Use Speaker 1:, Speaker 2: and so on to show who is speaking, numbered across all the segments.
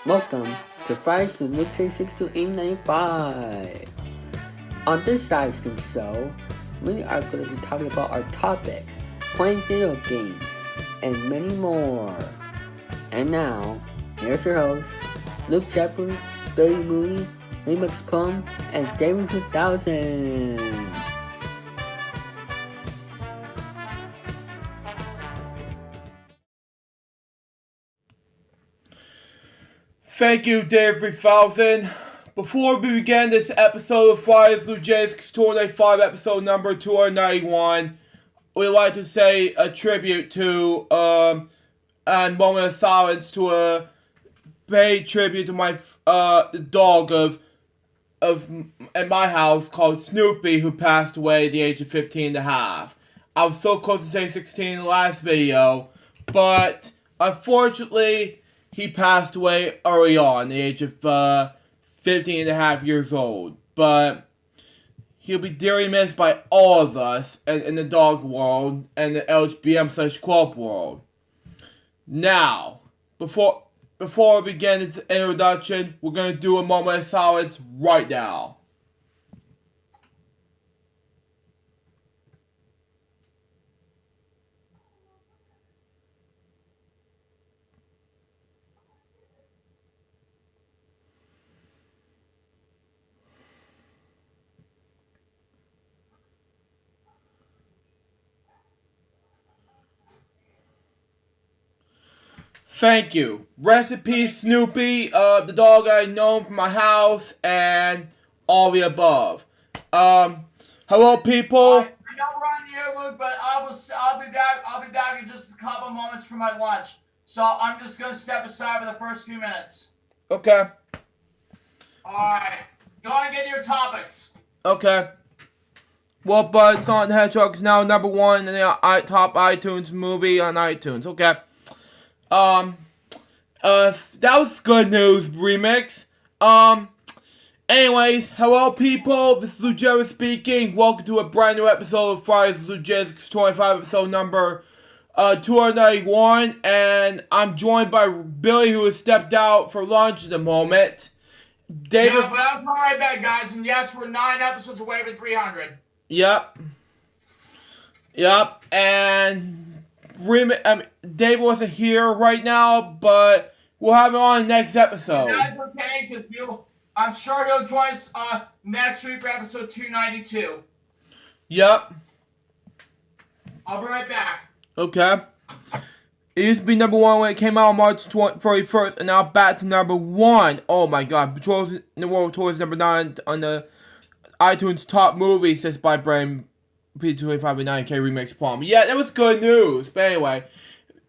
Speaker 1: Welcome to Fridays with LukeJ62895. On this live stream show, we are going to be talking about our topics, playing video games, and many more. And now, here's your host, Luke Jeffers, Billy Mooney, Remix Plum, and David 2000.
Speaker 2: Thank you, Dave 3000. Before we begin this episode of Fridays LukeJ62895, episode number 291, we'd like to say a tribute to, and moment of silence to pay tribute to my, the dog in my house called Snoopy, who passed away at the age of 15 and a half. I was so close to say 16 in the last video, but unfortunately, he passed away early on, the age of 15 and a half years old. But he'll be dearly missed by all of us in the dog world and the LGBM/club world. Now, before we begin this introduction, we're going to do a moment of silence right now. Thank you. Rest in peace, Snoopy, the dog I know from my house, and all the above. Hello, people.
Speaker 3: I know we're on the air, Luke, but I'll be back. I'll be back in just a couple moments for my lunch. So I'm just gonna step aside for the first few minutes.
Speaker 2: Okay.
Speaker 3: All right. Go on and get your topics.
Speaker 2: Okay. Wolf Bud Sonic the Hedgehog is now number one in the top iTunes movie on iTunes. Okay. That was good news, Remix. Anyways, hello people, this is LukeJ speaking. Welcome to a brand new episode of Fridays with LukeJ625, episode number 291, and I'm joined by Billy, who has stepped out for lunch at the moment. David.
Speaker 3: Yeah, but I'll come right back, guys, and yes, we're 9 episodes away from 300.
Speaker 2: Yep, and Dave wasn't here right now, but we'll have him on the next episode.
Speaker 3: That's okay, because I'm sure he'll join us next week for episode 292.
Speaker 2: Yep.
Speaker 3: I'll be right back.
Speaker 2: Okay. It used to be number one when it came out on March 31st, and now back to number one. Oh my god. Patrols in the World Tour is number 9 on the iTunes top movies, says by Brain P259K Remix Plum. Yeah, that was good news. But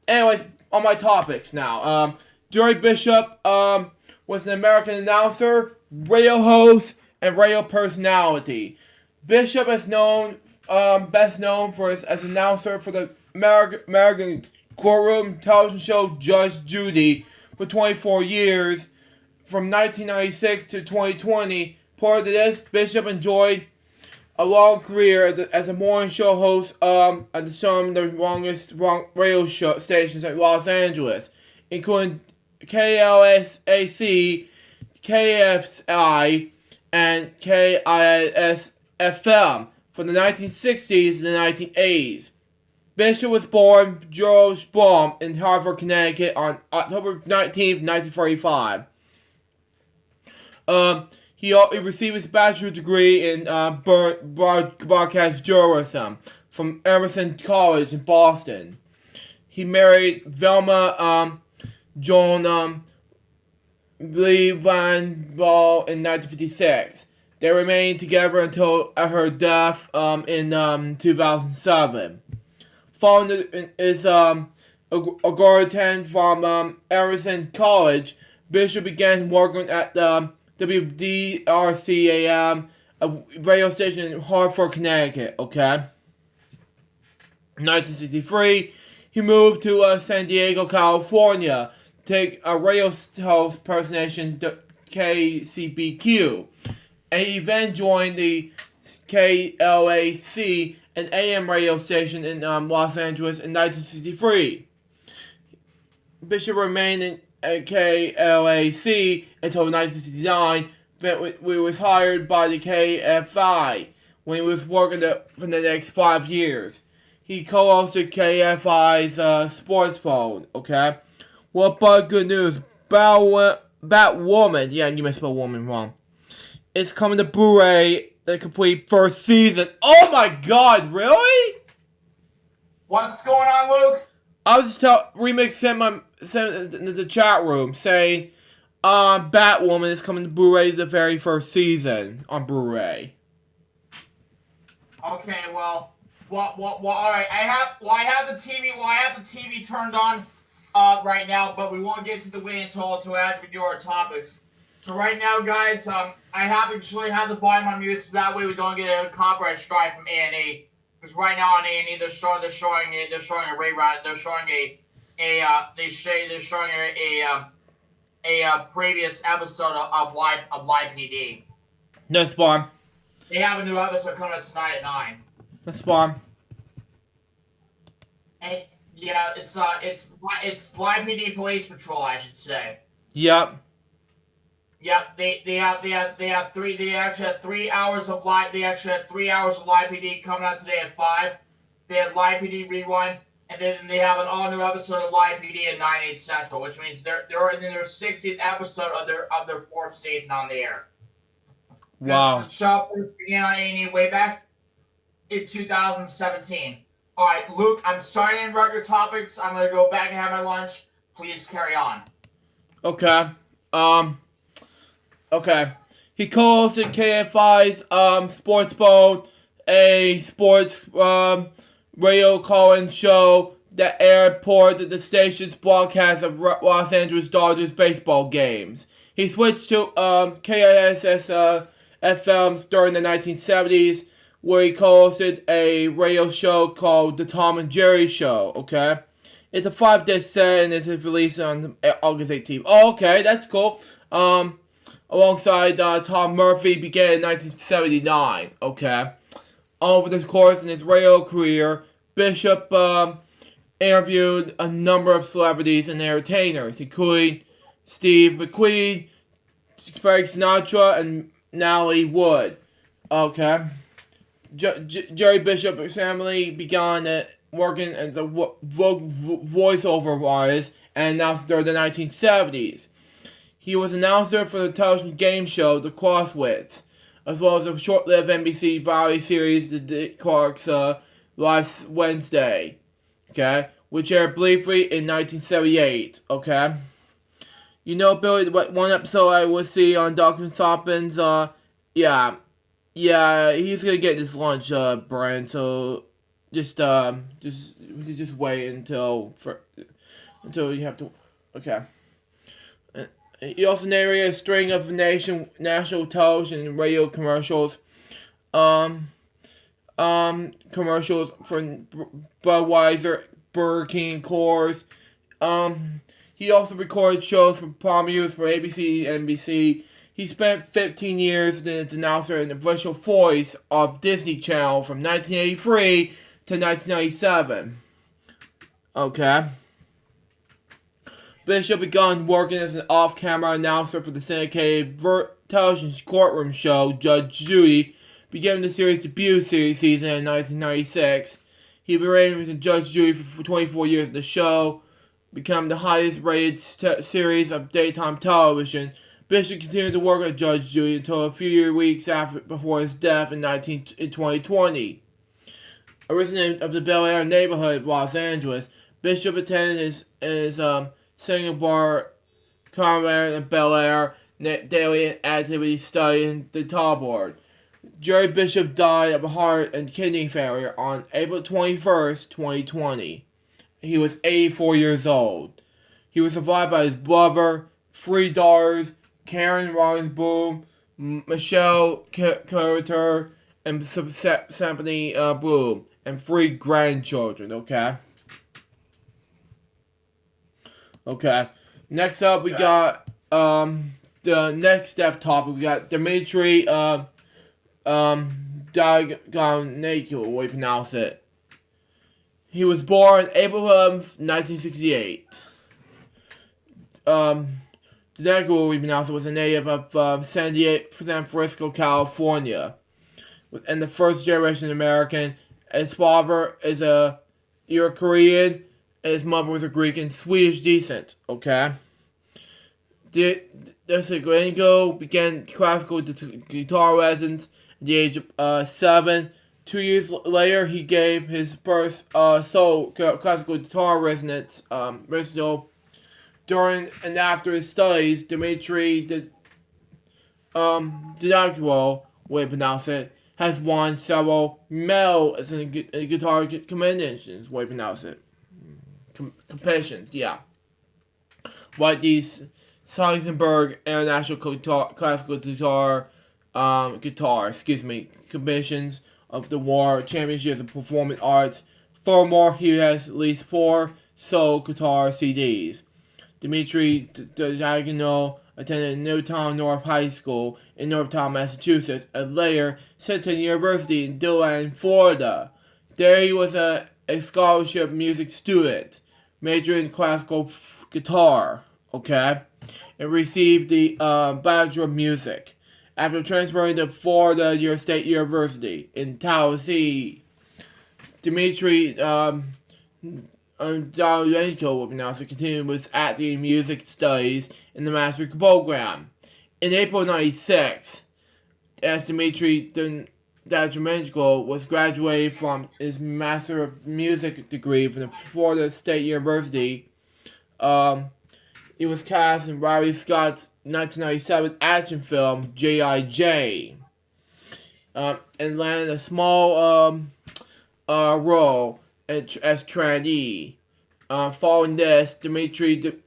Speaker 2: anyways, on my topics now. Joey Bishop was an American announcer, radio host, and radio personality. Bishop is best known for as announcer for the American courtroom television show Judge Judy for 24 years, from 1996 to 2020. Prior to this, Bishop enjoyed a long career as a morning show host at some of the longest radio stations in Los Angeles, including KLSAC, KFI, and KISFM from the 1960s to the 1980s. Bishop was born George Baum in Hartford, Connecticut on October 19th, 1945. He received his bachelor's degree in broadcast journalism from Emerson College in Boston. He married Velma Joan Lee Van Ball in 1956. They remained together until her death in 2007. Following his graduation from Emerson College, Bishop began working at the WDRCAM, a radio station in Hartford, Connecticut. Okay. In 1963, he moved to San Diego, California, to take a radio host impersonation to KCBQ, and he then joined the KLAC, an AM radio station in Los Angeles, in 1963. Bishop remained KLAC until 1969. Then we was hired by the KFI when he was working for the next 5 years. He co-hosted KFI's Sports Phone, okay? What but good news? Batwoman, yeah, you misspelled woman wrong. It's coming to Blu-ray, the complete first season. Oh my god, really?
Speaker 3: What's going on, Luke?
Speaker 2: I was just Remix sent in the chat room saying, Batwoman is coming to Blu-ray the very first season on Blu-ray.
Speaker 3: Okay, well, all right. I have the TV turned on, right now, but we won't get to the way until after we do our topics. So right now, guys, I actually have the volume on mute, so that way we don't get a copyright strike from A&E. Because right now on A&E, they're showing a rerun. They're showing a previous episode of Live PD.
Speaker 2: That's fine.
Speaker 3: They have a new episode coming out tonight at 9.
Speaker 2: That's fine.
Speaker 3: And, yeah, it's Live PD Police Patrol, I should say.
Speaker 2: Yep.
Speaker 3: Yep, they actually have 3 hours of live. They actually had 3 hours of Live PD coming out today at 5. They had Live PD Rewind, and then they have an all new episode of Live PD at 9/8 Central, which means they're in their 60th episode of their 4th season on the air.
Speaker 2: Wow.
Speaker 3: The show began on A&E way back in 2017. All right, Luke, I'm sorry to interrupt your topics. I'm gonna go back and have my lunch. Please carry on.
Speaker 2: Okay. Okay. He co-hosted KFI's Sports Phone, a sports radio call-in show that aired the station's broadcast of Los Angeles Dodgers baseball games. He switched to KISS FMs during the 1970s, where he co-hosted a radio show called The Tom and Jerry Show, okay? It's a 5-disc set and it's released on August 18th. Oh, okay, that's cool. Alongside Tom Murphy, began in 1979, okay? Over the course in his radio career, Bishop interviewed a number of celebrities and entertainers, including Steve McQueen, Frank Sinatra, and Natalie Wood, okay? Jerry Bishop's family began working as a voiceover artist and announced during the 1970s. He was announcer for the television game show The Crosswits, as well as a short-lived NBC variety series The Dick Clark's Live Wednesday, okay, which aired briefly in 1978, okay. You know, Billy, one episode I will see on Dr. Soppin's, yeah, he's gonna get his lunch, Brian, so just wait until you have to, okay. He also narrated a string of national television and radio commercials, commercials for Budweiser, Burger King, Coors. He also recorded shows for prominent for ABC and NBC. He spent 15 years as an announcer and official voice of Disney Channel from 1983 to 1997. Okay. Bishop began working as an off-camera announcer for the syndicated television courtroom show Judge Judy, beginning the series' debut season in 1996. He remained with Judge Judy for 24 years in the show, becoming the highest-rated series of daytime television. Bishop continued to work with Judge Judy until a few weeks before his death in 2020. A resident of the Bel Air neighborhood of Los Angeles, Bishop attended his singing bar, Conrad and Bel Air daily activity studying the board. Jerry Bishop died of a heart and kidney failure on April 21st, 2020. He was 84 years old. He was survived by his brother, 3 daughters, Karen Rawlinsboom, Michelle Carter, and Stephanie Bloom, and 3 grandchildren, okay? Okay. Next up, we got the next step topic. We got Dimitri Diagonakis, the way you pronounce it. He was born April 11th, 1968. Diego Reynoso was a native of San Francisco, California, and the first generation American. His father is a Korean, and his mother was a Greek and Swedish descent. Okay. Diego began classical guitar lessons at the age of 7. 2 years later, he gave his first solo classical guitar recital. During and after his studies, Dmitry Diaghilev, way to pronounce it, has won several medals in guitar competitions, way to pronounce it. Competitions, yeah. Like these Salzburg International Classical Guitar competitions of the War Championships of Performing Arts. Furthermore, he has at least 4 solo guitar CDs. Dmitry Diaghilev attended Newtown North High School in Northtown, Massachusetts, and later Centennial University in DeLand, Florida. There he was a scholarship music student, majoring in classical guitar, okay, and received the Bachelor of Music. After transferring to Florida State University in Tallahassee, Dmitry Dalenko now continued with acting and music studies in the master's program. In April 1996, as Dmitry Dalenko was graduated from his Master of Music degree from the Florida State University, he was cast in Riley Scott's 1997 action film G.I. Jane, and landed a small role as trainee. Following this, Dmitry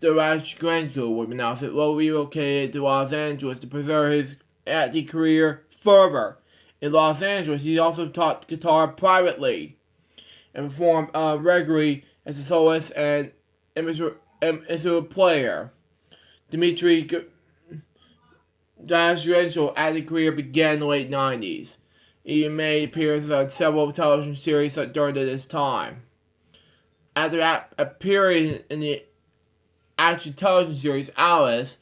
Speaker 2: Dalenko would announce it relocated to Los Angeles to pursue his acting career further. In Los Angeles, he also taught guitar privately and performed regularly as a soloist and instrument player. Dmitry Dalenko's acting career began in the late 90s. He made appearances on several television series during this time. After appearing in the action television series Alice,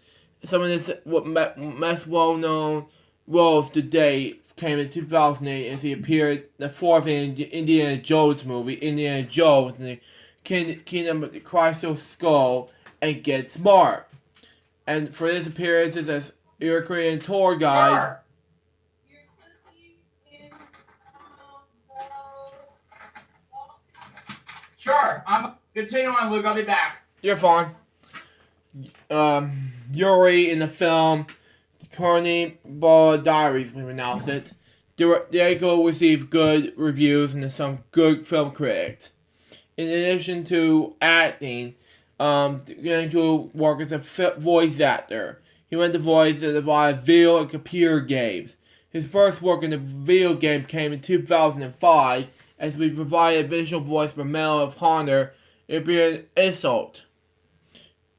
Speaker 2: some of his most well-known roles to date came in 2008 as he appeared in the 4th Indiana Jones movie, Indiana Jones and the Kingdom of the Crystal Skull, and Get Smart. And for his appearances as European tour guide,
Speaker 3: Sure, I'm continuing, Luke. I'll be back.
Speaker 2: you're fine. Yuri in the film Carney Ball Diaries, we announced it. Diego received good reviews and some good film critics. In addition to acting, Diego worked as a voice actor. He went to voice a lot of video and computer games. His first work in a video game came in 2005 as we provided visual voice for Medal of Honor. It appeared in Insult.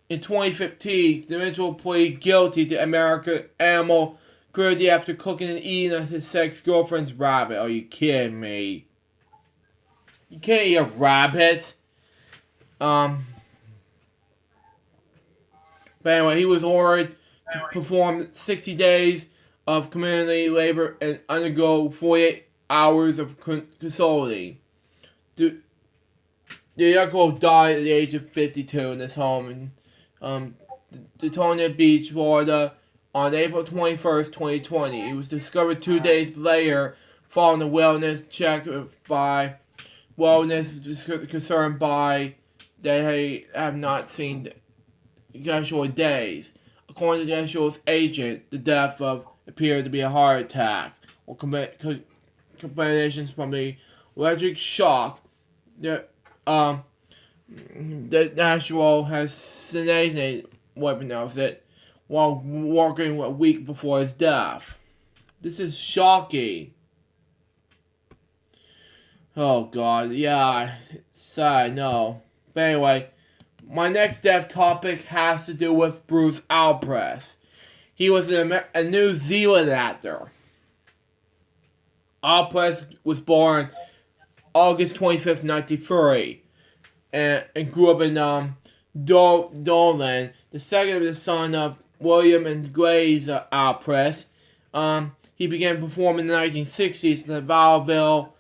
Speaker 2: In 2015, Dimitri pleaded guilty to American animal cruelty after cooking and eating his ex-girlfriend's rabbit. Are you kidding me? You can't eat a rabbit. But anyway, he was ordered to perform 60 days of community labor and undergo 48 hours of consulting. Diego died at the age of 52 in his home in Daytona Beach, Florida, on April 21st, 2020. He was discovered 2 days later following a wellness check by wellness concerned by they have not seen Joshua days. According to Joshua's agent, the death appeared to be a heart attack or combinations from the electric shock that Joshua has sedated weapon knows it while working a week before his death. This is shocking. Oh god, yeah, sad, no. But anyway, my next death topic has to do with Bruce Alpress. He was a New Zealand actor. Alpress was born August 25th, 1930, and grew up in Dolan, the second of the son of William and Grace Press. He began performing in the 1960s in the vaudeville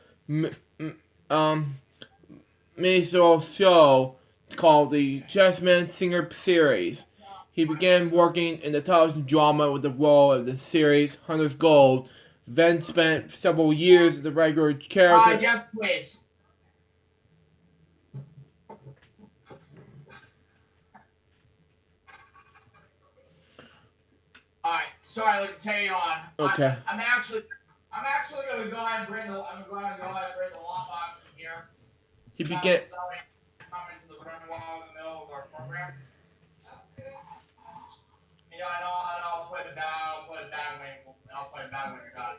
Speaker 2: minstrel show called the Chessman Singer series. He began working in the television drama with the role of the series Hunter's Gold, then spent several years as a regular character.
Speaker 3: Yes, please. Alright, sorry, let me tell you on.
Speaker 2: Okay.
Speaker 3: I'm actually gonna go ahead and bring the lockbox in here.
Speaker 2: He began.
Speaker 3: Coming to the room while in the middle of our program. You know, I'll put it down. I'll put it back when you're done.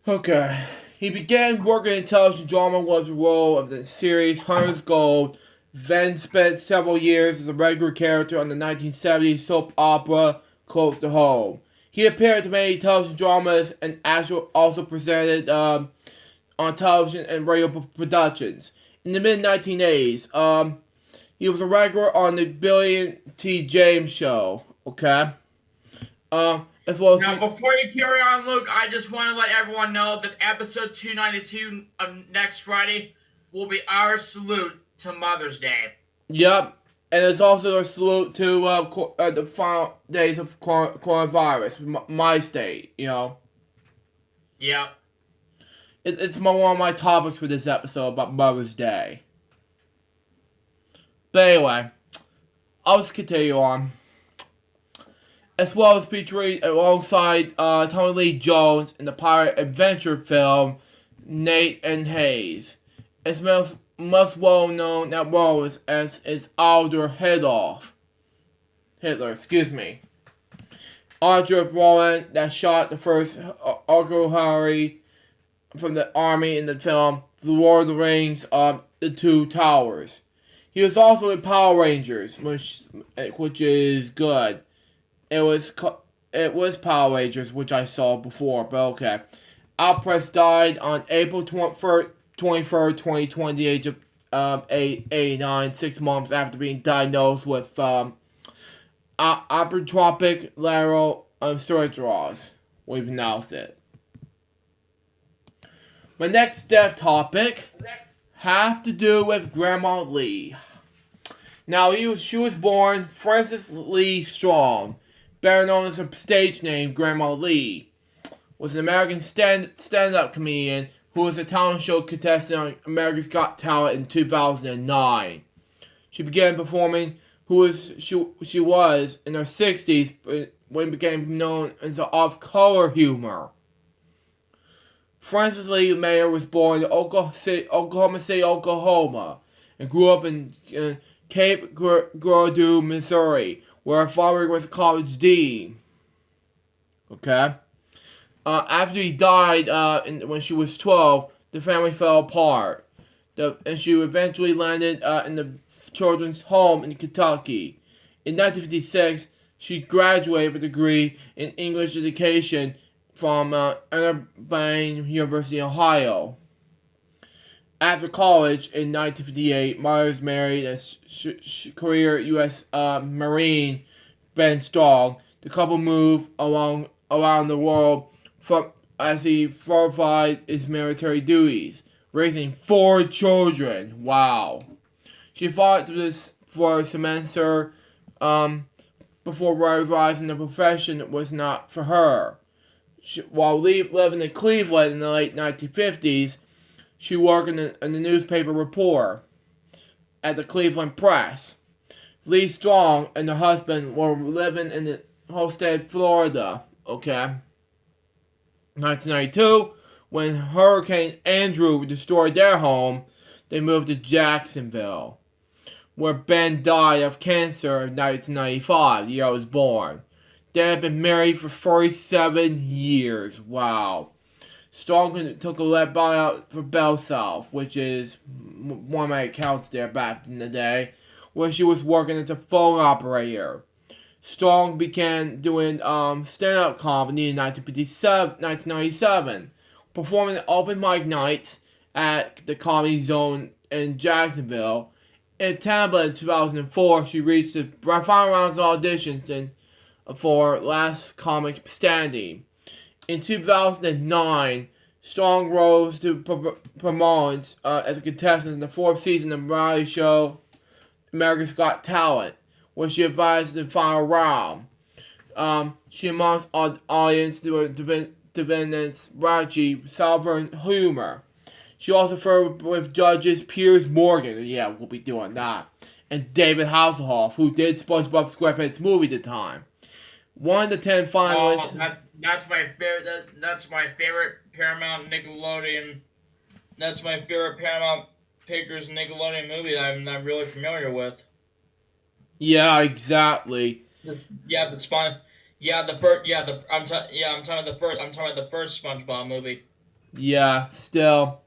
Speaker 2: Okay. He began working in television drama with the role of the series Hunter's Gold, then spent several years as a regular character on the 1970s soap opera Close to Home. He appeared in many television dramas and also presented on television and radio productions. In the mid-1980s, he was a regular on the Billy T. James Show, okay? As well as
Speaker 3: now, before you carry on, Luke, I just want to let everyone know that episode 292 of next Friday will be our salute to Mother's Day.
Speaker 2: Yep, and it's also a salute to the final days of coronavirus, my state, you know.
Speaker 3: Yep.
Speaker 2: It's one of my topics for this episode about Mother's Day. But anyway, I'll just continue on. As well as featuring alongside Tommy Lee Jones in the pirate adventure film Nate and Hayes. It's most well known that role as Alder Hitler, Archer Rowan that shot the first artillery from the army in the film The Lord of the Rings, The Two Towers. He was also in Power Rangers, which is good. It was Power Rangers, which I saw before, but okay. Alpress died on April 23rd, 2020, at the age of 89, 6 months after being diagnosed with atropic lateral sclerosis. We've announced it. My next death topic have to do with Grandma Lee. Now, she was born Frances Lee Strong, better known as her stage name Grandma Lee, was an American stand-up comedian who was a talent show contestant on America's Got Talent in 2009. She began performing she was in her 60s when became known as the off-color humor. Frances Lee Mayer was born in Oklahoma City, Oklahoma, and grew up in Cape Girardeau, Missouri, where her father was a college dean. Okay? After he died when she was 12, the family fell apart. And she eventually landed in the children's home in Kentucky. In 1956, she graduated with a degree in English education from Urbana University, Ohio. After college in 1958, Myers married a career U.S. Marine, Ben Strong. The couple moved around the world as he fulfilled his military duties, raising 4 children. Wow. She fought for a semester before realizing the profession was not for her. While living in Cleveland in the late 1950s, she worked in the newspaper reporter at the Cleveland Press. Lee Strong and her husband were living in the Homestead, Florida. Okay. 1992, when Hurricane Andrew destroyed their home, they moved to Jacksonville, where Ben died of cancer in 1995, the year I was born. They had been married for 47 years. Wow. Strong took a buyout for Bell South, which is one of my accounts there back in the day, where she was working as a phone operator. Strong began doing stand-up comedy in 1997, performing at open mic nights at the Comedy Zone in Jacksonville, In Tampa in 2004, she reached the final rounds of auditions for Last Comic Standing. In 2009, Strong rose to prominence as a contestant in the fourth season of the reality show America's Got Talent, where she advised the final round. She amongst audience defendants Raji, Salver, and Humor. She also served with judges Piers Morgan, yeah, we'll be doing that, and David Hasselhoff, who did SpongeBob SquarePants movie at the time. One of the 10 finalists.
Speaker 3: Oh, that's my favorite. That's my favorite Paramount Nickelodeon. That's my favorite Paramount Pictures Nickelodeon movie that I'm not really familiar with.
Speaker 2: Yeah, exactly.
Speaker 3: Yeah, the Spon. Yeah, the first. Yeah, I'm talking about the first. I'm talking about the first SpongeBob movie.
Speaker 2: Yeah, still.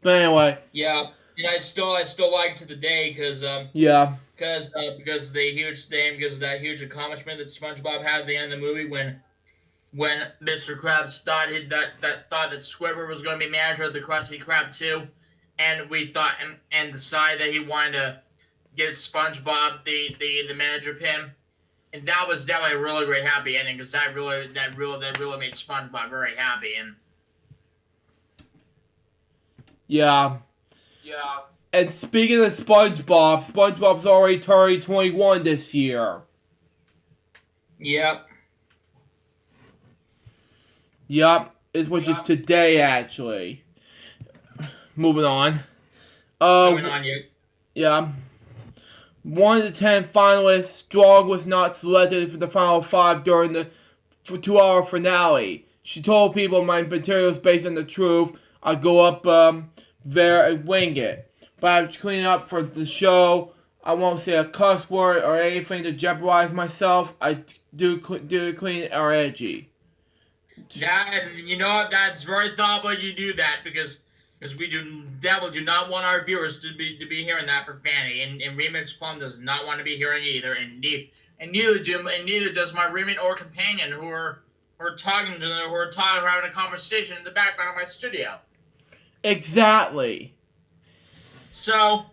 Speaker 2: But anyway.
Speaker 3: Yeah, and I still like to the day because
Speaker 2: Yeah.
Speaker 3: because of that huge accomplishment that SpongeBob had at the end of the movie when Mr. Krabs thought that Squidward was going to be manager of the Krusty Krab too, and we thought and decided that he wanted to give SpongeBob the manager pin, and that was definitely a really great happy ending because that really made SpongeBob very happy. And
Speaker 2: yeah. And speaking of SpongeBob's already turning 21 this year.
Speaker 3: Yep.
Speaker 2: Which is today, actually. Moving on. Yeah. One of the 10 finalists, Strong was not selected for the final 5 during the 2-hour finale. She told people my material is based on the truth. I go up there and wing it. But I'm cleaning up for the show. I won't say a cuss word or anything to jeopardize myself. I do clean or edgy.
Speaker 3: That's very thoughtful you do that because we do not want our viewers to be hearing that profanity, and Remix Plum does not want to be hearing it either, and neither does my roommate or companion who are talking having a conversation in the background of my studio.
Speaker 2: Exactly.
Speaker 3: So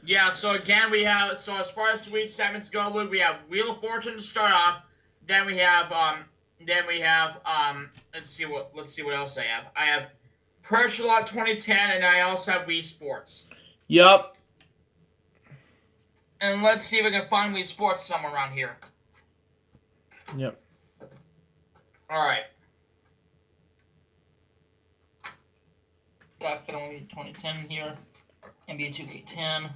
Speaker 3: again as far as Sweet Sevens go, we have Wheel of Fortune to start off. Then we have let's see what else I have. I have Pressure Lot 2010, and I also have Wii Sports.
Speaker 2: Yep.
Speaker 3: And let's see if I can find Wii Sports somewhere around here.
Speaker 2: Yep.
Speaker 3: Alright. Got Fit on 2010 here. NBA 2K10.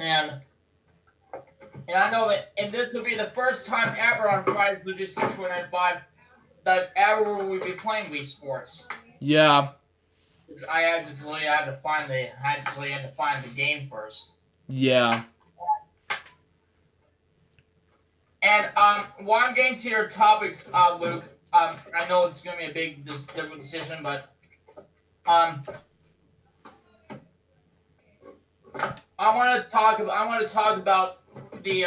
Speaker 3: And I know that this will be the first time ever on Friday LukeJ62895 that ever will we be playing Wii Sports.
Speaker 2: Yeah.
Speaker 3: I had to find the game first.
Speaker 2: Yeah.
Speaker 3: And while I'm getting to your topics, Luke, I know it's gonna be a big difficult decision, but I want to talk about the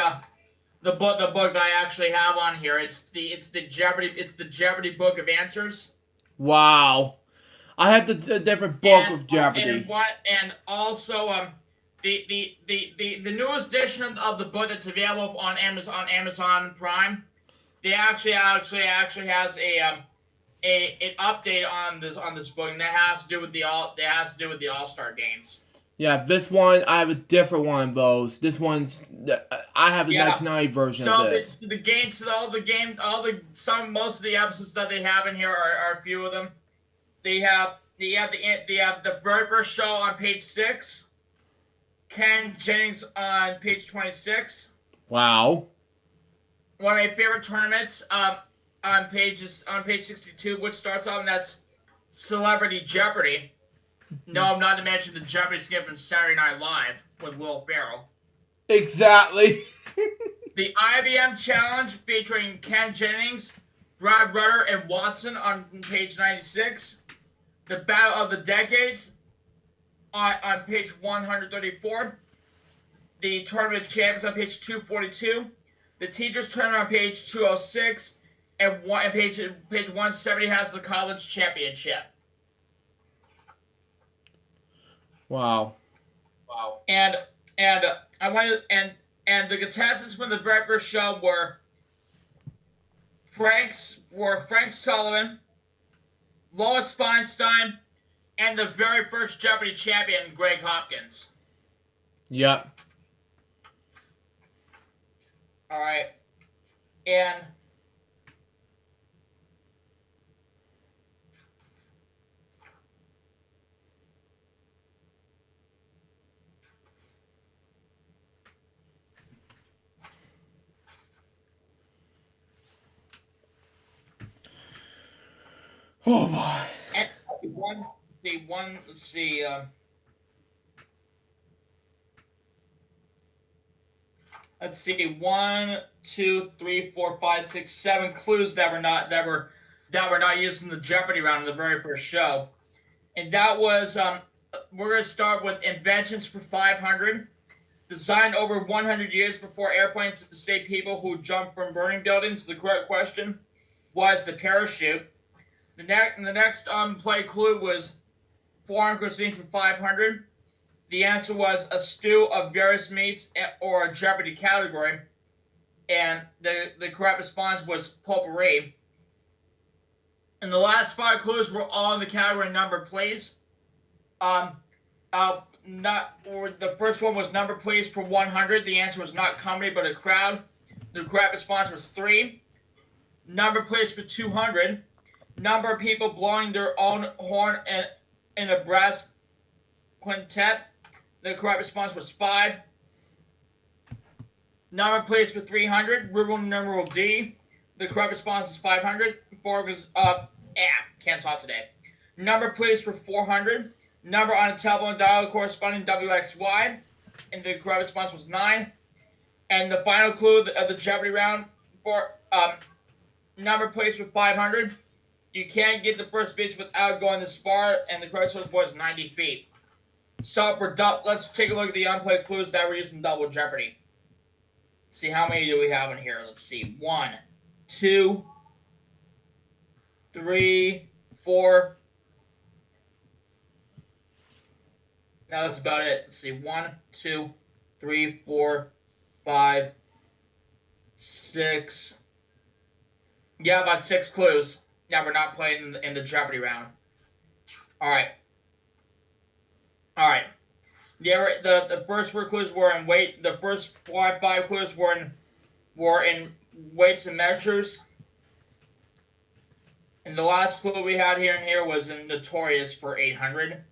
Speaker 3: book that I actually have on here. It's the Jeopardy book of answers.
Speaker 2: Wow. I have the different book of Jeopardy.
Speaker 3: And also the newest edition of the book that's available on Amazon Prime. They actually has an update on this book, and that has to do with the All-Star games.
Speaker 2: Yeah, this one, I have a different one of those. This one's, I have the 1990 version of this. Most of the episodes that they have in here are a few of them. They have the Burt Show on page 6, Ken Jennings on page 26. Wow.
Speaker 3: One of my favorite tournaments on page 62, which starts off, and that's Celebrity Jeopardy. No, not to mention the Jeopardy skip from Saturday Night Live with Will Ferrell.
Speaker 2: Exactly.
Speaker 3: The IBM Challenge featuring Ken Jennings, Brad Rutter, and Watson on page 96. The Battle of the Decades on page 134. The Tournament of Champions on page 242. The Teachers Tournament on page 206. And page 170 has the College Championship.
Speaker 2: Wow.
Speaker 3: And I wanted and the contestants from the very first show were Frank Sullivan, Lois Feinstein, and the very first Jeopardy champion, Greg Hopkins.
Speaker 2: Yep.
Speaker 3: All right, and
Speaker 2: Oh boy.
Speaker 3: and let's see. Let's see, 1, 2, 3, 4, 5, 6, 7 clues that were not used in the Jeopardy round in the very first show, and that was we're gonna start with inventions for 500. Designed over 100 years before airplanes to save people who jump from burning buildings. The correct question was the parachute. The next play clue was foreign cuisine for 500. The answer was a stew of various meats or a Jeopardy category. And the correct response was potpourri. And the last 5 clues were all in the category number, please. The first one was number, please, for 100. The answer was not comedy, but a crowd. The correct response was 3. Number, please, for 200. Number of people blowing their own horn in a brass quintet. The correct response was 5. Number, please, for 300. Ribbon numeral D. The correct response was 500. 4 was can't talk today. Number, please, for 400. Number on a telephone dial corresponding WXY. And the correct response was 9. And the final clue of the Jeopardy round for number, please, for 500. You can't get to first base without going to spar, and the correct response was 90 feet. So let's take a look at the unplayed clues that were used in Double Jeopardy. See how many do we have in here? Let's see. 1, 2, 3, 4. Now that's about it. Let's see. 1, 2, 3, 4, 5, 6. Yeah, about 6 clues. Yeah, we're not playing in the Jeopardy round. All right. The first 4 clues were in weight. The first 5 clues were in weights and measures. And the last clue we had here was in Notorious for 800.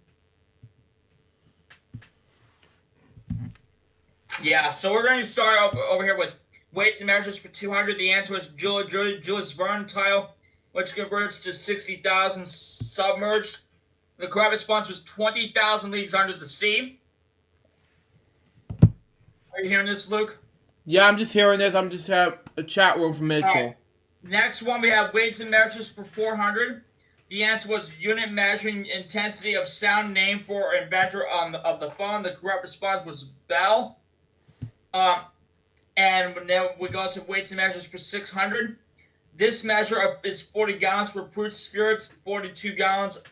Speaker 3: Yeah, so we're going to start over here with weights and measures for 200. The answer was Julius Verne tile, which converts to 60,000 submerged. The correct response was 20,000 leagues under the sea. Are you hearing this, Luke?
Speaker 2: Yeah, I'm just hearing this. I'm just have a chat room from Mitchell.
Speaker 3: Right. Next one, we have weights and measures for 400. The answer was unit measuring intensity of sound named for inventor of the phone. The correct response was Bell. And then we go to weights and measures for 600. This measure is 40 gallons for fruit spirits, 42 gallons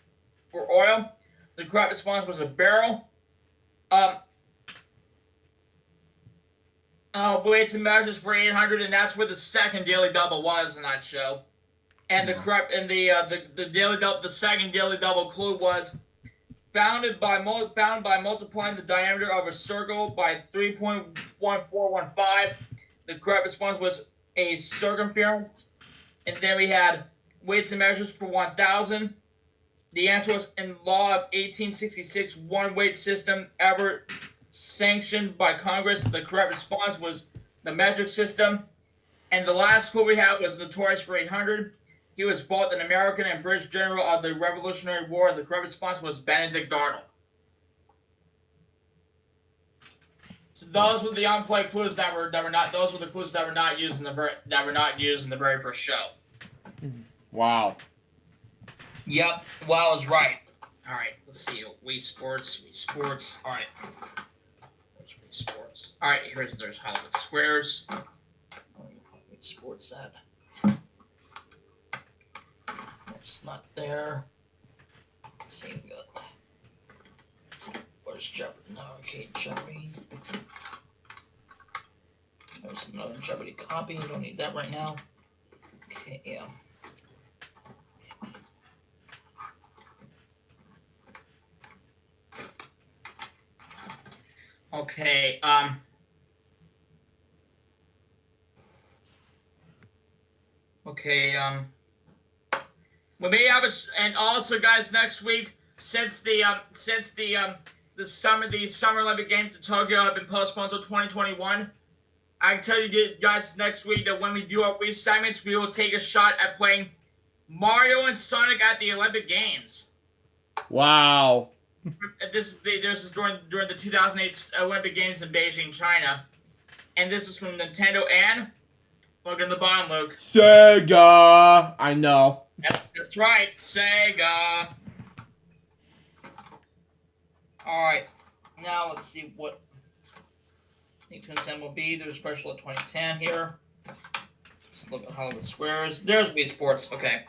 Speaker 3: for oil. The correct response was a barrel. Weights and measures for 800, and that's where the second Daily Double was in that show. And the second Daily Double clue was found by multiplying the diameter of a circle by 3.1415. The correct response was a circumference. And then we had weights and measures for 1,000. The answer was in law of 1866, one weight system ever sanctioned by Congress. The correct response was the metric system. And the last clue we had was Notorious for 800. He was both an American and British general of the Revolutionary War. The correct response was Benedict Arnold. So those were the unplayed clues that were not. Those were the clues that were not used in the very first show.
Speaker 2: Wow.
Speaker 3: Yep. Well, I was right. All right. Let's see. Wii Sports. All right. Wii Sports. All right. There's Hollywood Squares. Wii Sports that. It's not there. Let's see. Where's Where's Jeopardy? No, okay, Jeopardy. There's another Jeopardy copy. I don't need that right now. Okay, yeah. Okay, we may have and also, guys, next week, since the summer Olympic Games in Tokyo have been postponed until 2021, I can tell you guys next week that when we do our Wii segments, we will take a shot at playing Mario and Sonic at the Olympic Games.
Speaker 2: Wow.
Speaker 3: This is during the 2008 Olympic Games in Beijing, China, and this is from Nintendo and look in the bottom, Luke.
Speaker 2: Sega. I know.
Speaker 3: That's right, Sega. All right, now let's see what Need to Assemble B. There's a special at 2010 here. Let's look at Hollywood Squares. There's Wii Sports. Okay.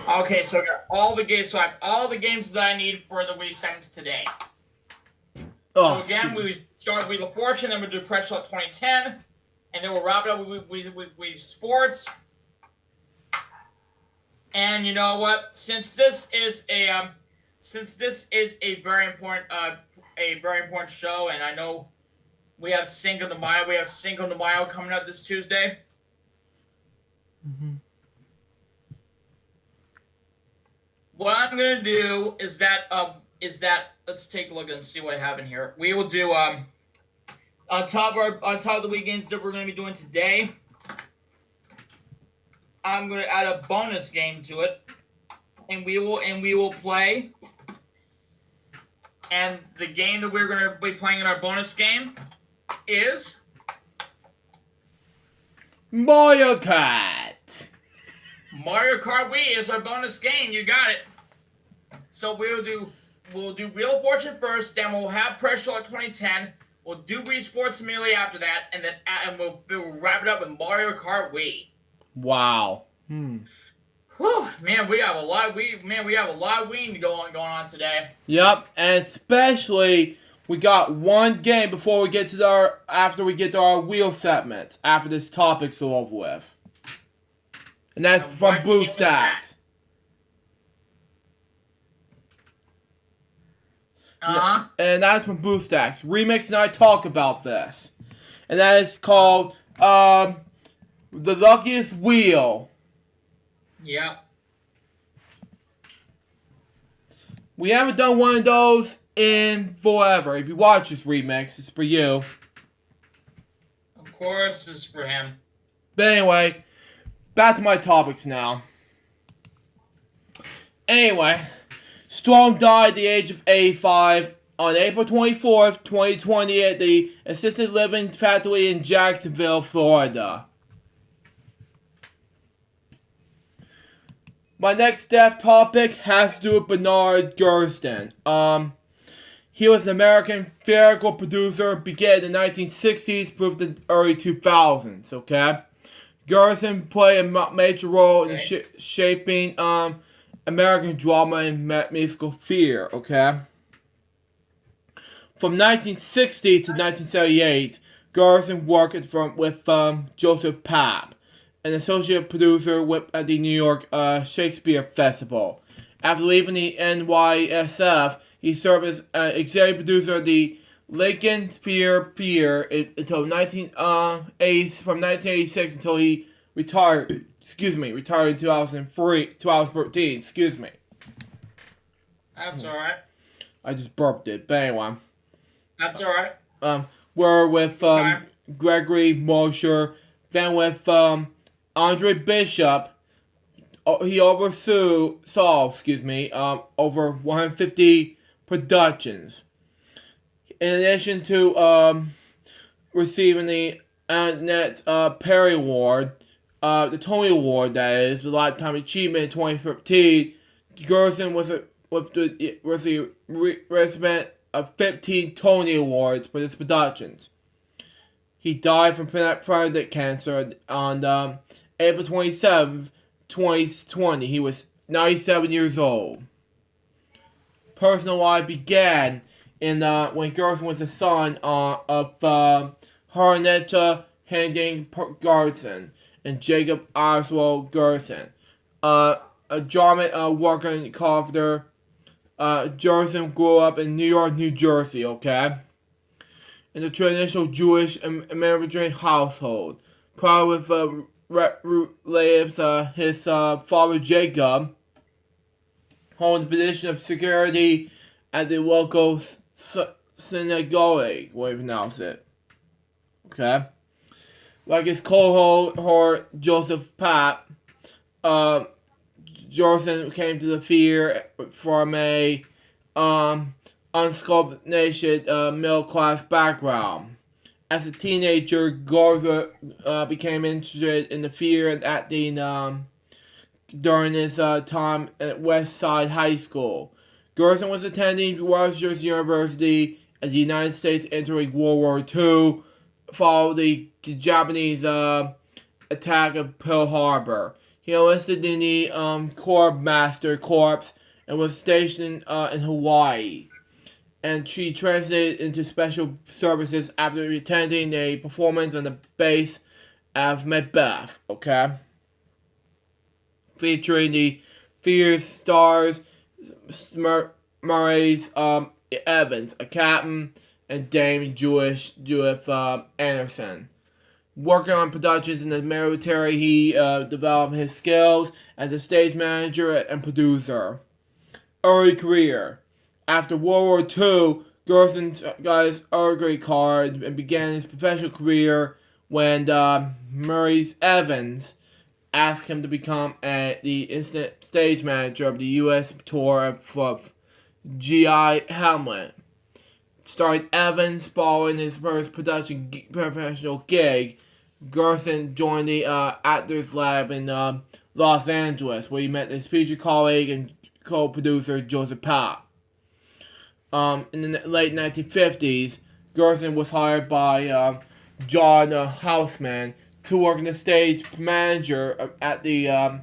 Speaker 3: Okay, so I got all the games. So I have all the games that I need for the Wii segments today. So again, we start with Wheel of Fortune, then we'll do Pressure at 2010, and then we'll wrap it up with Wii Sports. And you know what? Since this is a very important show, and I know we have Cinco de Mayo. We have Cinco de Mayo coming up this Tuesday.
Speaker 2: Mm-hmm.
Speaker 3: What I'm gonna do is that let's take a look and see what I have in here. We will do on top of the weekends that we're gonna be doing today. I'm gonna add a bonus game to it, and we will play. And the game that we're gonna be playing in our bonus game is
Speaker 2: Mario Kart.
Speaker 3: Mario Kart Wii is our bonus game. You got it. So we'll do Wheel of Fortune first, then we'll have Pressure at 2010. We'll do Wii Sports immediately after that, and then we'll wrap it up with Mario Kart Wii.
Speaker 2: Wow.
Speaker 3: Whew, man, we have a lot of Wii going on today.
Speaker 2: Yep, and especially we got one game before we get to after we get to our wheel segments after this topic's over with. And that's from BlueStacks. And that's from BlueStacks. Remix and I talk about this. And that is called The Luckiest Wheel.
Speaker 3: Yeah.
Speaker 2: We haven't done one of those in forever. If you watch this remix, it's for you.
Speaker 3: Of course, this is for him.
Speaker 2: But anyway, back to my topics now. Anyway, Strong died at the age of 85 on April 24th, 2020 at the assisted living facility in Jacksonville, Florida. My next death topic has to do with Bernard Gersten. He was an American theatrical producer, began in the 1960s through the early 2000s, okay? Gersten played a major role in shaping American drama and musical theater, okay? From 1960 to 1978, Gersten worked with Joseph Papp, an associate producer at the New York Shakespeare Festival. After leaving the NYSF, he served as executive producer of the Lincoln Theater until from 1986 until he retired. Retired in 2013. Excuse me.
Speaker 3: That's all right.
Speaker 2: I just burped it, but anyway.
Speaker 3: That's all right.
Speaker 2: We're with Gregory Mosher, then with Andre Bishop. He oversaw over 150 productions. In addition to receiving the Annette Perry Award, the Tony Award, that is, the Lifetime Achievement in 2015, Gersten was the recipient of 15 Tony Awards for his productions. He died from pancreatic cancer on April 27th, 2020. He was 97 years old. personal life began when Gerson was the son of Harnetta Hending Gerson and Jacob Oswald Gerson. A German working carpenter. Gerson grew up in New York, New Jersey, okay? In a traditional Jewish American household. Proud with relatives, his father Jacob hold the position of security at the local synagogue, way to pronounce it. Okay? Like his cohort Joseph Papp, Jordan came to the fear from a unsculpted middle-class background. As a teenager, Garza became interested in the fear at the during his time at West Side High School. Gerson was attending Rutgers University as the United States entering World War II, followed the Japanese attack of Pearl Harbor. He enlisted in the Quartermaster Corps and was stationed in Hawaii. And she translated into special services after attending a performance on the base of Macbeth, okay? Featuring the fierce stars Murray's Evans, a captain, and Dame Judith Anderson. Working on productions in the military, he developed his skills as a stage manager and producer. Early career. After World War II, Gerson got his early card and began his professional career when Murray Evans asked him to become the instant stage manager of the U.S. tour of G.I. Hamlet. Starring Evans following his first production professional gig, Gerson joined the Actors Lab in Los Angeles, where he met his future colleague and co-producer Joseph Papp. In the late 1950s, Gerson was hired by John Houseman to work as the stage manager at the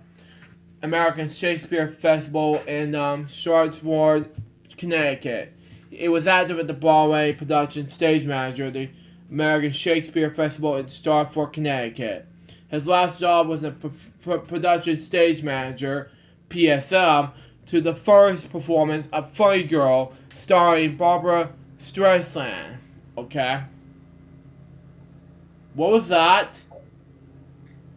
Speaker 2: American Shakespeare Festival in Stratford, Connecticut. He was active at the Broadway production stage manager of the American Shakespeare Festival in Stratford, Connecticut. His last job was a production stage manager, PSM, to the first performance of Funny Girl, starring Barbara Streisand. Okay. What was that?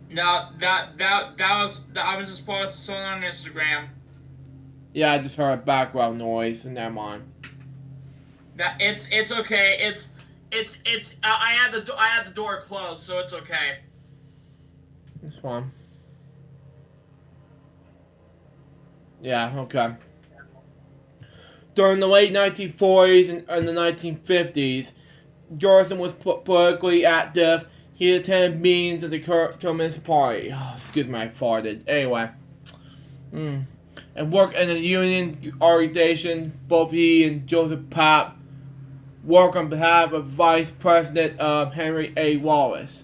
Speaker 3: No, that was I was just posting something on Instagram.
Speaker 2: Yeah, I just heard background noise. Never mind.
Speaker 3: That it's okay. It's I had the door closed, so it's okay.
Speaker 2: It's fine. Yeah, okay. During the late 1940s and the 1950s, Gerson was politically active. He attended meetings of the Communist Party. Oh, excuse me, I farted. Anyway. And worked in a union organization. Both he and Joseph Papp worked on behalf of Vice President Henry A. Wallace.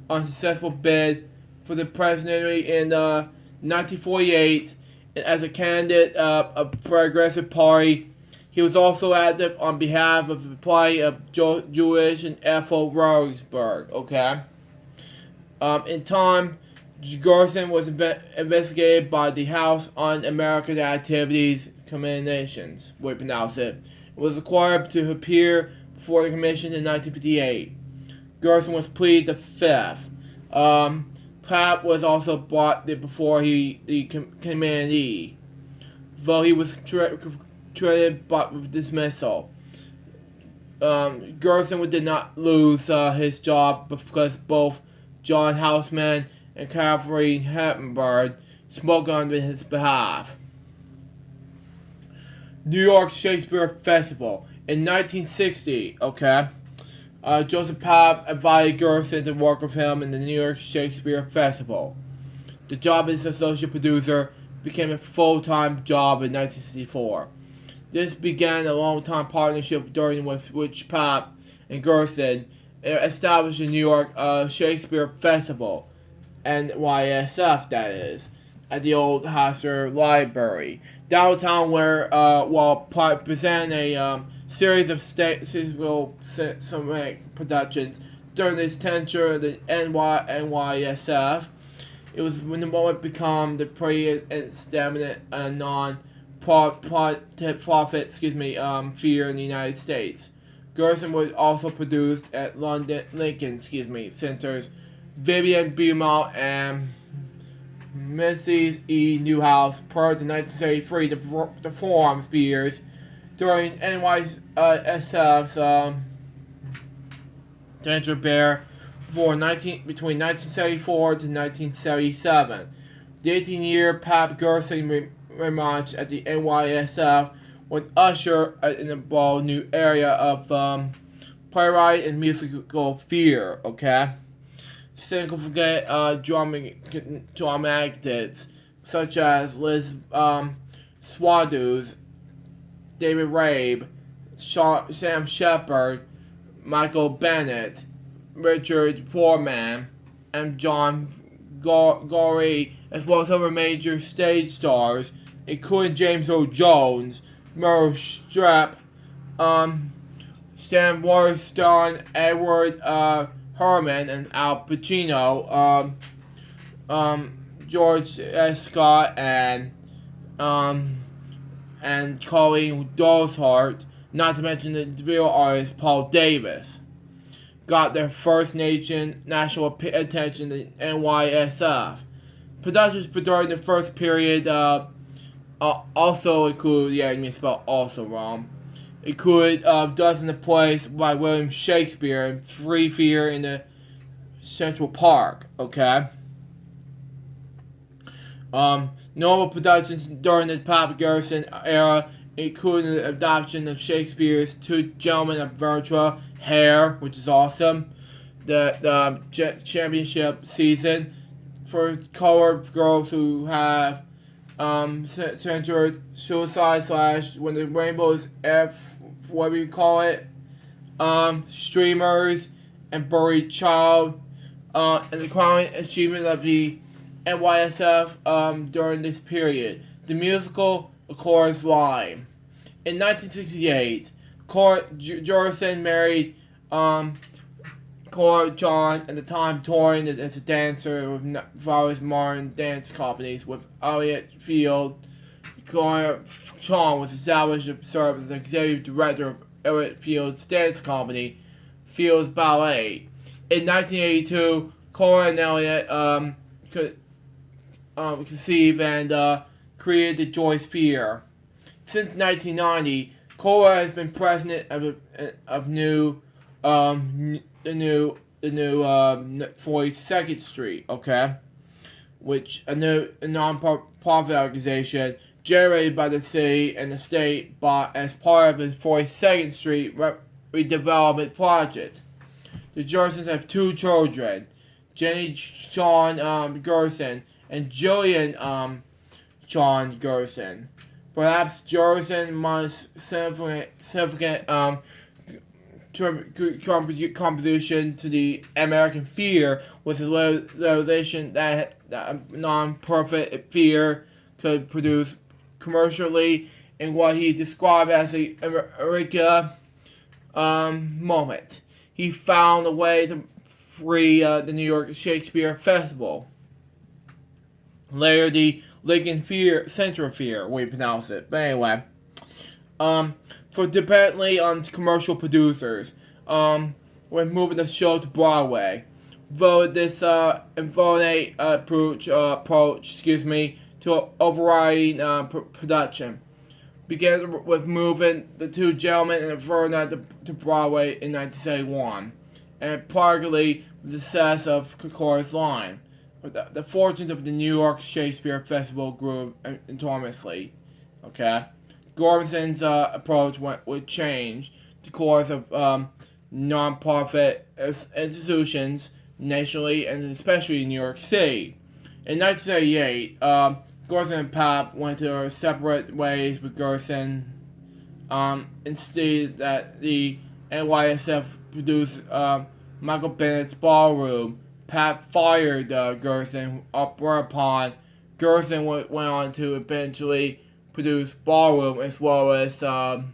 Speaker 2: Unsuccessful bid for the presidency in 1948, and as a candidate of a progressive party, he was also active on behalf of the party of Jewish and Ethel Rosenberg. Okay. In time, Gerson was investigated by the House Un-American Activities Commissions, we pronounce it. Was required to appear before the commission in 1958. Gerson was pleaded the fifth. Papp was also brought before the committee, though he was treated but with dismissal. Gerson did not lose his job because both John Houseman and Catherine Hepburn spoke on his behalf. New York Shakespeare Festival. In 1960, Joseph Papp invited Gerson to work with him in the New York Shakespeare Festival. The job as associate producer became a full-time job in 1964. This began a long-time partnership during which Papp and Gerson established the New York Shakespeare Festival, NYSF that is, at the old Hasser Library downtown, where while presenting a series of seasonal cinematic productions during this tenure of the NYSF. It was when the moment became the pre-establishment non-profit fear in the United States. Gerson was also produced at Lincoln Center's Vivian Beaumont and Mrs. E. Newhouse prior to 1973 to form Spears during NYSF's Danger Bear between 1974 to 1977. The 18-year Pap Gerson rematch at the NYSF would usher in a bold new area of playwright and musical fear. Okay, cynical forget dramatists such as Liz Swaddus, David Rabe, Sam Shepard, Michael Bennett, Richard Foreman, and John Gorey, as well as other major stage stars, including James Earl Jones, Meryl Streep, Stan Waterston, Edward Herman, and Al Pacino, George S. Scott, and Colleen Daweshart, not to mention the real artist Paul Davis, got their first national attention in NYSF. Productions during the first period also include, you spelled also wrong, include Dozens of Plays by William Shakespeare and Free Fear in the Central Park, okay? Normal productions during the Pap Gerson era including the adoption of Shakespeare's Two Gentlemen of Vertua, Hair, which is awesome, the championship season for colored girls who have centered suicide / when the rainbow is what we call it, streamers, and buried child, and the crowning achievement of the NYSF during this period, the musical A Chorus Line. In 1968, Jorgensen married Cora John, at the time touring as a dancer with various modern dance companies with Elliott Field. Cora John was established to serve as executive director of Elliott Field's dance company, Field's Ballet. In 1982, Cora and Elliott conceived and created the Joyce Fear. Since 1990, Cora has been president of the new 42nd Street, okay, which a non-profit organization generated by the city and the state bought as part of the 42nd Street redevelopment project. The Gersons have two children, Jenny Sean Gerson and Jillian Sean Gerson. Perhaps Gerson's most significant contribution to the American Fear was the realization that a non-profit fear could produce commercially in what he described as a eureka moment. He found a way to free the New York Shakespeare Festival. Later, the Lincoln Center Fear, we pronounce it. But anyway, for dependently on commercial producers, when moving the show to Broadway, voted this involved approach to overriding production. Began with moving the Two Gentlemen and Verna to Broadway in 1971, and particularly the success of Chorus Line. The fortunes of the New York Shakespeare Festival grew enormously. Okay, Gorson's approach would change the course of non-profit institutions nationally and especially in New York City. In 1978, Gerson and Pap went their separate ways, with Gerson instead that the NYSF produced Michael Bennett's Ballroom. Pap fired Gerson, whereupon Gerson went on to eventually produce Ballroom, as well as John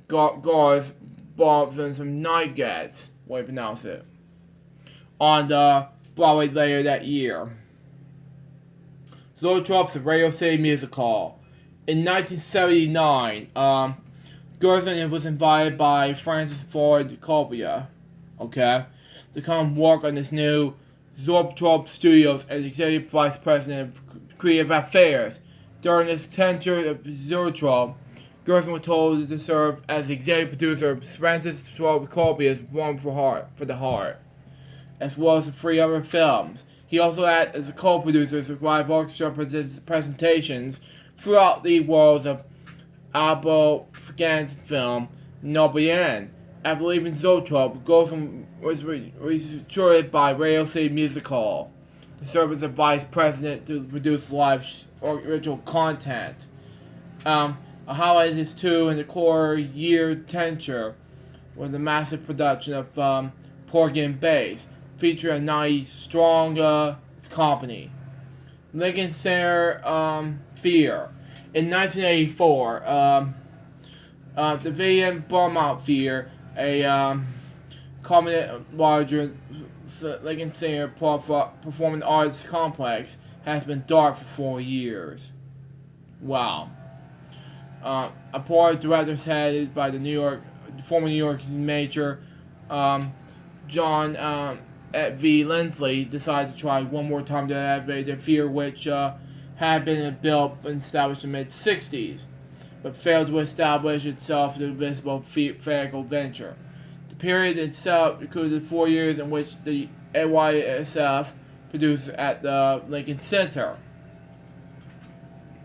Speaker 2: Gar's Bombs and some Night Gets, way to pronounce it, on the Broadway later that year. Zoetrop's Radio City Music Hall. In 1979, Gerson was invited by Francis Ford Coppola, to come work on this new Zoetrope Studios as Executive Vice President of Creative Affairs. During his tenure of Zoetrope, Gerson was told to serve as executive producer of Francis Ford Coppola's One for the Heart, as well as 3 other films. He also acted as a co-producer of live orchestra presentations throughout the worlds of Albo Franken's film No Bien. After leaving Zoetrope, Gerson was recruited by Radio City Music Hall to serve as a vice president to produce live original content. A highlight of his 2.25-year tenure was the massive production of Porgy and Bess, featuring a 90-strong company. Lincoln Center Fear. In 1984, the Vivian Beaumont Fear, a prominent larger Lincoln Center performing arts complex, has been dark for 4 years. Wow. A board of directors headed by the former New York Major John V. Lindsley decided to try one more time to elevate the Fear, which had been built and established in the mid-60s, but failed to establish itself as a visible theatrical venture. The period itself included 4 years in which the NYSF produced at the Lincoln Center.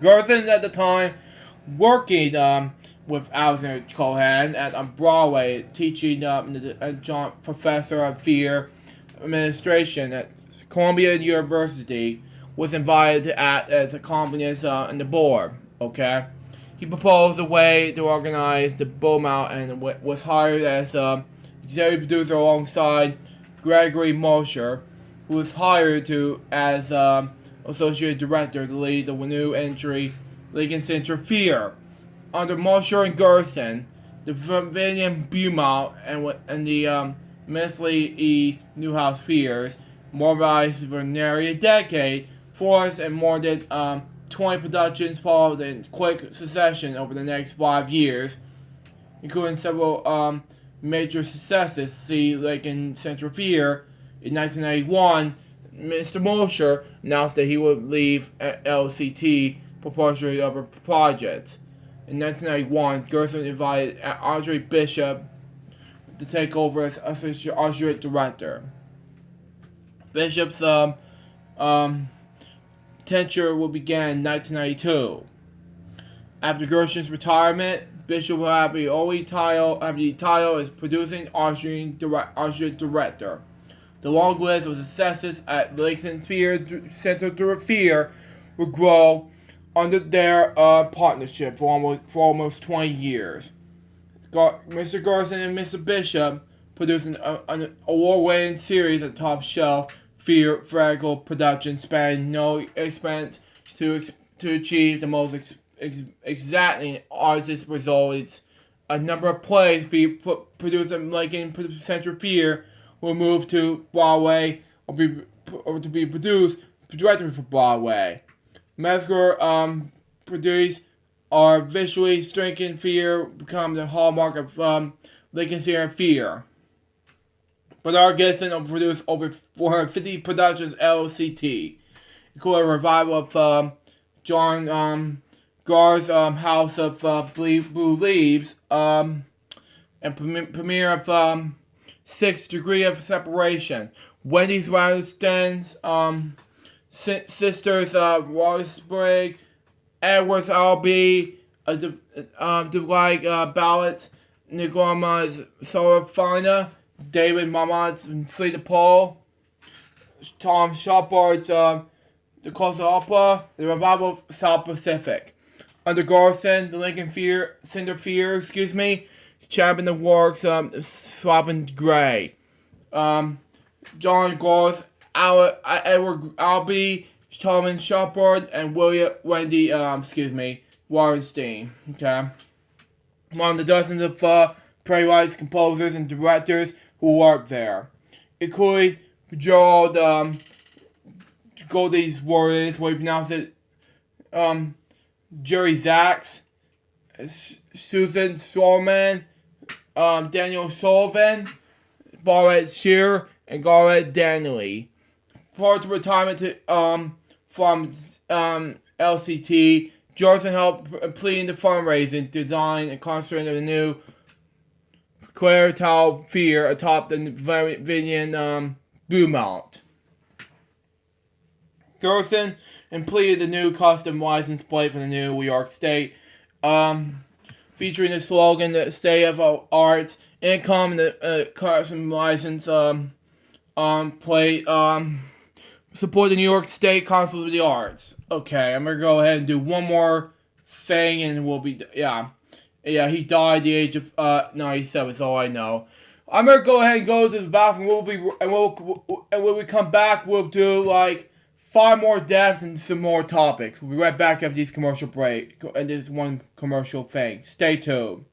Speaker 2: Gerson at the time working with Alexander Cohen on Broadway, teaching adjunct professor of theater administration at Columbia University, was invited to act as accompanist on the board. He proposed a way to organize the Beaumont and was hired as executive producer alongside Gregory Mosher, who was hired as associate director to lead the new entry Lincoln Center Fear. Under Mosher and Gerson, the Vivian Beaumont and the Minsley E. Newhouse Fears mobilized for nearly a decade, forced and more than 20 productions followed in quick succession over the next 5 years, including several major successes. See Lincoln Center Fear. In 1991, Mr. Mosher announced that he would leave LCT for pursuit of a project. In 1991, Gerson invited Andre Bishop to take over as associate director. Bishop's tenure will begin in 1992. After Gerson's retirement, Bishop will have the title as producing associate director. The long list of successes at Lincoln Center Fear will grow under their partnership for almost 20 years. Mr. Gerson and Mr. Bishop produced an award-winning series of top-shelf theatrical productions spanning no expense to achieve the most exacting artistic results. A number of plays produced at Lincoln Center Fear will move to Broadway or to be produced directly for Broadway. Mesmer produced our visually striking Fear become the hallmark of Lincoln Center Fear. Bernard Gibson will produce over 450 productions at LCT, including a revival of John Gar's House of Blue Leaves, and premiere of 6 Degrees of Separation. Wendy's Radiston's Sisters Rosebrigg, Edwards Albee, Dwight Ballots, Nigama's Sorafina, David Mamad's Fleet of Paul, Tom Shepard's The Coast Opera, the revival of South Pacific. Under Gerson, the Lincoln Center Fear, championed the works Swap and Gray. John Gar's Edward Albee, Charles Shepard, and Wendy Wallenstein. Okay, among the dozens of playwrights, composers, and directors who worked there, including Gerald Goldie's Warriors, what you pronounce it, Jerry Zaks, Susan Sorman, Daniel Sullivan, Barrett Shear, and Garrett Danley. Prior to retirement from LCT, Johnson helped completing the fundraising, design, and construction of the new Claire Tile Fear atop the Vinian Blue Mount. Gerson completed the new custom license plate for the New York State, featuring the slogan "The State of Arts," income, and the custom license plate. Support the New York State Council of the Arts. Okay, I'm gonna go ahead and do one more thing, and we'll be he died at the age of 97. Is all I know. I'm gonna go ahead and go to the bathroom. When we come back, we'll do like 5 more deaths and some more topics. We'll be right back after this commercial break and this one commercial thing. Stay tuned.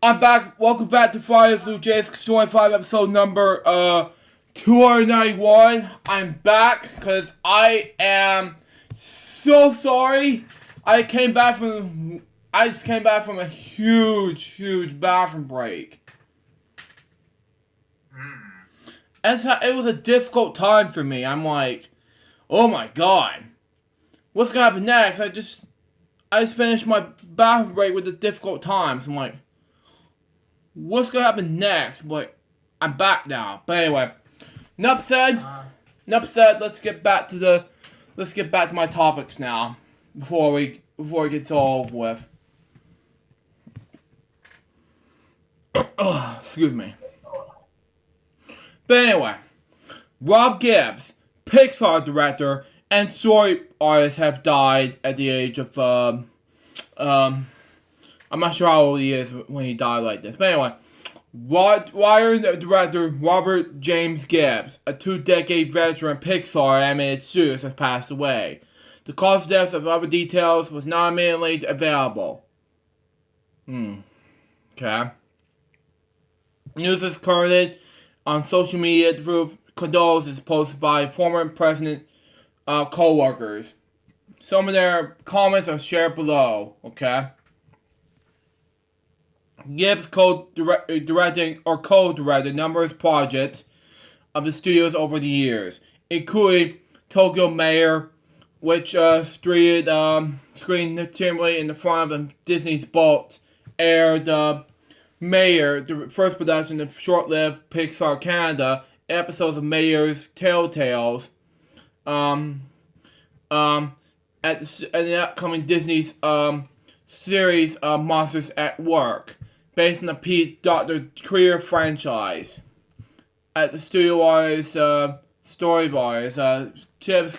Speaker 2: I'm back. Welcome back to Fridays LukeJ62895 episode number 291. I'm back because I am so sorry. I just came back from a huge bathroom break. It was a difficult time for me. I'm like, oh my god, what's gonna happen next? I just finished my bathroom break with the difficult times. I'm like, what's gonna happen next? But I'm back now. But anyway, enough said. Let's get back to my topics now before it gets all over with. Excuse me. But anyway, Rob Gibbs, Pixar director and story artist, have died at the age of I'm not sure how old he is when he died like this. But anyway, writer and director Robert James Gibbs, a 2-decade veteran Pixar animated studios, has passed away. The cause of death of other details was not immediately available. Okay. News is current on social media through condolences posted by former president co-workers. Some of their comments are shared below. Okay. Gibbs co-directed numerous projects of the studios over the years, including Tokyo Mayor, which screened timely in the front of Disney's boats, aired Mayor, the first production of short-lived Pixar Canada, episodes of Mayor's Telltales, at the upcoming Disney's series Monsters at Work, based on the Pete Doctor Queer franchise. At the studio artist storyboards, Gibbs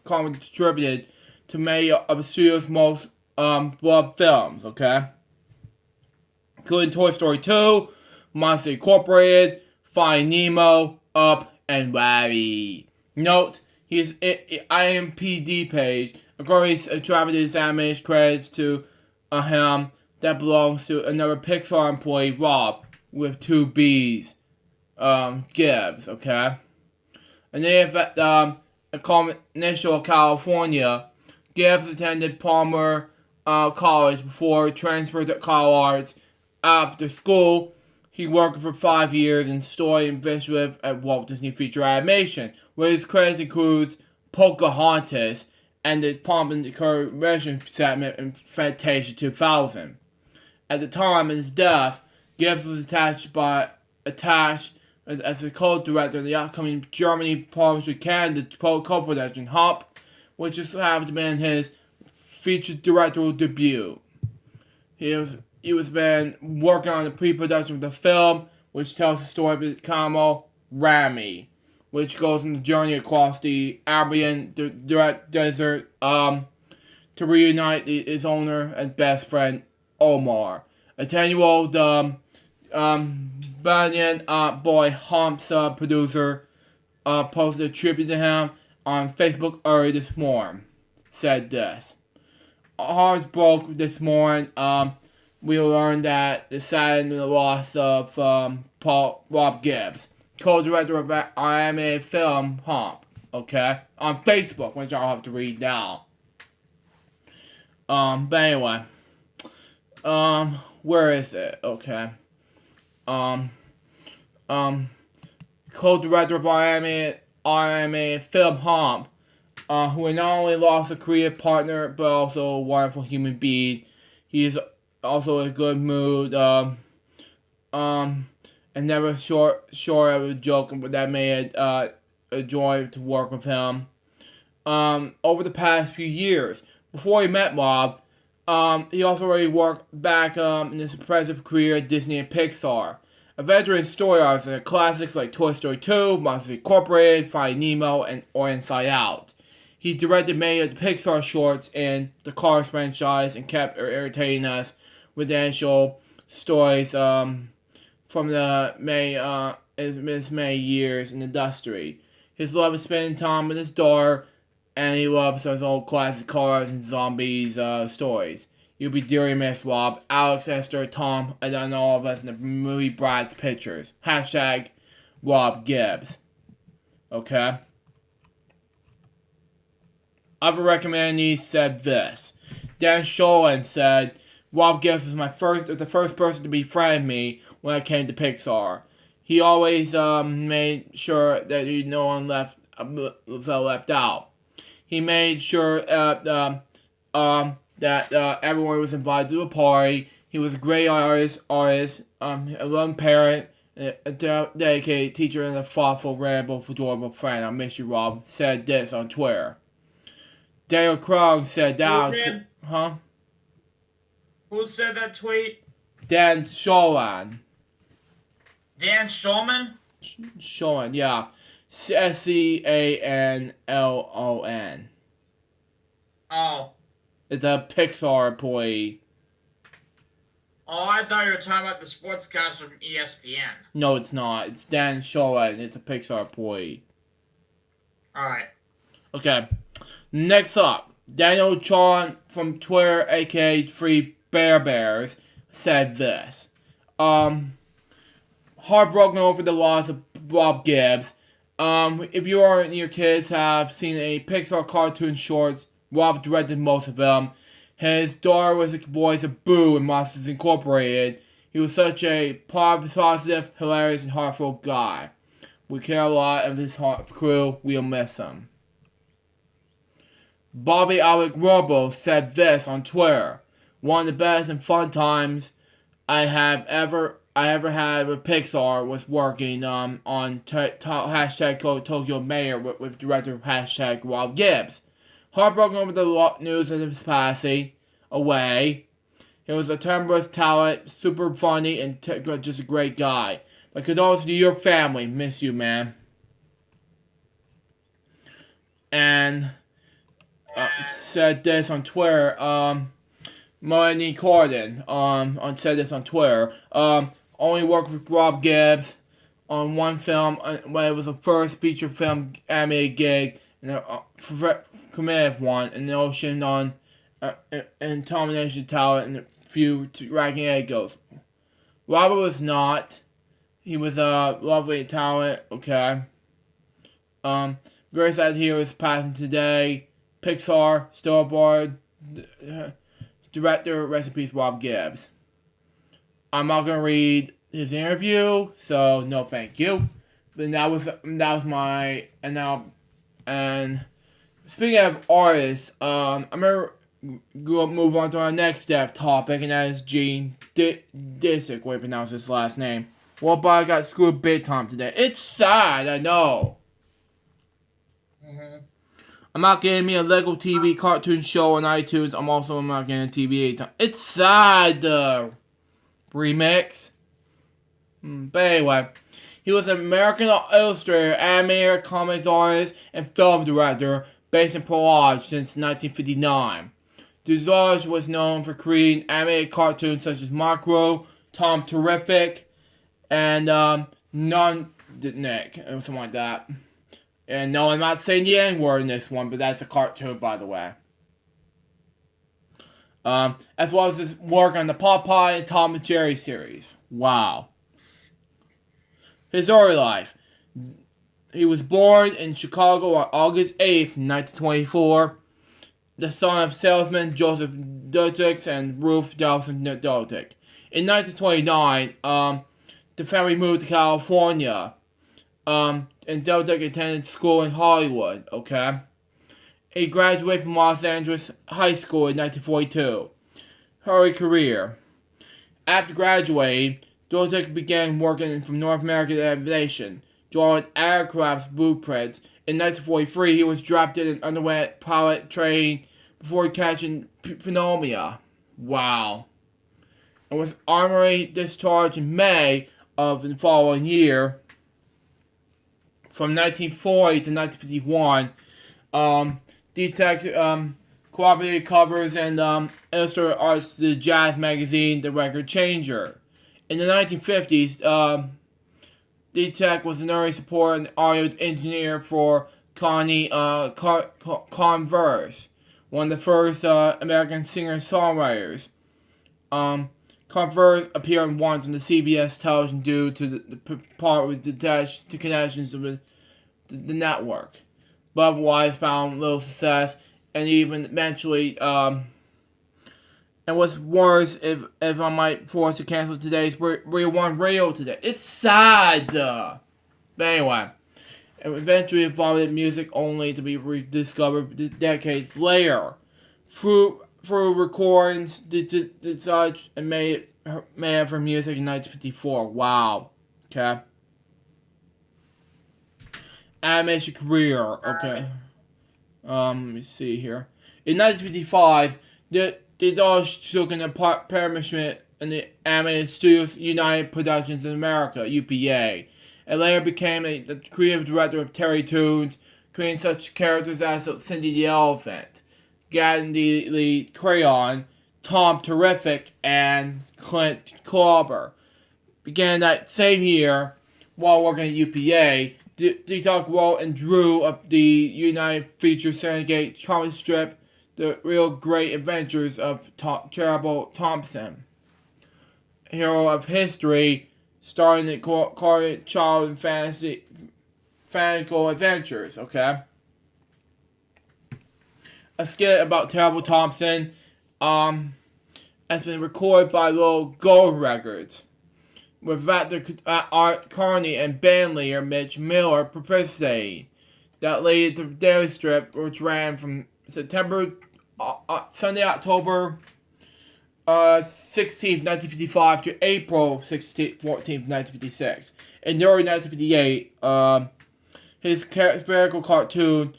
Speaker 2: contributed to many of the studio's most beloved films, okay? Including Toy Story 2, Monster Incorporated, Finding Nemo, Up, and Wally. Note, his IMDb page, according to attributed animation credits to him that belongs to another Pixar employee, Rob, with 2 B's, Gibbs, okay? And then at initial California, Gibbs attended Palmer College before transferred to College Arts. After school, he worked for 5 years in story and visual at Walt Disney Feature Animation, where his credits includes Pocahontas and the Pomp and Circumvention segment in Fantasia 2000. At the time of his death, Gibbs was attached as a co-director in the upcoming Germany Publisher Canada co-production Hump, which just happened to be his feature directorial debut. He was been working on the pre-production of the film, which tells the story of Camel Rami, which goes on the journey across the Arabian desert to reunite his owner and best friend Omar. A 10-year-old Banyan boy Hump's producer posted a tribute to him on Facebook early this morning. Said this: "Our hearts broke this morning. We learned that the saddened the loss of Rob Gibbs, co-director of our animated film Hump." Okay, on Facebook, which I'll have to read now. But anyway, where is it? Okay, co-director of our animated film Hump, who not only lost a creative partner but also a wonderful human being. He is also in a good mood, and never short of a joke that made it a joy to work with him. Over the past few years, before he met Rob, he also already worked back in his impressive career at Disney and Pixar. A veteran story artist in classics like Toy Story 2, Monsters Incorporated, Finding Nemo, or Inside Out. He directed many of the Pixar shorts in the Cars franchise and kept irritating us with the initial stories from his many years in the industry. His love is spending time with his daughter, and he loves those old classic cars and zombies stories. You'll be dearly missed, Rob. Alex, Esther, Tom, and then all of us in the movie Brad's pictures. Hashtag Rob Gibbs. Okay? Other recommendees said this. Dan Sholin said, Rob Gibbs was the first person to befriend me when I came to Pixar. He always made sure that no one felt left out. He made sure that everyone was invited to the party. He was a great artist, a loving parent, a dedicated teacher, and a thoughtful, ramble, adorable friend. I miss you, Rob. Said this on Twitter. Daniel Krog said that.
Speaker 3: Who said that tweet?
Speaker 2: Dan Sholin.
Speaker 3: Dan Shulman?
Speaker 2: Sholin, yeah. Canlon.
Speaker 3: Oh.
Speaker 2: It's a Pixar employee.
Speaker 3: Oh, I thought you were talking about the sportscaster from ESPN.
Speaker 2: No, it's not. It's Dan Sholin. It's a Pixar employee.
Speaker 3: Alright.
Speaker 2: Okay. Next up, Daniel Chon from Twitter, aka Free Bear Bears, said this. Heartbroken over the loss of Rob Gibbs. If you or your kids have seen a Pixar cartoon shorts, Rob directed most of them. His daughter was the voice of Boo in Monsters Incorporated. He was such a positive, hilarious, and heartfelt guy. We care a lot of his crew. We'll miss him. Bobby Alec Robo said this on Twitter. One of the best and fun times I ever had with Pixar was working on hashtag Tokyo Mayor with director hashtag Rob Gibbs. Heartbroken over the news of his passing away. He was a tremendous talent, super funny, and just a great guy. My condolences to your family. Miss you, man. And said this on Twitter. Melanie Corden said this on Twitter. Only worked with Rob Gibbs on one film when it was the first feature film animated gig and a comedic one in the ocean on and domination talent and a few ragging egos. Robert was not. He was a lovely talent. Okay. Very sad he was passing today. Pixar storyboard director, rest in peace, Rob Gibbs. I'm not gonna read his interview, so no, thank you. Then that was my and speaking of artists, I'm gonna move on to our next topic, and that is Gene Disick. Way to pronounce his last name. Well, but I got screwed big time today. It's sad, I know. I'm not getting me a Lego TV cartoon show on iTunes. I'm not getting a TV anytime. It's sad. Remix. But anyway, he was an American illustrator, animator, comics artist, and film director based in Prague since 1959. Duzage was known for creating animated cartoons such as Macro, Tom Terrific, and Non-Nick, or something like that. And no, I'm not saying the N-word in this one, but that's a cartoon, by the way. As well as his work on the Popeye and Tom and Jerry series. Wow. His early life. He was born in Chicago on August 8th, 1924. The son of salesman Joseph Dudzik and Ruth Delson Dudzik. In 1929, the family moved to California. And Dudzik attended school in Hollywood, okay? He graduated from Los Angeles High School in 1942. Early career. After graduating, Dudzik began working for North American Aviation, drawing aircraft blueprints. In 1943, he was drafted and underwent pilot training before catching pneumonia. Wow. And was honorary discharged in May of the following year. From 1940 to 1951, Detective cooperated covers and illustrated arts to the jazz magazine The Record Changer. In the 1950s, Detect was an early support and audio engineer for Connie Converse, one of the first American singer-songwriters. Converse appeared once on the CBS television due to the part was detached to connections with the network, but otherwise found little success, and even eventually, and what's worse, if I might force to cancel today's Real One Radio today. It's sad! But anyway, it eventually evolved in music only to be rediscovered decades later. Through recordings, did such, and made her music in 1954. Wow. Okay. Animation career. Okay. Let me see here. In 1955, the Dodge took an partnership in the Animated Studios United Productions in America, UPA, and later became the creative director of Terry Toons, creating such characters as Cindy the Elephant, Gandhi the Crayon, Tom Terrific, and Clint Clobber. Began that same year, while working at UPA, DeTalk wrote and drew up the United Feature Syndicate comic strip, The Real Great Adventures of Terrible Thompson, hero of history, starring the Cartoon Child and Fantastical Adventures, okay? A skit about Terrible Thompson has been recorded by Little Gold Records, with actor Art Carney and band leader Mitch Miller participating. That led to the daily strip, which ran from Sunday, October 16th, 1955 to April 14th, 1956. And during 1958, his spherical cartoon,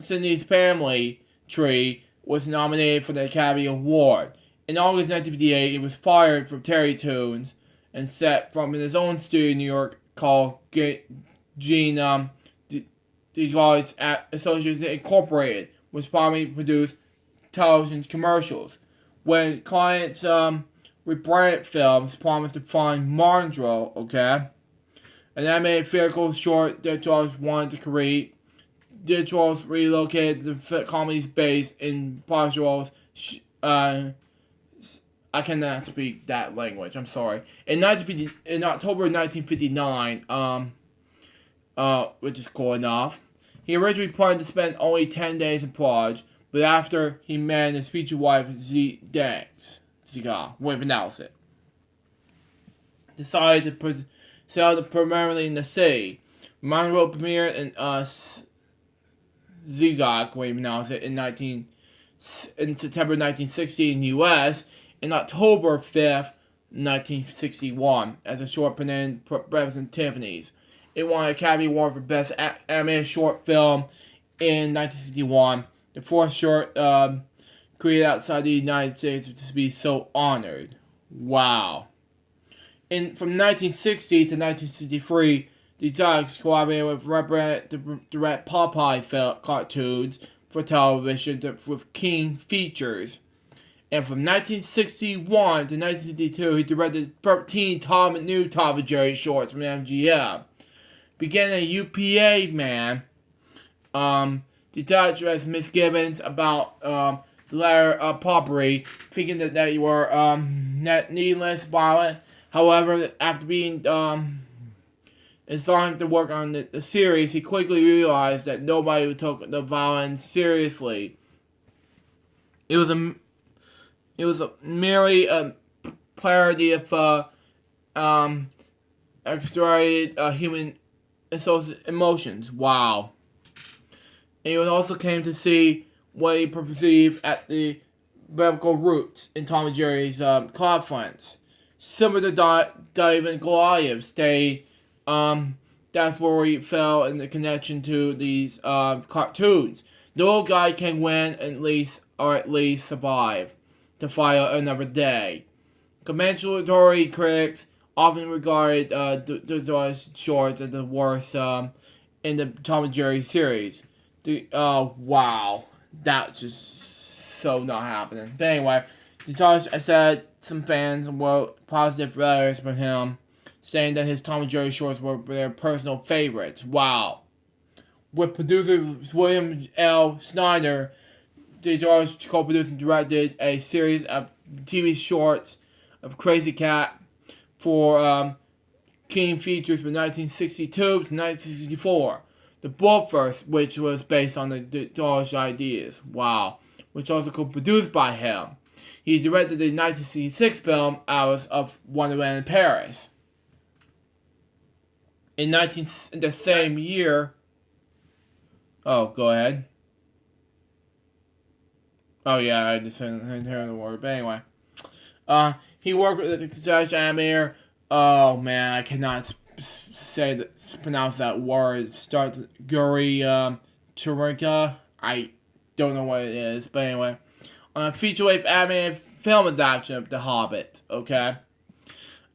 Speaker 2: Cindy's Family Tree, was nominated for the Academy Award. In August 1958, he was fired from Terry Toons and set from his own studio in New York called Gene DeGauss Associates Incorporated, which primarily produced television commercials. When clients rebranded films, promised to find Marndro, okay? An animated vehicle short that Charles wanted to create. Charles relocated the comedy's base in Pasquale's. I cannot speak that language. I'm sorry. In October 1959, which is cool enough, he originally planned to spend only 10 days in Prague, but after he met his future wife, Ziga, won't pronounce it, decided to settle permanently in the city. Monroe premiered in Ziga, won't pronounce it, in September 1960 in the U.S., in October 5th, 1961, as a short presented Breakfast in Tiffany's. It won an Academy Award for Best Animated Short Film in 1961, the fourth short created outside the United States to be so honored. Wow. From 1960 to 1963, the Dogs collaborated with Rembrandt to direct Popeye cartoons for television with King Features. And from 1961 to 1962, he directed 13 new Tom and Jerry shorts from MGM. Beginning at UPA, man, Detached has misgivings about the latter potpourri, thinking that they were needless, violent. However, after being assigned to work on the series, he quickly realized that nobody took the violence seriously. It was merely a parody of exaggerated human emotions. Wow. And he also came to see what he perceived at the biblical roots in Tom and Jerry's conference. Similar to David and Goliath, that's where he fell in the connection to these cartoons. The little guy can win at least survive to fight another day. Commensuratory critics often regarded the shorts as the worst in the Tom and Jerry series. Wow. That's just so not happening. But anyway, I said some fans wrote positive letters from him, saying that his Tom and Jerry shorts were their personal favorites. Wow. with producer William L. Snyder. The George co-produced and directed a series of TV shorts of Crazy Cat for King Features from 1962 to 1964. The book first, which was based on the George ideas. Wow. Which also co-produced by him. He directed the 1966 film Hours of Wonderland in Paris. In the same year. Oh, go ahead. Oh yeah, I just didn't hear the word. But anyway, he worked with the Dutch animator. Oh man, I cannot pronounce that word. Starts Guri Chirinka. I don't know what it is, but anyway, on a feature-length animated film adaptation of The Hobbit. Okay.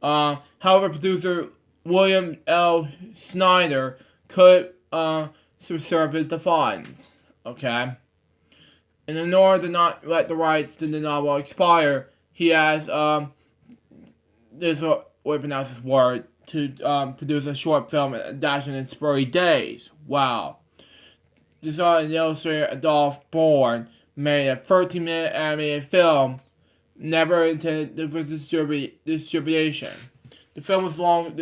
Speaker 2: However, producer William L. Snyder could serve the funds. Okay. And in order to not let the rights to the novel expire, he has this way pronounce this word to produce a short film adaptation in 30 days. Wow. Designer and illustrator Adolph Bourne made a 13-minute animated film, never intended for distribution. The film was long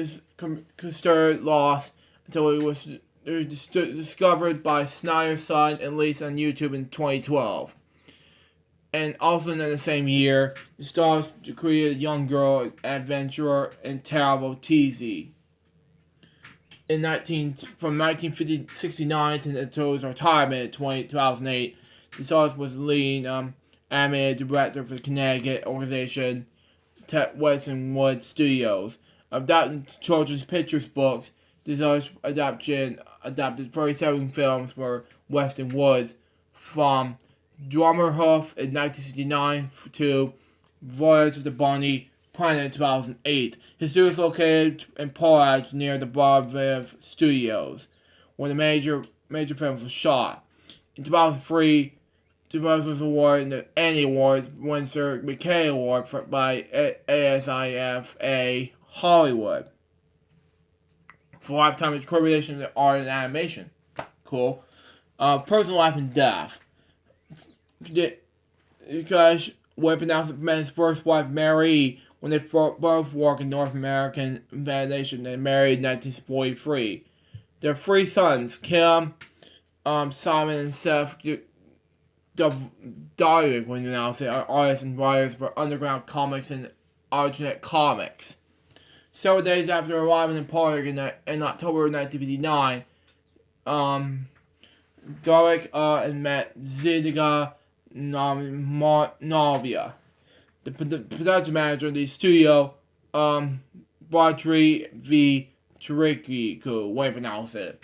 Speaker 2: considered lost until it was discovered by Snyder's son and released on YouTube in 2012. And also in the same year, the stars created a young girl, adventurer, and terrible teasy. From 1969 until his retirement in 2008, the stars was the leading animated director for the Connecticut organization Westernwood Studios. Adapting children's pictures books, the adapted 37 films for Western Woods, from Drummerhoof in 1969 to Voyage of the Bonnie Planet in 2008. His studio is located in Portage near the Broadway Studios, where the major films were shot. In 2003, the was awarded the Annie Awards, Winsor McKay Award by ASIFA Hollywood for lifetime collaboration in art and animation. Cool. Personal life and death. Because we pronounced his first wife Mary when they both worked in North American Foundation. They married in 1943. Their three sons, Kim, Simon, and Seth Dyer, when you now say, are artists and writers for Underground Comics and Alternate Comics. Several days after arriving in Portage in October 1959, Derek and met Zidiga Navia, the production manager of the studio, Bartri V. Chirikiku, way to pronounce it,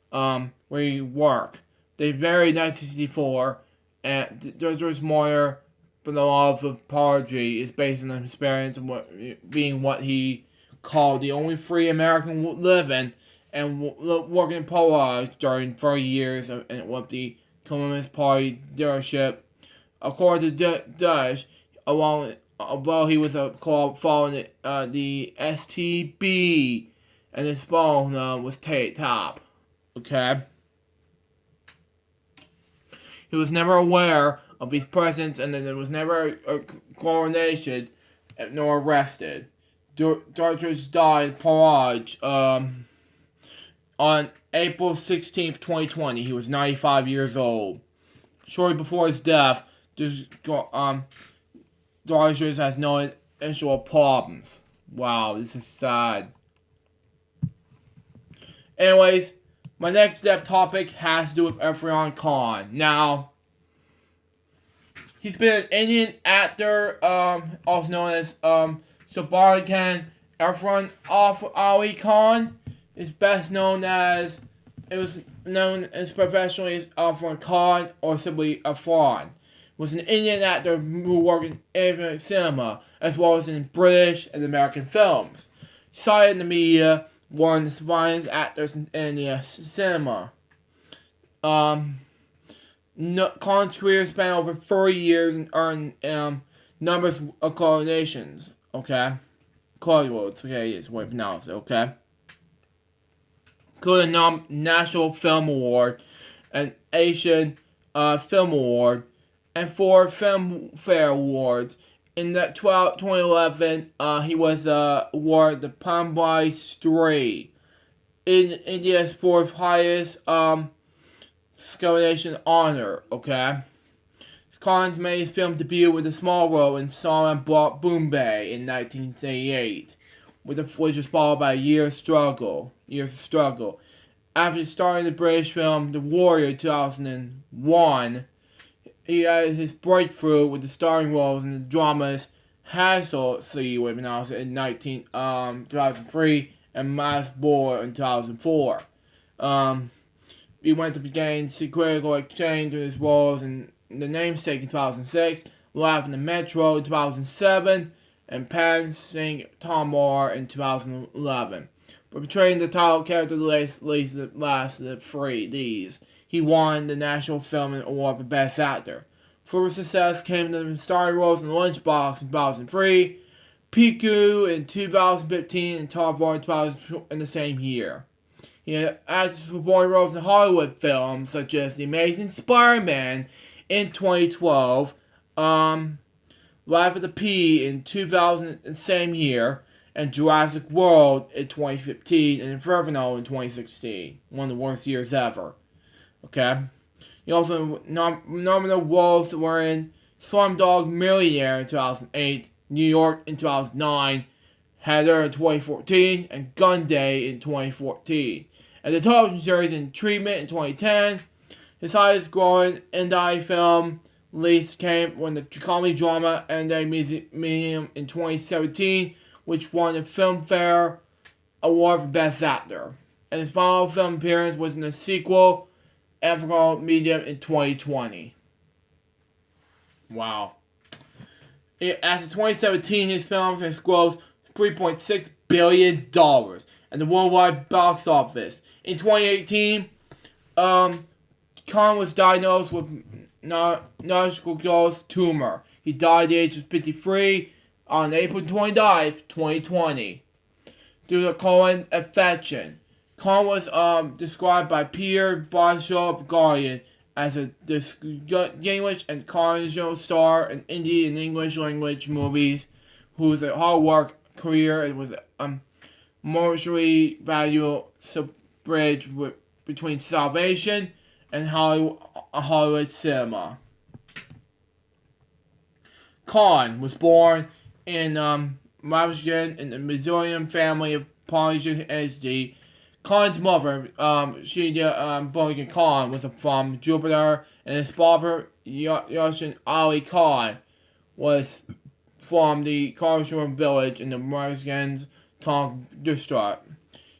Speaker 2: where he worked. They married in 1964, and George Moyer, for the love of poetry, is based on the experience of being what he called the only free American living and working in Portage during 30 years with the Communist Party leadership. According to Dutch, although he was following the STB, and his phone was top. Okay? He was never aware of his presence, and there was never a coronation nor arrested. George died in Portage on April 16, 2020. He was 95 years old. Shortly before his death, George has no initial problems. Wow, this is sad. Anyways, my next topic has to do with Irfan Khan. Now, he's been an Indian actor, also known as Sabari Khan. Irfan Ali Khan is best known as, professionally as Irfan Khan, or simply Irfan. Was an Indian actor who worked in Indian cinema, as well as in British and American films. Cited in the media, one of the finest actors in Indian cinema. Khan's career spanned over 30 years and earned numbers of collaborations. Okay? Collywood, okay, is what I pronounce it, okay? including the National Film Award, an Asian Film Award, and 4 Filmfare Awards. In 2011, he was awarded the Palm Sri, in India's 4th highest scalation honor. Okay. Collins made his film debut with a small role in Salam Brought Bombay in 1988, which was followed by years of struggle. After starring the British film The Warrior in 2001, he had his breakthrough with the starring roles in the dramas Hassel See Women House in 2003 and Mass Boy in 2004. He went to begin critical exchange with his roles in The Namesake in 2006, Live in the Metro in 2007, and Passing Tom Moore in 2011. For portraying the title character the last of the 3 these, he won the National Film Award for Best Actor. Further success came to the starring roles in Lunchbox in 2003, Piku in 2015, and Top Boy in the same year. He had acted for supporting roles in Hollywood films such as The Amazing Spider-Man in 2012, Life of the P in 2000 the same year, and Jurassic World in 2015, and Inferno in 2016. One of the worst years ever. Okay? He also nominal roles were in Slumdog Millionaire in 2008, New York in 2009, Heather in 2014, and Gun Day in 2014. And the television series in Treatment in 2010. His highest growing indie film release came when the comedy drama Indie Medium in 2017, which won the Filmfare Award for Best Actor. And his final film appearance was in the sequel, African Medium, in 2020. Wow. As of 2017, his films has grossed $3.6 billion at the worldwide box office. In 2018, Khan was diagnosed with non-Hodgkin's tumor. He died at the age of 53 on April 29, 2020, due to colon infection. Khan was described by Peter Bradshaw of Guardian as a distinguished and controversial star in Indian and English language movies, whose hard work career was emotionally valuable bridge between salvation and Hollywood cinema. Khan was born in Michigan in the Missourian family of Polynesian SD. Khan's mother, Bogan Khan, was from Jupiter, and his father, Yashin Ali Khan, was from the Karlsruhe village in the Michigan's Tonk district.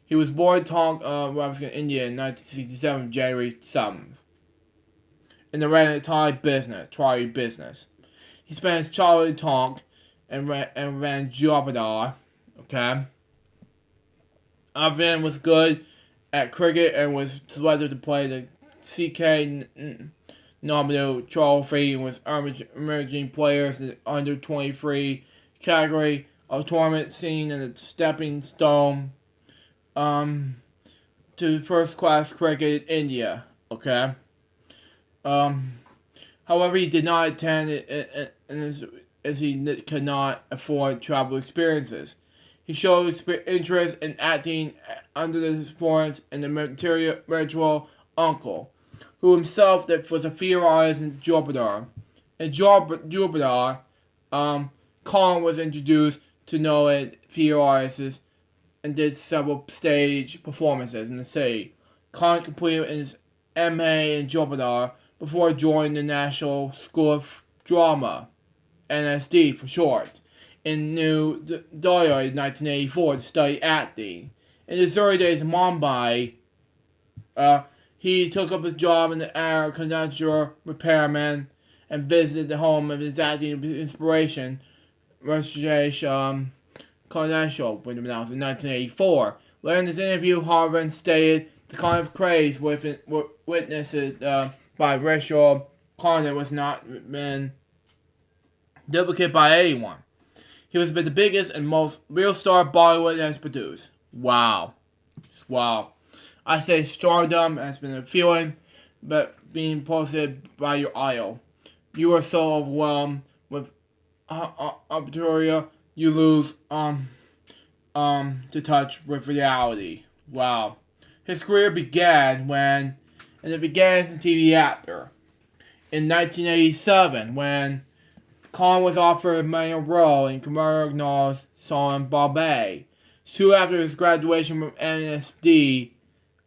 Speaker 2: He was born in Tonk, India in 1967, January 7th. In the Thai business. He spent his childhood in Tonk and ran Jupiter. Okay. Avin was good at cricket and was selected to play the CK Nominal Trophy and was emerging players in the under 23 category of tournament scene and a stepping stone to first class cricket in India. Okay. However, he did not attend it as he could not afford travel experiences. He showed interest in acting under the influence in the material uncle, who himself was a theorized in Jupiter. In Jupiter, Khan was introduced to Noah theorizes and did several stage performances in the city. Khan completed his MA in Jupiter before joining the National School of Drama, NSD for short, in New Delhi in 1984 to study acting. In his early days in Mumbai, he took up his job in the air conductor repairman and visited the home of his acting inspiration, LukeJ62895, when announced in 1984. Later in this interview, Harvard stated the kind of craze witnessed by Rachel Conner was not been duplicated by anyone. He was the biggest and most real star Bollywood has produced. Wow. I say stardom has been a feeling, but being posted by your idol. You are so overwhelmed with opportunity, you lose to touch with reality. Wow. His career began and it began as a TV actor. In 1987, when Khan was offered a main role in Kamaragna's song Bombay. Soon after his graduation from NSD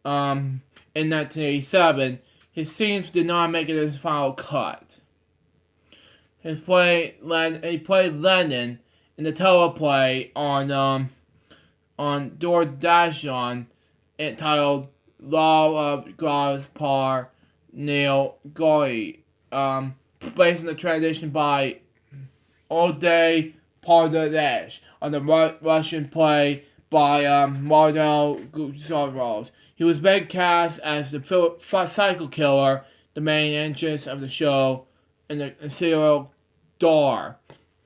Speaker 2: in 1987, his scenes did not make it his final cut. He played Lennon in the teleplay on Doordarshan entitled Law of God's Par Neil Gori, based on the translation by Odey Pardadesh on the Russian play by Mardel Guzarov. He was then cast as the psycho killer, the main interest of the show, and the serial Dar.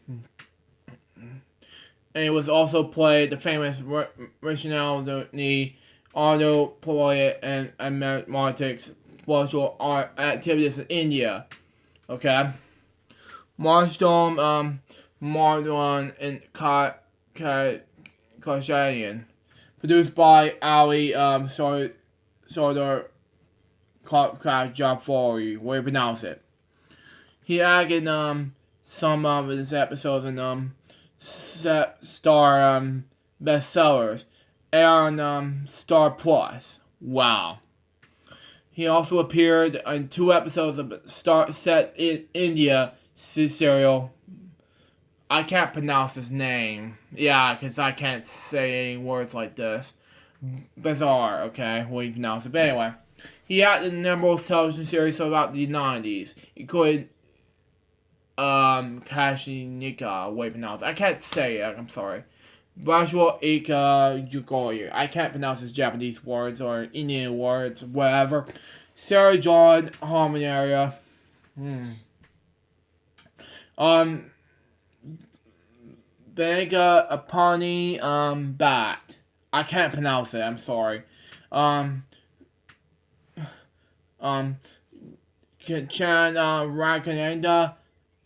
Speaker 2: And he was also played the famous rationality, auto poet, and mathematics social art activities in India. Okay. Marstorm, Marlon, and Kashanian. Produced by Ali Sardar Jafari, where you pronounce it. He acted some of his episodes in Star bestsellers and on Star Plus. Wow. He also appeared in 2 episodes of set in India serial. I can't pronounce his name. Yeah, because I can't say any words like this. Bizarre, okay? Well, you pronounce it. But anyway, he acted in numerous television series throughout the 90s, including Kashinika, way pronounced. I can't say it, I'm sorry. Bajwa Ika Jugoyu. I can't pronounce his Japanese words or Indian words, whatever. Sarah John Harmon area. Vega Apani Bat. I can't pronounce it, I'm sorry. Chan Rakanenda.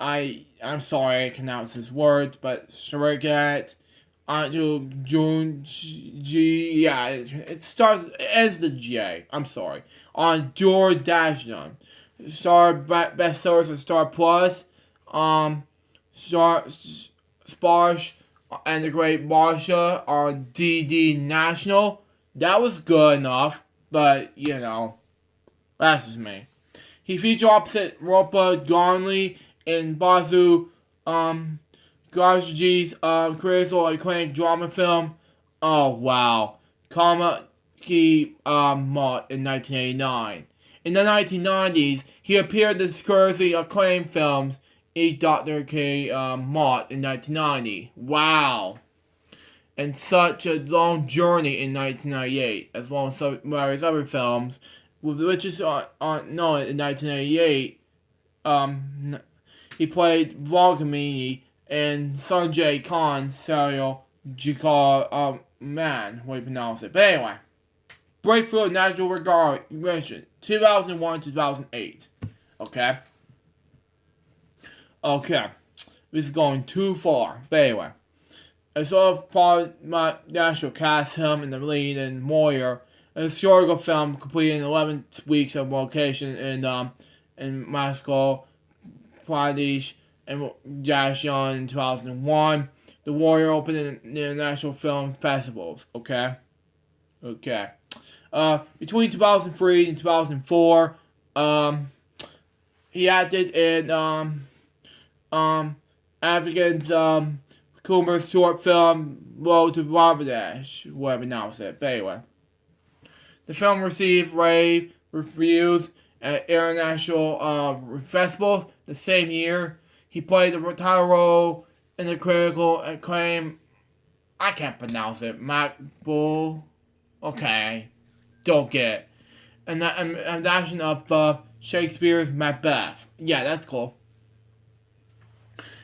Speaker 2: I'm sorry I pronounce his words, but Shurigat. June G, yeah, it starts as the J. I'm sorry. On Doordarshan, Star bestsellers and Star Plus, Sparsh and the Great Marsha on DD National. That was good enough, but you know, that's just me. He featured opposite Ropa Gonley in Bazu, Garage's critical acclaimed drama film, oh wow, Kama Ki Mott in 1989. In the 1990s, he appeared in the critically acclaimed films Eat Dr. K. Mott in 1990. Wow. And Such a Long Journey in 1998, as well as various other films, which is known in 1988. He played Vladimir and Sanjay Khan serial Jikar Man, what you pronounce it. But anyway, Breakthrough of Natural Regression, 2001-2008. Okay? Okay. This is going too far. But anyway, I saw part of my national cast him in the lead in Moyer, a historical film completed in 11 weeks of location in Moscow, Pradesh, and Jashan in 2001. The Warrior opened in international film festivals. Okay. Between 2003 and 2004, he acted in African's Coomer's short film Road to Bangladesh, whatever now said. But anyway, the film received rave reviews at international festivals the same year. He played the title role in the critical acclaim. I can't pronounce it. Macbull. Okay, don't get it. And adaptation of Shakespeare's Macbeth. Yeah, that's cool.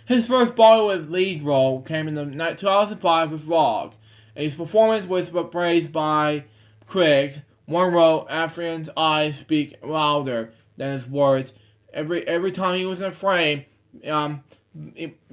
Speaker 2: His first Bollywood lead role came in 2005 with Rog, and his performance was praised by critics, One wrote, African's eyes speak louder than his words. Every time he was in frame,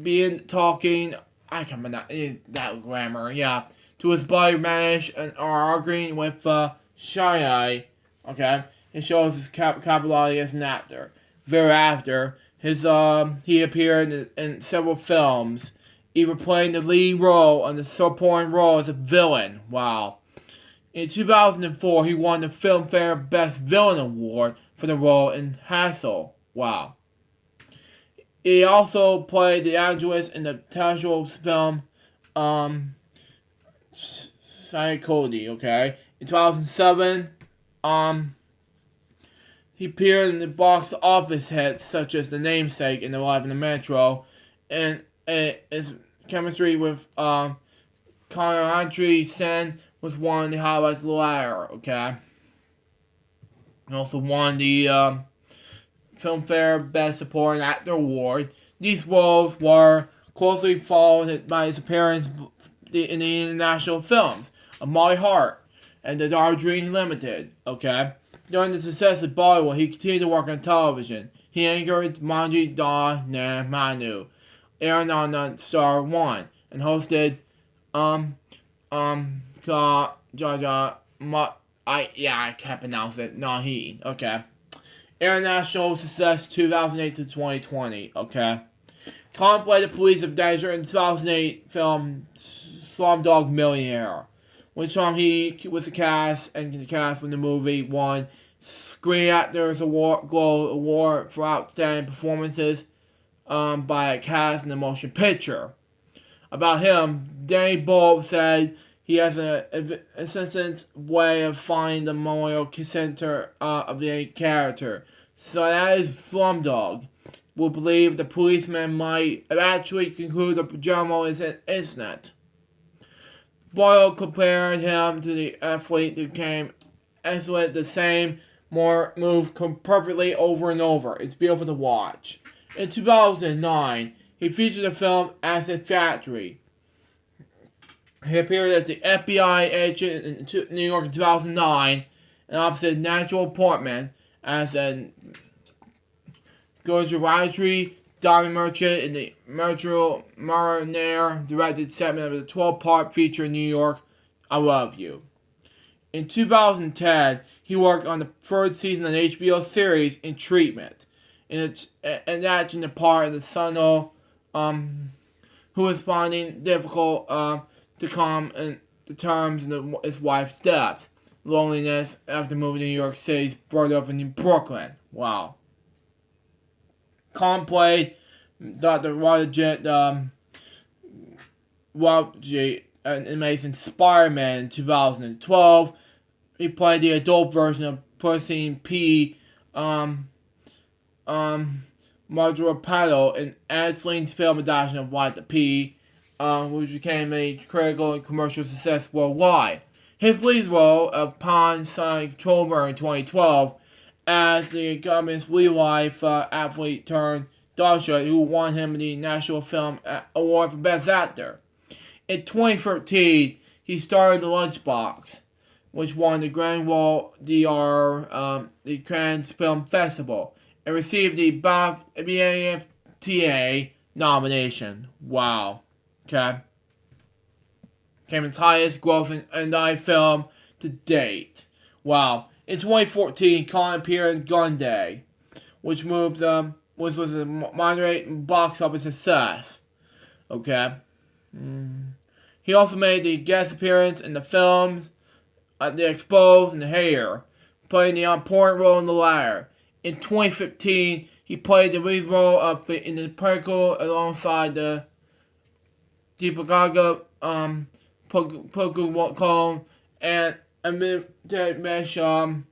Speaker 2: being talking, I can't remember that grammar, yeah, to his body managed and arguing with Shy. Okay, it shows his capability as an actor. Thereafter, he appeared in several films, either playing the lead role and the supporting role as a villain. Wow. In 2004, he won the Filmfare Best Villain Award for the role in Hassel. Wow. He also played the antagonist in the television film Psychody, okay? In 2007, he appeared in the box office hits such as The Namesake and Alive in the Metro, and his chemistry with Conrad Sen was one of the highlights of the latter, okay? He also won the Filmfare Best Supporting Actor Award. These roles were closely followed by his appearance in the international films of My Heart and The Darjeeling Limited, okay? During the success of Bollywood, he continued to work on television. He anchored Manji Da Na Manu, airing on Star One, and hosted I can't pronounce it. Nahi. Okay. International success 2008 to 2020. Okay. Khan played the police of danger in 2008 film Slumdog Millionaire, which he was the cast when the movie won Screen Actors Award for outstanding performances by a cast in the motion picture. About him, Danny Bulb said he has a sense way of finding the moral center of the character. So that is Slumdog. Will believe the policeman might actually conclude the pajama is an incident. Boyle compared him to the athlete who came excellent, the same, more move perfectly over and over. It's beautiful to watch. In 2009, he featured the film Acid Factory. He appeared as the FBI agent in New York in 2009, and opposite Natural Portman as a Gujarati diamond merchant in the Metro Marinaire directed segment of the 12-part feature in New York, I Love You. In 2010, he worked on the third season of the HBO series In Treatment, and that's in the part of the son who is finding difficult to come to terms in his wife's death, loneliness after moving to New York City's brought in Brooklyn. Wow. Khan played Dr. Rajat an amazing Spider-Man in 2012. He played the adult version of Pussy P. Madhurapado in Adeline's film adaptation of What the P, which became a critical and commercial success worldwide. His lead role of Pawn signed Tromer in 2012 as the government's real-life athlete turned doctor who won him the National Film Award for Best Actor. In 2013, he starred The Lunchbox, which won the Grand Wall DR, the Cannes Film Festival, and received the BAFTA nomination. Wow. Okay. Became his highest grossing indie film to date. Wow. In 2014, Khan appeared in Gun Day, which was a moderate box office success. Okay. He also made the guest appearance in the films The Exposed and The Hair, playing the important role in the latter. In 2015, he played the lead role in the Prequel alongside the Deepagaga Pokemon and Amitabh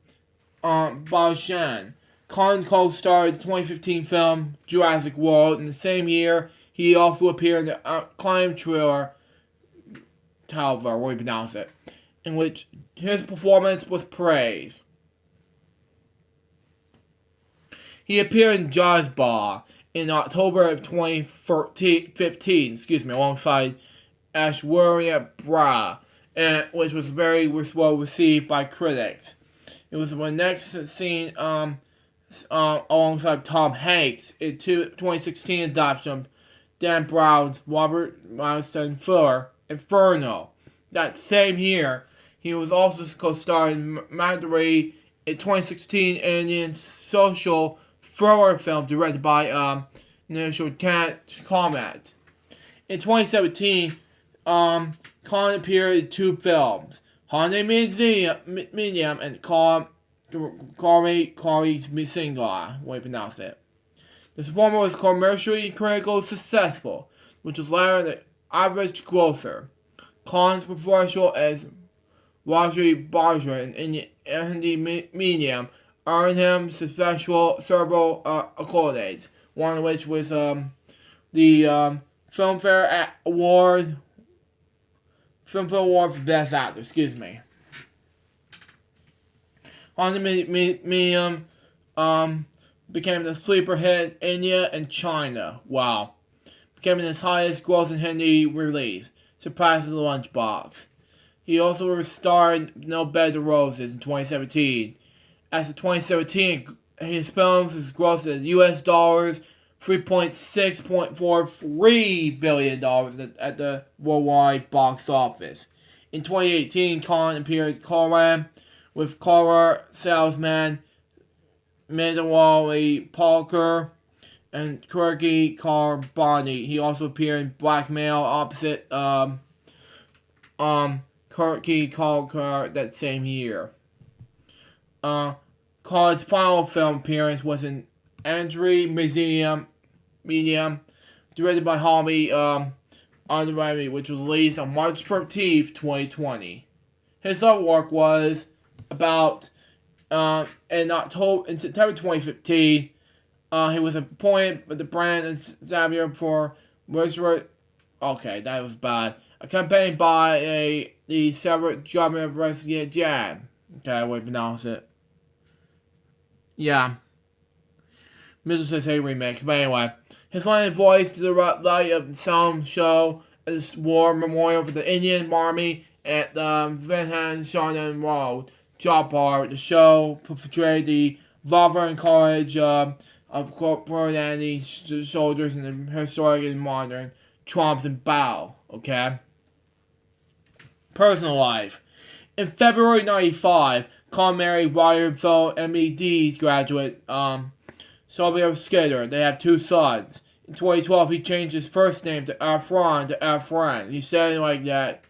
Speaker 2: Bachchan. Khan co-starred the 2015 film Jurassic World. In the same year, he also appeared in the crime thriller Talva, where you pronounce it, in which his performance was praised. He appeared in Jazzbar in October of 2015, alongside Aishwarya Rai, which was very well received by critics. It was the next seen alongside Tom Hanks in 2016 adoption of Dan Brown's Robert Milestone Fuller, Inferno. That same year, he was also co-starring Mandarin in 2016 Indian social thriller film directed by Initial Comment. In 2017, Khan appeared in 2 films, Haunted Museum and Call Me Singa, way to pronounce it. This performance was commercially critical successful, which was later than average grosser. Khan's professional as Rajri Bajra in Hindi medium earned him several accolades, one of which was the Filmfare Award for Best Actor. Excuse me. On the medium, became the sleeper hit in India and China. Wow. Becoming his highest grossing Hindi release, surpassing The Lunchbox. He also starred No Bed of Roses in 2017. As of 2017, his films was grossed at US dollars $3.643 billion at the worldwide box office. In 2018, Khan appeared in Koran with Car Salesman, Mandawali Parker, and Kirky Carboni. He also appeared in Blackmail opposite Kirky Carker that same year. Khan's final film appearance was in Andrew Medium, directed by Hami Anurami, which was released on March 13th, 2020. His other work was about in September 2015. He was appointed by the brand as Xavier for Wizard. Okay, that was bad. Accompanied by the separate government investigator Jan. Okay, I won't pronounce it. Yeah. Middle Say remix, but anyway. His line voice to the light of the sound show as war memorial for the Indian Army at the Vinhan Shannon Road. Jabbar, the show portrayed the valor and courage of corporate and soldiers in the historic and modern trumps and bow. Okay? Personal life. In February 95, Khan married Wyerville MED graduate Sylvia Skitter. They have 2 sons. In 2012, he changed his first name to Afran to Afran. He said it like that,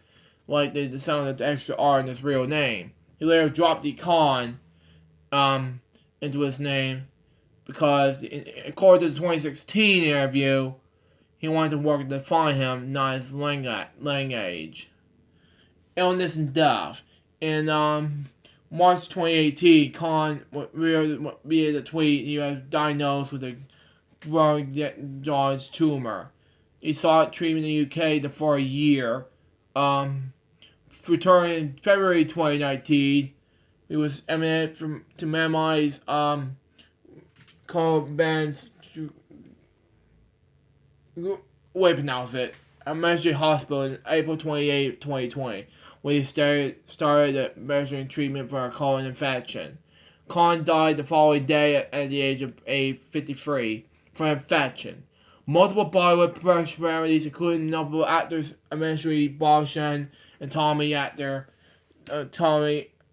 Speaker 2: like the sound of the extra R in his real name. He later dropped the Khan into his name because, according to the 2016 interview, he wanted to work to define him, not his language. Illness and death. In March 2018, Khan via the tweet, he was diagnosed with a growing large tumor. He sought treatment in the UK for a year. Returning in February 2019, he was eminent to minimize Coban's way to pronounce it. Emergency hospital in April 28, 2020, where he started measuring treatment for a colon infection. Khan died the following day at the age of 53 from infection. Multiple Bollywood personalities, including notable actors Ameshri Balshan and Tommy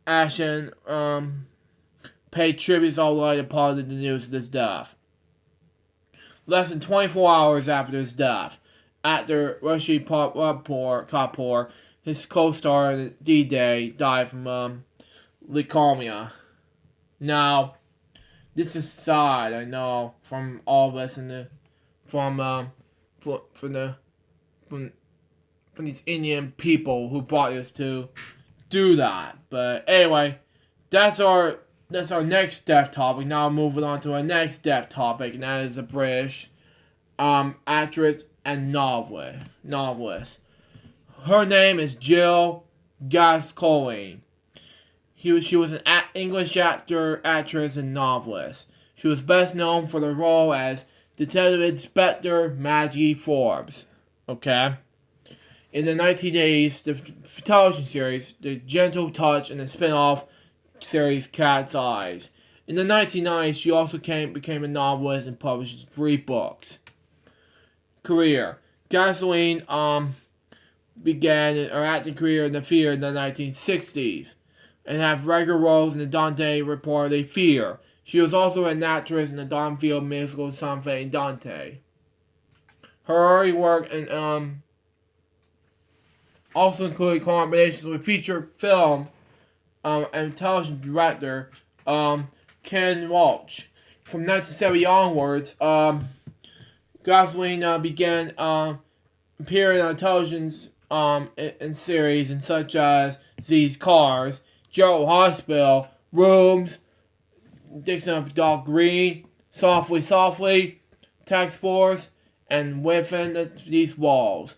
Speaker 2: Ashen, paid tributes all night upon the news of his death. Less than 24 hours after his death, actor Rishi Kapoor, his co-star in D-Day, died from leukemia. Now, this is sad, I know, from all of us from these Indian people who brought us to do that. But anyway, that's our next death topic. Now moving on to our next death topic, and that is a British actress and novelist. Her name is Jill Gascoigne. She was an English actor, actress, and novelist. She was best known for the role as Detective Inspector Maggie Forbes. Okay? In the 1980s, the television series, The Gentle Touch, and the spin-off series Cat's Eyes. In the 1990s, she also became a novelist and published 3 books. Career. Gasoline began her acting career in the theater in the 1960s and had regular roles in the Dante Reporter Fear. She was also an actress in the Don Field musical Sanfé and Dante. Her early work also included collaborations with feature film and television director Ken Loach. From 1970 onwards, Gasoline began appearing on television in series such as These Cars, General Hospital, Rooms, Dixon of Dog Green, Softly Softly, Tax Force, and Within These Walls.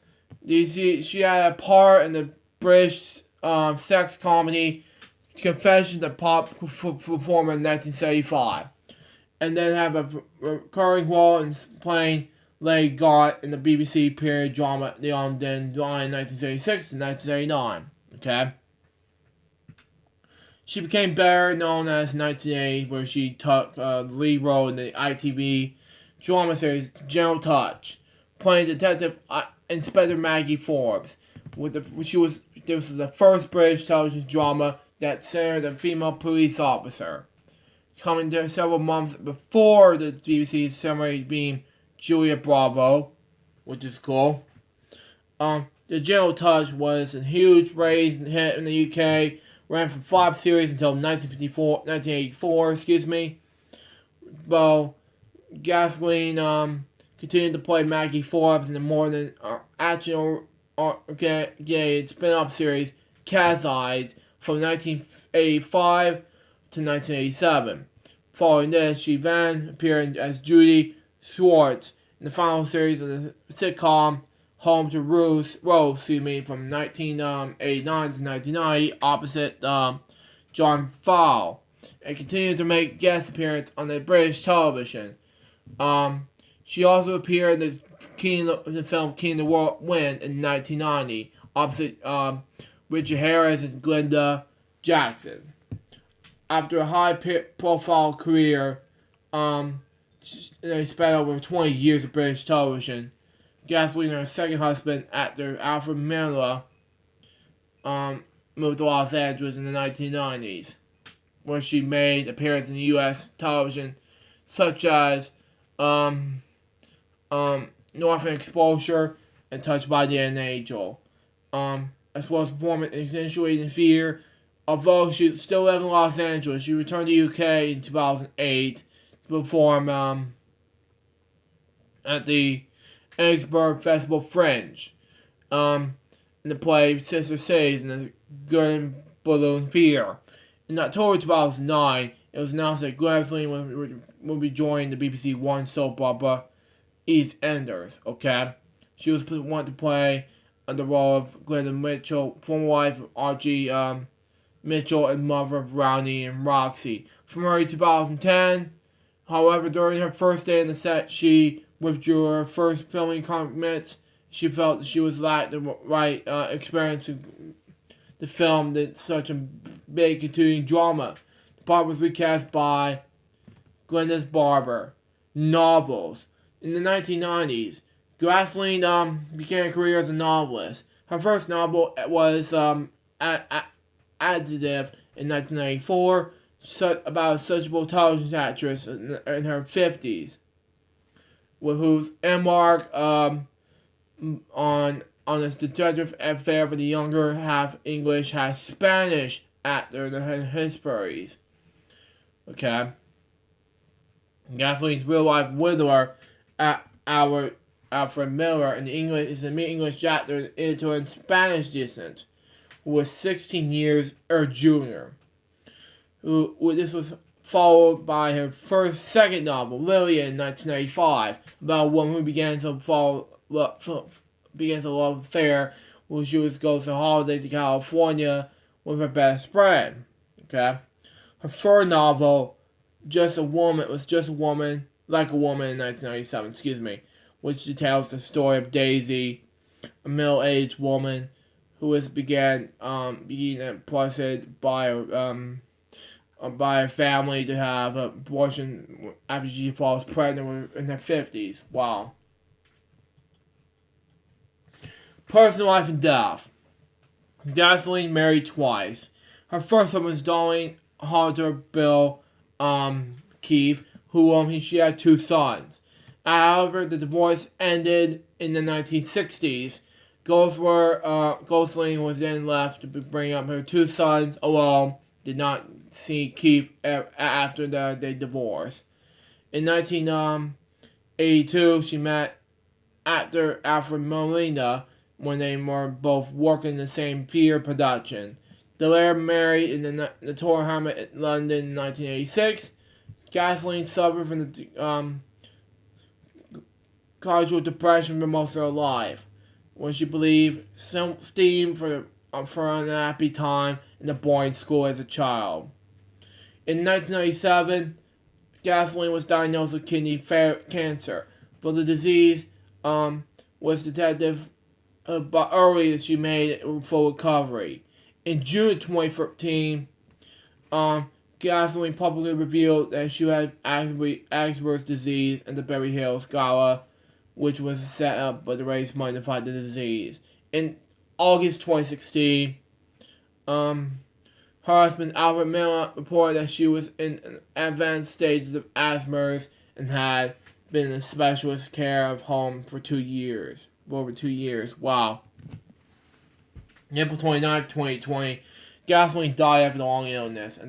Speaker 2: She had a part in the British sex comedy Confessions of Pop Performer in 1975, and then have a recurring role in playing Lady Gaunt in the BBC period drama The Undone Line in 1976 and 1979. Okay. She became better known as 1980, where she took the lead role in the ITV drama series General Touch, playing Detective Inspector Maggie Forbes. This was the first British television drama that centered a female police officer, coming there several months before the BBC's summary being Julia Bravo, which is cool. The General Touch was a huge ratings hit in the UK, ran for 5 series until 1984, Well, Gasoline continued to play Maggie Forbes in the more than action-oriented spin-off series Cat's Eyes from 1985 to 1987. Following this, she then appeared as Judy Schwartz in the final series of the sitcom Home to Rose, from 1989 to 1990, opposite John Fowle, and continued to make guest appearances on the British television. She also appeared in the film King of the Wind in 1990, opposite Richard Harris and Glenda Jackson. After a high-profile career, they spent over 20 years of British television. Gasoline and her second husband, actor Alfred Miller, moved to Los Angeles in the 1990s, where she made appearances in U.S. television, such as Northern Exposure and Touched by an Angel, as well as performing in Accentuating Fear. Although she still lived in Los Angeles, she returned to the UK in 2008 to perform at the Edinburgh Festival Fringe in the play Sister Cities in the Golden Balloon Theatre. In October 2009, it was announced that Gasoline would be joining the BBC One soap opera EastEnders. Okay, she was wanted to play the role of Glenda Mitchell, former wife of Archie Mitchell and mother of Ronnie and Roxy. From early 2010, however, during her first day on the set, she withdrew her first filming commitments. She felt that she was lacked the right experience to film such a big continuing drama. The part was recast by Glenda's Barber. Novels. In the 1990s, Gasoline began a career as a novelist. Her first novel was Adjective in 1994, about a searchable television actress in her 50s, with whose embark on this detective affair with the younger half-English, half-Spanish actor in histories. Okay. Gasoline's real-life widower, Alfred Miller, in English is an English actor into Spanish descent, who was 16 years her junior. This was followed by her second novel, Lillian, in 1995, about a woman who begins a love affair when she goes on holiday to California with her best friend. Okay, her third novel, Just a Woman, Like a Woman in 1997. Which details the story of Daisy, a middle-aged woman who was being impulsed by by her family to have an abortion after she falls pregnant in her 50s. Wow. Personal life and death. Gasoline married twice. Her first husband was Darlene Hunter Bill Keefe, who she had 2 sons. However, the divorce ended in the 1960s. Gosling was then left to bring up her 2 sons alone. Did not see Keefe after they divorced. In 1982, she met actor Alfred Molina when they were both working in the same theater production. The pair married in the Tower Hamlet in London in 1986. Gasoline suffered from the casual depression for most of her life, when she believed steam for an unhappy time in a boarding school as a child. In 1997, Gasoline was diagnosed with kidney cancer, but the disease was detected but early as she made full recovery. In June of 2013, Gasoline publicly revealed that she had Asperger's disease at the Beverly Hills Gala, which was set up to raise money to fight the disease. In August 2016, her husband Albert Miller reported that she was in advanced stages of Asperger's and had been in a specialist care of home for 2 years. Over 2 years. Wow. April 29, 2020, Gasoline died after a long illness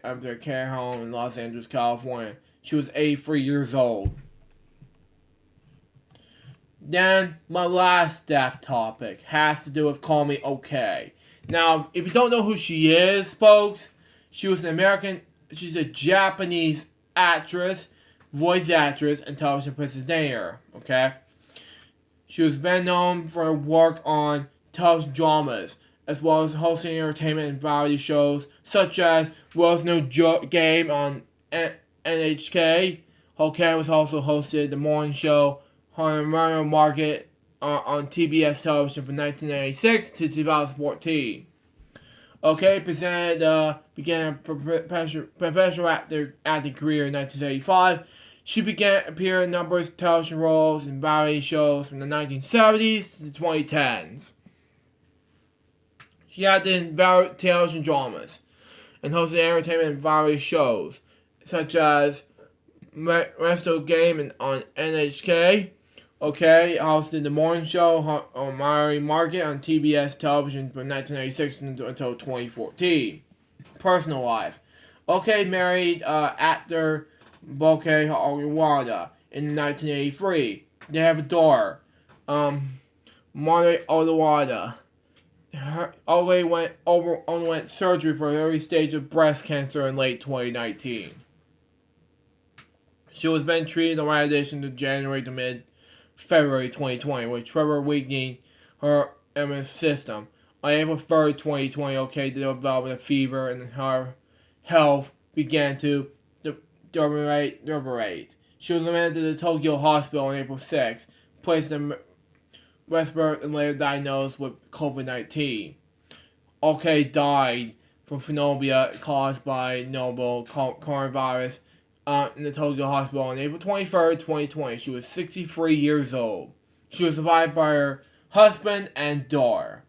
Speaker 2: after a care home in Los Angeles, California. She was 83 years old. Then, my last death topic has to do with Call Me OK. Now, if you don't know who she is, folks, she's a Japanese actress, voice actress, and television presenter, okay? She was best known for her work on television dramas, as well as hosting entertainment and variety shows, such as World's No Game on NHK. OK was also hosted the morning show Mario Market on TBS television from 1996 to 2014. OK began a professional acting career in 1985. She began appearing in numerous television roles in variety shows from the 1970s to the 2010s. She acted in various television dramas and hosted entertainment and variety shows, such as Resto Game on NHK. OK hosted the morning show on Mario Market on TBS television from 1996 until 2014. Personal life. OK married actor Boke Oriwada in 1983. They have a daughter, Mari Oriwada. Underwent surgery for an early stage of breast cancer in late 2019. She was then treated in radiation to January to mid-February 2020, which further weakening her immune system. On April 3rd, 2020, OK developed a fever and her health began to deteriorate. She was admitted to the Tokyo hospital on April 6th, placed in respiratory and later diagnosed with COVID-19. OK died from pneumonia caused by novel coronavirus in the Tokyo hospital on April 23rd, 2020. She was 63 years old. She was survived by her husband and daughter.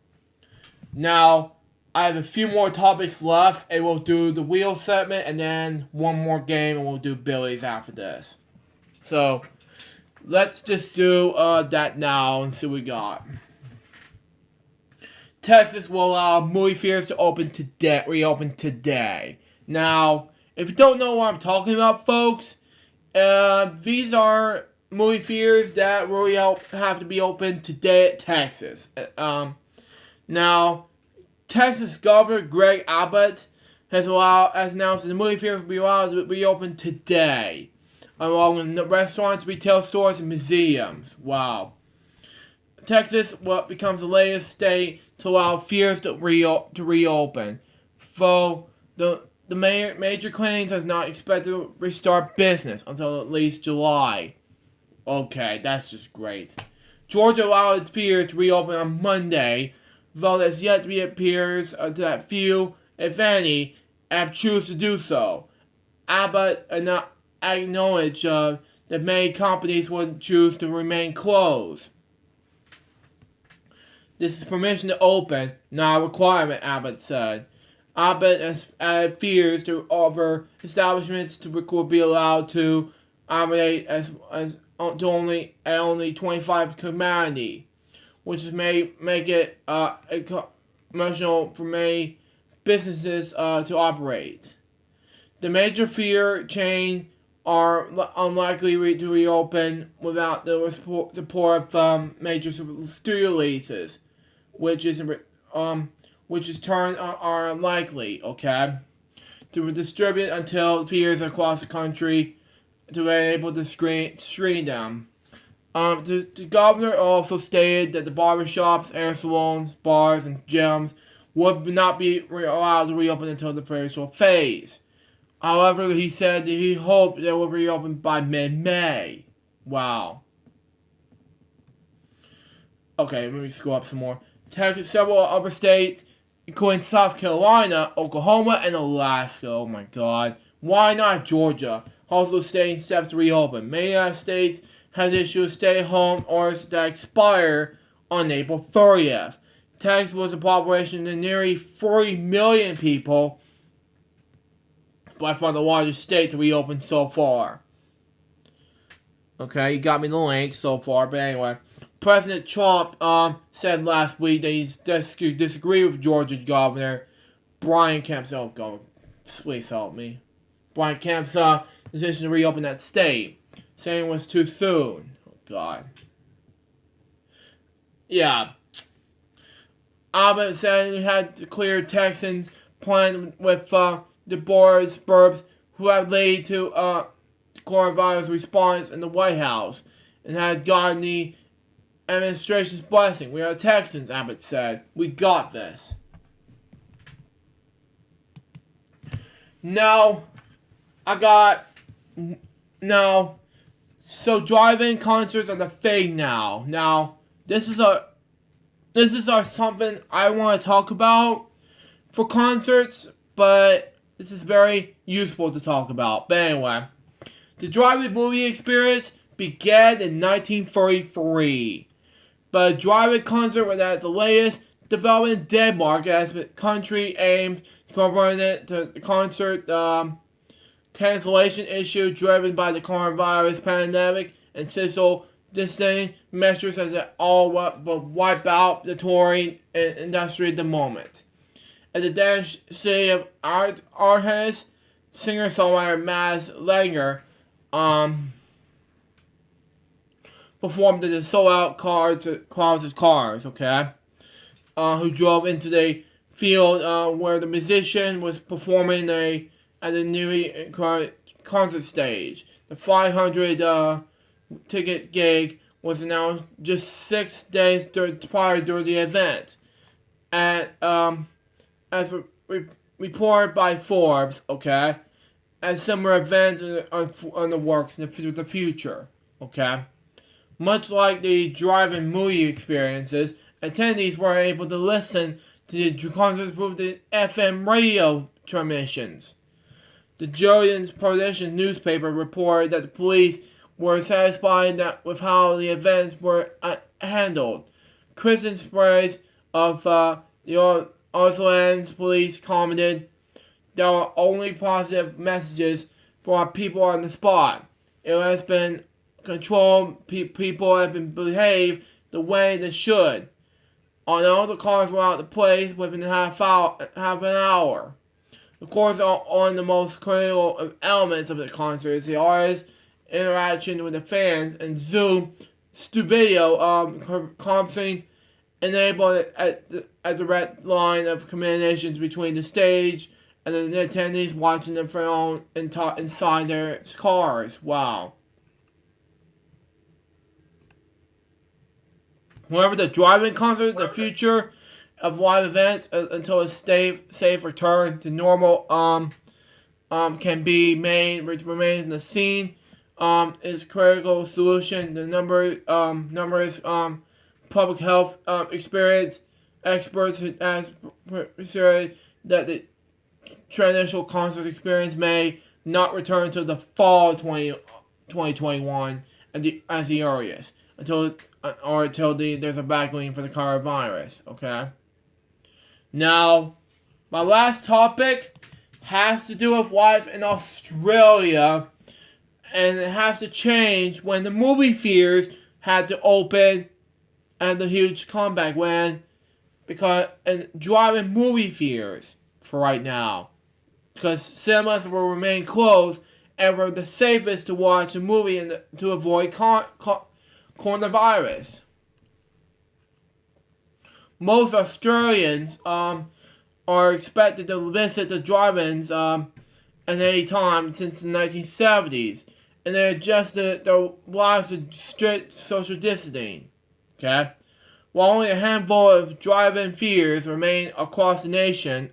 Speaker 2: Now, I have a few more topics left, and we'll do the wheel segment, and then one more game, and we'll do Billy's after this. So, let's just do that now and see what we got. Texas will allow movie theaters to reopen today. Now, if you don't know what I'm talking about, folks, these are movie theaters that really have to be open today at Texas. Now, Texas Governor Greg Abbott has announced that the movie theaters will be allowed to reopen today, along with the restaurants, retail stores, and museums. Wow. Texas becomes the latest state to allow theaters to reopen. So, the major clinics has not expected to restart business until at least July. Okay, that's just great. Georgia allowed its theaters to reopen on Monday, though there's yet to be appears that few, if any, have choose to do so. Abbott acknowledged that many companies would choose to remain closed. This is permission to open, not a requirement, Abbott said. Abbott has added fears to other establishments would be allowed to operate as to only 25 capacity, which may make it emotional for many businesses to operate. The major fear chain are unlikely to reopen without the support of major studio leases, which is turned are unlikely, okay, to distribute until theaters across the country to be able to screen them. The governor also stated that the barbershops, hair salons, bars, and gyms would not be allowed to reopen until the initial phase. However, he said that he hoped they would reopen by mid-May. Wow. Okay, let me scroll up some more. Texas, several other states, including South Carolina, Oklahoma, and Alaska. Oh my God. Why not Georgia? Also stating steps to reopen. Many United States has issued stay-at-home orders that expire on April 30th. Texas was a population of nearly 40 million people, by far the largest state to reopen so far. Okay, you got me the link so far, but anyway. President Trump said last week that he disagreed with Georgia Governor Brian Kemp's, oh God, please help me. Brian Kemp's decision to reopen that state, saying it was too soon. Oh God. Yeah. Abbott said he had to clear Texans planned with the board's burbs who have laid to coronavirus response in the White House and had gotten the administration's blessing. We are Texans, Abbott said. We got this. Now, so drive-in concerts are the thing now. Now, this is something I want to talk about for concerts, but this is very useful to talk about. But anyway, the drive-in movie experience began in 1933. But a drive-in concert was at the latest development in Denmark as the country aimed to convert it to the concert cancellation issue driven by the coronavirus pandemic and social distancing measures as it all but wipe out the touring industry at the moment. At the Danish city of Aarhus, singer-songwriter Mads Langer performed at the sold-out crowds of cars, okay? Who drove into the field where the musician was performing at the newly concert stage. The 500 ticket gig was announced just 6 days prior during the event. As reported by Forbes, okay? As similar events on the works in the future, okay? Much like the drive-in movie experiences, attendees were able to listen to the concerts through the FM radio transmissions. The Jordan's Politician newspaper reported that the police were satisfied with how the events were handled. Kristen Sprays of the Oslo police commented, "There were only positive messages for our people on the spot. It has been controlled. People have been behaved the way they should. Although the cars were out of place within half an hour. Of course, on the most critical elements of the concert is the artist's interaction with the fans and Zoom studio conferencing enabled a direct line of communications between the stage and the attendees watching them from inside their cars. Wow. However, the drive-in concert is the future of live events until a safe return to normal can be made, which remains in the scene. Is critical solution. The numerous public health experience experts has said that the traditional concert experience may not return until the fall of 2021 as the earliest, until there's a vaccine for the coronavirus. Okay. Now, my last topic has to do with life in Australia, and it has to change when the movie theaters had to open and the huge comeback and driving movie theaters for right now, because cinemas will remain closed and were the safest to watch a movie to avoid coronavirus. Most Australians are expected to visit the drive-ins at any time since the 1970s, and they adjusted their lives to strict social distancing. Okay? While only a handful of drive-in theaters remain across the nation,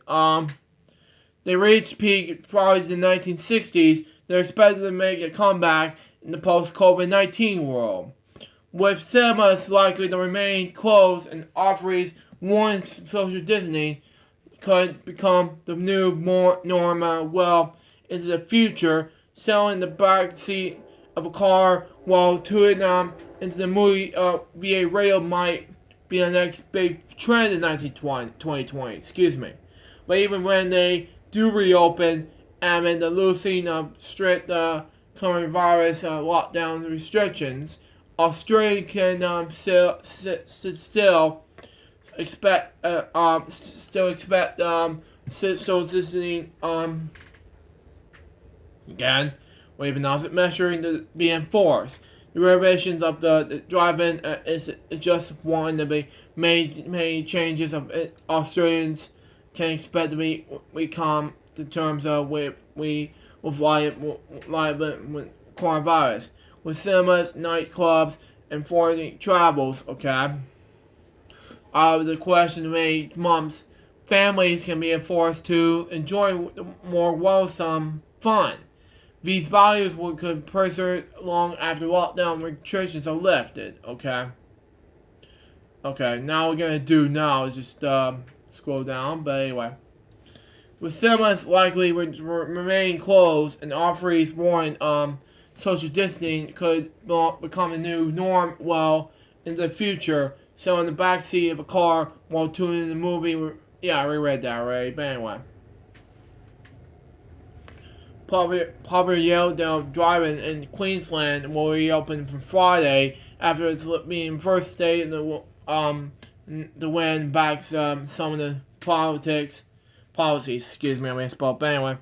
Speaker 2: they reached peak probably in the 1960s. They're expected to make a comeback in the post-COVID-19 world, with cinemas likely to remain closed and offerings warning social distancing could become the new normal well into the future. Selling the back seat of a car while tuning into the movie via radio might be the next big trend in 2020. But even when they do reopen and in the loosening of strict coronavirus lockdown restrictions, Australia can still expect social distancing again, with an opposite measuring to be enforced. The renovations of the drive-in is just one of the main changes of Australians can expect to become in terms of with coronavirus, with cinemas, nightclubs, and foreign travels. Okay. Out of the question made months, families can be forced to enjoy more wholesome fun. These values could persist long after lockdown restrictions are lifted. Okay. Now what we're gonna do now is just scroll down. But anyway, with cinemas likely remain closed and offerings warning social distancing could become a new norm well in the future. So in the backseat of a car while tuning in the movie. Yeah, I reread that already. But anyway. Popular Yale Drive-In in Queensland will reopen from Friday after it's being first state in the win back some of the policies. Excuse me, I misspoke. But anyway,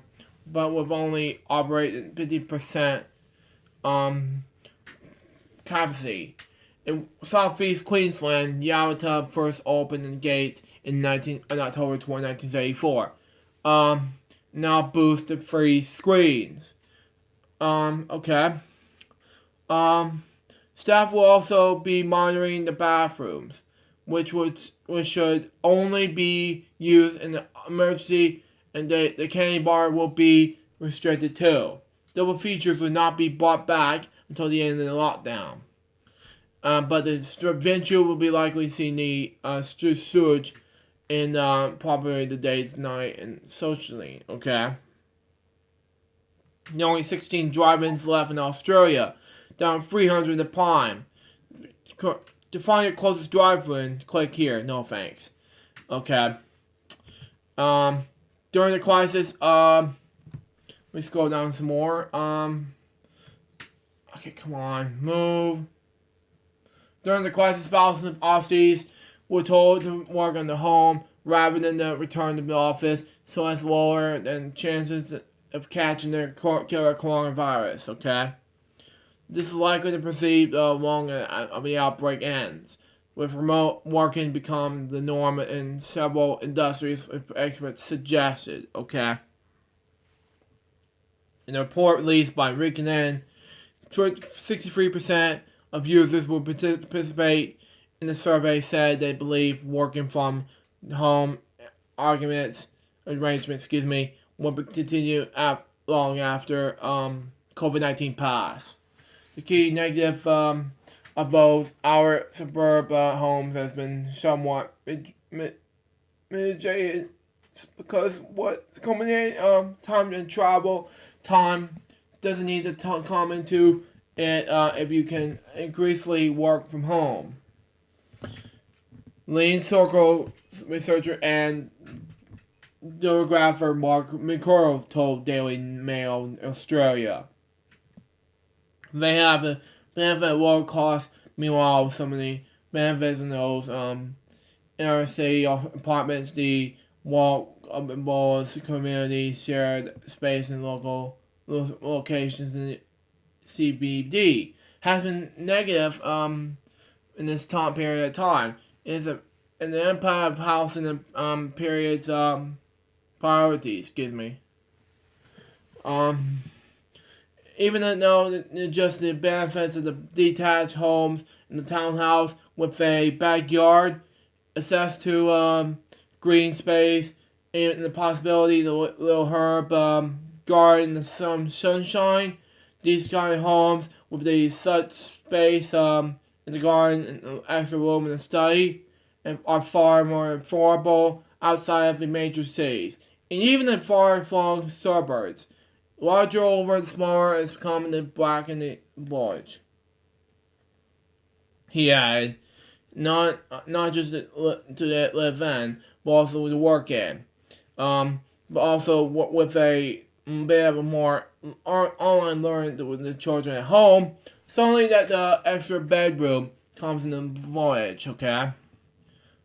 Speaker 2: but with only operating 50% capacity. In southeast Queensland, Yalta first opened the gates in October 1974. Now boost the free screens. Okay. Staff will also be monitoring the bathrooms, which should only be used in the emergency, and the candy bar will be restricted too. Double features will not be brought back until the end of the lockdown. But the venture will be likely seeing the sewage in probably the day's night and socially. Okay. There are only 16 drive-ins left in Australia, down 300 at time. To find your closest drive-in, click here. No thanks. Okay. During the crisis, let me scroll down some more. Okay, come on, move. During the crisis, thousands of Aussies were told to work on the home rather than to return to the office, so as lower than chances of catching the killer coronavirus. Okay, this is likely to proceed long as the outbreak ends, with remote working become the norm in several industries, experts suggested. Okay. In a report released by Rikinen, 63% of users will participate in the survey said they believe working from home arrangements will continue long after COVID-19 pass. The key negative of those our suburb homes has been somewhat mitigated because what's coming in, time and travel, time doesn't need to come into it if you can increasingly work from home. Lean Circle researcher and demographer Mark McCurl told Daily Mail Australia. They have a benefit at lower cost. Meanwhile, some of the benefits in those inner city apartments, the malls, community shared space in local locations in the CBD has been negative in this time period of time. Is a and the impact of housing the period's priorities. Excuse me. Even though just the benefits of the detached homes and the townhouse with a backyard, access to green space, and the possibility of the little herb garden and some sunshine, these kind of homes with the such space in the garden and extra room in the study are far more affordable outside of the major cities, and even in far-flung suburbs. Larger over the smaller is common to black in the village. He added, not just to live in, but also to work in. But also with a bit of a more online learning with the children at home, suddenly that the extra bedroom comes in the village, okay?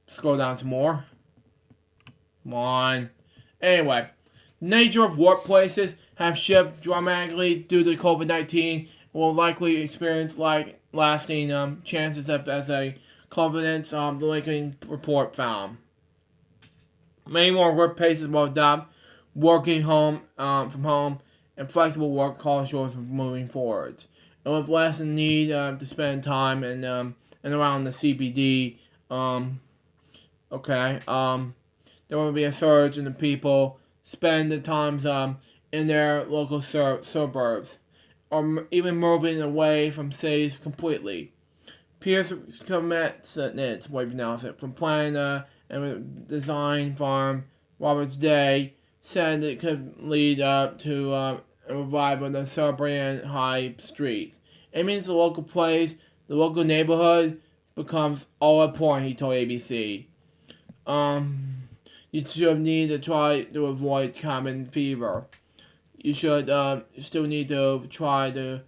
Speaker 2: Scroll down some more. Come on. Anyway, nature of workplaces have shifted dramatically due to COVID-19 will likely experience lasting chances as a confidence the Lincoln report found. Many more workplaces will adopt working home from home and flexible work cultures moving forward. And with less need to spend time and around the CBD, there will be a surge in the people spend the times in their local suburbs, or even moving away from cities completely. Pierce commits what we pronounce it from planning and design firm Roberts Day said it could lead up to a revival of the suburban high streets. It means the local place, the local neighborhood becomes all important, he told ABC. You should need to try to avoid common fever. You should still need to try to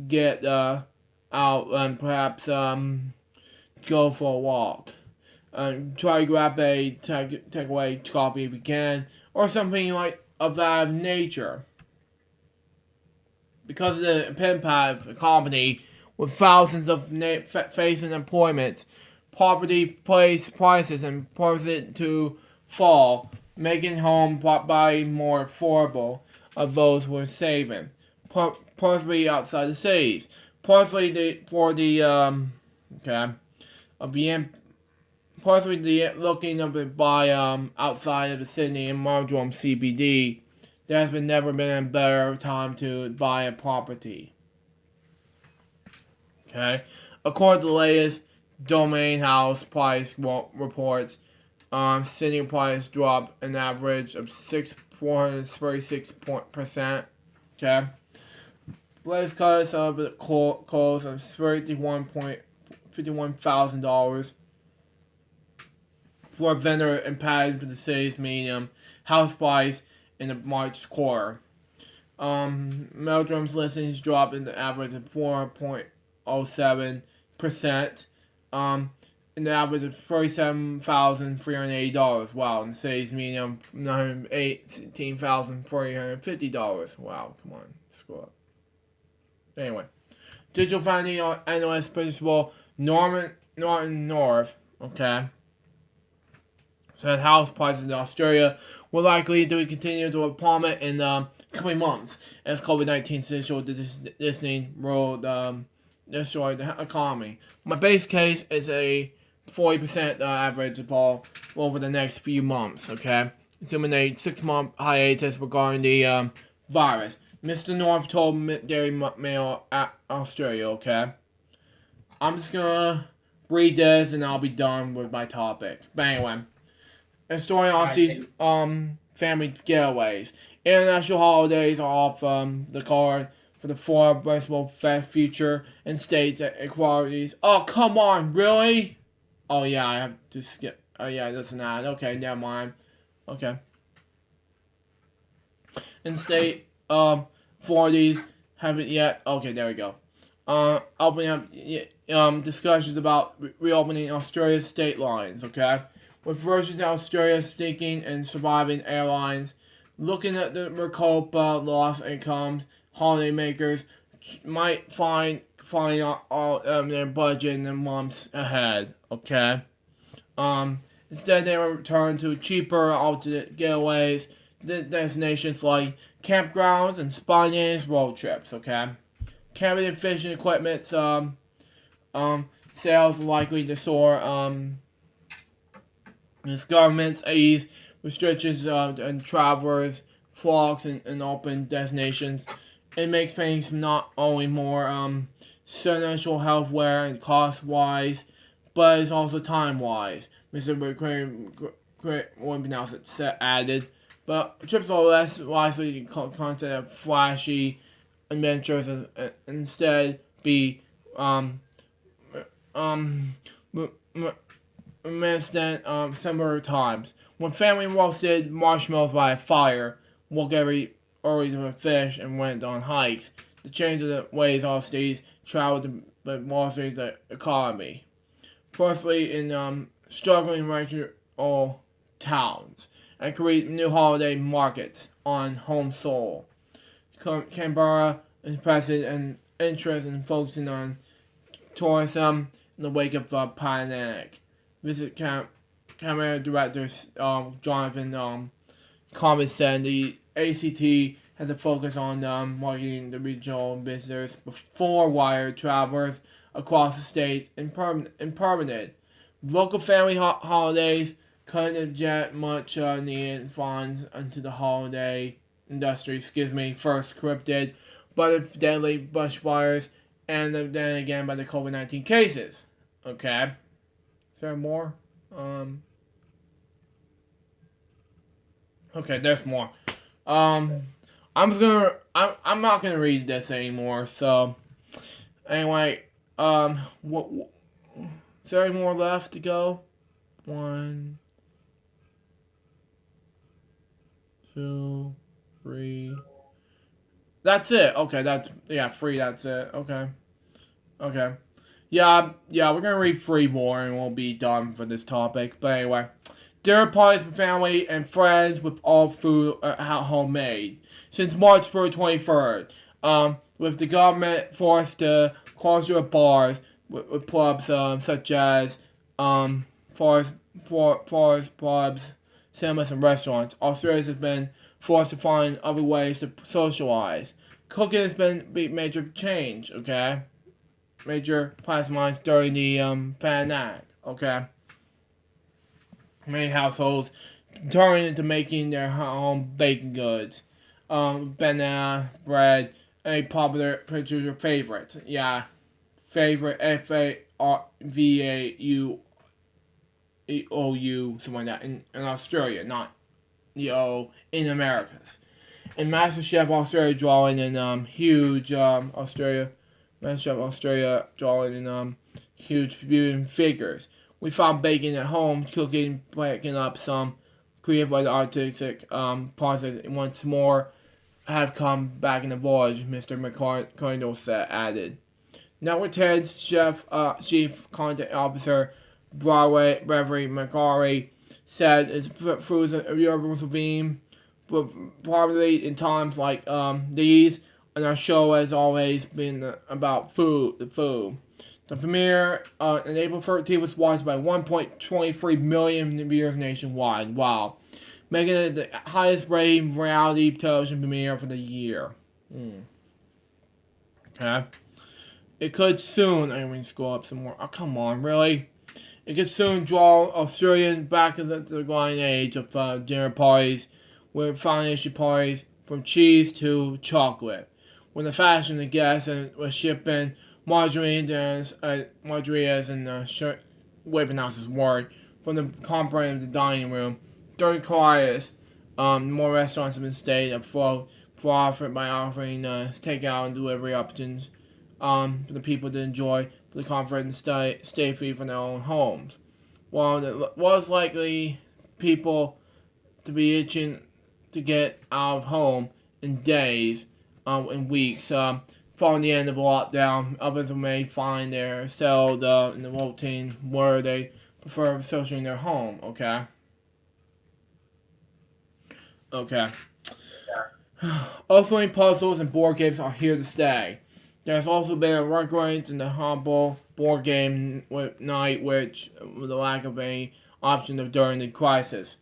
Speaker 2: get out and perhaps go for a walk. Try to grab a takeaway coffee if you can, or something like of that nature. Because of the impact of the economy, with thousands of facing employment, property prices and prices to fall, making home buying more affordable of those who are saving, partially outside the cities, partially looking up to buy outside of the Sydney and Marjoram CBD. There has never been a better time to buy a property. Okay, according to the latest Domain House price reports, Sydney price dropped an average of 436%. Okay, latest cuts of the close of $51,000 for a vendor impacted for the city's medium house price in the March quarter. Meldrum's listings dropped in the average of 4.07%. And the average of $37,380. Wow, and the city's medium $118,350. Wow, come on, screw up. Anyway, digital finding analyst principal Norton North, said house prices in Australia will likely to continue to plummet in the coming months as COVID-19 social distancing rolled destroy the economy. My base case is a 40% average of all over the next few months, okay? Assuming a 6-month hiatus regarding the virus. Mr. North told Daily Mail at Australia, okay? I'm just gonna read this and I'll be done with my topic. But anyway, and storing
Speaker 3: Alright,
Speaker 2: these family getaways. International holidays are off the card for the four possible future and states equalities. Oh, come on, really? Oh yeah, I have to skip. Oh yeah, that's an ad. Okay, never mind. Okay. And state 40s haven't yet. Okay, there we go. Opening up discussions about reopening Australia's state lines. Okay, with versions of Australia stinking and surviving airlines, looking at the Recopa lost incomes, holidaymakers might find all their budget in the months ahead. Okay. Instead, they will return to cheaper alternate getaways, destinations like campgrounds and spontaneous road trips. Okay, cabin and fishing equipment sales likely to soar. As governments ease restrictions on travelers, flocks, and open destinations, it makes things not only more essential healthware and cost wise, but it's also time wise. Mr. Wimpenouse added. But trips are less likely to consist of flashy adventures and instead be similar times. When family roasted marshmallows by a fire, woke every early to fish and went on hikes. The change of the ways all states traveled to Wall Street's economy. Firstly, in struggling regional towns, and create new holiday markets on home soil. Canberra is present and interest in focusing on tourism in the wake of the pandemic. Visit Canberra director Jonathan Corbett said the ACT has a focus on marketing the regional visitors before wired travelers across the states and permanent. Local family holidays couldn't inject much needed funds into the holiday industry, first scripted by the deadly bushfires and then again by the COVID-19 cases. Okay. Is there more? Okay, there's more. I'm not gonna read this anymore, so anyway, what is there any more left to go? 1, 2, 3. That's it. Okay, that's 3. That's it. Okay. Yeah. We're gonna read 3 more, and we'll be done for this topic. But anyway, dinner parties for family and friends with all food homemade since March 23rd. With the government forced to close your bars with pubs such as forest pubs, cinemas, and restaurants. Australia has been forced to find other ways to socialize. Cooking has been a major change, okay? Major plasmines during the pandemic, okay? Many households turn into making their home baking goods. Banana, bread, any popular pictures or favorites. Yeah. Favorite, FAVAU. OU, something like that, in Australia, not in Americas. And MasterChef Australia drawing in huge MasterChef Australia drawing in huge viewing figures. We found baking at home, cooking, picking up some creative artistic process once more have come back in the voyage, Mr. McCardle added. Network 10's chief content officer Broadway Reverie McGarry said it's through a universal theme, but probably in times like these, and our show has always been about food. The premiere on April 13th was watched by 1.23 million viewers nationwide. Wow. Making it the highest rated reality television premiere for the year. Okay. It could soon, I'm going to scroll up some more. Oh, come on, really? It could soon draw Australians back into the golden age of dinner parties, with foundation parties from cheese to chocolate. When the fashion of guests was shipping margarine as Wimpenous's word, from the comfort of the dining room during quiet, more restaurants have been stayed up for offering takeout and delivery options for the people to enjoy for the comfort and stay free from their own homes. While it was likely people to be itching to get out of home in days, in weeks, following the end of the lockdown, others may find they're settled in the routine where they prefer socializing in their home. Okay. Also, puzzles and board games are here to stay. There's also been a recurrence in the humble board game night, which with the lack of any option during the crisis.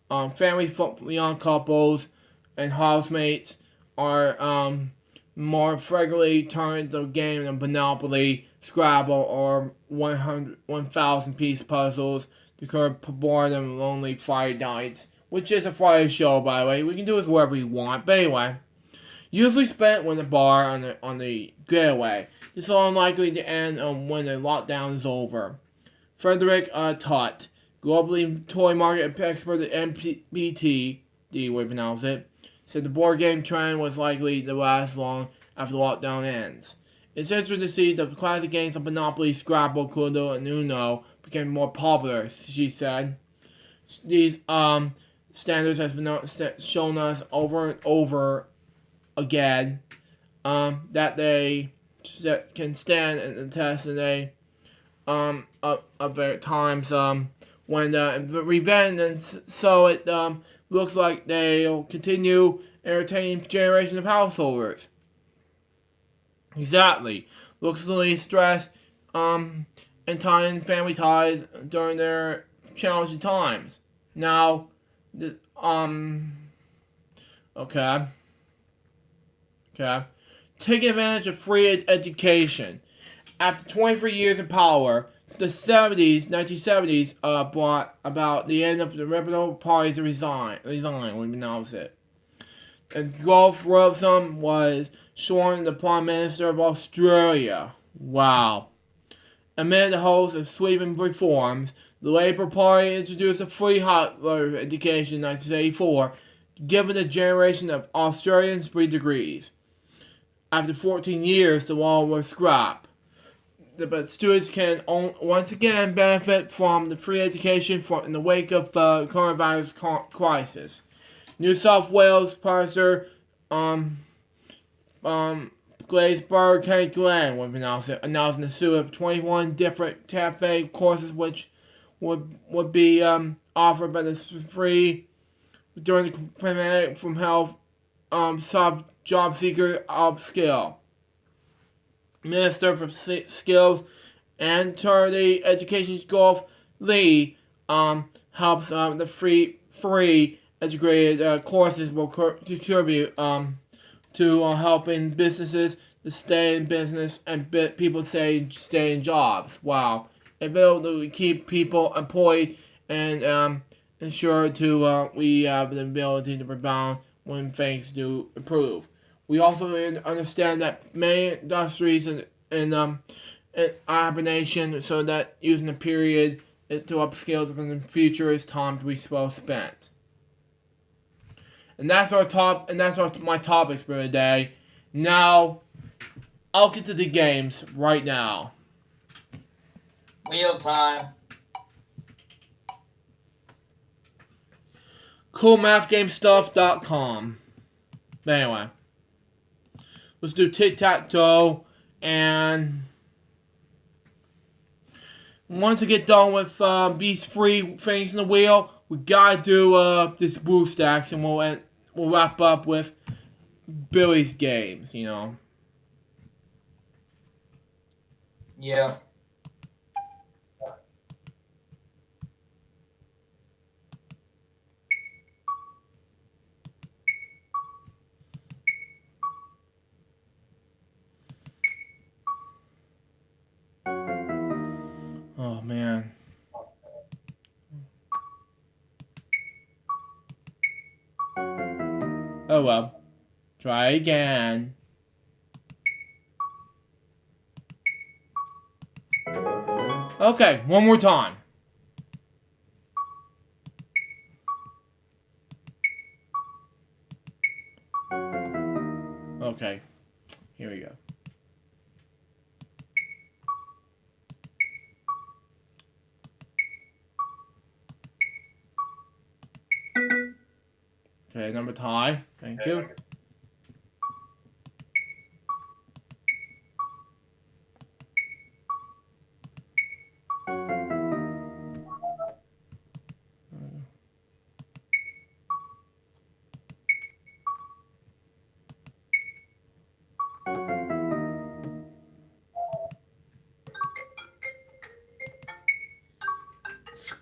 Speaker 2: Families, young couples, and housemates are more frequently turned to games of Monopoly, Scrabble, or 1,000 piece puzzles to curb boredom and lonely Friday nights, which is a Friday show, by the way. We can do this wherever we want, but anyway. Usually spent when the bar on the getaway. This is unlikely to end when the lockdown is over. Frederick Tutt, globally toy market expert at MPT, the way to pronounce it, said the board game trend was likely to last long after the lockdown ends. It's interesting to see the classic games of Monopoly, Scrabble, Cluedo, and Uno became more popular, she said. These standards has been shown us over and over again that they can stand the test, and they of times when revenge, and so it looks like they'll continue entertaining generations of householders. Exactly. Looks to release stress and tying family ties during their challenging times. Now, okay. Take advantage of free education. After 23 years in power, the 1970s brought about the end of the Liberal Party's resign, we announced it. And Gough Robertson was sworn the Prime Minister of Australia. Wow. Amid the host of sweeping reforms, the Labour Party introduced a free higher education in 1984, giving a generation of Australians 3 degrees. After 14 years, the law was scrapped. But students can once again benefit from the free education in the wake of the coronavirus crisis. New South Wales Professor Glazeberg K. Glenn announcing the slew of 21 different cafe courses which would be offered by the free during the pandemic from health job seeker upskill. Minister for Skills and Charity Education Gough Lee helps the free educated courses will contribute to helping businesses to stay in business and people stay in jobs. Wow. It will keep people employed and ensure we have the ability to rebound when things do improve. We also understand that many industries in hibernation, so that using the period to upscale from the future is time to be well spent. And that's my topics for today. Now, I'll get to the games right now.
Speaker 3: Wheel time.
Speaker 2: CoolMathGameStuff.com. But anyway, let's do tic-tac-toe, and once we get done with these 3 things in the wheel, we gotta do this blue stacks, and we'll wrap up with Billy's games.
Speaker 3: Yeah.
Speaker 2: Oh man. Oh well. Try again. Okay, one more time. Okay. Here we go. Okay, number tie. Thank you.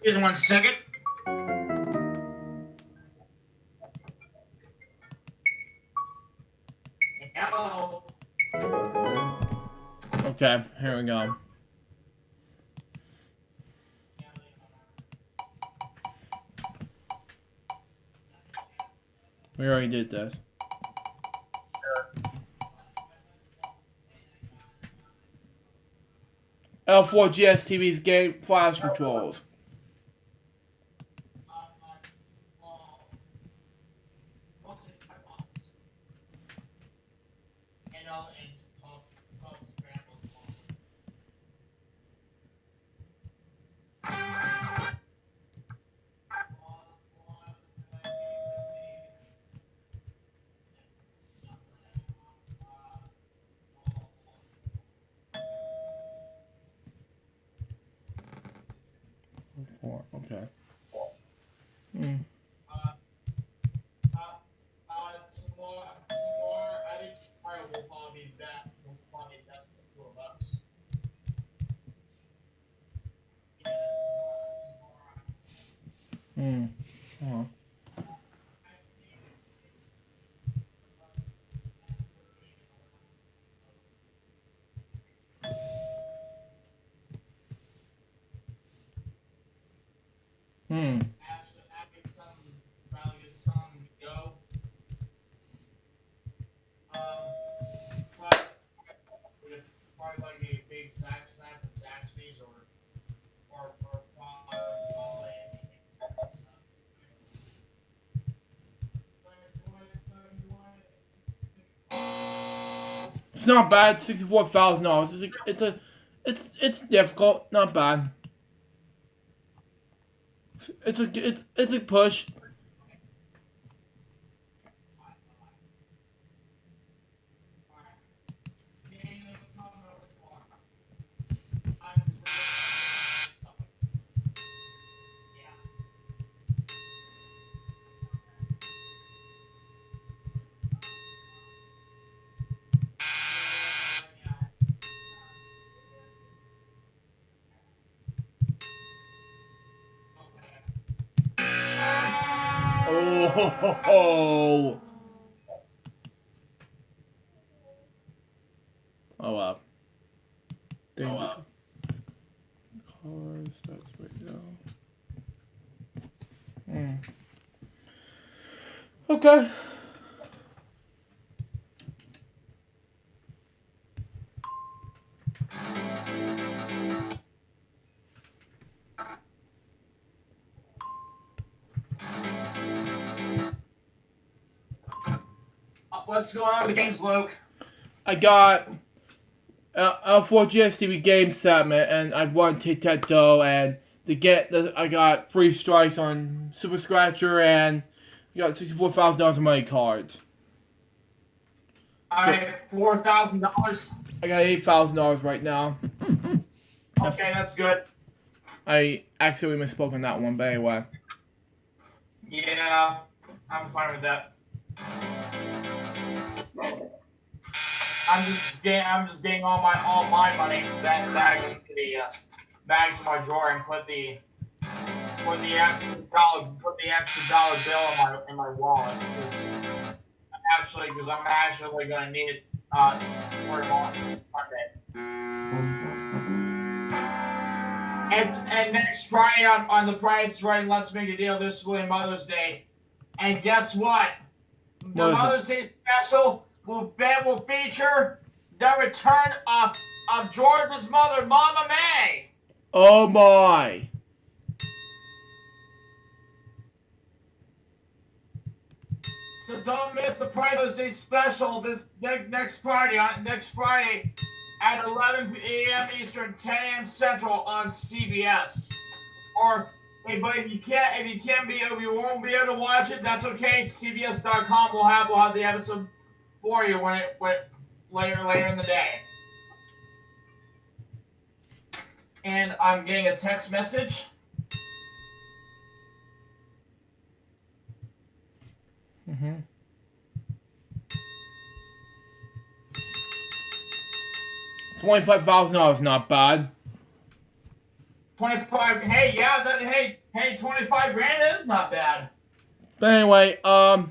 Speaker 3: Excuse me 1 second. Hello.
Speaker 2: Okay, here we go. We already did this. L4GS TV's game flash controls. Okay.
Speaker 3: Tomorrow, I think tomorrow will probably be back. We'll probably be back for the 2 of us.
Speaker 2: Hold on.
Speaker 3: Actually, I get some probably get some to go. But probably like a big sack snap from Zaxby's or probably.
Speaker 2: It's not bad. $64,000. It's difficult. Not bad. It's a push. Oh. Oh wow. Danger. Cars. That's right now. Okay.
Speaker 3: What's going on with the games, Luke?
Speaker 2: I got L4GS TV game segment, and I won tic-tac-toe, and I got 3 strikes on Super Scratcher, and I got $64,000 in money cards.
Speaker 3: $4,000.
Speaker 2: I got $8,000 right now.
Speaker 3: Okay, that's good.
Speaker 2: I actually misspoke on that one, but anyway.
Speaker 3: Yeah, I'm fine with that. I'm just getting all my money back to my drawer and put the extra dollar bill in my wallet because I'm actually gonna need it for Monday. And next Friday on the Price is Right and Let's Make a Deal. This is Mother's Day, and guess what? The Mother's Day special will feature the return of George's mother, Mama May.
Speaker 2: Oh my!
Speaker 3: don't miss the President's Day special this next Friday at 11 a.m. Eastern, 10 a.m. Central on CBS. Or, hey, but if you won't be able to watch it, that's okay. CBS.com will have the episode for you when later in the day. And I'm getting a text message.
Speaker 2: $25,000 not bad.
Speaker 3: 25. Hey, yeah. Hey, 25 grand is not bad.
Speaker 2: But anyway, got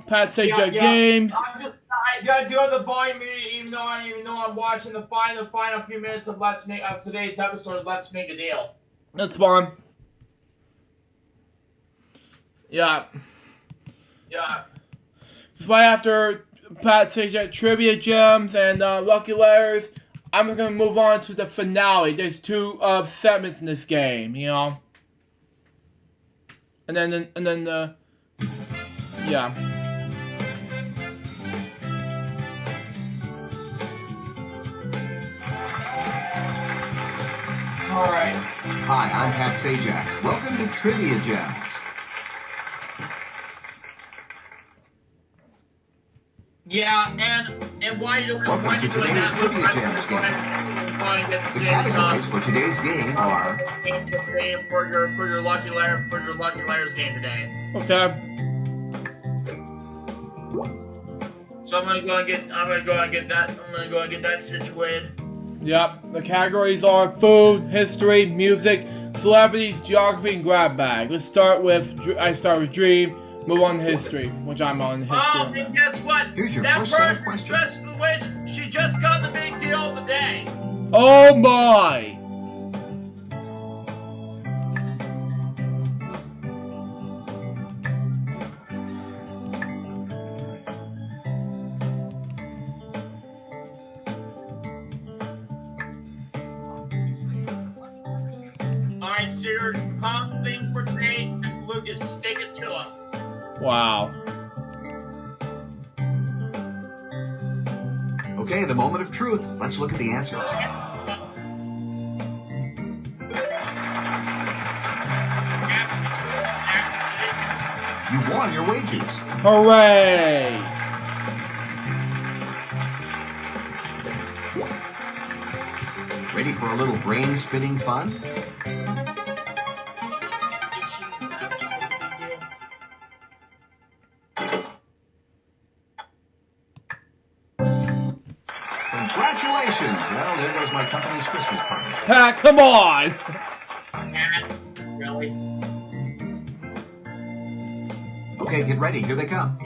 Speaker 2: Pat Sajak Games.
Speaker 3: I do have the volume muted, even though I'm watching the final few minutes of today's episode of Let's Make a Deal.
Speaker 2: That's fine. Yeah. Just right after Pat Sajak Trivia Gems and Lucky Letters, I'm just gonna move on to the finale. There's 2 segments in this game, you know. And then yeah.
Speaker 3: All right.
Speaker 4: Hi, I'm Pat Sajak. Welcome to Trivia Gems.
Speaker 3: Yeah, and why you doing
Speaker 4: Welcome to today's Trivia Gems game. The categories for today's game are
Speaker 3: for your Lucky Letters game today.
Speaker 2: Okay.
Speaker 3: So I'm gonna go and get that situated.
Speaker 2: Yep. The categories are food, history, music, celebrities, geography, and grab bag. Let's start with Dream. Move on to history, which I'm on history.
Speaker 3: Oh, and guess what?
Speaker 4: Here's your
Speaker 3: That
Speaker 4: first set of
Speaker 3: person
Speaker 4: questions.
Speaker 3: dressed in the witch, she just got the big deal of the day.
Speaker 2: Oh my!
Speaker 3: Alright, so your top thing for today, Luke, is stick it to him.
Speaker 2: Wow.
Speaker 4: Okay, the moment of truth. Let's look at the answers. You won your wages.
Speaker 2: Hooray!
Speaker 4: Ready for a little brain-spinning fun? Congratulations! Well, there goes my company's Christmas party.
Speaker 2: Pat, come on!
Speaker 3: Really?
Speaker 4: Okay, get ready. Here they come.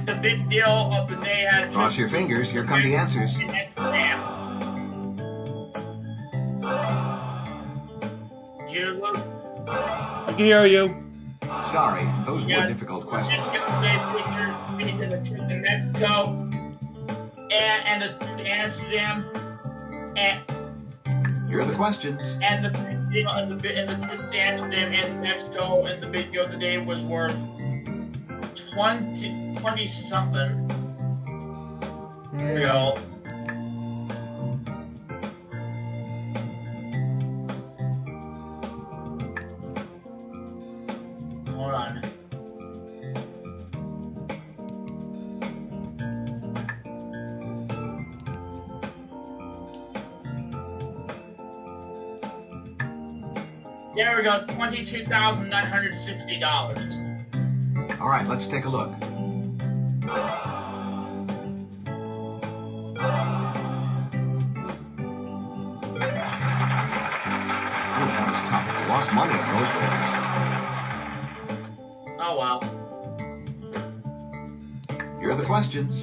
Speaker 3: The big deal of the day had
Speaker 4: Cross your fingers. Here come the answers.
Speaker 3: You, Luke?
Speaker 2: I can hear you.
Speaker 4: Sorry, those were difficult questions.
Speaker 3: Picture the trip to Mexico and the Amsterdam and
Speaker 4: Here are the questions.
Speaker 3: and the trip to Amsterdam and Mexico, and the big deal of the day was worth 20 something. Here we go. Hold on. There we go, $22,960.
Speaker 4: All right, let's take a look. Ooh, that was tough. I lost money on those wagers.
Speaker 3: Oh well.
Speaker 4: Here are the questions.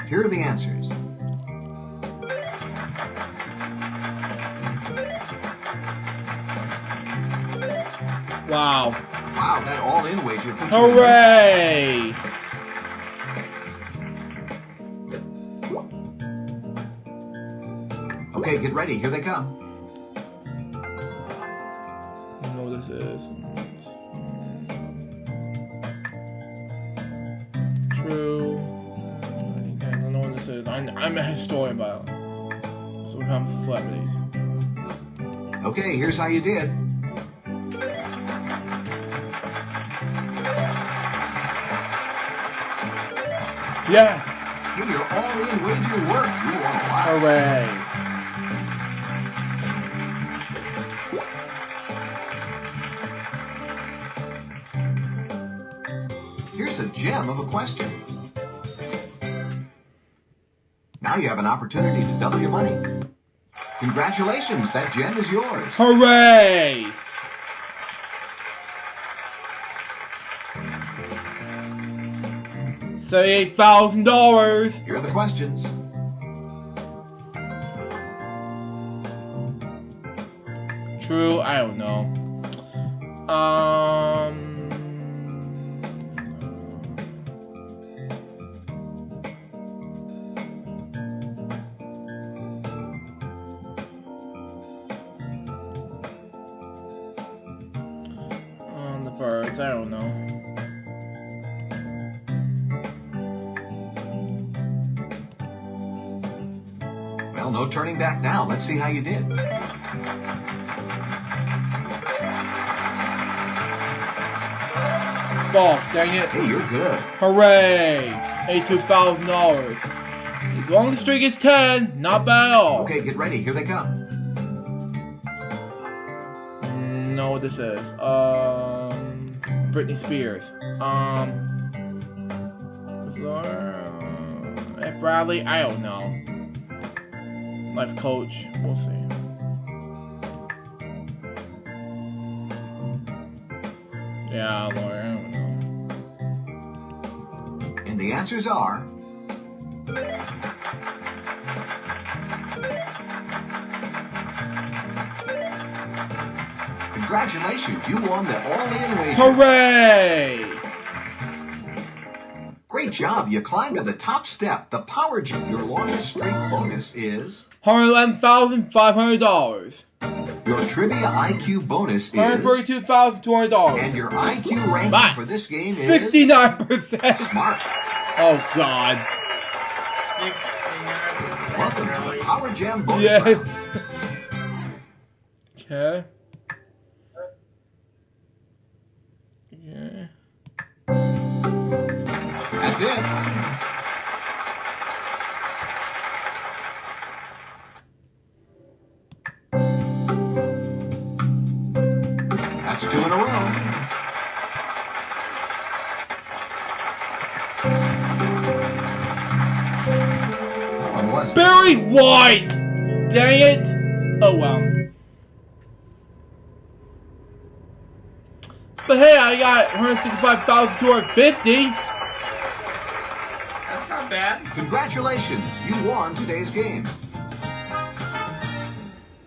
Speaker 4: Here are the answers.
Speaker 2: Wow.
Speaker 4: Wow, that all-in wager put you in
Speaker 2: Hooray!
Speaker 4: Okay, get ready. Here they come.
Speaker 2: I don't know what this is. True. I don't know what this is. I'm a historian, by the way. So it comes to celebrities.
Speaker 4: Okay, here's how you did.
Speaker 2: Yes!
Speaker 4: Hey, your all-in wager worked. You won a lot.
Speaker 2: Hooray!
Speaker 4: Here's a gem of a question. Now you have an opportunity to double your money. Congratulations, that gem is yours.
Speaker 2: Hooray! $78,000.
Speaker 4: Here are the questions.
Speaker 2: True, I don't know. The birds, I don't know.
Speaker 4: Well, no turning back now. Let's see how you did.
Speaker 2: Boss, dang it.
Speaker 4: Hey, you're good.
Speaker 2: Hooray! $82,000. As long as the streak is 10, not bad at all.
Speaker 4: Okay, get ready. Here they come.
Speaker 2: Know what this is. Britney Spears. F. Bradley? I don't know. Life coach. We'll see. Yeah, lawyer. I don't know.
Speaker 4: And the answers are... Congratulations, you won the all-in wager.
Speaker 2: Hooray!
Speaker 4: Great job, you climbed to the top step. The power jump, your longest streak bonus is...
Speaker 2: $111,500.
Speaker 4: Your trivia IQ bonus is...
Speaker 2: $132,200.
Speaker 4: And your IQ ranking for this game is...
Speaker 2: 69%.
Speaker 4: Smart.
Speaker 2: Oh, God.
Speaker 3: 69.
Speaker 4: Welcome to
Speaker 3: Really?
Speaker 4: the Power Jam bonus
Speaker 2: Yes.
Speaker 4: round.
Speaker 2: Okay. Okay.
Speaker 4: That's it. That's 2 in a row. That one was
Speaker 2: Barry White! Dang it! Oh well. But hey, I got 165,250.
Speaker 3: That's not bad.
Speaker 4: Congratulations, you won today's game.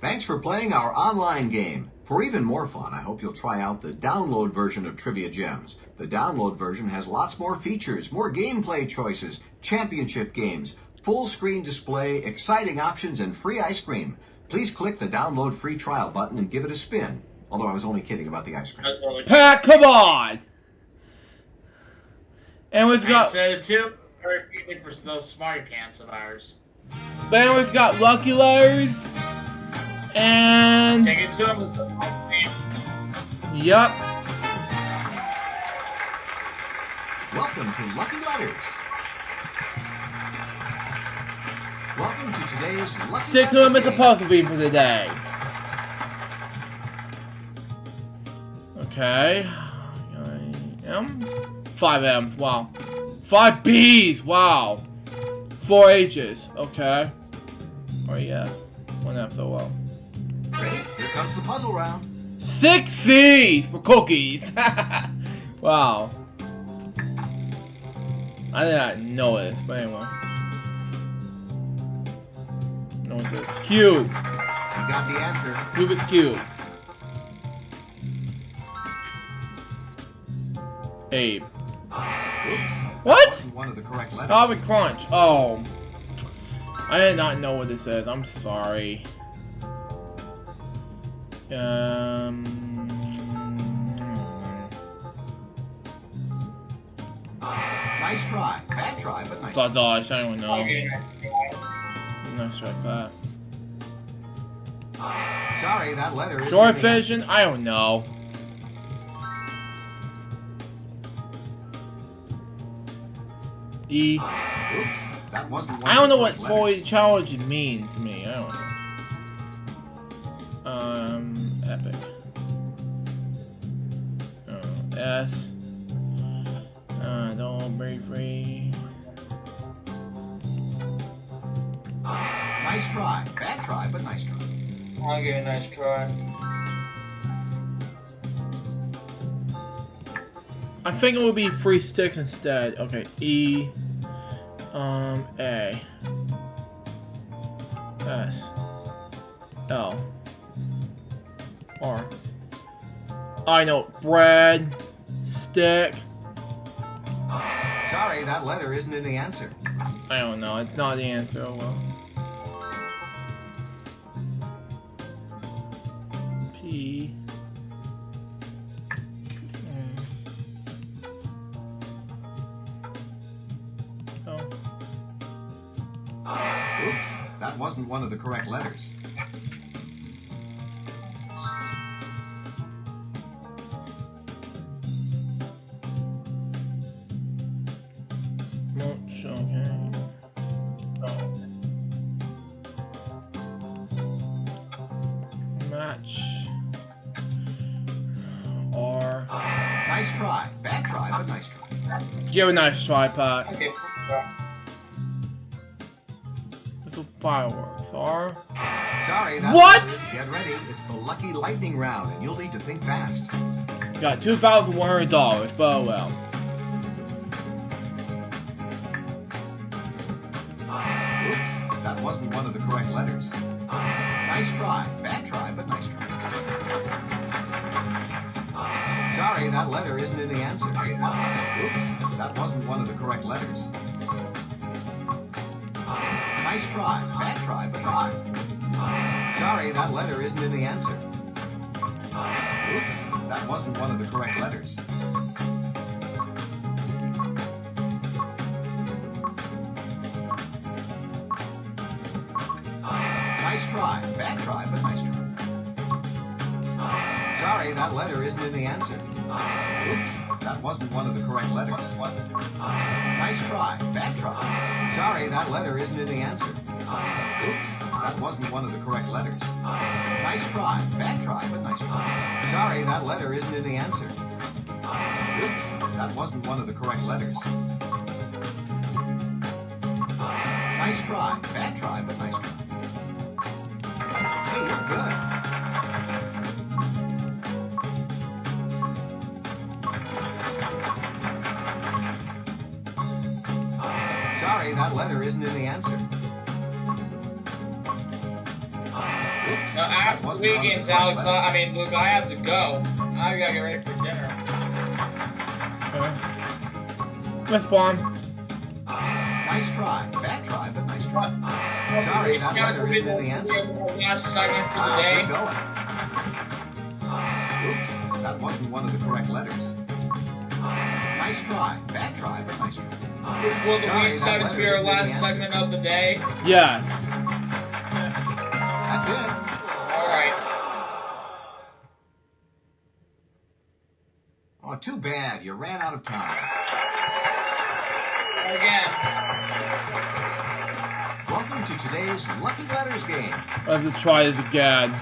Speaker 4: Thanks for playing our online game. For even more fun, I hope you'll try out the download version of Trivia Gems. The download version has lots more features, more gameplay choices, championship games, full screen display, exciting options, and free ice cream. Please click the download free trial button and give it a spin. Although I was only kidding about the ice cream.
Speaker 2: Pat, come on! And we've
Speaker 3: I
Speaker 2: got...
Speaker 3: said it too. Very good for those smarty pants of ours.
Speaker 2: Then we've got Lucky Letters. And...
Speaker 3: Stick it to them.
Speaker 2: Yup.
Speaker 4: Welcome to Lucky Letters. Welcome to today's Lucky
Speaker 2: 6 of them is
Speaker 4: Letters game.
Speaker 2: supposed to be for today. Okay. M's? 5 M's, wow. 5 B's, wow. 4 H's, okay. Or yes. 1 F, so well.
Speaker 4: Ready? Here comes the puzzle round.
Speaker 2: 6 C's for cookies. Wow. I did not know this, but anyway. No, it says Q.
Speaker 4: You got the answer.
Speaker 2: Rubik's Cube. Abe.
Speaker 4: Oops.
Speaker 2: What?
Speaker 4: That wasn't one of the correct letters.
Speaker 2: Coffee Crunch. Oh. I did not know what this is. I'm sorry.
Speaker 4: Nice try. Bad try, but nice.
Speaker 2: Sawdust. I don't know.
Speaker 3: Okay.
Speaker 2: Nice try, Pat.
Speaker 4: Sorry, that letter is.
Speaker 2: Short vision. I don't know. E.
Speaker 4: Oops. That wasn't one
Speaker 2: I don't
Speaker 4: of
Speaker 2: know
Speaker 4: the
Speaker 2: what
Speaker 4: correct
Speaker 2: fully
Speaker 4: letters.
Speaker 2: challenge means to me. I don't know. Epic. S. Don't break free.
Speaker 4: Nice try. Bad try, but nice try.
Speaker 3: I'll give it a nice try.
Speaker 2: I think it would be 3 sticks instead. Okay, E. A. S. L. R. I know. Bread. Stick.
Speaker 4: Sorry, that letter isn't in the answer.
Speaker 2: I don't know. It's not the answer. Oh well. P. Oh.
Speaker 4: Oops. That wasn't one of the correct letters.
Speaker 2: Much, okay. Match. R.
Speaker 4: Nice try. Bad try, but nice try.
Speaker 2: Give a nice try, Pat.
Speaker 3: Okay.
Speaker 2: It's a fireworks. R.
Speaker 4: Sorry, that
Speaker 2: What?
Speaker 4: letter is. Get ready. It's the lucky lightning round, and you'll need to think fast.
Speaker 2: Got $2,100, but oh well.
Speaker 4: Oops. That wasn't one of the correct letters. Nice try. Bad try, but nice try. Sorry, that letter isn't in the answer. Oops. That wasn't one of the correct letters. Nice try. Bad try, but try. Sorry, that letter isn't in the answer. Oops. That wasn't one of the correct letters. Nice try. Bad try, but nice try. Sorry, that letter isn't in the answer. Oops. That wasn't one of the correct letters. Nice try. Bad try. Sorry, that letter isn't in the answer. Oops. That wasn't one of the correct letters. Nice try. Bad try, but nice try. Sorry, that letter isn't in the answer. Oops. That wasn't one of the correct letters. Nice try. Bad try, but nice try. Hey, you're good. Sorry, that letter isn't in the answer. Oops,
Speaker 3: Now,
Speaker 4: that
Speaker 3: after
Speaker 4: wasn't
Speaker 3: Wii
Speaker 4: one of the
Speaker 3: games,
Speaker 4: correct
Speaker 3: Alex,
Speaker 4: letters.
Speaker 3: I mean, Luke, I have to go. I gotta get ready for dinner.
Speaker 2: Respawn.
Speaker 4: Nice try. Bad try, but nice try.
Speaker 3: Well,
Speaker 4: Sorry,
Speaker 3: it's
Speaker 4: that
Speaker 3: gonna
Speaker 4: letter
Speaker 3: be
Speaker 4: isn't in the answer.
Speaker 3: last segment for the
Speaker 4: Wow,
Speaker 3: day.
Speaker 4: keep going. Oops, that wasn't one of the correct letters. Nice try. Bad try, but nice try.
Speaker 3: Will the
Speaker 4: Sorry,
Speaker 3: Wii
Speaker 4: that
Speaker 3: segments be
Speaker 4: letter
Speaker 3: our
Speaker 4: isn't in the
Speaker 3: last
Speaker 4: answer.
Speaker 3: segment of the day?
Speaker 2: Yes.
Speaker 4: That's it.
Speaker 3: Alright.
Speaker 4: Oh, too bad. You ran out of time.
Speaker 3: Again.
Speaker 4: Welcome to today's Lucky Letters game.
Speaker 2: I have to try this again.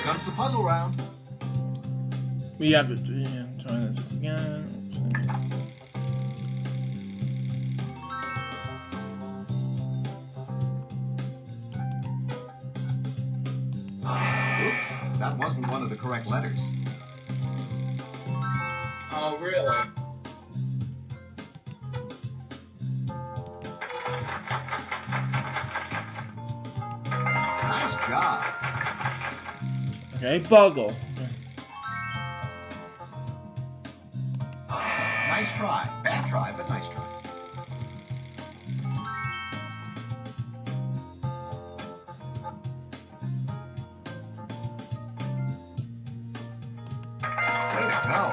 Speaker 4: comes the puzzle round.
Speaker 2: We have to try this again.
Speaker 4: Oops, that wasn't one of the correct letters.
Speaker 3: Oh, really?
Speaker 4: Nice job.
Speaker 2: Okay, Buggle.
Speaker 4: Nice try. Bad try, but nice try. Way to go.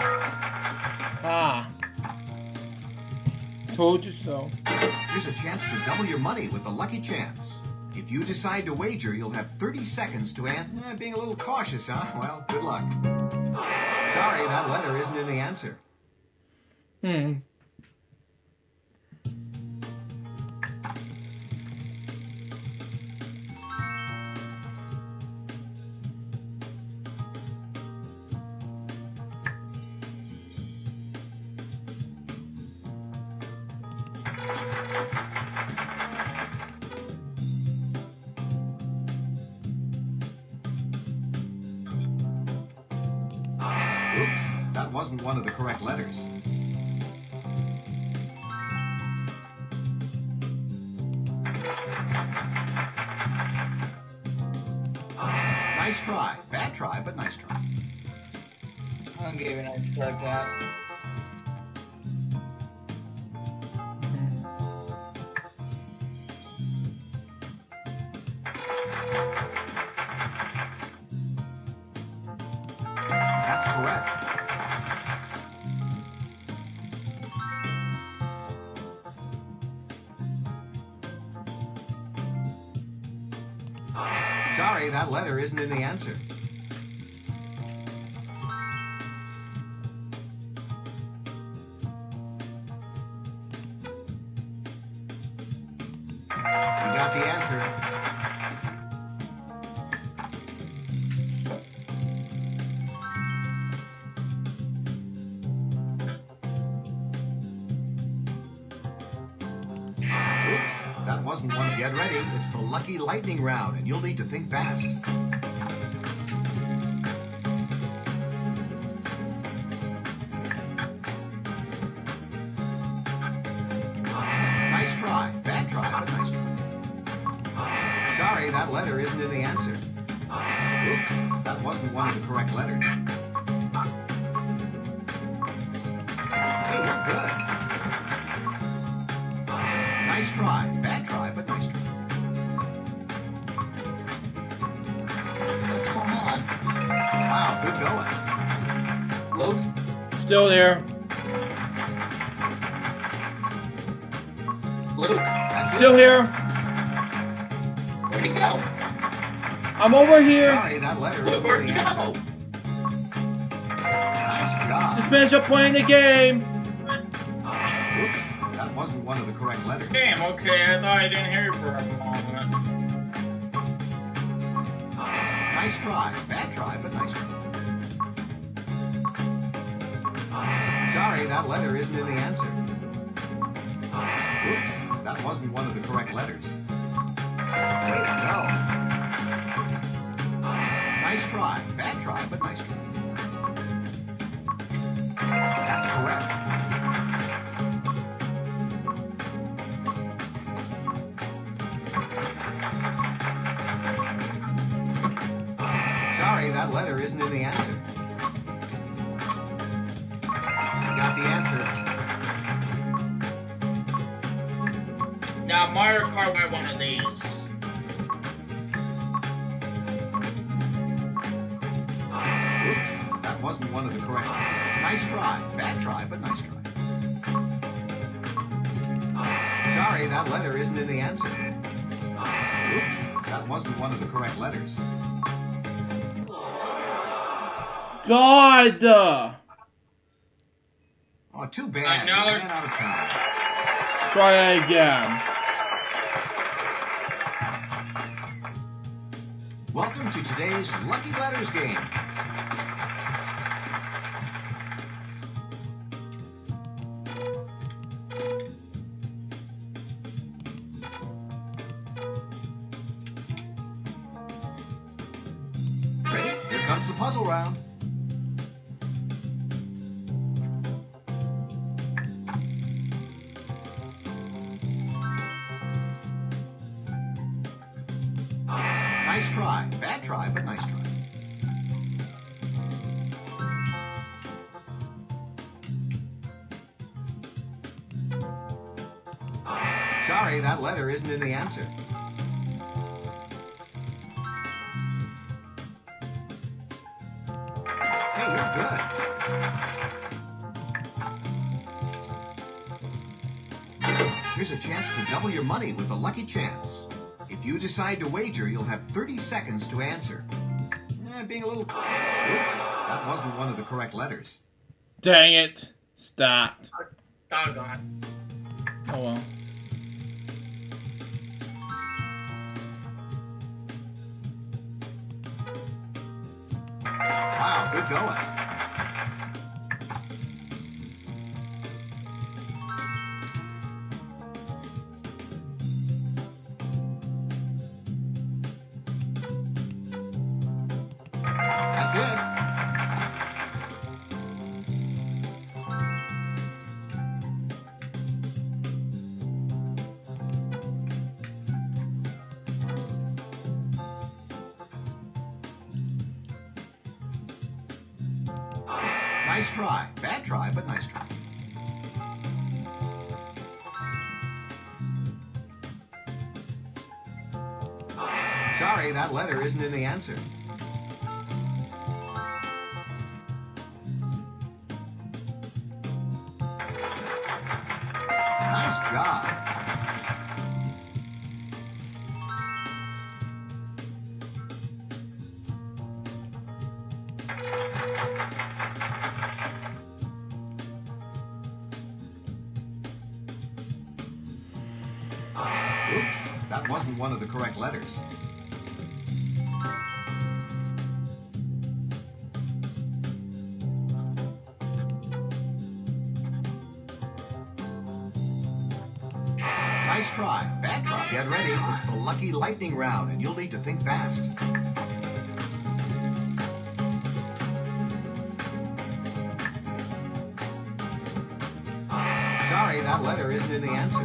Speaker 2: Ah. Told you so.
Speaker 4: Here's a chance to double your money with a lucky chance. If you decide to wager, you'll have 30 seconds to answer. Being a little cautious, huh? Well, good luck. Sorry, that letter isn't in the answer. Oops, that wasn't one of the correct letters. Nice try. Bad try, but nice try.
Speaker 3: I'll give you an extra cat.
Speaker 4: That's correct. Sorry, that letter isn't in the answer. You got the answer. Oops, that wasn't one. Get ready. It's the lucky lightning round, and you'll need to think fast. Nice try. Bad try, but nice try. Sorry, that letter isn't in the answer. Oops, that wasn't one of the correct letters. Hey, you're good. Nice try. Bad try, but nice try.
Speaker 3: What's going on?
Speaker 4: Wow, good going.
Speaker 3: Luke?
Speaker 2: Still there.
Speaker 3: Luke?
Speaker 4: That's
Speaker 2: Still
Speaker 4: it.
Speaker 2: here.
Speaker 3: Where'd he go?
Speaker 2: I'm over here.
Speaker 4: Sorry, that letter
Speaker 3: Luke,
Speaker 4: isn't
Speaker 3: where'd
Speaker 4: in
Speaker 3: he
Speaker 4: the answer.
Speaker 3: go?
Speaker 4: Nice job.
Speaker 2: Just finish up playing the game.
Speaker 4: Oops, that wasn't one of the correct letters.
Speaker 3: Damn, okay, I thought I didn't hear you for a moment.
Speaker 4: Nice try. Bad try, but nice try. Sorry, that letter isn't in the answer. Oops, that wasn't one of the correct letters. Way to go. Nice try. Bad try, but nice try. That's correct. Sorry, that letter isn't in the answer. You got the answer.
Speaker 3: Now, Mario Kart by one of these.
Speaker 4: Oops, that wasn't one of the correct. Nice try. Bad try, but nice try. Sorry, that letter isn't in the answer. Oops, that wasn't one of the correct letters.
Speaker 2: God.
Speaker 4: Oh, too bad. You
Speaker 3: Another-
Speaker 4: ran out of time.
Speaker 2: Try that again.
Speaker 4: Welcome to today's Lucky Letters game. Ready? Here comes the puzzle round. Nice try. Bad try, but nice try. Sorry, that letter isn't in the answer. Hey, you're good. Here's a chance to double your money with a lucky chance. If you decide to wager, you'll have 30 seconds to answer. Being a little... Oops, that wasn't one of the correct letters.
Speaker 2: Dang it. Stopped.
Speaker 3: Doggone.
Speaker 2: Oh well.
Speaker 4: Wow, good going. That's it. Nice try. Bad try, but nice try. Sorry, that letter isn't in the answer. Nice job. Oops, that wasn't one of the correct letters. Nice try. Bad try. Get ready. It's the lucky lightning round, and you'll need to think fast. Sorry, that letter isn't in the answer.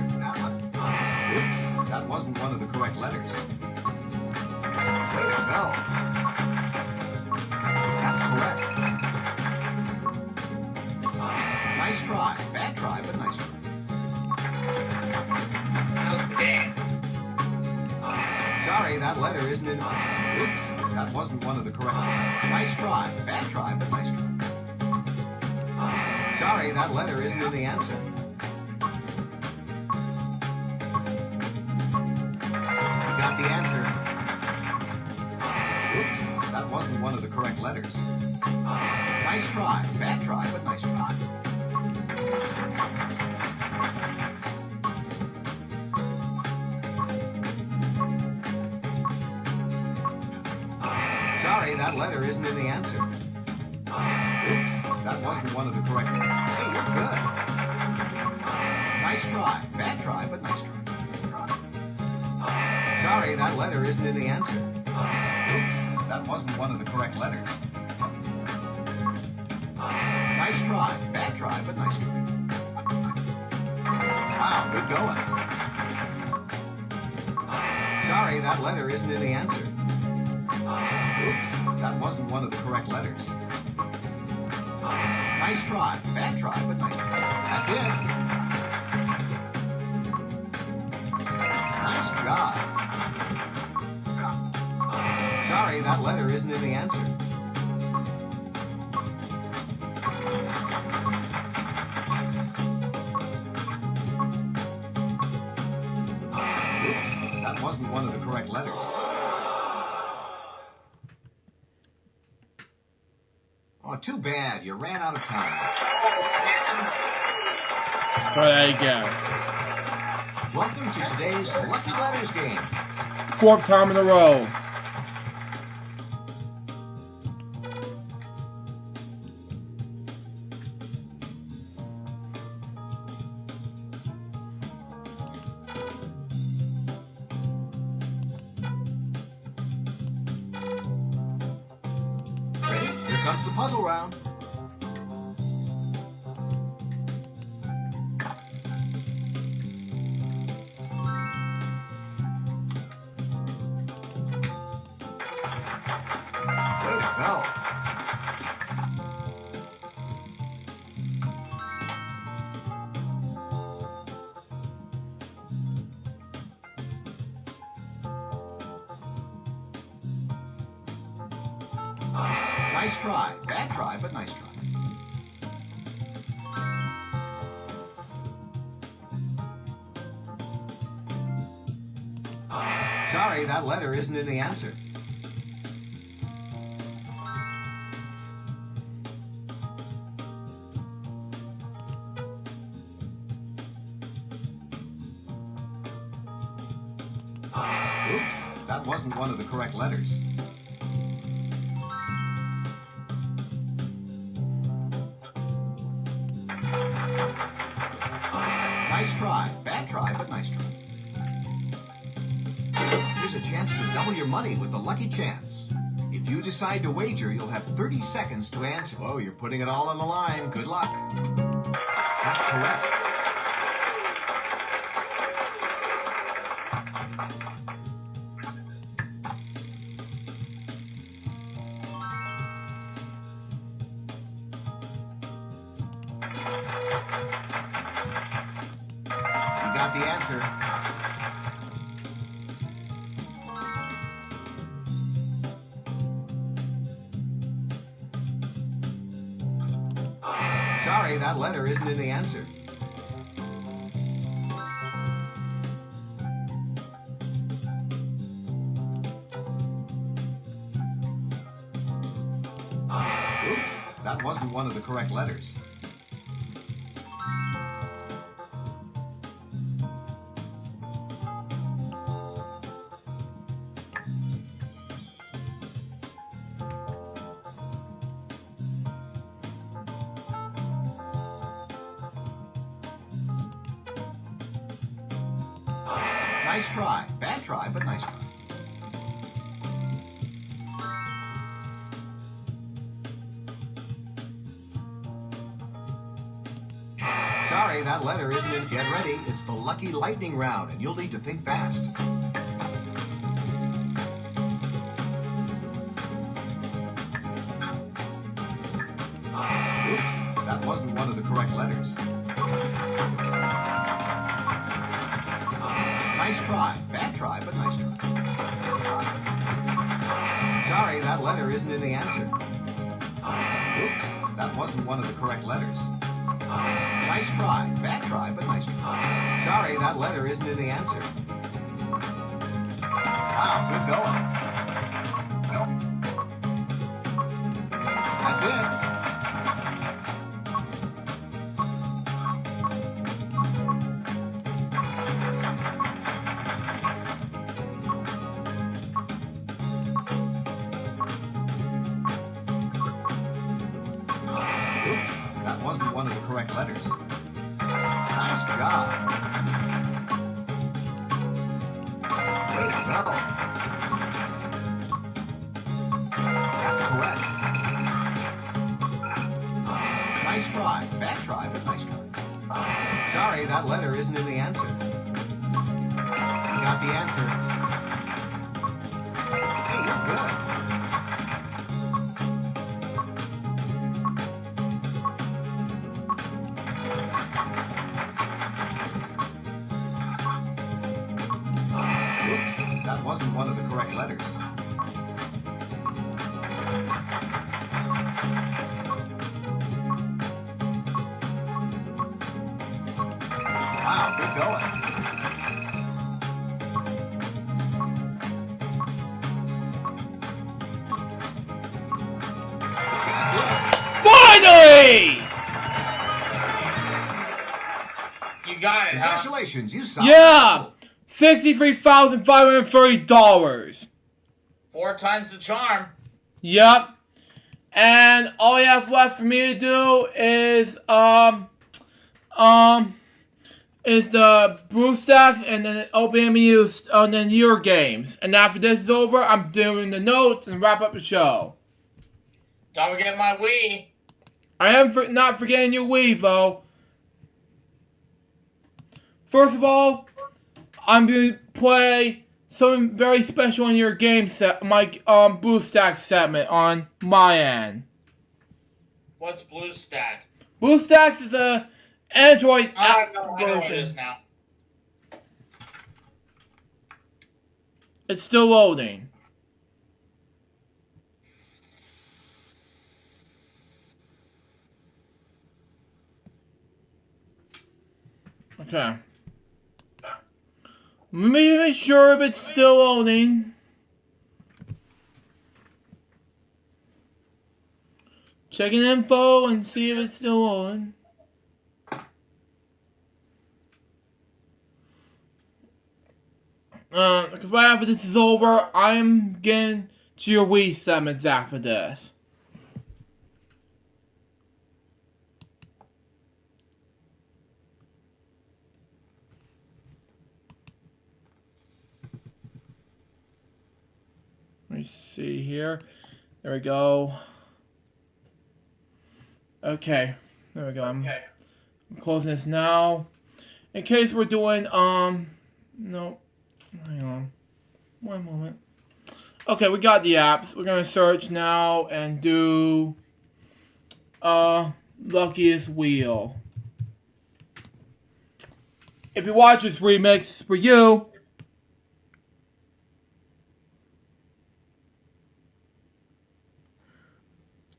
Speaker 4: Oops, that wasn't one of the correct letters. Way to go. That's correct. Nice try. Bad try, but nice try. Sorry, that letter isn't in... Oops, that wasn't one of the correct... Nice try. Bad try, but nice try. Sorry, that letter isn't in the answer. You got the answer. Oops, that wasn't one of the correct letters. Nice try. Bad try, but nice try. Sorry, that letter isn't in the answer. Oops, that wasn't one of the correct... Hey, you're good. Nice try. Bad try, but nice try. Sorry, that letter isn't in the answer. Oops, that wasn't one of the correct letters. Nice try. Bad try, but nice try. Wow, good going. Sorry, that letter isn't in the answer. Oops, that wasn't one of the correct letters. Nice try. Bad try, but nice try. That's it. Nice job. Sorry, that letter isn't in the answer. Oops, that wasn't one of the correct letters. Oh, too bad. You ran out of time.
Speaker 2: Try that again.
Speaker 4: Welcome to today's Lucky Letters game.
Speaker 2: Fourth time in a row.
Speaker 4: comes the puzzle round. Way to go. Nice try. Bad try, but nice try. Sorry, that letter isn't in the answer. Oops, that wasn't one of the correct letters. Nice try. Bad try, but nice try. Here's a chance to double your money with a lucky chance. If you decide to wager, you'll have 30 seconds to answer. Oh, you're putting it all on the line. Good luck. That's correct. You got the answer. Sorry, that letter isn't in the answer. Oops, that wasn't one of the correct letters. Nice try. Bad try, but nice try. Sorry, that letter isn't in. Get ready. It's the lucky lightning round, and you'll need to think fast. Oops, that wasn't one of the correct letters. Nice try. Bad try, but nice try. Sorry, that letter isn't in the answer. Oops, that wasn't one of the correct letters. Nice try. Bad try, but nice try. Sorry, that letter isn't in the answer. Wow, good going. Well, that's it. Oops, that wasn't one of the correct letters. Nice job. Way to go. That's correct. Nice try. Bad try, but nice try. Sorry, that letter isn't in the answer. You got the answer. Hey, you're good. Oops, that wasn't one of the correct letters. Wow, good going. That's it.
Speaker 2: Finally!
Speaker 3: You got it, huh?
Speaker 4: Congratulations, you solved
Speaker 2: Yeah! $63,530.
Speaker 3: 4 times the charm.
Speaker 2: Yep. And all you have left for me to do is the brew stacks and then OPMU and then your games. And after this is over, I'm doing the notes and wrap up the show.
Speaker 3: Don't forget my Wii.
Speaker 2: I am not forgetting your Wii, though. First of all, I'm going to play something very special in your game set, my BlueStack segment on my end.
Speaker 3: What's BlueStack?
Speaker 2: BlueStacks is a Android app
Speaker 3: I know what
Speaker 2: version.
Speaker 3: it is now.
Speaker 2: It's still loading. Okay. Let me make sure if it's still loading. Checking info and see if it's still on. Because right after this is over, I'm getting to your Wii summons after this. Let me see here. There we go. Okay. There we go. I'm closing this now. In case we're doing, no. Hang on. One moment. Okay, we got the apps. We're gonna search now and do, Luckiest Wheel. If you watch this remix, it's for you.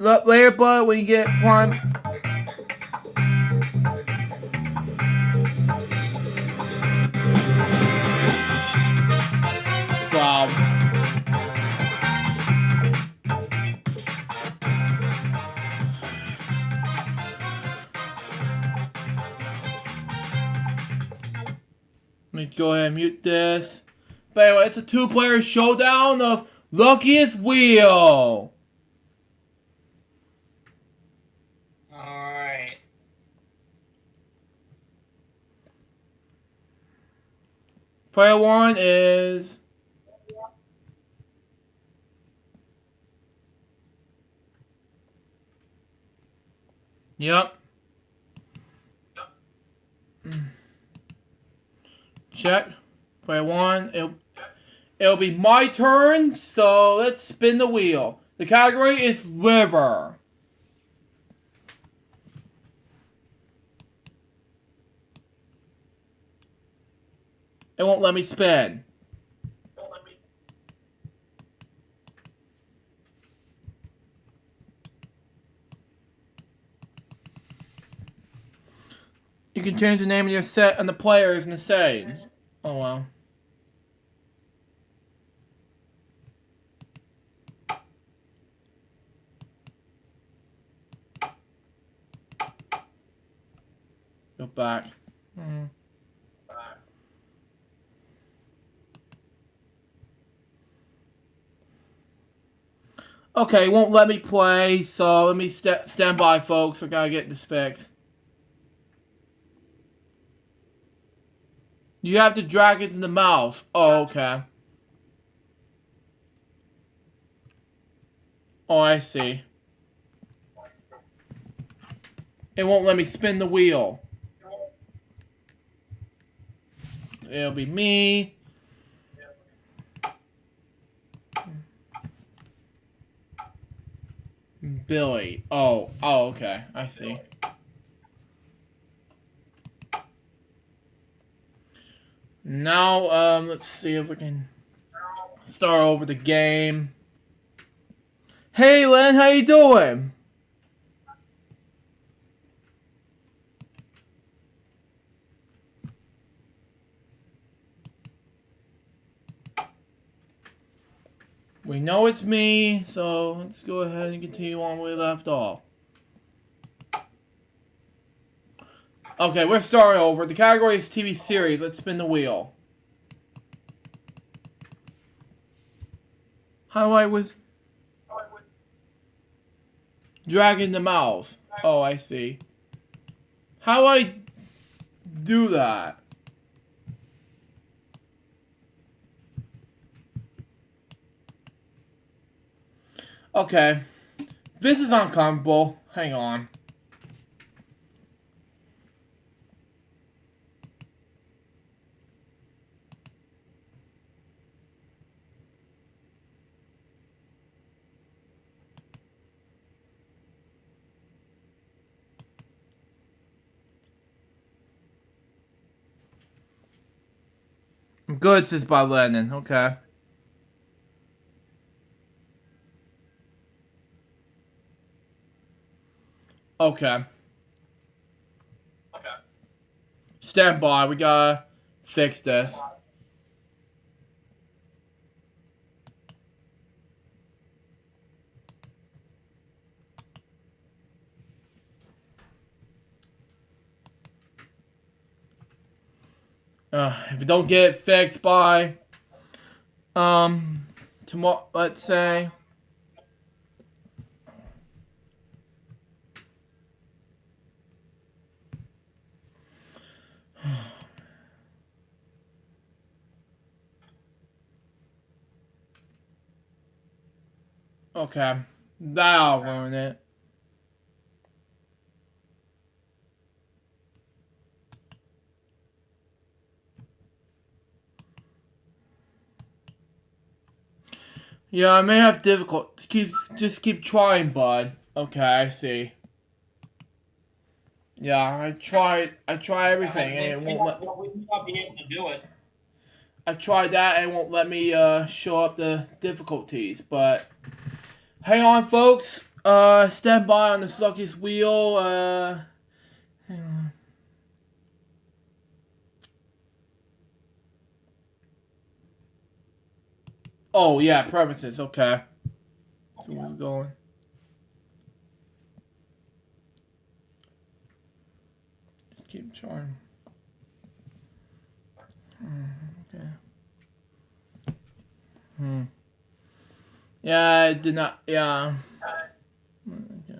Speaker 2: Later, bud, when you get Prime. Wow. Let me go ahead and mute this. But anyway, it's a two-player showdown of Luckiest Wheel.
Speaker 3: Alright.
Speaker 2: Player one is... Yep. Check. Player one. It'll be my turn, so let's spin the wheel. The category is river. It won't let me spin. You can change the name of your set and the players in the settings. Oh well. Go back. Okay, it won't let me play, so let me stand by, folks. I gotta get this fixed. You have to drag it to the mouse. Oh, okay. Oh, I see. It won't let me spin the wheel. It'll be me. Billy. Oh, okay. I see. Now, let's see if we can start over the game. Hey, Len, how you doing? We know it's me, so let's go ahead and continue on where we left off. Okay, we're starting over. The category is TV series. Let's spin the wheel. How do I was dragging the mouse? Oh, I see. How do I do that? Okay. This is uncomfortable. Hang on. Goods is by Lennon. Okay. Okay. Stand by. We gotta fix this. If you don't get it fixed by tomorrow, let's say. Okay, that'll ruin it. Yeah, I may have difficulty. Just keep trying, bud. Okay, I see. Yeah, I try everything and it won't let.
Speaker 3: We may not be able to do it.
Speaker 2: I tried that and it won't let me show up the difficulties. But hang on, folks. Stand by on the luckiest wheel. Hang on. Oh yeah, preferences. Okay. So where's it going? Keep trying. Okay. Yeah, I did not. Yeah. Okay.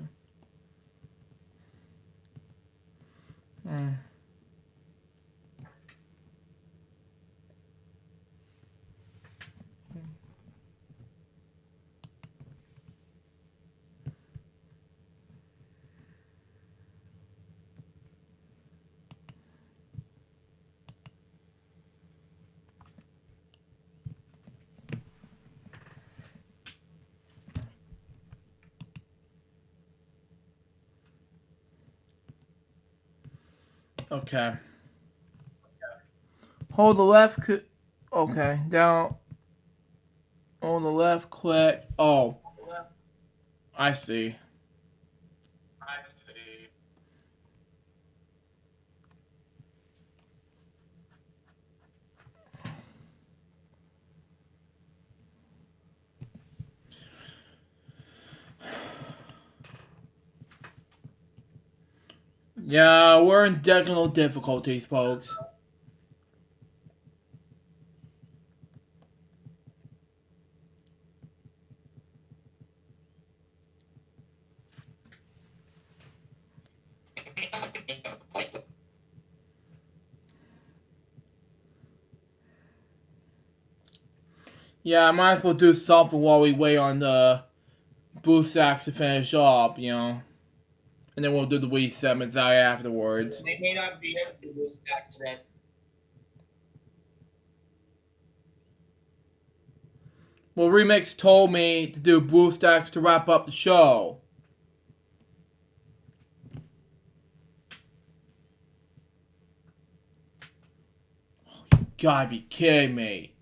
Speaker 2: Okay. Hold the left. Okay. Down. Hold the left click. Oh. I see. Yeah, we're in technical difficulties, folks. Yeah, I might as well do something while we wait on the boost stacks to finish up, you know. And then we'll do the Wii 7s out afterwards.
Speaker 3: They may not be able to do this stack today.
Speaker 2: Well, Remix told me to do boost stacks to wrap up the show. Oh, you gotta be kidding me.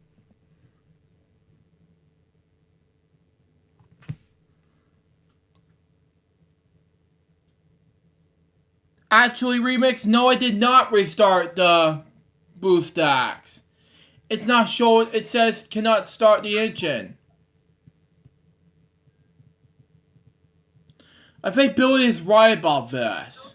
Speaker 2: Actually, Remix, no, I did not restart the boost stacks. It's not showing. It says cannot start the engine. I think Billy is right about this.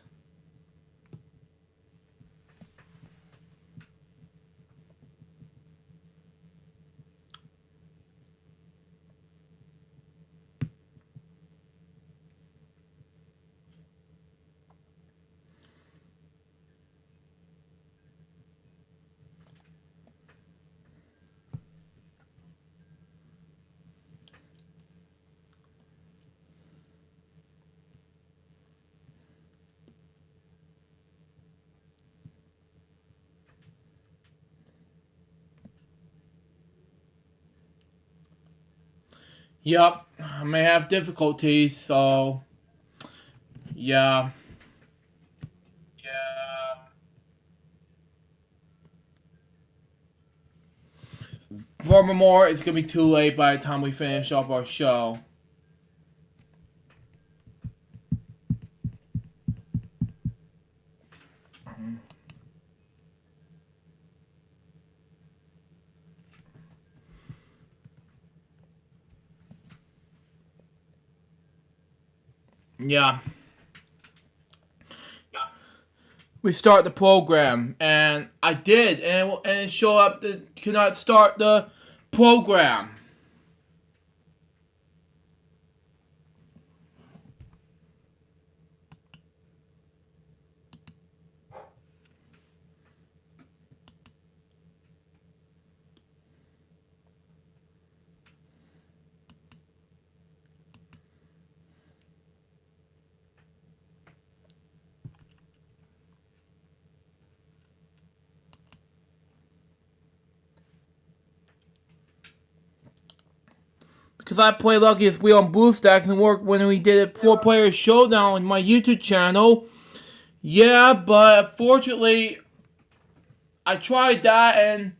Speaker 2: Yep, I may have difficulties, so yeah. Furthermore, it's gonna be too late by the time we finish up our show. Yeah. We start the program, and I did, and it showed up that could not start the program. Because I play Luckiest Wheel on BlueStacks and worked when we did a 4-player showdown on my YouTube channel. Yeah, but unfortunately, I tried that and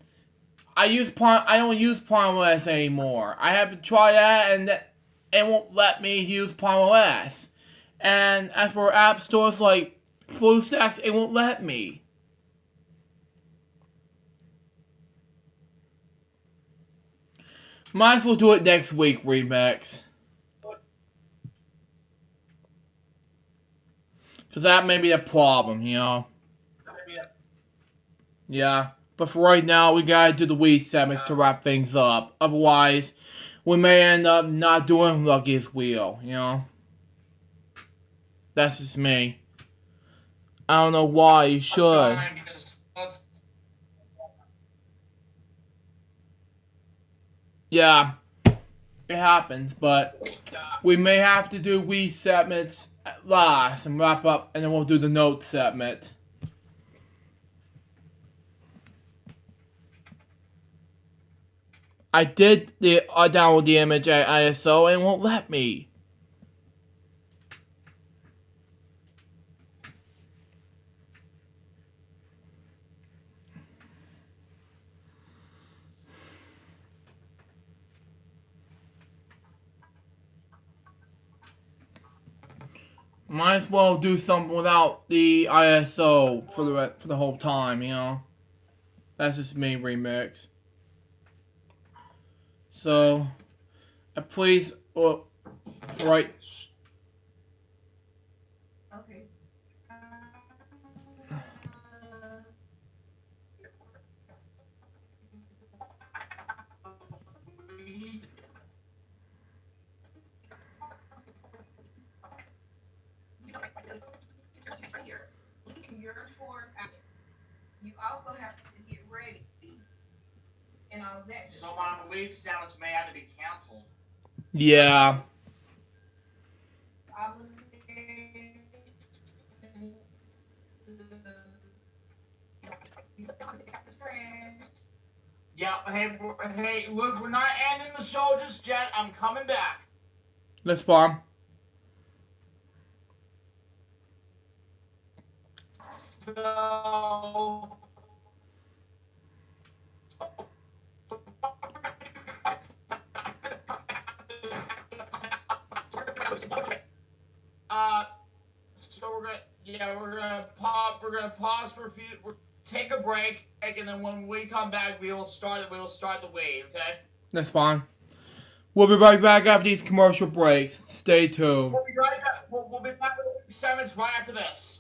Speaker 2: I don't use Palm OS anymore. I have to try that and it won't let me use Palm OS. And as for app stores like BlueStacks, it won't let me. Might as well do it next week, Remix. Because that may be a problem, you know. Yeah. But for right now, we gotta do the Wii segments to wrap things up. Otherwise, we may end up not doing Luckiest Wheel, you know. That's just me. I don't know why you should. Yeah, it happens, but we may have to do Wii segments at last and wrap up, and then we'll do the note segment. I did download the image at ISO and it won't let me. Might as well do something without the ISO for the whole time, you know. That's just me, Remix. So, please, right.
Speaker 5: Okay. Right here. Leaving your chores out. You also have to get ready and all of that.
Speaker 3: So my week sounds may have to be canceled.
Speaker 2: Yeah.
Speaker 3: Yeah, hey, Luke, we're not ending the show just yet. I'm coming back.
Speaker 2: Let's bomb.
Speaker 3: So... So we're gonna pause for a few, take a break, and then when we come back, we'll start the wave, okay?
Speaker 2: That's fine. We'll be right back after these commercial breaks. Stay tuned.
Speaker 3: We'll be right back. We'll be back with 7 minutes right after this.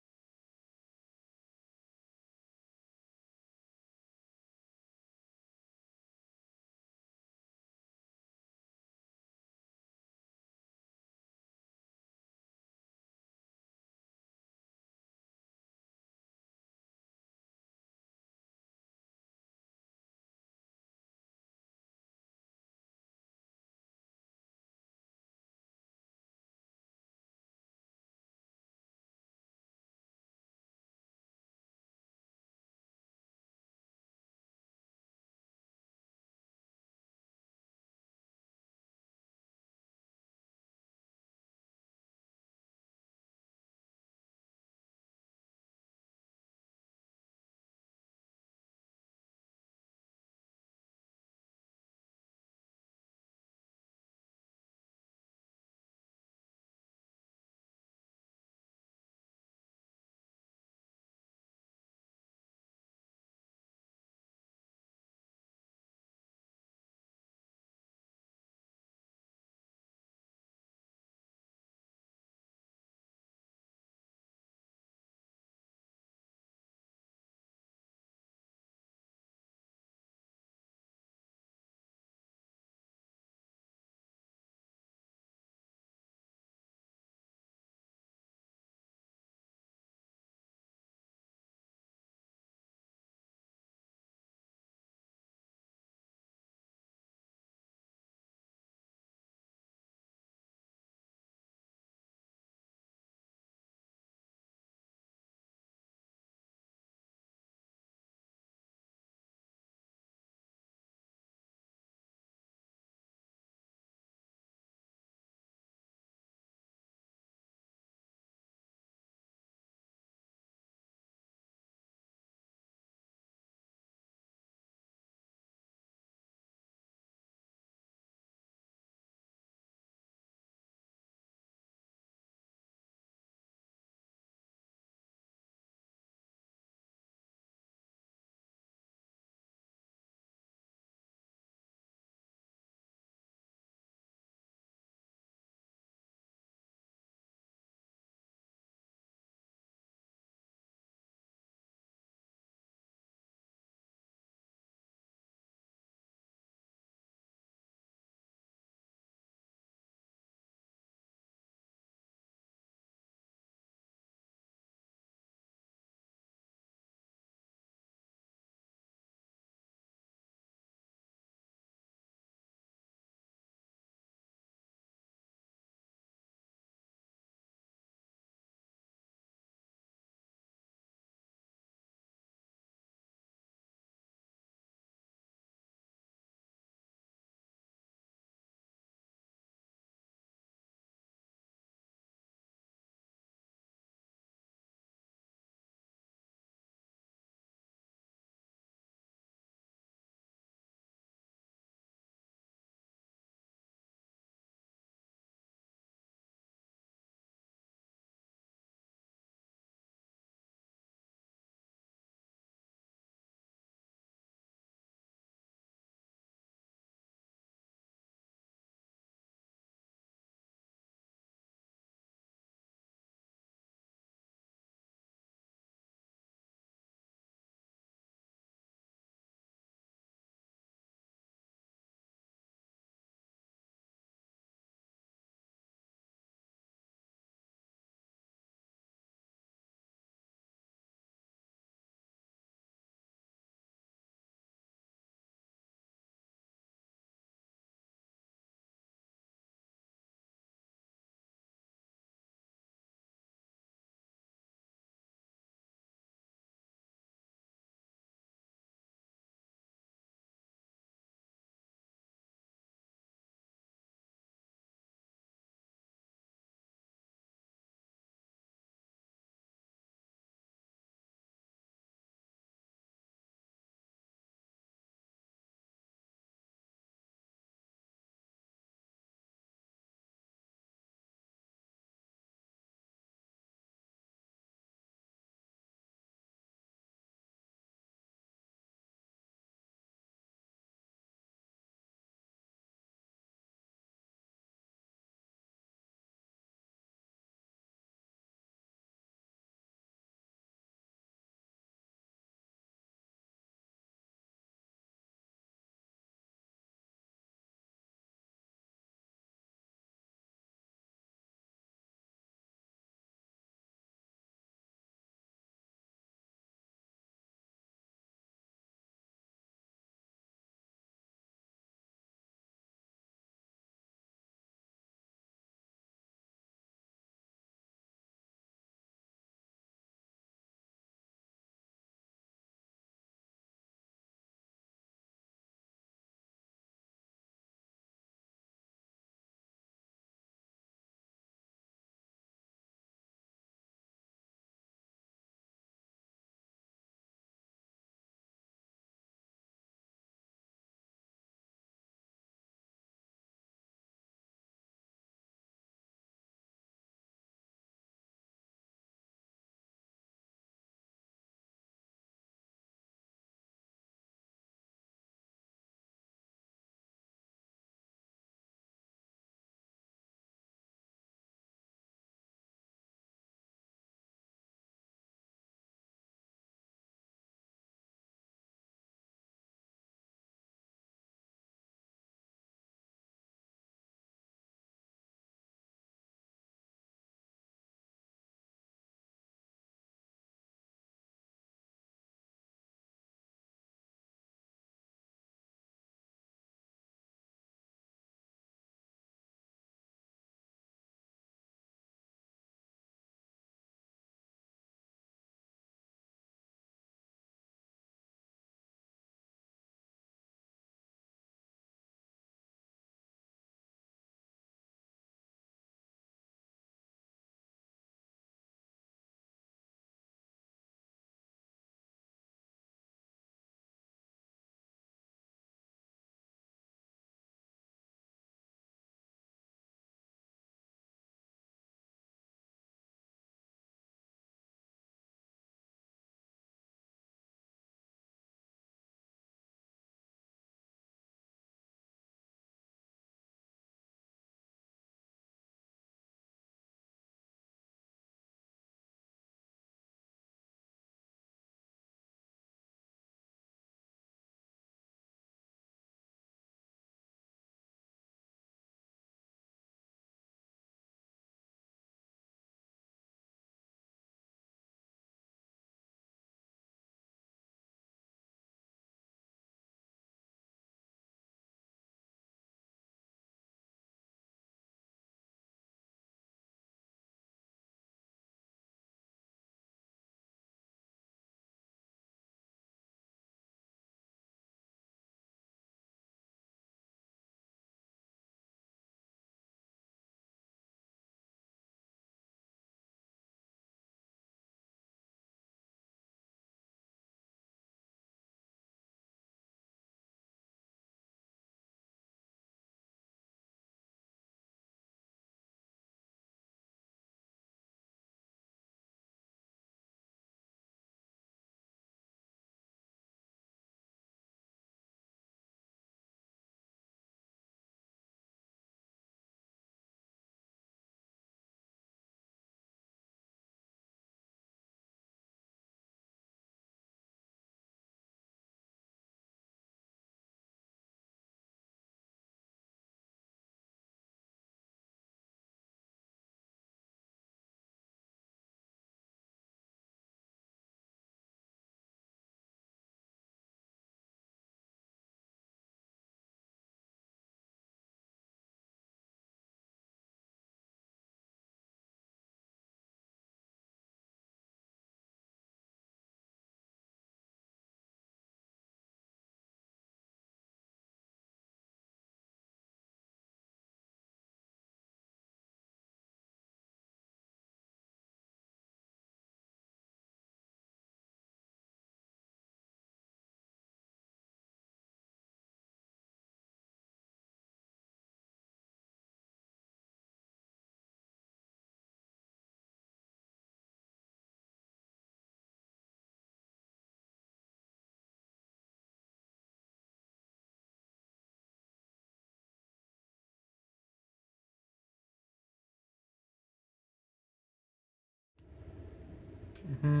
Speaker 2: Mm-hmm.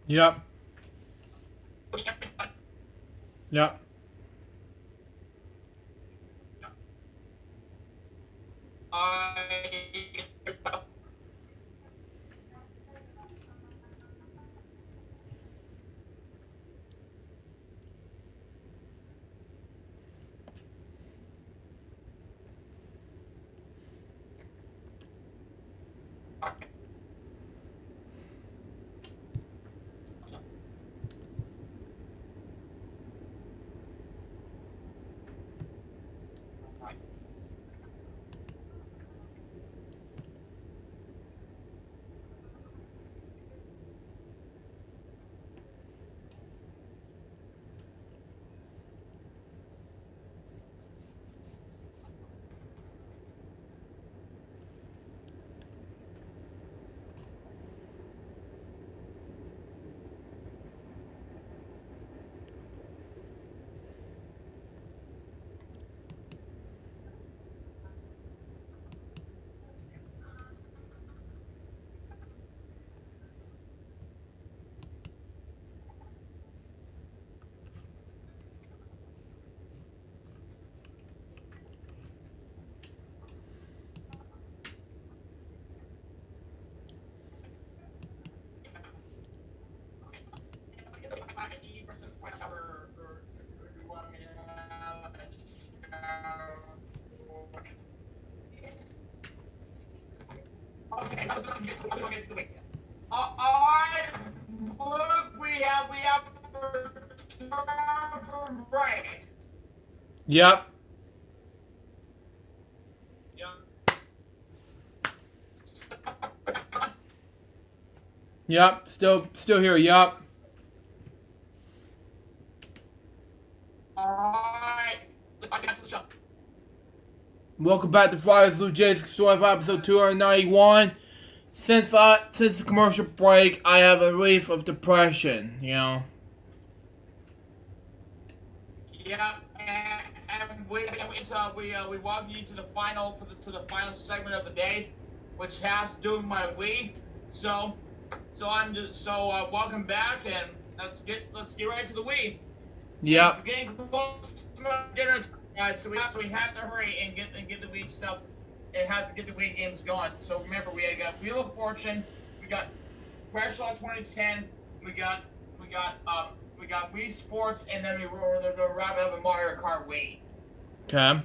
Speaker 2: Yep. Yep.
Speaker 3: Alright, Luke, we have returned from break.
Speaker 2: Yep. Yep. Still here. Yep.
Speaker 3: Alright, let's back to the show.
Speaker 2: Welcome back to Fridays LukeJ62895 episode 291. Since the commercial break, I have a relief of depression. You know.
Speaker 3: Yeah, and we welcome you to the final final segment of the day, which has to do with my Wii. So welcome back, and let's get right to the Wii.
Speaker 2: Yep.
Speaker 3: It's getting close to my dinner time, guys. So we have to hurry and get the Wii stuff. And have to get the Wii games going. So remember, we got Wheel of Fortune, we got Crash Law 2010, we got Wii Sports, and then they're gonna wrap it up with Mario Kart Wii.
Speaker 2: Okay.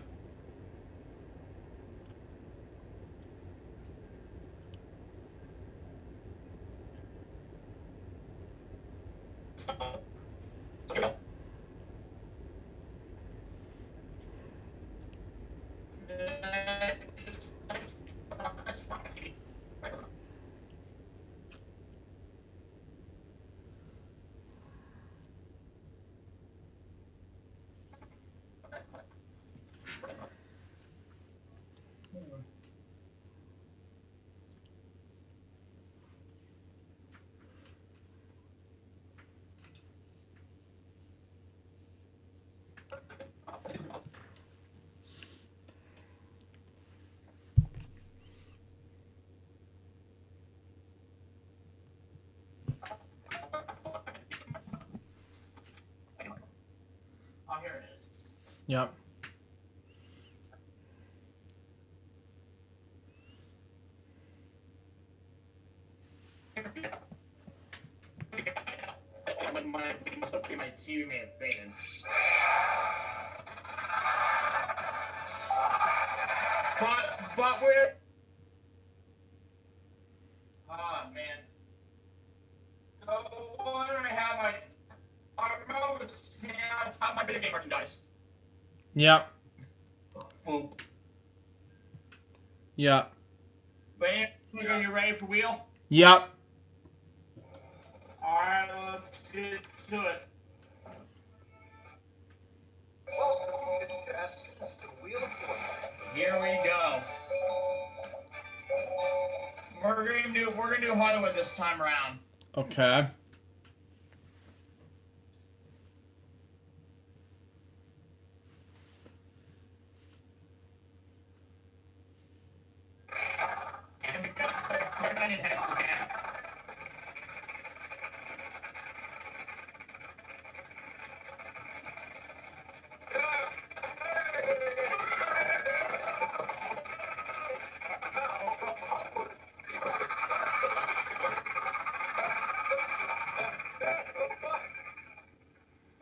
Speaker 3: Oh, here it is.
Speaker 2: Yep.
Speaker 3: My TV may have faded. But we're. Oh man. No wonder I have my remote stand on top of my video game merchandise.
Speaker 2: Yep.
Speaker 3: Foop.
Speaker 2: Yep.
Speaker 3: Are you ready for wheel?
Speaker 2: Yep.
Speaker 3: Alright, let's get to it. Here we go. We're gonna do Hollywood this time around.
Speaker 2: Okay.
Speaker 3: onion heads again.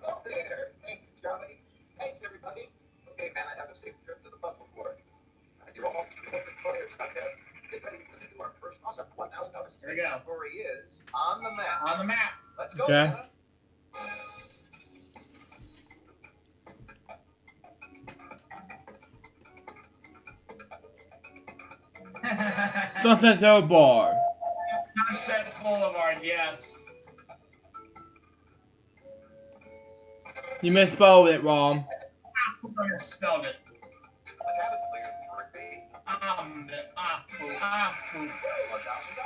Speaker 4: Oh, there. Thank you, Charlie. Thanks, everybody. Okay, man, I have a safe trip to the puzzle court. You're all the players out there. Get ready to do our first awesome $1,000.
Speaker 3: Here we go.
Speaker 4: Story is on the map.
Speaker 3: On the map.
Speaker 4: Let's go,
Speaker 2: Okay.
Speaker 4: Anna.
Speaker 2: Sunset Boulevard.
Speaker 3: Sunset Boulevard, yes.
Speaker 2: You misspelled it wrong.
Speaker 3: I misspelled it.
Speaker 4: Let's have it clear for me.
Speaker 3: $1,000.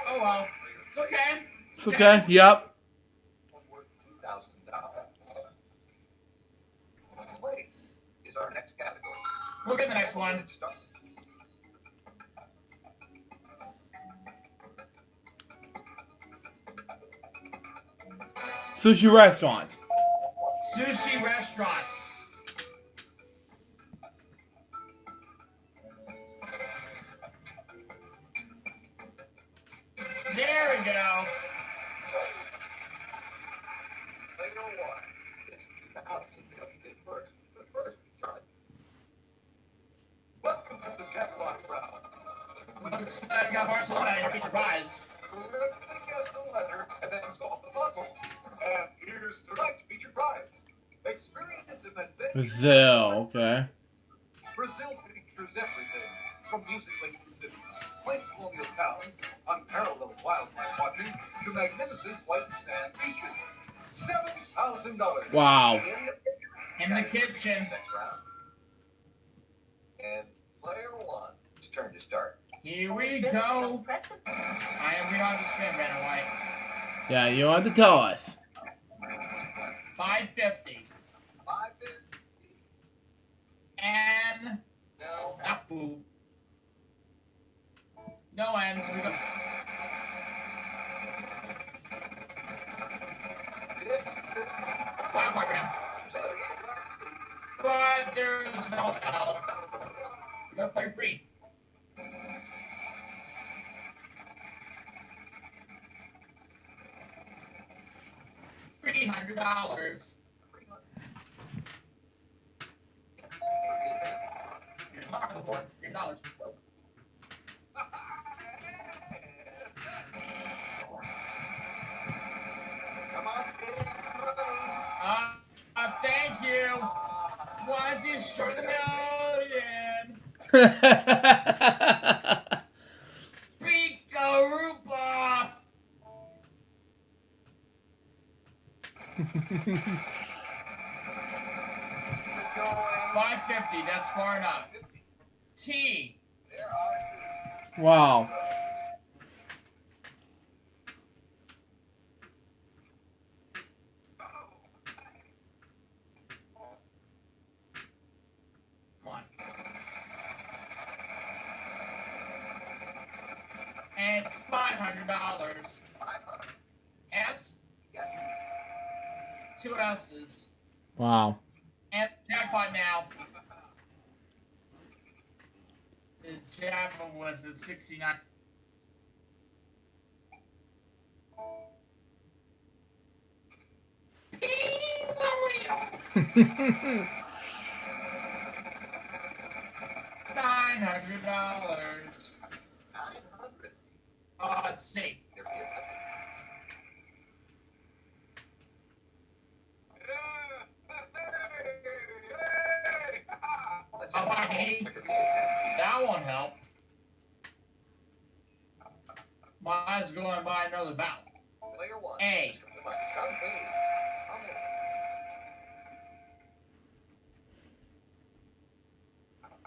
Speaker 3: Oh well. It's okay.
Speaker 2: It's okay. Yep.
Speaker 4: One worth $2,000. Place is our next category.
Speaker 3: We'll get the next one.
Speaker 4: Get started.
Speaker 2: Sushi restaurant.
Speaker 3: Sushi restaurant. There we go.
Speaker 4: Player one. It's $2,000 first. But first, Charlie. Welcome to the jackpot round.
Speaker 3: Looks like I got Barcelona in your feature prize.
Speaker 4: Guess the letter and then solve the puzzle. And here's tonight's feature prize. Experience in the
Speaker 2: Brazil. Okay.
Speaker 4: Brazil features everything from music-linked cities, quaint colonial towns, unparalleled wildlife watching, to magnificent white sand beaches. $7,000.
Speaker 2: Wow.
Speaker 3: In the kitchen.
Speaker 4: Next round. And player one, it's turn to start.
Speaker 3: Here we go. I am reading on the spin, Brandon White.
Speaker 2: Yeah, you don't have to tell us.
Speaker 3: $5.50.
Speaker 4: 550.
Speaker 3: And
Speaker 4: No.
Speaker 3: not food. No ends. We go. Wow, my grand. But there's no help. We gotta play free. $300. Here's not on the board. $3.
Speaker 4: Come on.
Speaker 3: Thank you. Want to short the million? Pika-rupa. $5.50. That's far enough. T.
Speaker 2: Wow.
Speaker 3: Come on. And it's $500. S.
Speaker 4: Yes.
Speaker 3: 2 S's.
Speaker 2: Wow.
Speaker 3: And jackpot now. The jackpot was at 69. $900.
Speaker 4: 900.
Speaker 3: Let's see.
Speaker 4: There he is.
Speaker 3: Oh, honey. That won't help. Mine's going by another vowel.
Speaker 4: Player one.
Speaker 3: A.
Speaker 4: There must be some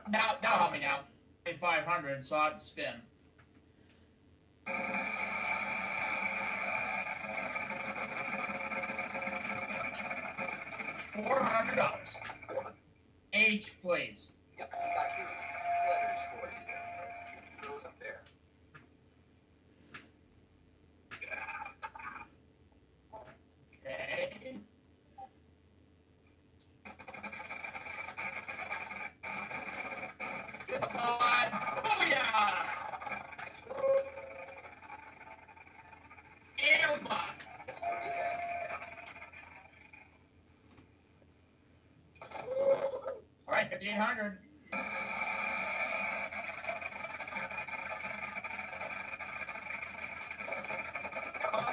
Speaker 4: A.
Speaker 3: Now help me now. 500, so I have to spin. $400. H, please.
Speaker 4: Yep, we got your letters for you there. Those up there.
Speaker 3: 800.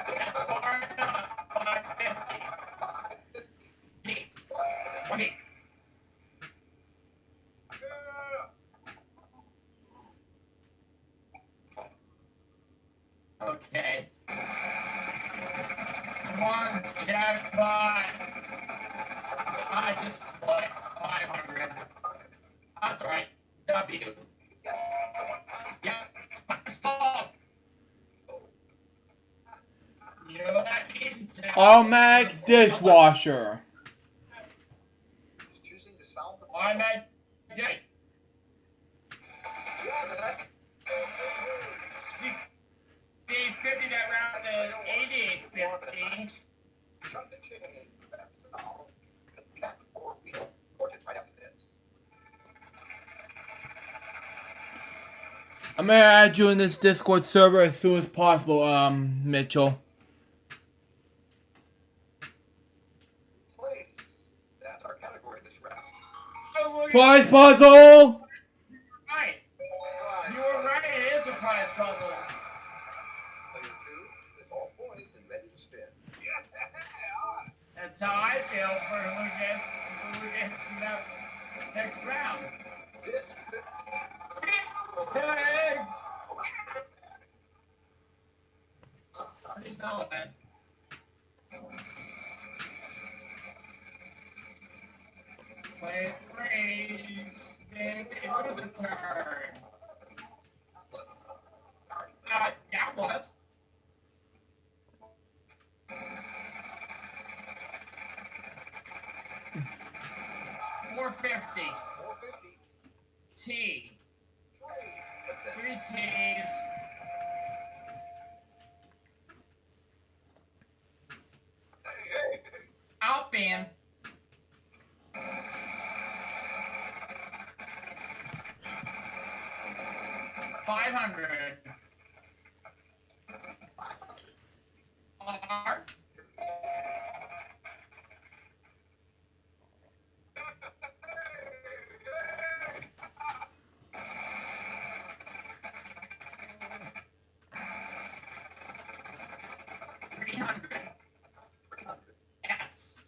Speaker 3: That's far enough. 550. 20. Okay. Come on, jackpot. I just put 500. That's right. W. Yep. Solved. You know what that means?
Speaker 2: Automatic dishwasher.
Speaker 3: Automatic. Okay. 60, 50, that round to 80, 50.
Speaker 2: I'm gonna add you in this Discord server as soon as possible, Mitchell.
Speaker 3: Oh, look at
Speaker 2: Prize puzzle!
Speaker 3: right. You were right. It is a prize puzzle. That's how I feel for who gets in that next round. Hey! He's not bad. Play race. It was a turn. Yeah, it was. $450. T. 3 T's. Outband. $500. R. $300. S.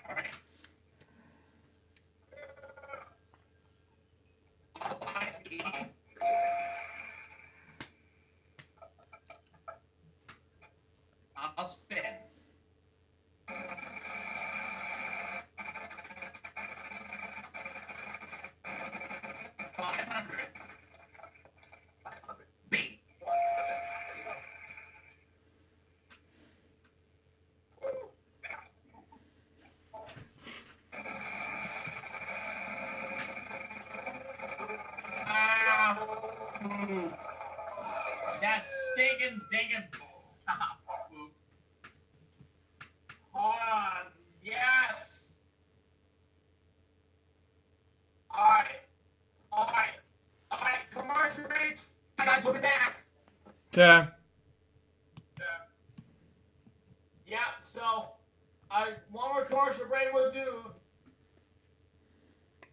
Speaker 3: All right. I'll spin. $500. B. That stinking dinking. Hold on. Yes. All right. All right. All right. Commercial breaks. Guys, we'll be back.
Speaker 2: Okay.
Speaker 3: Yeah. So, one more commercial break we'll do.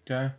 Speaker 2: Okay.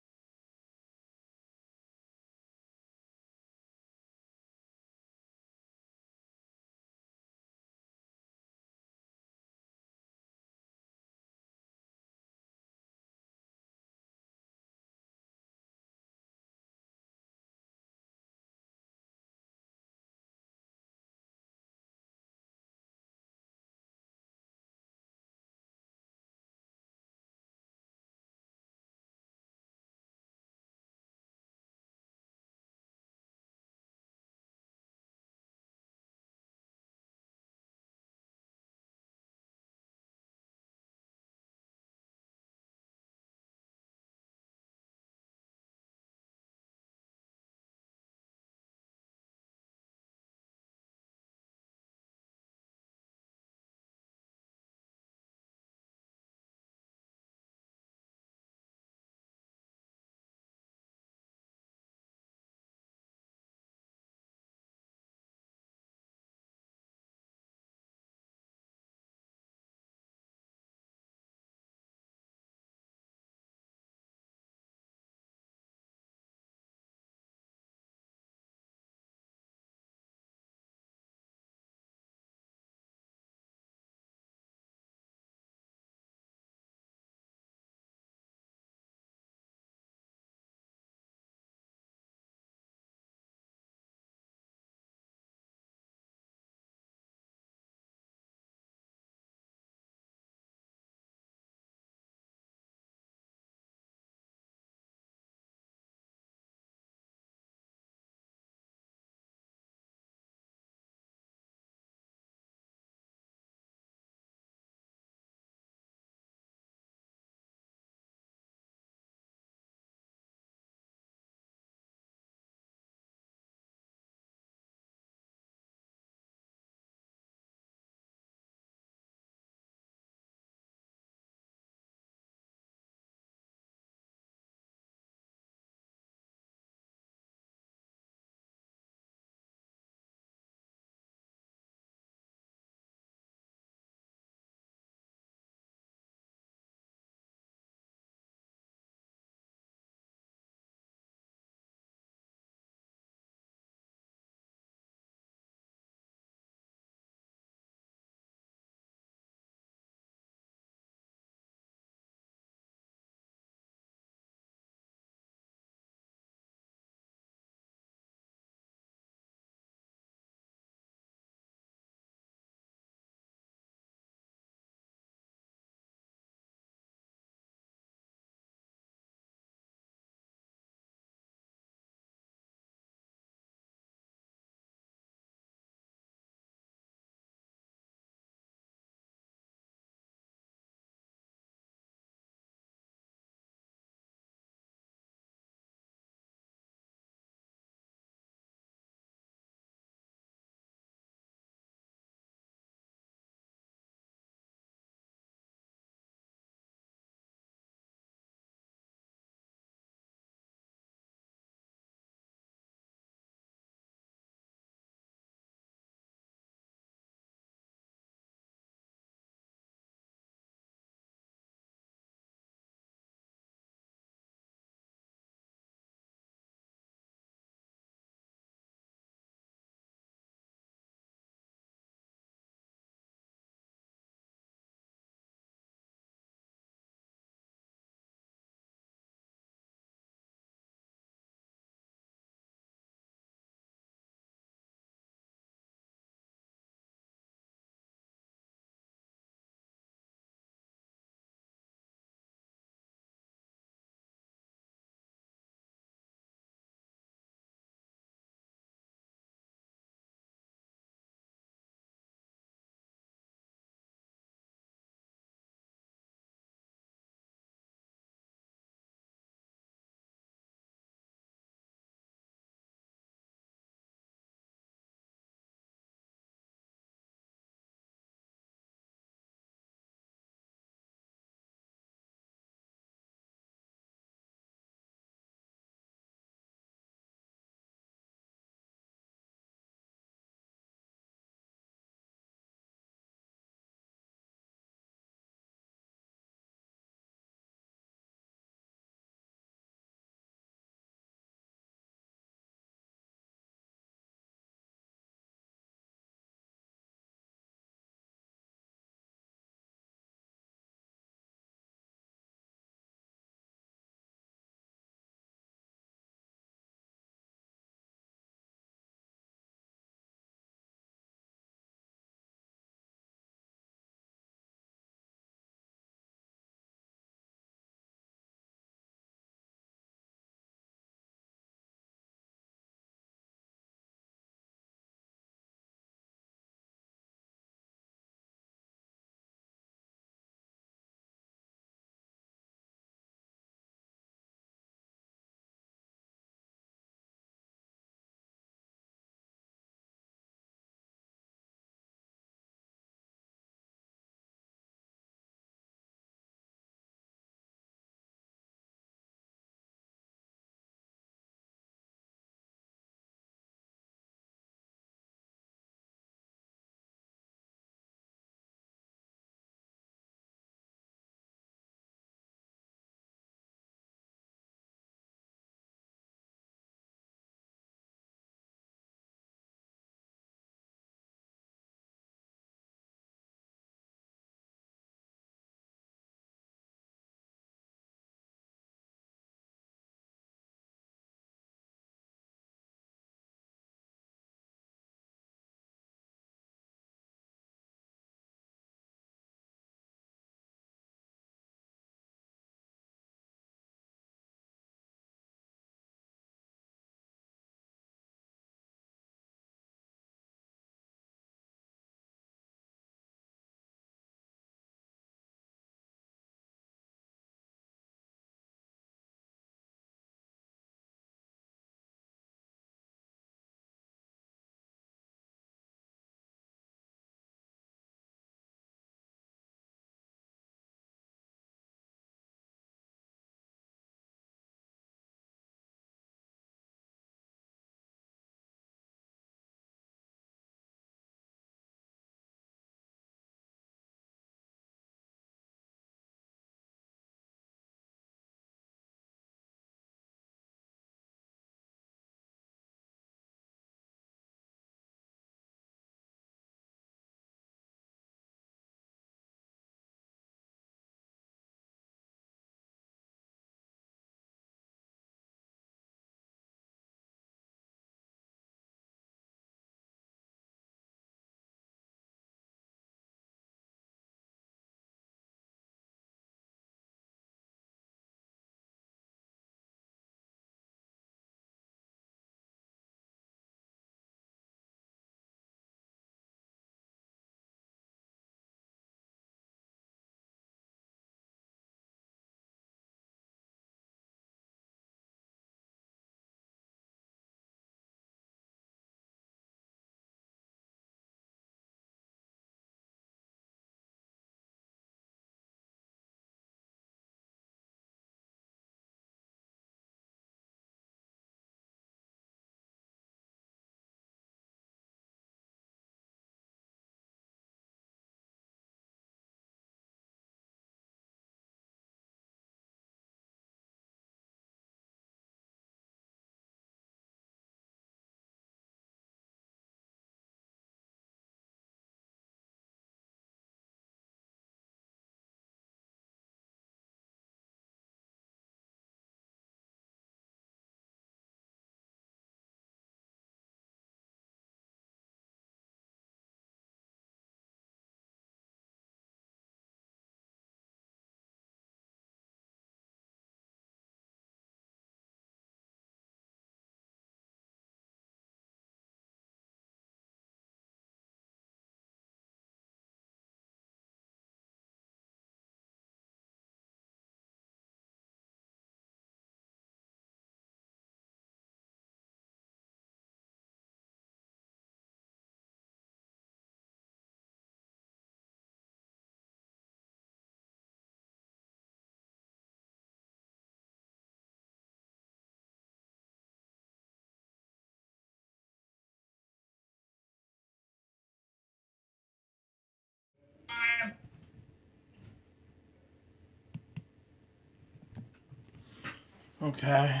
Speaker 2: Okay.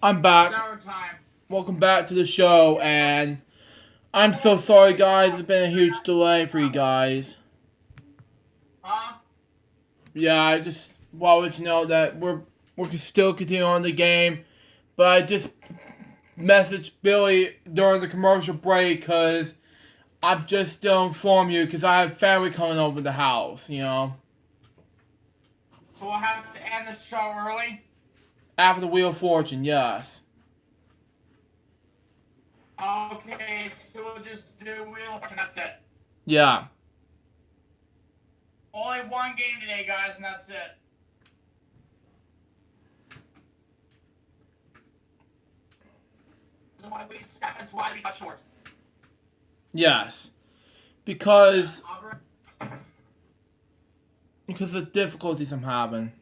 Speaker 2: I'm back.
Speaker 3: Shower time.
Speaker 2: Welcome back to the show, and I'm so sorry, guys. It's been a huge delay for you guys.
Speaker 3: Huh?
Speaker 2: Yeah, I just want to let you know that we're still continuing on the game, but I just messaged Billy during the commercial break because I'm just to inform you because I have family coming over the house, you know.
Speaker 3: So we'll have to end the show early?
Speaker 2: After the Wheel of Fortune, yes.
Speaker 3: Okay, so we'll just do Wheel of Fortune, that's it.
Speaker 2: Yeah.
Speaker 3: Only one game today, guys, and that's it. That's why we got short.
Speaker 2: Yes. Because of the difficulties I'm having.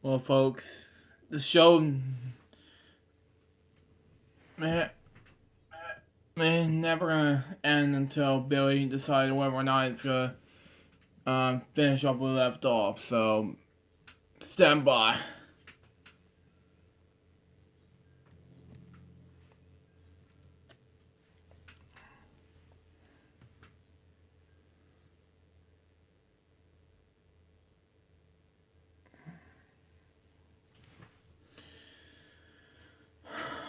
Speaker 2: Well, folks, the show man, never gonna end until Billy decided whether or not it's gonna finish up where we left off. So stand by.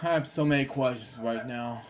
Speaker 2: I have so many questions right now.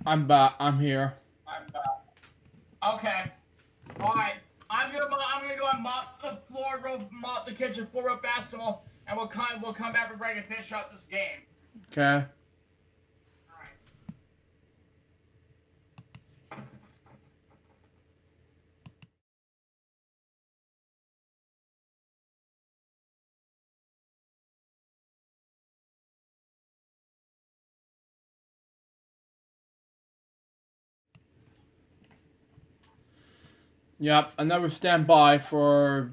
Speaker 2: I'm back. I'm here.
Speaker 3: Okay. All right. I'm gonna go and mop the floor, mop the kitchen floor real fast, and we'll come back and break and finish up this game.
Speaker 2: Okay.
Speaker 3: All right.
Speaker 2: Yep. Another standby from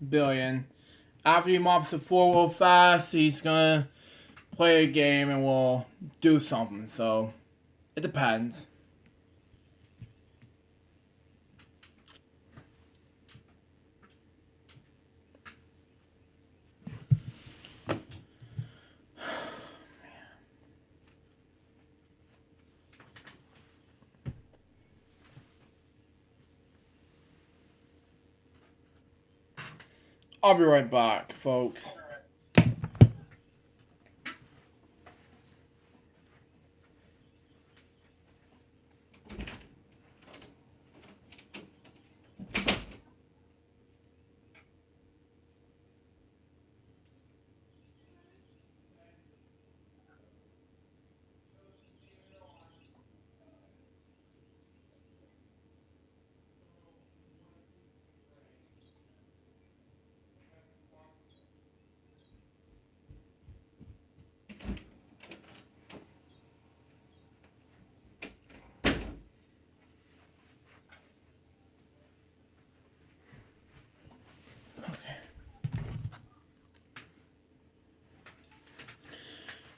Speaker 2: Billion. After he mops the floor real fast, he's gonna play a game and we'll do something. So it depends. I'll be right back, folks.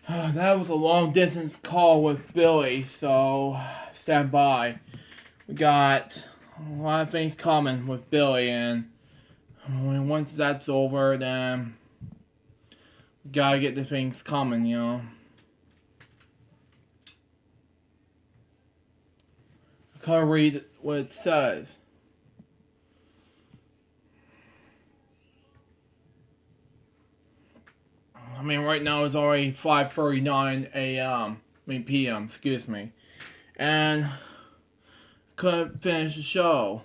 Speaker 2: That was a long distance call with Billy, so stand by. We got a lot of things coming with Billy, and once that's over, then we gotta get the things coming, you know. I can't read what it says. I mean, right now it's already 5:39 a.m. p.m. Excuse me, and couldn't finish the show.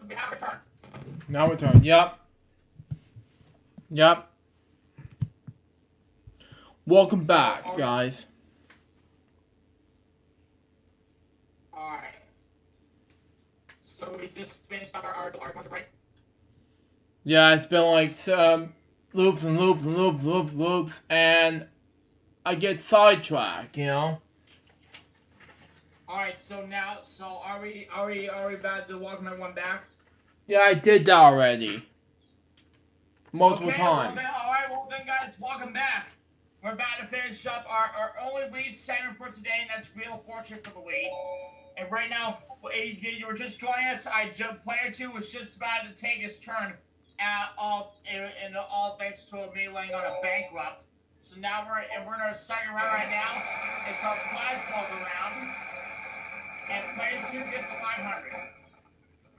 Speaker 3: Now return.
Speaker 2: Now return. Yep. Yep. Welcome back, guys.
Speaker 3: Alright. So we just finished up our commercial break?
Speaker 2: Yeah, it's been like loops and loops and loops, loops, and I get sidetracked, you know?
Speaker 3: Alright, so are we about to welcome everyone back?
Speaker 2: Yeah, I did that already. Multiple times.
Speaker 3: Well then guys, welcome back. We're about to finish up our only lead segment for today, and that's Wheel of Fortune for the lead. And right now, you were just joining us. Player 2 was just about to take his turn, all thanks to me laying on a bankrupt. So now we're in our second round right now. It's our prize balls around, and player 2 gets 500.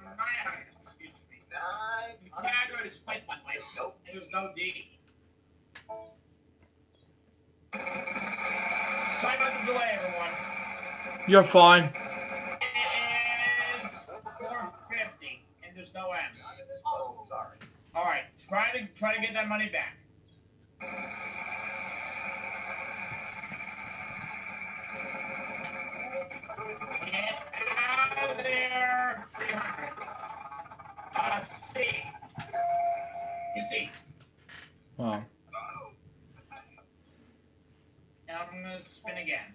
Speaker 3: 900, excuse me. You can't go to this place, by the way. Nope. And there's no D. Sorry about the delay, everyone.
Speaker 2: You're fine.
Speaker 3: It is 450, and there's no M.
Speaker 4: Oh, sorry.
Speaker 3: All right, try to get that money back. Get out of there. 300. C. 2 C's.
Speaker 2: Wow.
Speaker 3: And I'm gonna spin again.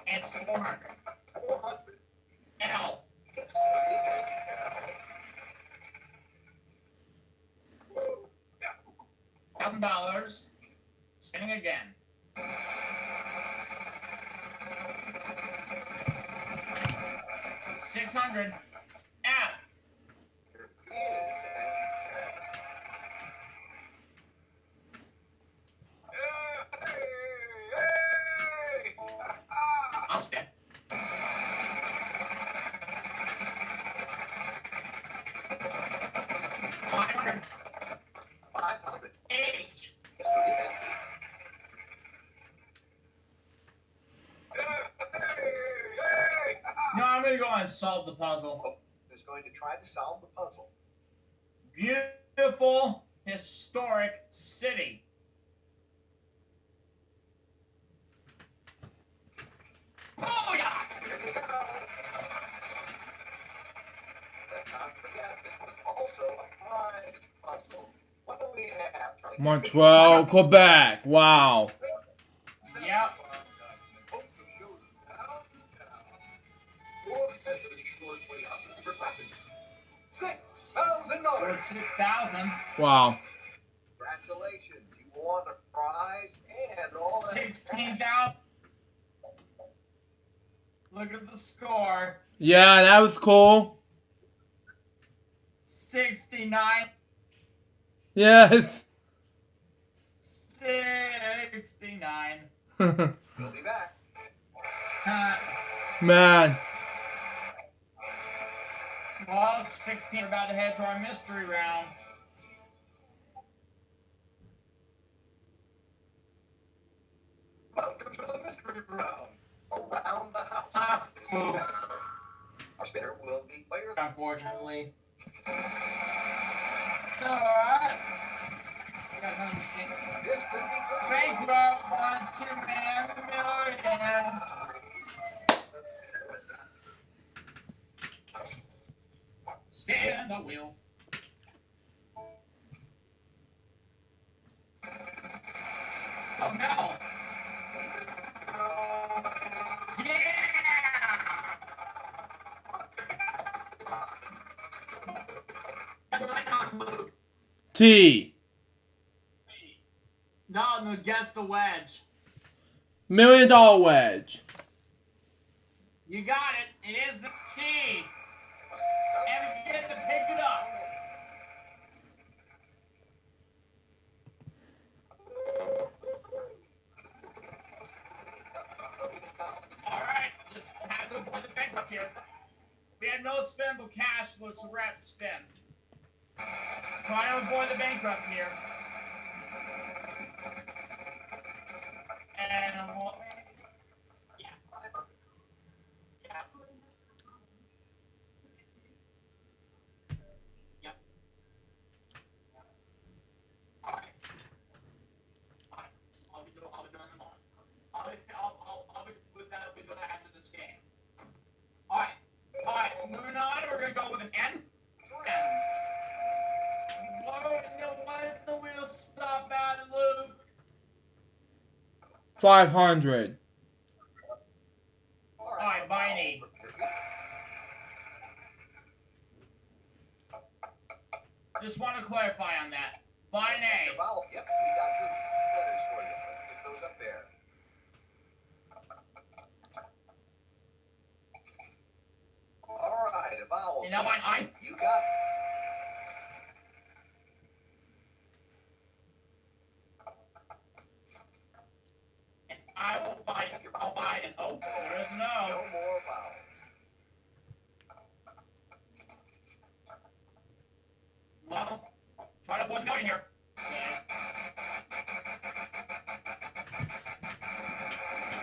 Speaker 3: It's 400.
Speaker 4: 400.
Speaker 3: L. $1,000. Spinning again. $600. F. I'll spin. $500.
Speaker 4: 500.
Speaker 3: H. No, I'm gonna go and solve the puzzle.
Speaker 4: Who's going to try to solve the puzzle?
Speaker 3: Beautiful, historic city. Oh yeah!
Speaker 4: Let's not forget, this was also a prize puzzle. What do we have, Charlie?
Speaker 2: Montreal, Quebec. Wow.
Speaker 3: Yep.
Speaker 4: $6,000.
Speaker 3: 6,000.
Speaker 2: Wow.
Speaker 4: Congratulations, you won a prize and all that.
Speaker 3: 16,000. Look at the score.
Speaker 2: Yeah, that was cool.
Speaker 3: 69.
Speaker 2: Yes.
Speaker 3: 69.
Speaker 4: We'll be back.
Speaker 2: Man.
Speaker 3: Well, 16 about to head to our mystery round.
Speaker 4: Welcome to the mystery round. Around the house. Our spinner will be player.
Speaker 3: Unfortunately. It's alright. I got another machine.
Speaker 4: This could be good.
Speaker 3: Bankrupt wants to man a million. Spin the wheel. Oh no! Yeah! That's what I got, Luke.
Speaker 2: T.
Speaker 3: No, guess the wedge.
Speaker 2: $1 million wedge.
Speaker 3: You got it. It is the T. And we get to pick it up. Alright, let's have to avoid the bankrupt here. We have no spendable cash, Luke, so we're at spin. Try to avoid the bankrupt here. Yeah. Yeah. Yep. Alright. Alright. I'll be doing them all. I'll be with that after this game. Alright. Alright, moving on, we're gonna go with an N. Ends. Why the wheel stop at Luke?
Speaker 2: 500.
Speaker 3: Alright, Viney. Just want to clarify on that. Viney.
Speaker 4: Yep, we got good letters for you. Let's get those up there. All right, a vowel.
Speaker 3: You know what?
Speaker 4: You got it.
Speaker 3: I will buy it. I'll buy it. Oh, there's
Speaker 4: No
Speaker 3: no.
Speaker 4: more vowels.
Speaker 3: Well, try to avoid million here.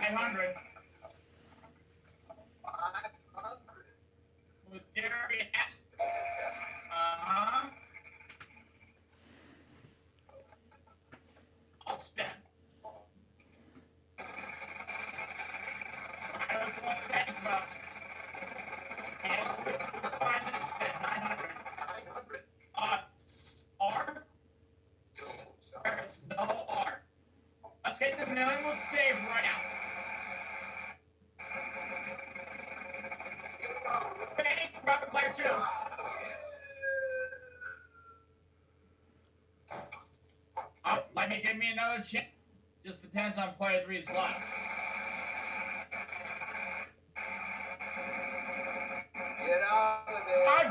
Speaker 3: 500.
Speaker 4: 500.
Speaker 3: With Dairy S. Uh-huh. I'll spin. I don't want to bankrupt. And find this spin. 900.
Speaker 4: 900.
Speaker 3: R? There's no R. Let's get the million. We'll save right now. Bankrupt player 2. Oh, let me give me another chance. Just depends on player 3's luck.
Speaker 4: Get out of there.
Speaker 3: God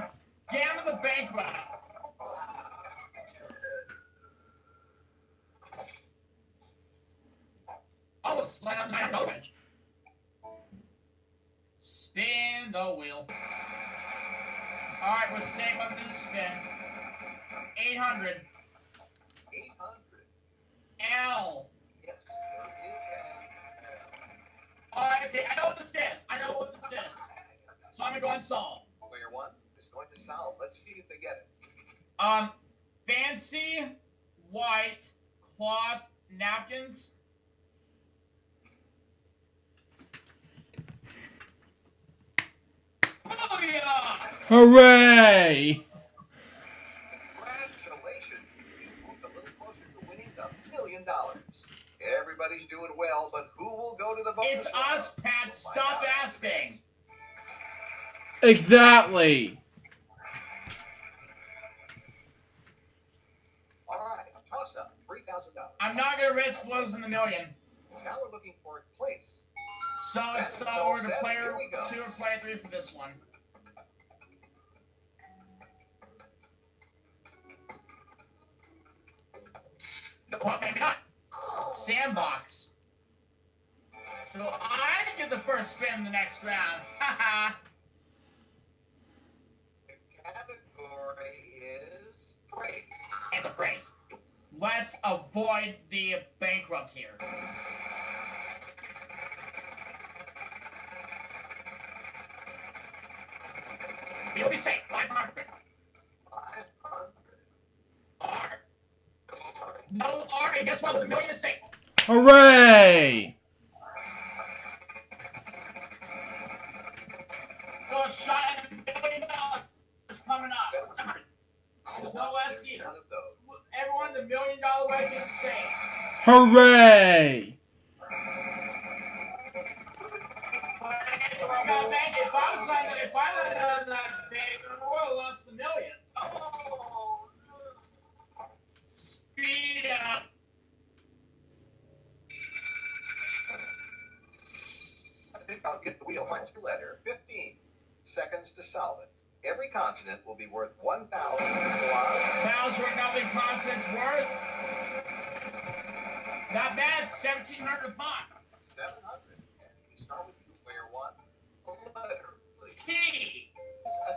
Speaker 3: damn it, the bankrupt. Oh, it's slam my knowledge. Spin the wheel. Alright, we're safe up to the spin. 800.
Speaker 4: 800.
Speaker 3: L.
Speaker 4: Yes, there is an
Speaker 3: Alright, okay, I know what this is. I know what this is. So I'm gonna go and solve.
Speaker 4: Player 1 is going to solve. Let's see if they get it.
Speaker 3: Fancy white cloth napkins. Oh yeah!
Speaker 2: Hooray!
Speaker 4: Congratulations. You moved a little closer to winning $1 million. Everybody's doing well, but who will go to the bonus?
Speaker 3: It's us, Pat. Stop asking.
Speaker 2: Exactly.
Speaker 4: All right, toss up. $3,000.
Speaker 3: I'm not gonna risk losing the million.
Speaker 4: Now we're looking for a place.
Speaker 3: So it's we're to player 2 or player 3 for this one. No, well, maybe not. Sandbox. So I get the first spin in the next round. Haha.
Speaker 4: The category is phrase.
Speaker 3: It's a phrase. Let's avoid the bankrupt here. You'll be safe. 500.
Speaker 4: 500.
Speaker 3: R. No R, and guess what? The million is safe.
Speaker 2: Hooray!
Speaker 3: So a shot at $1 million is coming up. 700. There's no less here.
Speaker 4: None of those.
Speaker 3: Everyone, the $1 million wedge is safe.
Speaker 2: Hooray!
Speaker 3: If I let that big, we would have lost the million. Speed up.
Speaker 4: I think I'll get the wheel. What's your letter? 15 seconds to solve it. Every consonant will be worth 1,000.
Speaker 3: Pounds right now, the consonant's worth. Not bad, 1,700 pop.
Speaker 4: 700. And we start with you, player 1. A letter, please.
Speaker 3: T.
Speaker 4: A T.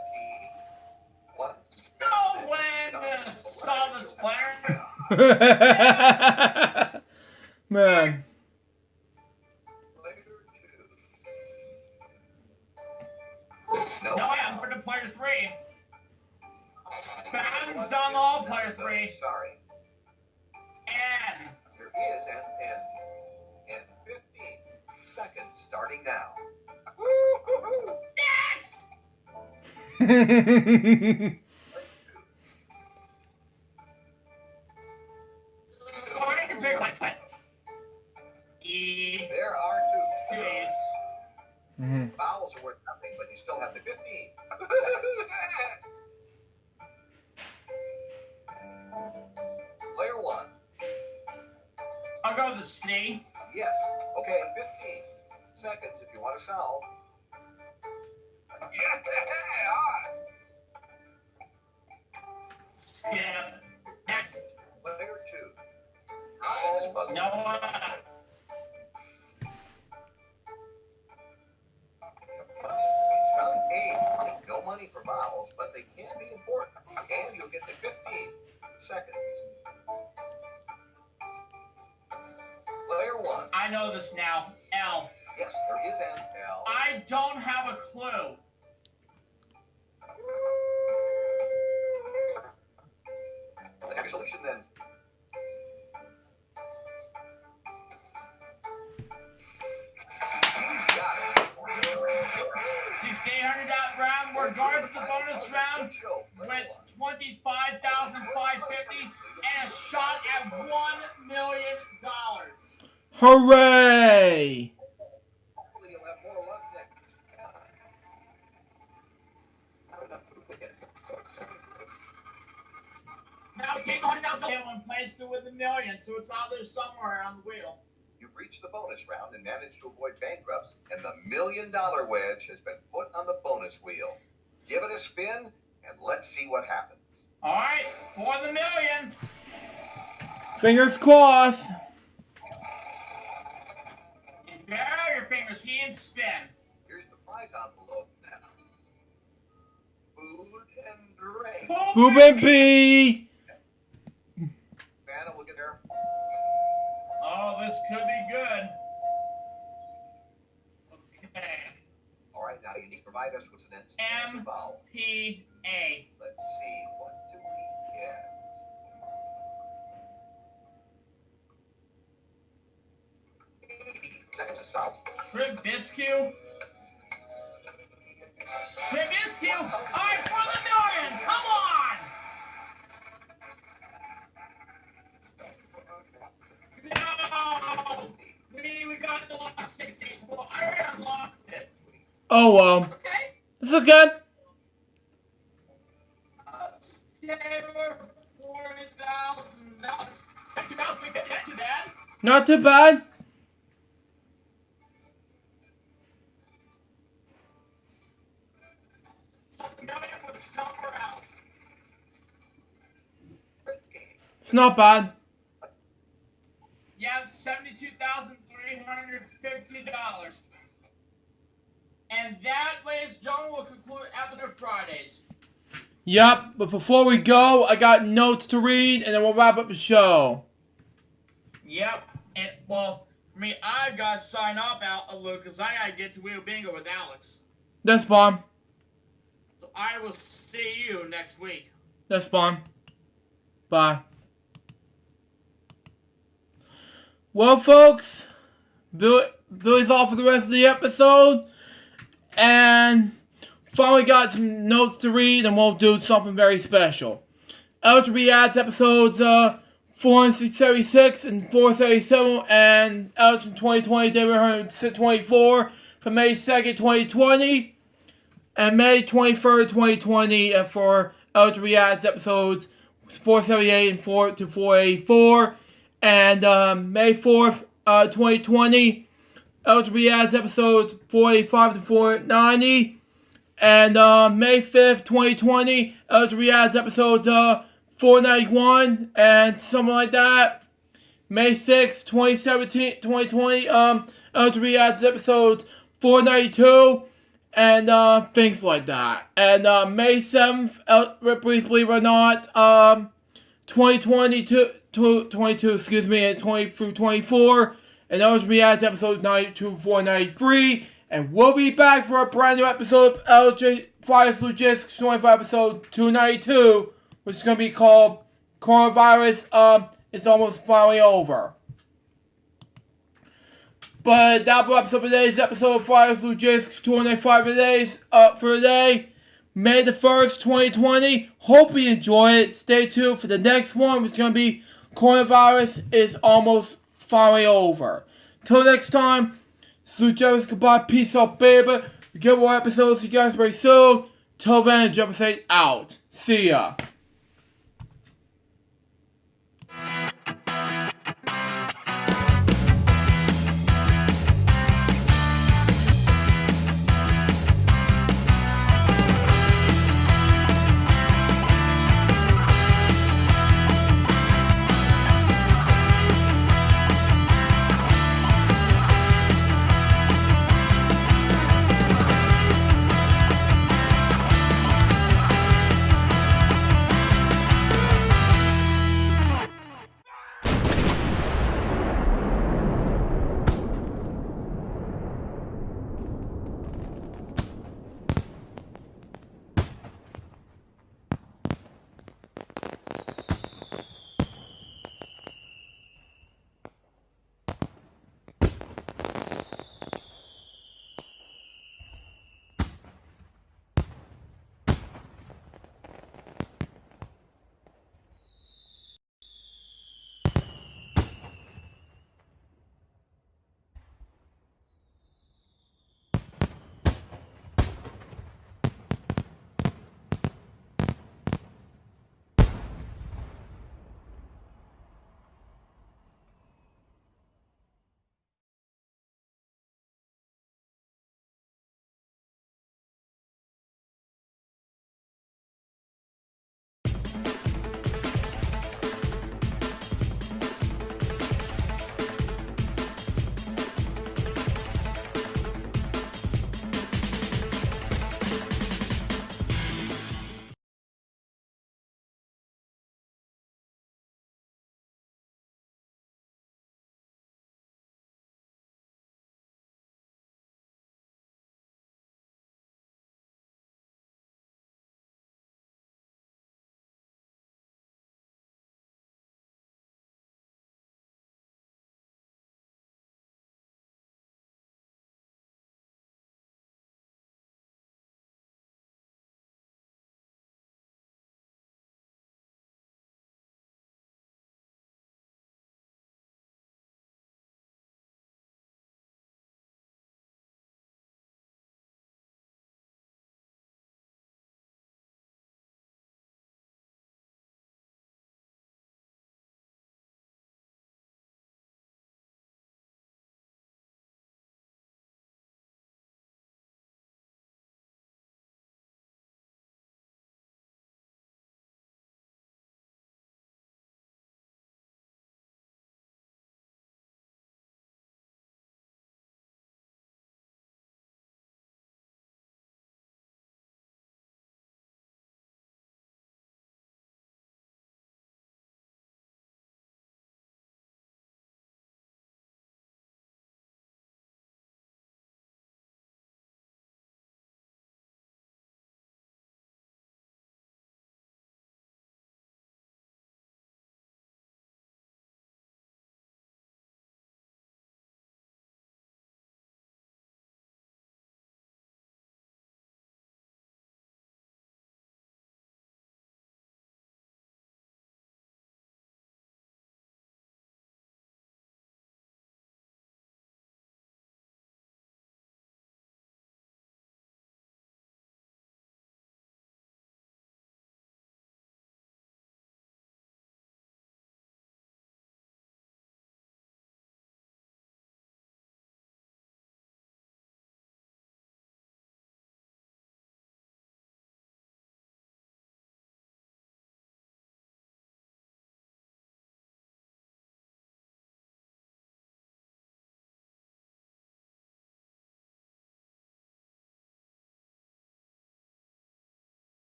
Speaker 4: What?
Speaker 3: No way to solve this player.
Speaker 2: Man.
Speaker 3: No, I'm for the player 3. Bounds down the hall, player 3.
Speaker 4: Sorry.
Speaker 3: And
Speaker 4: There is an N. In 15 seconds, starting now. Woo-hoo-hoo.
Speaker 3: next! Oh, I can pick like 10. E.
Speaker 4: There are 2.
Speaker 3: 2 E's.
Speaker 4: Vowels are worth nothing, but you still have the 15. Player 1.
Speaker 3: I'll go with the C.
Speaker 4: Yes. Okay, 15 seconds if you want to solve.
Speaker 3: Skip. Next.
Speaker 4: Player 2. Oh,
Speaker 3: No.
Speaker 4: Some aid money. No money for vowels, but they can be important. And you'll get the 15 seconds. Player 1.
Speaker 3: I know this now. L.
Speaker 4: Yes, there is an L.
Speaker 3: I don't have a clue.
Speaker 4: Let's have your solution then. Got it.
Speaker 3: 6,800 round. We're going to the bonus round with 25,550 and a shot at $1 million.
Speaker 2: Hooray!
Speaker 4: Hopefully you'll have more luck next time.
Speaker 3: Now take 100,000 and place to win the million, so it's out there somewhere on the wheel.
Speaker 4: You've reached the bonus round and managed to avoid bankruptcy, and the $1 million wedge has been put on the bonus wheel. Give it a spin, and let's see what happens.
Speaker 3: All right, for the million.
Speaker 2: Fingers crossed.
Speaker 3: You bury your fingers, he and spin.
Speaker 4: Here's the prize envelope now. Food and drink.
Speaker 2: Boop and pee.
Speaker 4: Vanna will get there.
Speaker 3: Oh, this could be good. Okay.
Speaker 4: All right, now you need to provide us with an
Speaker 3: M.
Speaker 4: vowel.
Speaker 3: P-A.
Speaker 4: Let's see, what do we get? Seconds to solve.
Speaker 3: Trubisky. Trubisky. All right, for the million. Come on. No. We got the lock 16. Well, I already unlocked it.
Speaker 2: Oh well.
Speaker 3: Okay.
Speaker 2: It's okay.
Speaker 3: $40,000. $60,000. Not too bad.
Speaker 2: Not too bad.
Speaker 3: Somewhere else.
Speaker 2: It's not bad.
Speaker 3: Yeah, $72,350. And that, ladies and gentlemen, will conclude episode Fridays.
Speaker 2: Yep, but before we go, I got notes to read, and then we'll wrap up the show.
Speaker 3: Yep. And, well, for me, I got to sign off, Luke, because I got to get to Wheel Bingo with Alex.
Speaker 2: That's fine.
Speaker 3: So I will see you next week.
Speaker 2: That's fine. Bye. Well, folks, Billy's off for the rest of the episode, and finally got some notes to read, and we'll do something very special. Eligible ads episodes 476 and 437, and Eligible 2020 Day 124 for May 2nd, 2020, and May 23rd, 2020 for Eligible ads episodes 478 and 4 to 484. And May 4th, 2020, eligible ads episodes 485 to 490. And May 5th, 2020, eligible ads episodes 491 and something like that. May 6th, 2020, eligible ads episodes 492 and things like that. And May 7th, believe it or not, 2022, and 20 through 24, and those reacts episode 92 493, and we'll be back for a brand new episode of Virus LukeJ62895 episode 292, which is going to be called Coronavirus is Almost Finally Over. But that'll wrap up today's episode of Virus LukeJ62895 for today. May the 1st, 2020. Hope you enjoy it. Stay tuned for the next one, which is going to be Coronavirus is Almost Finally Over. Till next time, LukeJ, goodbye, peace out, baby. We get more episodes to you guys very soon. Till then, Jump State out. See ya.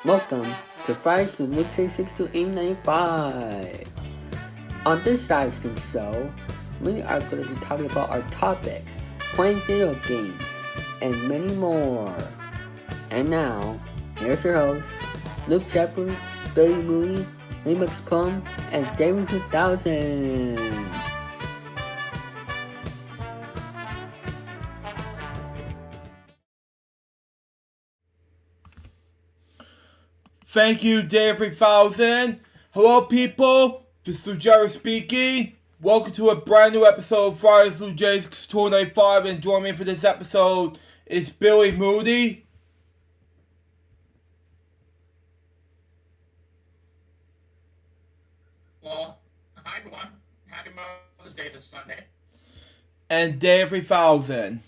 Speaker 1: Welcome to Fridays with LukeJ62895. On this live stream show, we are going to be talking about our topics, playing video games, and many more. And now, here's your host, Luke Jeffers, Billy Mooney, Remix Plum, and David 2000.
Speaker 2: Thank you, Dave 3000. Hello, people. This is LukeJ speaking. Welcome to a brand new episode of Fridays LukeJ62895. And joining me for this episode is Billy Moody.
Speaker 3: Well, hi everyone. Happy Mother's Day this Sunday.
Speaker 2: And Dave 3000.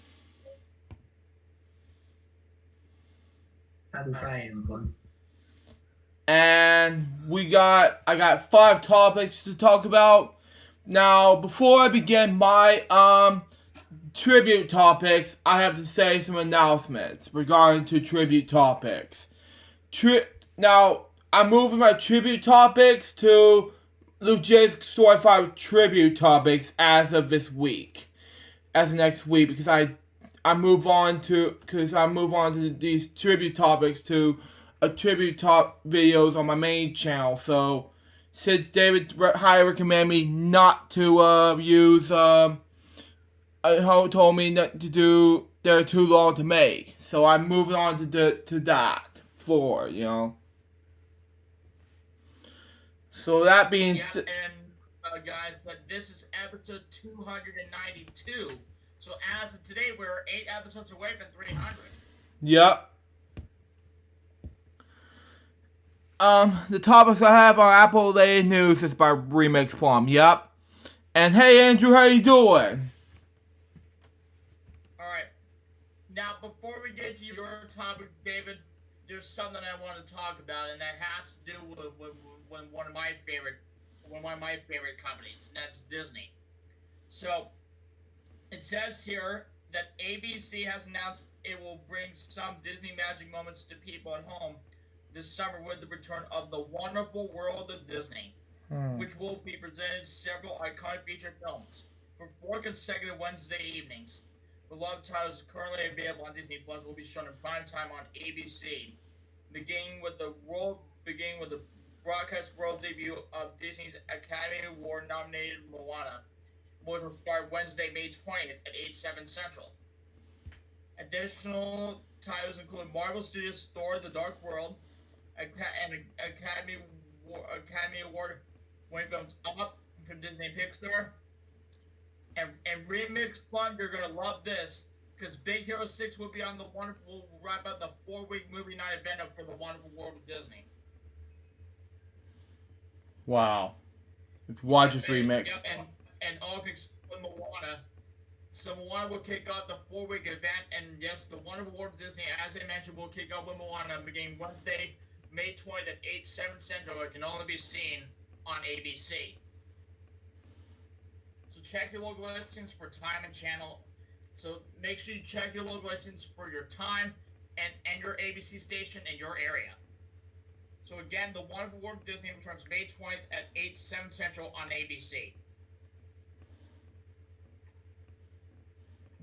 Speaker 6: Happy Friday, everyone.
Speaker 2: And I got 5 topics to talk about. Now, before I begin my tribute topics, I have to say some announcements regarding to tribute topics. Now, I'm moving my tribute topics to LukeJ62895 tribute topics as of this week, as of next week, because I move on to these tribute topics to a tribute top videos on my main channel. So since David highly recommended me not to use told me not to do, they're too long to make, so I'm moving on to that for, you know. So that being said,
Speaker 3: and guys, but this is episode 292. So as of today, we're 8 episodes away from 300.
Speaker 2: Yep. The topics I have are Apple related news is by Remix Plum. Yep. And hey, Andrew, how you doing?
Speaker 3: Alright. Now, before we get to your topic, David, there's something I want to talk about, and that has to do with one of my favorite companies, and that's Disney. So, it says here that ABC has announced it will bring some Disney magic moments to people at home this summer with the return of The Wonderful World of Disney, which will be presented several iconic feature films for 4 consecutive Wednesday evenings. Beloved titles currently available on Disney Plus will be shown in prime time on ABC, beginning with the broadcast world debut of Disney's Academy Award nominated Moana, which will start Wednesday, May 20th at 8/7 Central. Additional titles include Marvel Studios' Thor: The Dark World, and Academy Award winning films Up from Disney and Pixar. And Remix Fun, you're gonna love this, because Big Hero 6 will wrap up the 4-week movie night event up for The Wonderful World of Disney.
Speaker 2: Wow. Watch this remix.
Speaker 3: Yep, and August with Moana. So Moana will kick off the 4-week event, and yes, The Wonderful World of Disney, as I mentioned, will kick off with Moana beginning Wednesday, May 20th at 8/7 Central. It can only be seen on ABC. So check your local listings for time and channel. So make sure you check your local listings for your time and your ABC station in your area. So again, The Wonderful World of Disney returns May 20th at 8/7 Central on ABC.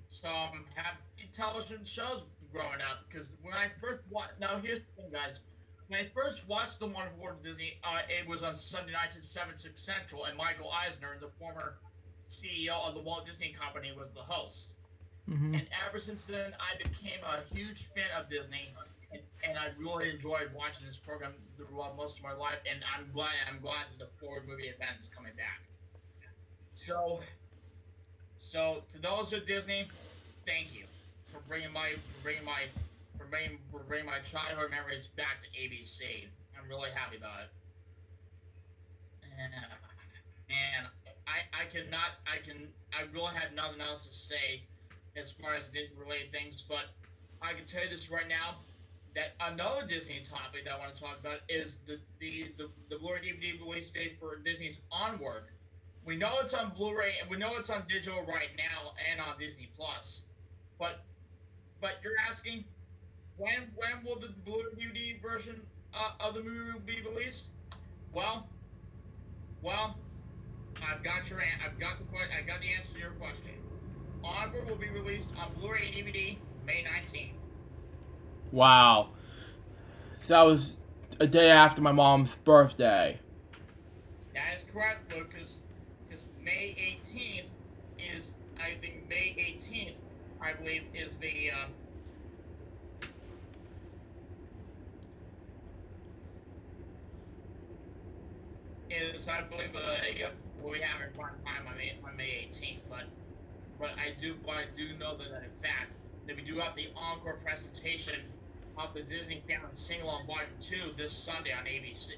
Speaker 3: So have television shows growing up, because when I first watched, now here's the thing, guys. When I first watched The Wonderful World of Disney, it was on Sunday nights at 7/6 Central, and Michael Eisner, the former CEO of the Walt Disney Company, was the host.
Speaker 2: Mm-hmm.
Speaker 3: And ever since then, I became a huge fan of Disney, and I really enjoyed watching this program throughout most of my life. And I'm glad that the forward movie event is coming back. So to those at Disney, thank you for bringing my childhood memories back to ABC. I'm really happy about it. And I really have nothing else to say as far as Disney related things, but I can tell you this right now, that another Disney topic that I want to talk about is the Blu-ray DVD release date for Disney's Onward. We know it's on Blu-ray and we know it's on digital right now and on Disney Plus, but you're asking when will the Blu-ray DVD version of the movie will be released? Well, I've got the answer to your question. Onward will be released on Blu-ray and DVD May 19th.
Speaker 2: Wow. So that was a day after my mom's birthday.
Speaker 3: That is correct, Luke, because May 18th is, I think May 18th, I believe, is the, I believe, we have it one time on May 18th, but I do know that in fact, that we do have the encore presentation of the Disney Channel Sing-Along Volume 2 this Sunday on ABC,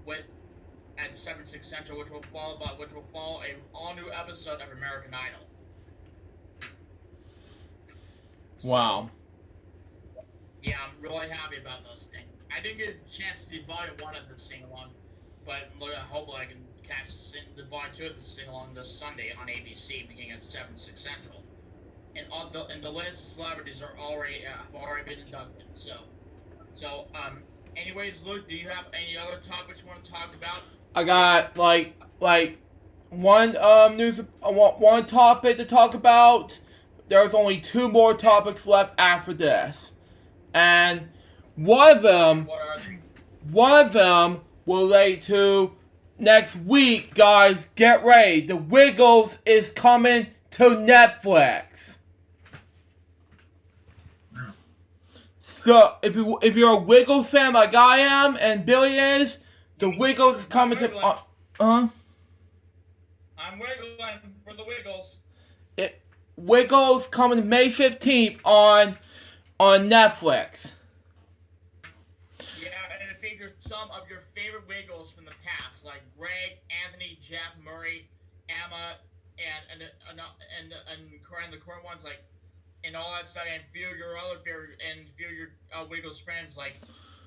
Speaker 3: with at 7/6 Central, which will follow a all-new episode of American Idol.
Speaker 2: Wow.
Speaker 3: Yeah, I'm really happy about those things. I didn't get a chance to see Volume 1 of the sing-along, but hopefully I can catch the Volume 2 of the sing-along this Sunday on ABC, beginning at 7/6 Central. And the list of celebrities are already have already been inducted. So anyways, Luke, do you have any other topics you want to talk about?
Speaker 2: I got like one one topic to talk about. There's only 2 more topics left after this, and one of them will relate to next week, guys. Get ready. The Wiggles is coming to Netflix. So if you're a Wiggles fan like I am and Billy is, the Wiggles is coming to.
Speaker 3: I'm wiggling for the Wiggles.
Speaker 2: Wiggles coming May 15th on Netflix.
Speaker 3: Yeah, and it features some of your favorite Wiggles from the past, like Greg, Anthony, Jeff, Murray, Emma, and the current ones like, and all that stuff, and few of your other favorite, and few of your Wiggles friends like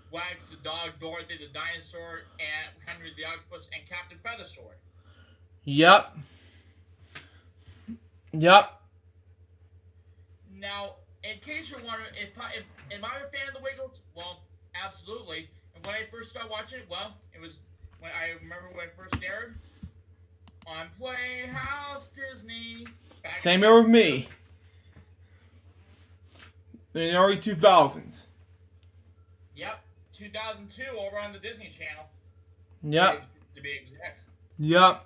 Speaker 3: Wags the dog, Dorothy the dinosaur, and Henry the octopus, and Captain Feathersword.
Speaker 2: Yep.
Speaker 3: Now, in case you're wondering, am I a fan of the Wiggles? Well, absolutely. And when I first started watching it, well, it was when I remember when it first aired on Playhouse Disney.
Speaker 2: Same here with me. In the early 2000s.
Speaker 3: Yep, 2002 over on the Disney Channel.
Speaker 2: Yep.
Speaker 3: To be exact.
Speaker 2: Yep.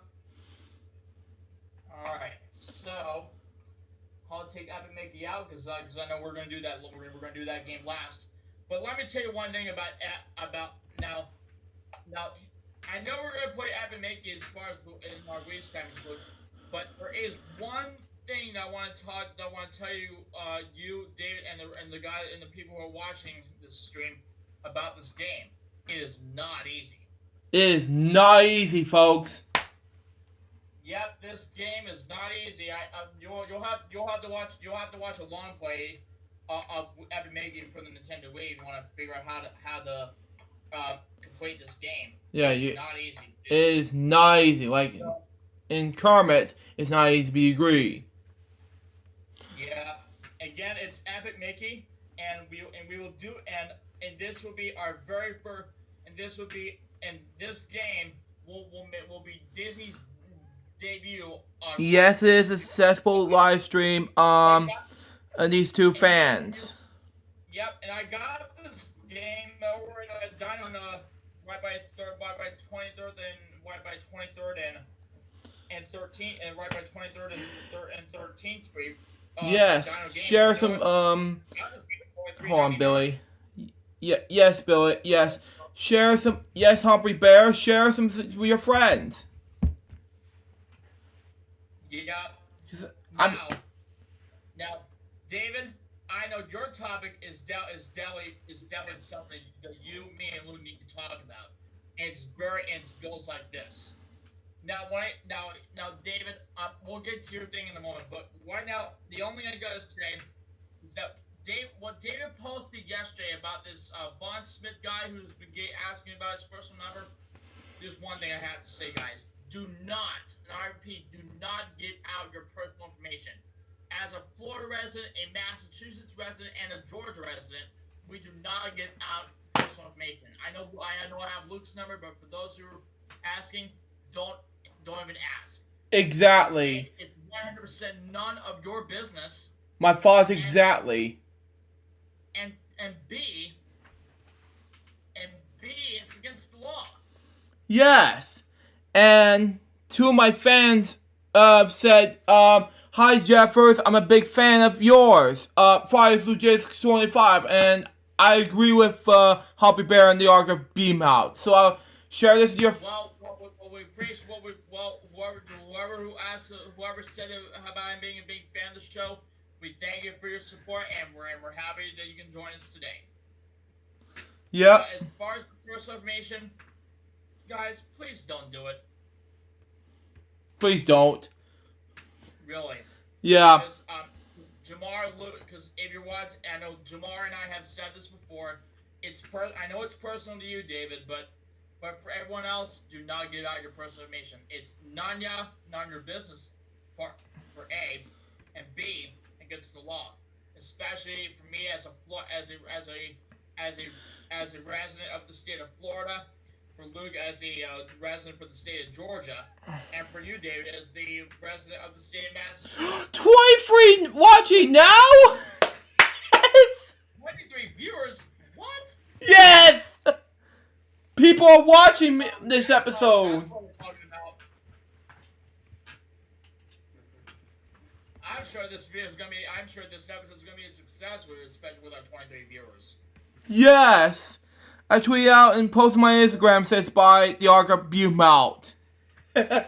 Speaker 3: All right, so I'll take Epic Mickey out because I know we're gonna do that. We're gonna do that game last. But let me tell you one thing about now. I know we're gonna play Epic Mickey as far as in our release time, but there is one thing that I want to tell you, you, David, and the guy and the people who are watching this stream about this game. It is not easy.
Speaker 2: It is not easy, folks.
Speaker 3: Yep, this game is not easy. You'll have to watch a long play of Epic Mickey from the Nintendo Wii if you want to figure out how to complete this game.
Speaker 2: Yeah,
Speaker 3: it's not easy.
Speaker 2: It is not easy. Like in Kermit, it's not easy to be agreed.
Speaker 3: Yeah. Again, it's Epic Mickey, and we will do and this will be our very first. And this game will be Disney's debut on.
Speaker 2: Yes, it is a successful live stream. And these 2 fans.
Speaker 3: Yep, and I got this game over at Dino right by 23rd and 13th, and right by 23rd and 13th Street.
Speaker 2: Yes, share some. Hold on, Billy. Yes, Billy. Yes, share some. Yes, Humphrey Bear. Share some with your friends.
Speaker 3: Yeah. Now, David, I know your topic is definitely something that you, me, and Lou need to talk about. And it goes like this. Now, David, we'll get to your thing in a moment. But right now, the only thing I gotta say is that what David posted yesterday about this Vaughn Smith guy who's been asking about his personal number. There's one thing I have to say, guys. Do not, and I repeat, do not get out your personal information. As a Florida resident, a Massachusetts resident, and a Georgia resident, we do not get out personal information. I know I have Luke's number, but for those who are asking, don't even ask.
Speaker 2: Exactly.
Speaker 3: It's 100% none of your business.
Speaker 2: My thoughts exactly.
Speaker 3: And B, it's against the law.
Speaker 2: Yes. And two of my fans said, hi Jeffers, I'm a big fan of yours. Fires LukeJ62895, and I agree with Hoppy Bear and the Ark of Beam Out. So I'll share this with your
Speaker 3: we appreciate whoever said about him being a big fan of the show. We thank you for your support, and we're happy that you can join us today.
Speaker 2: Yep.
Speaker 3: As far as personal information, guys, please don't do it.
Speaker 2: Please don't.
Speaker 3: Really.
Speaker 2: Yeah.
Speaker 3: Because Jamar, because if you're watching, I know Jamar and I have said this before. I know it's personal to you, David, but for everyone else, do not give out your personal information. It's none of your business. For A, and B, against the law, especially for me as a resident of the state of Florida, for Luke as a resident for the state of Georgia, and for you, David, as the resident of the state of Massachusetts.
Speaker 2: 23 watching now? Yes!
Speaker 3: 23 viewers? What?
Speaker 2: Yes! People are watching this episode.
Speaker 3: That's what we're talking about. I'm sure this episode is gonna be a success, especially with our 23 viewers.
Speaker 2: Yes. I tweeted out and posted my Instagram, says by the Ark of Beam Out. Oh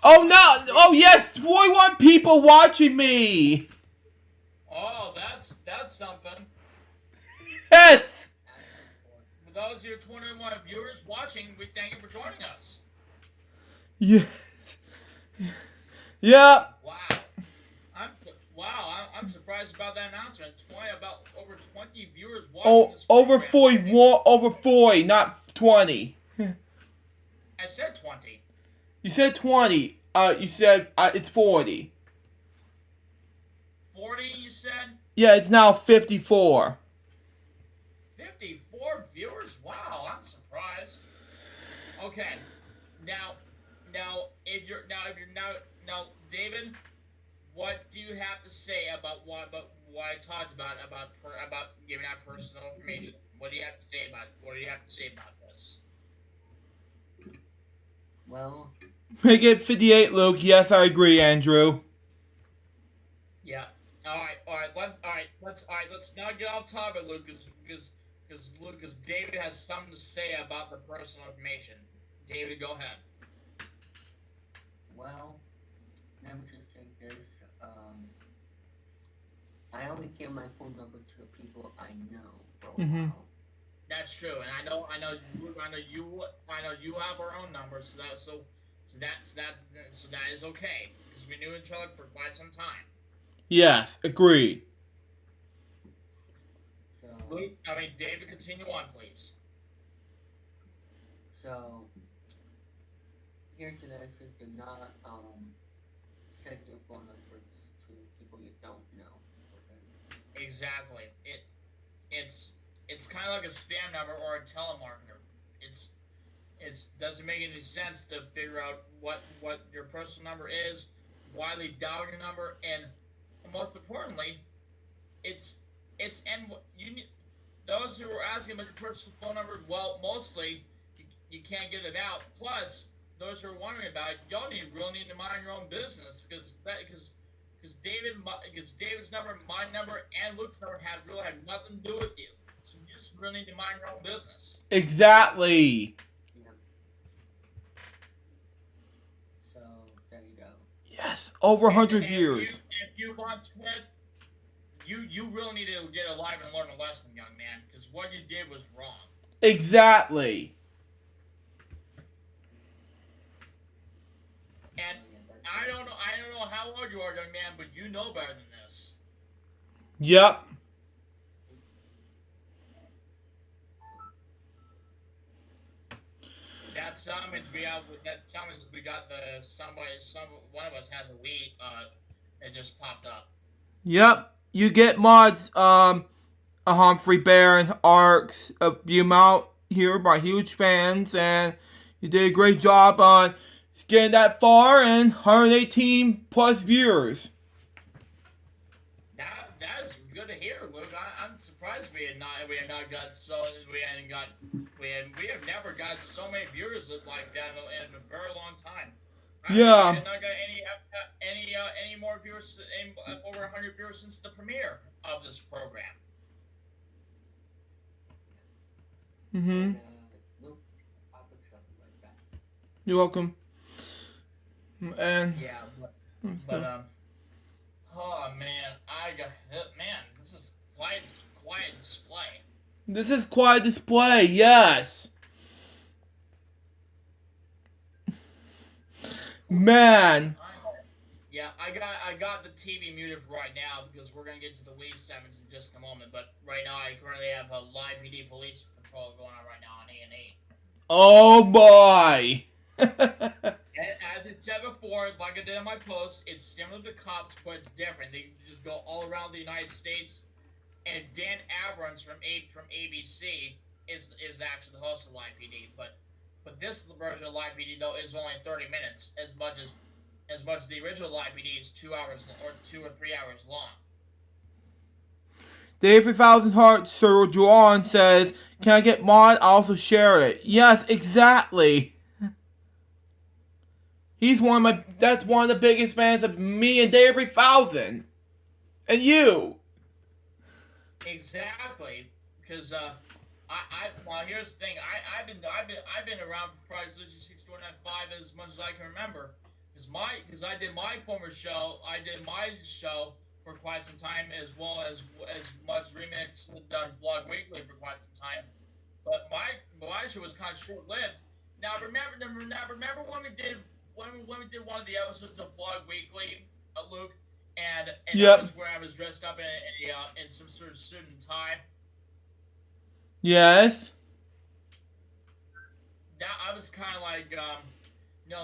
Speaker 2: no! Oh yes! 41 people watching me!
Speaker 3: Oh, that's something.
Speaker 2: Yes!
Speaker 3: For those of you 21 viewers watching, we thank you for joining us.
Speaker 2: Yes. Yeah.
Speaker 3: I'm surprised about that announcement. About over 20 viewers watching this
Speaker 2: Over
Speaker 3: program.
Speaker 2: 40, over 40, not 20.
Speaker 3: I said 20.
Speaker 2: You said 20. You said it's 40.
Speaker 3: 40, you said?
Speaker 2: Yeah, it's now 54.
Speaker 3: 54 viewers? Wow, I'm surprised. Okay, now, David, what do you have to say about what I talked about giving out personal information? What do you have to say about this?
Speaker 1: Well,
Speaker 2: Make it 58, Luke. Yes, I agree, Andrew.
Speaker 3: Yeah. All right. Let's not get off topic, Luke, because David has something to say about the personal information. David, go ahead.
Speaker 1: well, let me just say this. I only give my phone number to the people I know for a while.
Speaker 3: That's true, and I know you have our own numbers, so that is okay because we knew each other for quite some time.
Speaker 2: Yes, agreed.
Speaker 1: So,
Speaker 3: David, continue on, please.
Speaker 1: so here's the message: do not send your phone numbers to people you don't know. Okay?
Speaker 3: Exactly. It's kind of like a spam number or a telemarketer. It doesn't make any sense to figure out what your personal number is, why they dial your number, and most importantly, those who are asking about your personal phone number. Well, mostly you can't get it out. Plus, those who are wondering about it, y'all really need to mind your own business because David's number, my number, and Luke's number really have nothing to do with you. So you just really need to mind your own business.
Speaker 2: Exactly.
Speaker 1: Yeah. So there you go.
Speaker 2: Yes, over 100
Speaker 3: And
Speaker 2: views.
Speaker 3: If you want Smith, you really need to get alive and learn a lesson, young man, because what you did was wrong.
Speaker 2: Exactly.
Speaker 3: And I don't know how old you are, young man, but you know better than this.
Speaker 2: Yep.
Speaker 3: That summons we got one of us has a weed that just popped up.
Speaker 2: Yep. you get mods, a Humphrey Bear and Arcs, you out here by huge fans, and you did a great job on getting that far and 118 plus viewers.
Speaker 3: That's good to hear, Luke. I'm surprised we have not got so we have never got so many viewers like that in a very long time.
Speaker 2: Yeah.
Speaker 3: We have not got any more viewers, over 100 viewers since the premiere of this program.
Speaker 2: Mm-hmm.
Speaker 1: Luke, I'll put something like that.
Speaker 2: You're welcome. And
Speaker 3: Yeah, oh man, this is quite a display.
Speaker 2: this is quite a display, yes. Man.
Speaker 3: Yeah, I got the TV muted right now because we're gonna get to the Wii 7s in just a moment. But right now, I currently have a live PD police patrol going on right now on A&E.
Speaker 2: Oh boy.
Speaker 3: And as it said before, like I did in my post, it's similar to cops, but it's different. They just go all around the United States. And Dan Abrams from ABC is actually the host of Live PD. But this version of Live PD though is only 30 minutes, as much as the original Live PD is 2 hours or 2 or 3 hours long.
Speaker 2: Dave 3000 Hearts Sir Juan says, "Can I get mod? I'll also share it." Yes, exactly. That's one of the biggest fans of me and Dave 3000. And you.
Speaker 3: Exactly, because well, here's the thing. I've been around for LukeJ62895 as much as I can remember. Because I did my former show. I did my show for quite some time, as well as much remix done Vlog Weekly for quite some time. But my show was kind of short lived. Now remember when we did one of the episodes of Vlog Weekly, Luke, and
Speaker 2: Yep.
Speaker 3: that was where I was dressed up in some sort of suit and tie.
Speaker 2: Yes.
Speaker 3: That I was kind of like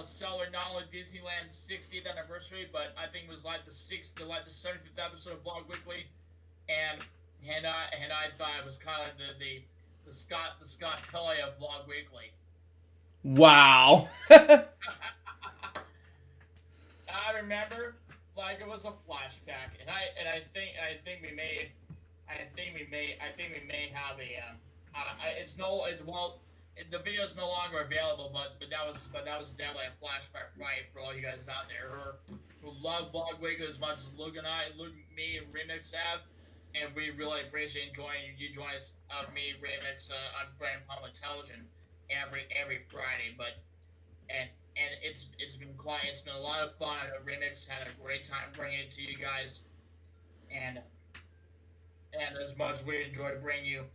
Speaker 3: celebrating not only Disneyland's 60th anniversary, but I think it was like the 75th episode of Vlog Weekly, and I thought it was kind of like the Scott Pele of Vlog Weekly.
Speaker 2: Wow.
Speaker 3: I remember like it was a flashback, and I think we may have the video is no longer available, but that was definitely a flashback Friday for all you guys out there who love Vlog Weekly as much as Luke, me, and Remix have, and we really appreciate you joining us me, Remix on Brand Public Television every Friday. And it's been a lot of fun. Remix had a great time bringing it to you guys, and as much as we enjoy bringing you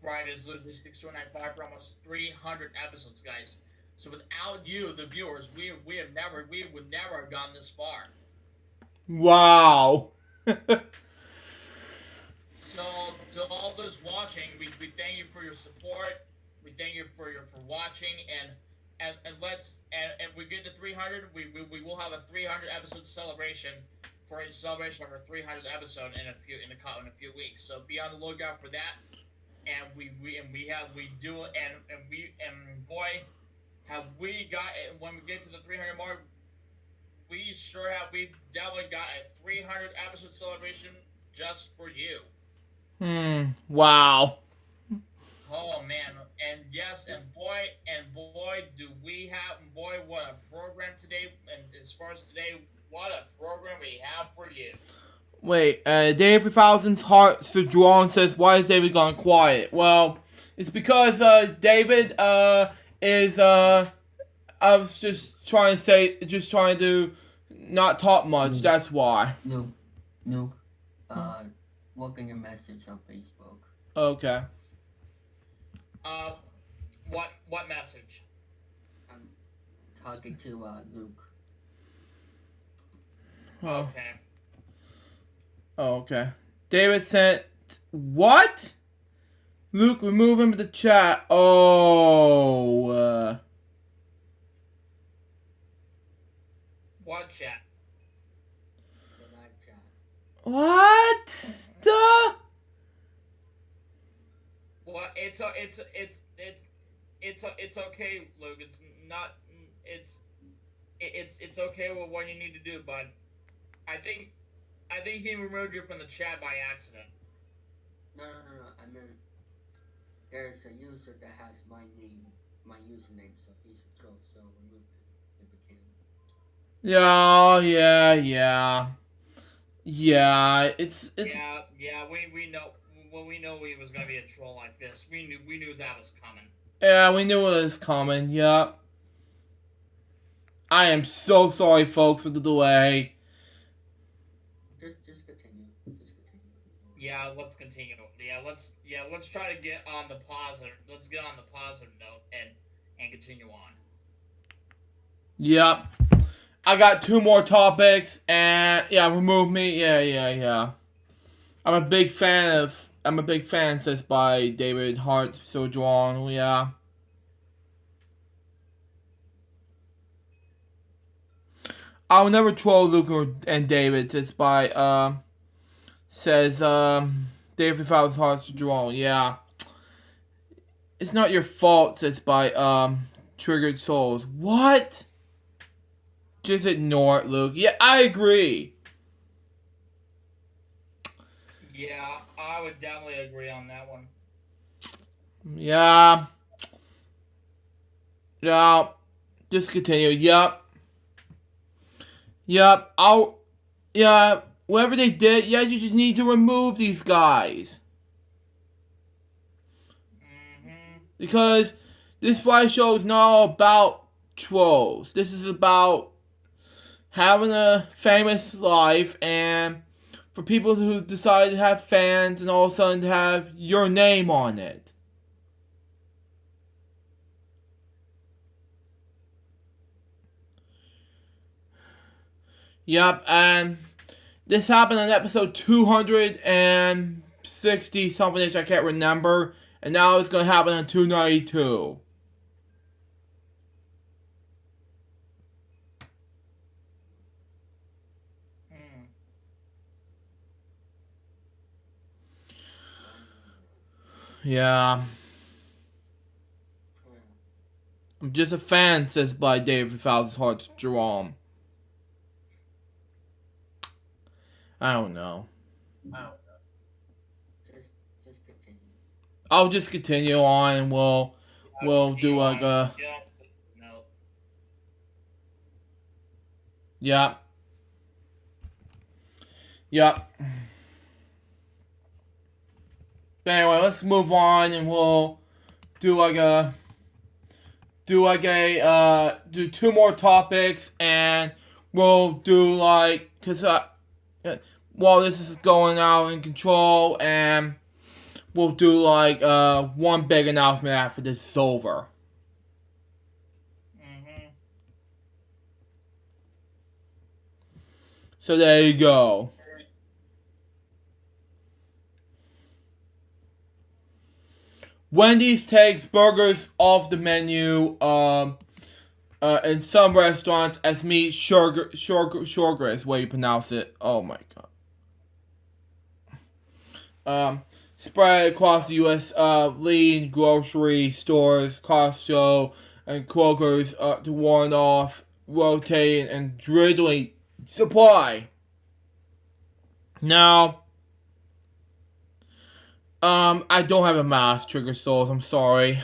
Speaker 3: Friday's LukeJ62895 for almost 300 episodes, guys. So without you, the viewers, we would never have gone this far.
Speaker 2: Wow.
Speaker 3: So to all those watching, we thank you for your support. We thank you for watching, and we get to 300. We will have a 300 episode celebration for a celebration of our 300th episode in a few weeks. So be on the lookout for that. And boy, have we got it when we get to the 300 mark. We definitely got a 300 episode celebration just for you.
Speaker 2: Wow.
Speaker 3: Oh man, and yes, and boy, what a program today! And as far as today, what a program we have for you.
Speaker 2: Wait, Dave 3000's Heart Sir Juan says, "Why is David gone quiet?" Well, it's because David is I was just trying to not talk much. That's why.
Speaker 1: Luke, look in your message on Facebook.
Speaker 2: Okay.
Speaker 3: What message?
Speaker 1: I'm talking to Luke.
Speaker 2: Oh.
Speaker 3: Okay.
Speaker 2: Oh, okay. David sent what? Luke, remove him to the chat. Oh.
Speaker 3: What chat?
Speaker 1: The live chat.
Speaker 2: What? The?
Speaker 3: Well, it's okay, Luke. It's not. It's okay with what you need to do, but I think he removed you from the chat by accident.
Speaker 1: No. I mean, there's a user that has my name, my username, so he's a troll. So remove it if we can.
Speaker 2: Yeah. It's.
Speaker 3: Yeah. We know. Well, we know he was gonna be a troll like this. We knew that was coming.
Speaker 2: Yeah, we knew it was coming. Yep. I am so sorry, folks, for the delay.
Speaker 1: Just continue. Just continue.
Speaker 3: Yeah, let's continue. Let's try to get on the positive. Let's get on the positive note and continue on.
Speaker 2: Yep. I got 2 more topics, and yeah, remove me. Yeah. I'm a big fan, says by David Hart, so drawn. Yeah. I'll never troll Luke and David, says David Fowler's Heart's drawn. Yeah. It's not your fault, says by Triggered Souls. What? Just ignore it, Luke. Yeah, I agree.
Speaker 3: Yeah, I would definitely agree on that one.
Speaker 2: Yeah. Just continue. Yep. Whatever they did, you just need to remove these guys. Because this Friday show is not all about trolls. This is about having a famous life, and for people who decide to have fans and all of a sudden to have your name on it. Yep, and this happened on episode 260 something, which I can't remember, and now it's going to happen on 292. Yeah. I'm just a fan, says by David Fowler's Heart's Jerome. I don't know.
Speaker 1: Just continue.
Speaker 2: I'll just continue on, and we'll do like a.
Speaker 3: No.
Speaker 2: Yep. But anyway, let's move on, and we'll do 2 more topics, and we'll do cause while this is going out in control, and we'll do one big announcement after this is over. So there you go. Wendy's takes burgers off the menu in some restaurants as meat sugar is the way you pronounce it. Oh my god. Spread across the U.S. Leading grocery stores, Costco, and Kroger's to warn off rotating and dwindling supply. Now, I don't have a mask, Trigger Souls, I'm sorry.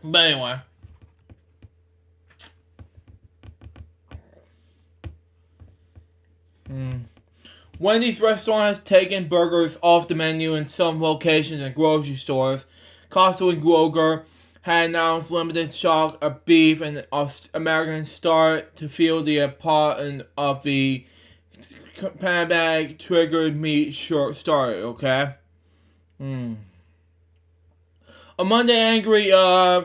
Speaker 2: But anyway. Wendy's restaurant has taken burgers off the menu in some locations and grocery stores. Costco and Kroger had announced limited stock of beef, and Americans start to feel the part of the pandemic triggered meat started, okay? On Monday, angry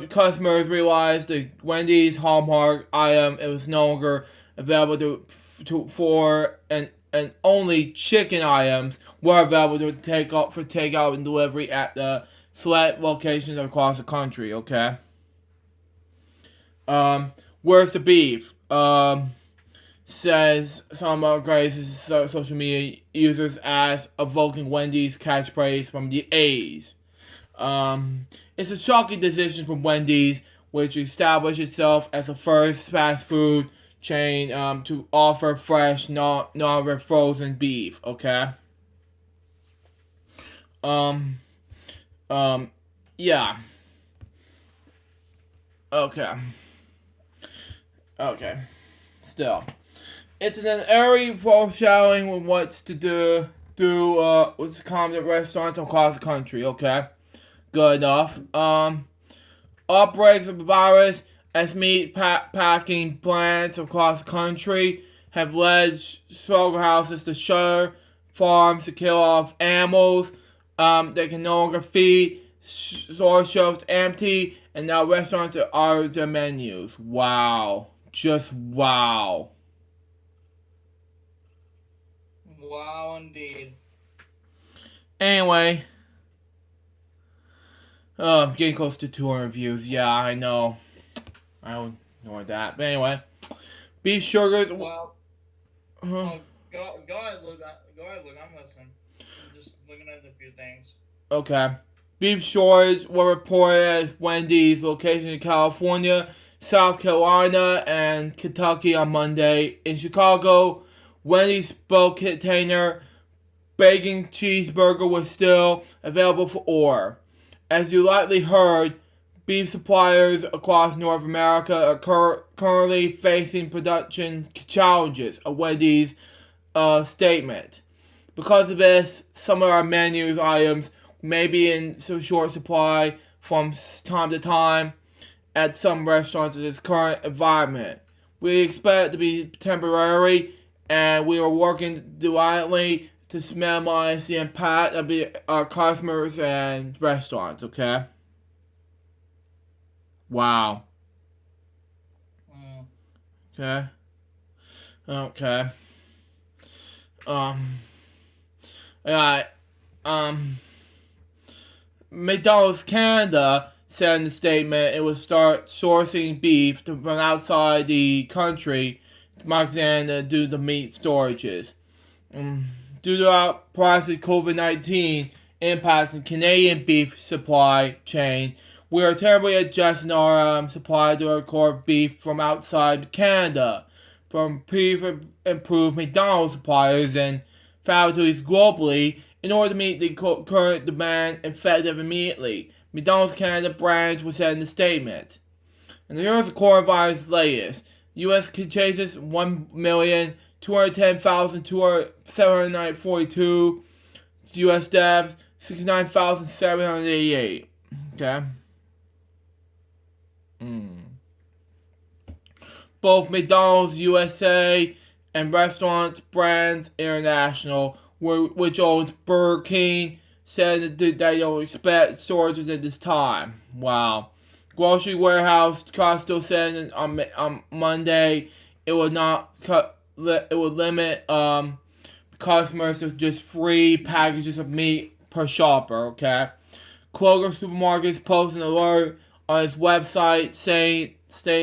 Speaker 2: customers realized the Wendy's Hallmark item it was no longer available for and only chicken items were available to take out for takeout and delivery at the select locations across the country, okay? Where's the beef? says some greatest social media users as evoking Wendy's catchphrase from the A's. It's a shocking decision from Wendy's, which established itself as the first fast food chain to offer fresh, non-frozen beef. Okay. Yeah. Okay. Still, it's an airy foreshadowing with what's to do with common at restaurants across the country. Okay. Good enough. Outbreaks of the virus as meat packing plants across the country have led slaughterhouses to shutter, farms to kill off animals they can no longer feed, store shelves empty, and now restaurants are out of their menus. Wow. Just wow.
Speaker 3: Wow, indeed.
Speaker 2: Anyway. I'm getting close to 200 views. Yeah, I know. I don't know that. But anyway. Beef sugars.
Speaker 3: Well, go ahead, Luke. Go ahead, Luke. I'm listening. I'm just looking at a few things.
Speaker 2: Okay. Beef shortage were reported at Wendy's location in California, South Carolina, and Kentucky on Monday. In Chicago, Wendy's bulk container bacon cheeseburger was still available for order. As you likely heard, beef suppliers across North America are currently facing production challenges, a Wendy's statement. Because of this, some of our menu items may be in some short supply from time to time at some restaurants in this current environment. We expect it to be temporary, and we are working diligently to minimize the impact of our customers and restaurants, okay? Wow. Okay. Okay. McDonald's Canada said in a statement it would start sourcing beef from outside the country to Montana due to meat storages. Due to our process COVID-19 impacts in Canadian beef supply chain, we are temporarily adjusting our supply to our core beef from outside Canada, from improved McDonald's suppliers and factories globally in order to meet the current demand effective immediately. McDonald's Canada branch was said in the statement. And here's the coronavirus latest. U.S. cases 1,210,742. U.S. deaths 69,788. Okay. Both McDonald's USA and Restaurants Brands International, which owns Burger King, said that they don't expect shortages at this time. Wow. Grocery warehouse Costco said on Monday it would limit customers to just 3 packages of meat per shopper. Okay. Kroger supermarkets posted an alert on its website saying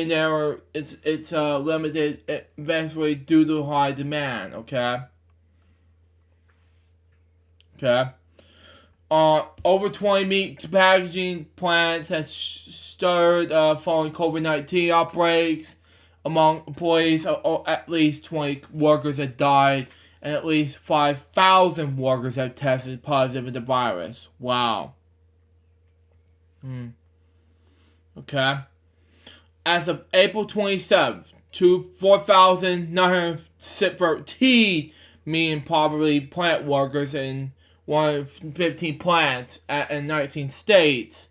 Speaker 2: there it's limited eventually due to high demand. Okay. Okay. Over 20 meat packaging plants has stirred following COVID-19 outbreaks among employees. At least 20 workers have died, and at least 5,000 workers have tested positive with the virus. Wow. Okay. As of April 27th, 4,913 meat and poverty plant workers in 115 plants in 19 states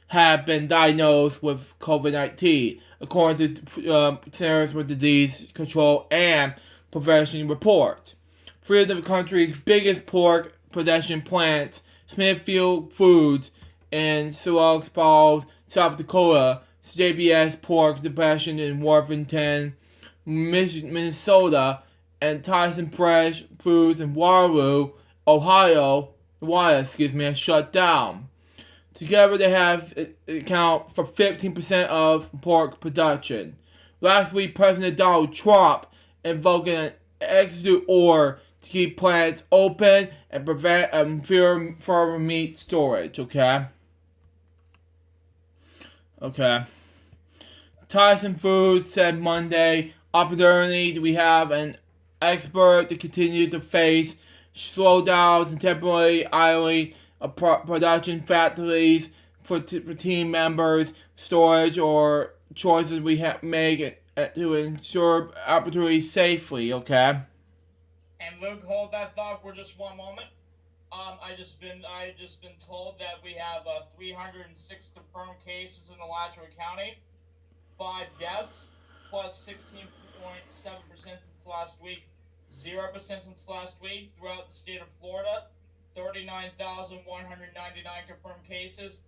Speaker 2: have been diagnosed with COVID-19, according to Centers for Disease Control and Prevention reports. 3 of the country's biggest pork production plants, Smithfield Foods in Sioux Falls, South Dakota, JBS Pork Production in Worthington, Minnesota, and Tyson Fresh Foods in Waterloo, Ohio, has shut down. Together they have account for 15% of pork production. Last week, President Donald Trump invoking an execute order to keep plants open and prevent further meat storage. Okay. Tyson Foods said Monday, opportunity we have an expert to continue to face slowdowns and temporarily idling of production facilities for team members, storage, or choices we have make to ensure opportunity safely. Okay.
Speaker 3: And Luke, hold that thought for just one moment. I just been told that we have 306 confirmed cases in Alachua County, 5 deaths, plus 16.7% since last week, 0% since last week throughout the state of Florida, 39,199 confirmed cases,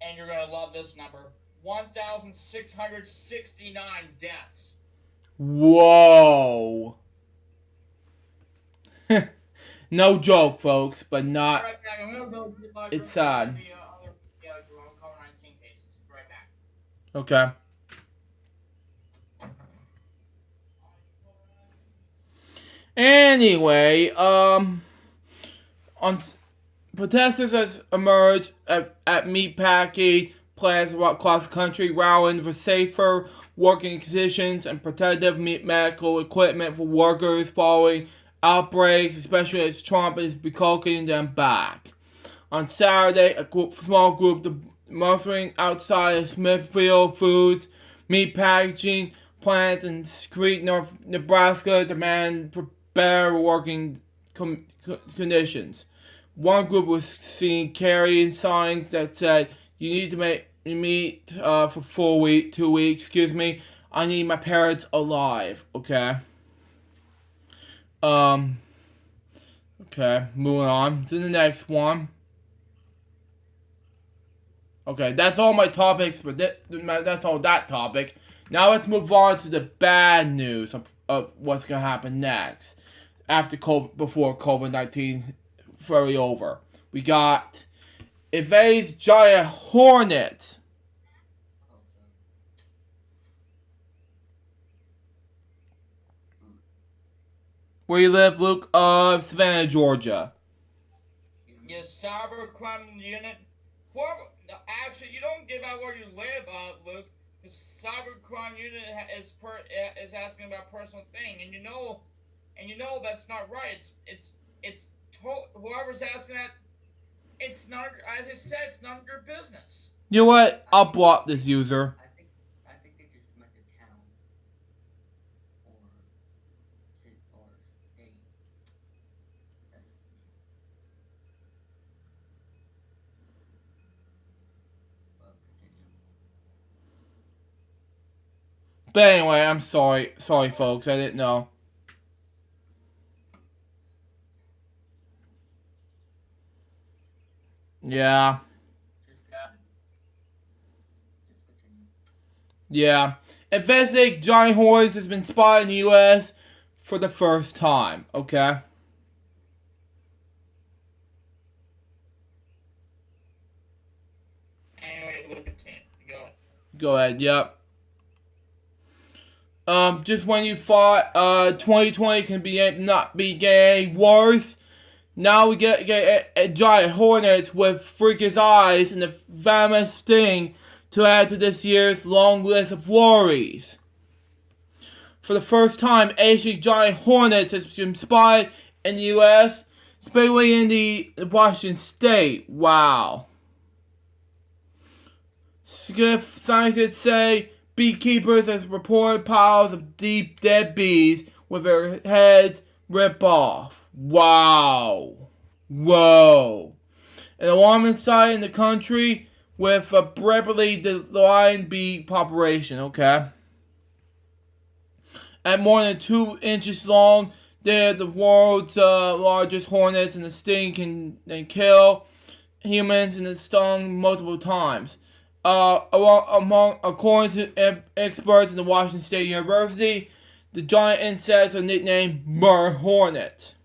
Speaker 3: and you're gonna love this number: 1,669 deaths.
Speaker 2: Whoa. No joke, folks, but not.
Speaker 3: Right back. I'm gonna go get my
Speaker 2: It's sad.
Speaker 3: the other COVID-19 cases. Right back.
Speaker 2: Okay. Anyway, on protesters has emerged at meatpacking plants across the country, rallying for safer working conditions and protective medical equipment for workers following outbreaks, especially as Trump is becalking them back. On Saturday, a small group demonstrating outside of Smithfield Foods meat packaging plants in Crete, Nebraska, demand better working conditions. One group was seen carrying signs that said, "You need to make meat for 2 weeks. Excuse me. I need my parents alive." Okay. Okay, moving on to the next one. Okay, that's all my topics, but that's all that topic. Now let's move on to the bad news of what's gonna happen next before COVID-19 fully over. We got invades giant hornet. Where you live, Luke? Savannah, Georgia.
Speaker 3: Your cybercrime unit. Actually, you don't give out where you live, Luke. The cybercrime unit is asking about personal thing, and you know that's not right. Whoever's asking that, it's not. As I said, it's none of your business.
Speaker 2: You know what? I'll block this user.
Speaker 6: I think they just meant the town or state. Well, continue.
Speaker 2: But anyway, I'm sorry. Sorry, folks. I didn't know. Yeah.
Speaker 6: Just continue.
Speaker 2: Yeah. Investigate giant hornets has been spotted in the U.S. for the first time. Okay.
Speaker 3: Anyway, Luke, continue.
Speaker 2: Go ahead. Yep. Just when you thought 2020 can not be getting worse, now we get a giant hornets with freakish eyes and a venomous sting to add to this year's long list of worries. For the first time, Asian giant hornets has been spotted in the U.S., especially in the Washington state. Wow. Scientists say beekeepers have reported piles of deep dead bees with their heads ripped off. Wow. Whoa. An alarming sight in the country with a rapidly declining bee population. Okay. At more than 2 inches long, they're the world's largest hornets, and the sting can kill humans and it's stung multiple times. According to experts in the Washington State University, the giant insects are nicknamed murder hornets.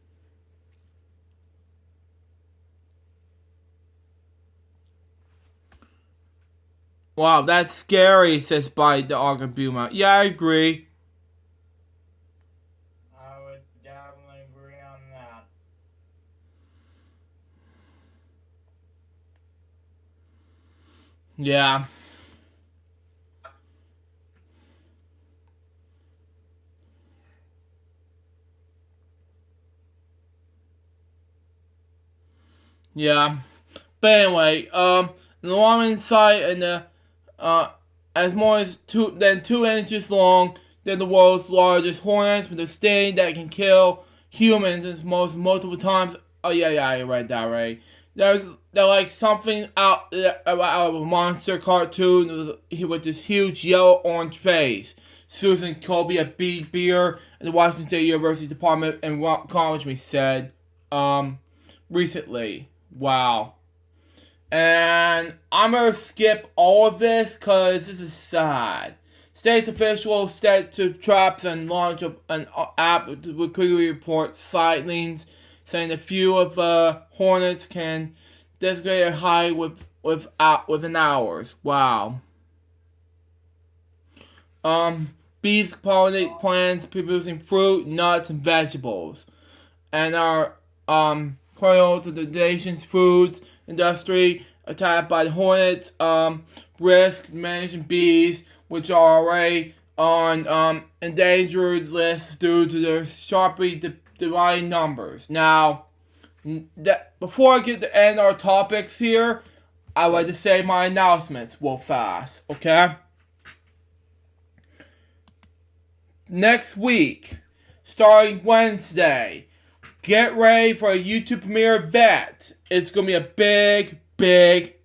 Speaker 2: Wow, that's scary, says by the Argon Buma. Yeah, I agree. Yeah. Yeah. But anyway, the long inside and the as more as 2 inches long than the world's largest hornets with a sting that can kill humans and most multiple times. Oh yeah, I read that right. They're like something out of a monster cartoon with this huge yellow orange face. Susan Colby, a beer at the Washington State University Department and College, said recently. Wow. And I'm gonna skip all of this because this is sad. State's officials set to traps and launch of an app would quickly report sightings, saying a few of hornets can designate a high within hours. Wow. Bees pollinate plants producing fruit, nuts, and vegetables, and are critical to the nation's foods industry. Attacked by the hornets, risk managing bees, which are already on endangered lists due to their sharply dividing numbers. Now, before I get to end our topics here, I would like to say my announcements real fast, okay? Next week, starting Wednesday, get ready for a YouTube premiere event. It's going to be a big,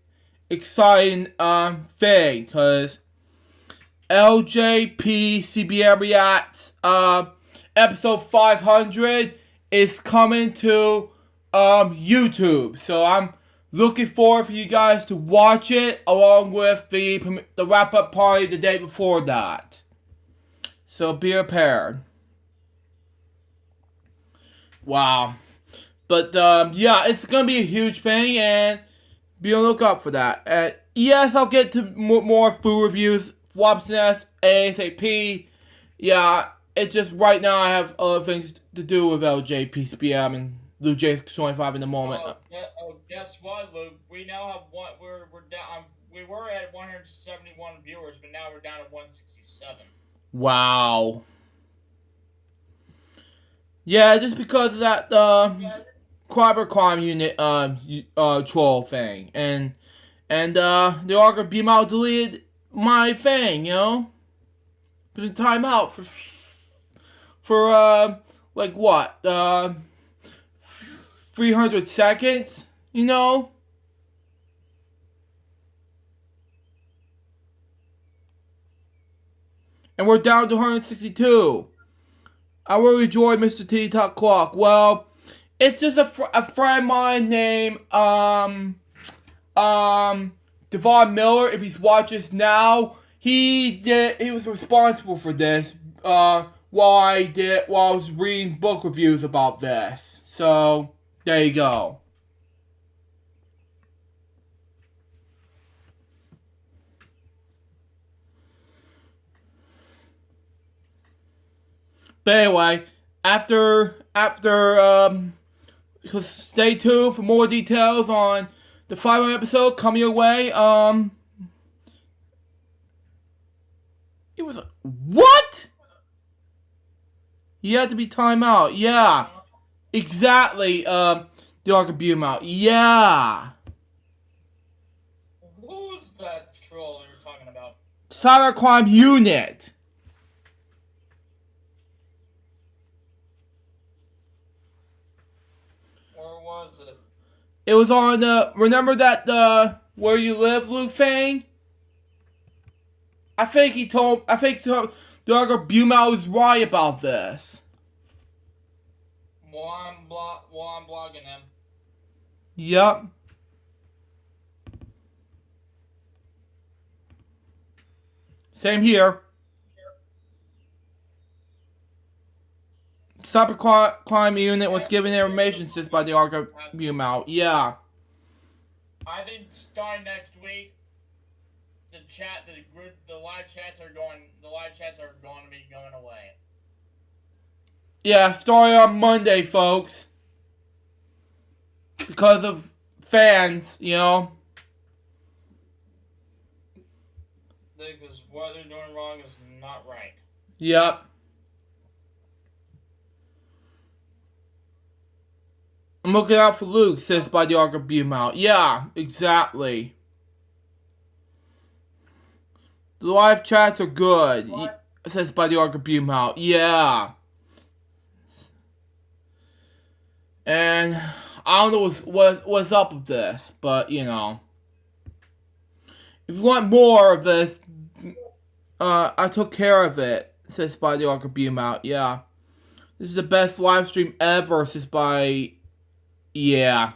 Speaker 2: exciting thing, because LJP CBM Reacts episode 500 is coming to YouTube. So I'm looking forward for you guys to watch it, along with the wrap-up party the day before that. So be prepared. Wow. But, yeah, it's going to be a huge thing, and be on the lookout for that. And, yes, I'll get to more food reviews, Flop's Nest, ASAP. Yeah, it's just right now I have other things to do with LJPCBM and LukeJ62895 in the moment.
Speaker 3: Guess what, Luke? We now have one. We're down. We were at 171 viewers, but now we're down to 167.
Speaker 2: Wow. Yeah, just because of that cybercrime unit troll thing, and the Arca Beam Out deleted my thing, you know, been time out for like what 300 seconds, you know. And we're down to 162. I really enjoyed Mr. T Talk Clock. Well, it's just a friend of mine named Devon Miller. If he's watching this now, he was responsible for this. While I was reading book reviews about this. So there you go. But anyway, after stay tuned for more details on the final episode coming your way. It was what? You had to be timeout. Yeah, exactly. The Arc of Beam Out. Yeah.
Speaker 3: Who's that troll you're talking about?
Speaker 2: Cybercrime Unit.
Speaker 3: Was it?
Speaker 2: It was on remember that Where You Live Luke thing? I think the Dr. Bumau was right about this.
Speaker 3: Well, I'm blogging him.
Speaker 2: Yep. Same here. Cybercrime unit was given information just by the Arca Bumau. Yeah.
Speaker 3: I think starting next week, the live chats are going to be going away.
Speaker 2: Yeah, starting on Monday, folks. Because of fans, you know.
Speaker 3: Exactly, because what they're doing wrong is not right.
Speaker 2: Yep. I'm looking out for Luke, says by the Ark of Beaumont. Yeah, exactly. The live chats are good, says by the Ark of Beaumont. Yeah. And I don't know what's up with this, but you know. If you want more of this, I took care of it, says by the Ark of Beaumont. Yeah. This is the best live stream ever, says by... Yeah.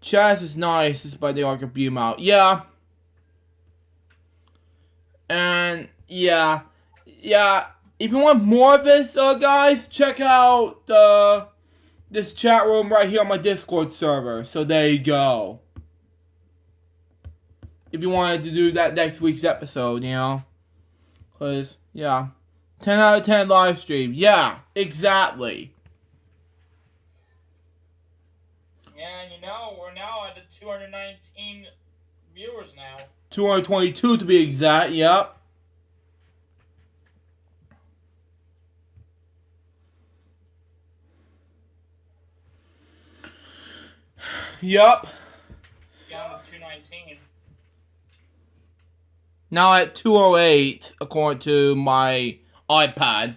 Speaker 2: Chaz is nice, says by the Ark of Beaumont. Yeah. And, yeah. Yeah. If you want more of this, guys, check out, this chat room right here on my Discord server. So there you go. If you wanted to do that next week's episode, you know. Because, yeah. 10 out of 10 live stream. Yeah, exactly.
Speaker 3: Yeah, and you know, we're now at the 219 viewers now.
Speaker 2: 222 to be exact, yep. Yup.
Speaker 3: Down to 219.
Speaker 2: Now at 208, according to my iPad.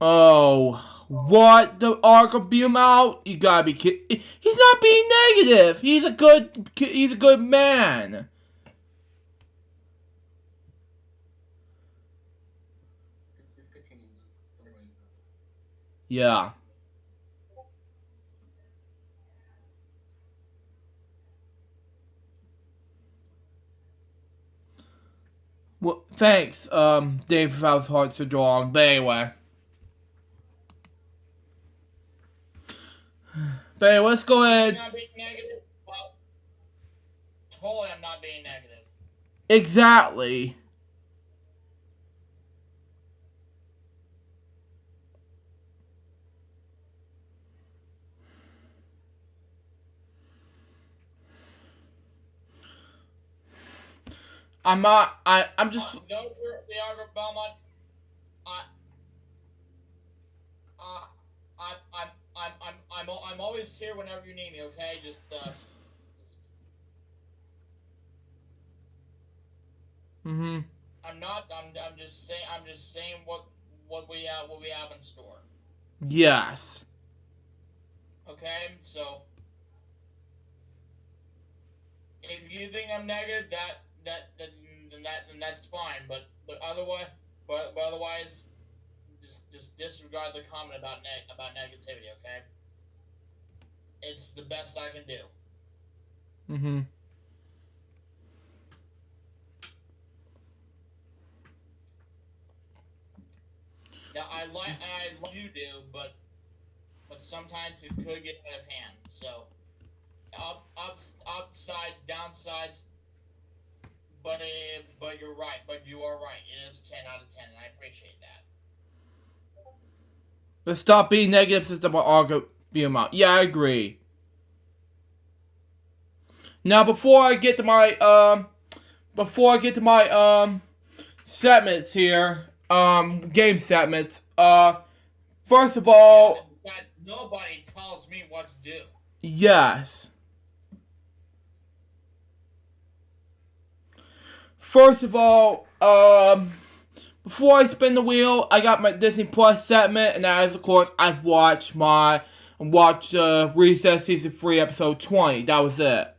Speaker 2: Oh, what? The Ark of Beaumont? You gotta be kidding. He's not being negative. He's a good man.
Speaker 6: Just continue, Luke. Don't worry about it.
Speaker 2: Yeah. Well, thanks, Dave, if I was hard to draw on. But anyway. But anyway, let's go ahead.
Speaker 3: I'm not being negative. Well, totally I'm not being negative.
Speaker 2: Exactly. I'm not. I'm just.
Speaker 3: No, the Argo Belmont. I'm always here whenever you need me. Okay, just
Speaker 2: Mhm.
Speaker 3: I'm not. I'm just saying. I'm just saying what we have in store.
Speaker 2: Yes.
Speaker 3: Okay, so if you think I'm negative, then that's fine. But otherwise, just disregard the comment about negativity. Okay, it's the best I can do.
Speaker 2: Mhm.
Speaker 3: Now I like you do, but sometimes it could get out of hand. So upsides, downsides. But you're right. But you are right. It is 10 out of 10, and I appreciate that.
Speaker 2: Let's stop being negative, system or argue Beaumont. Yeah, I agree. Now, before I get to my segments here, game segments. First of all,
Speaker 3: Yeah, nobody tells me what to do.
Speaker 2: Yes. First of all, before I spin the wheel, I got my Disney Plus segment, and as of course, I've watched Recess Season 3, Episode 20. That was it.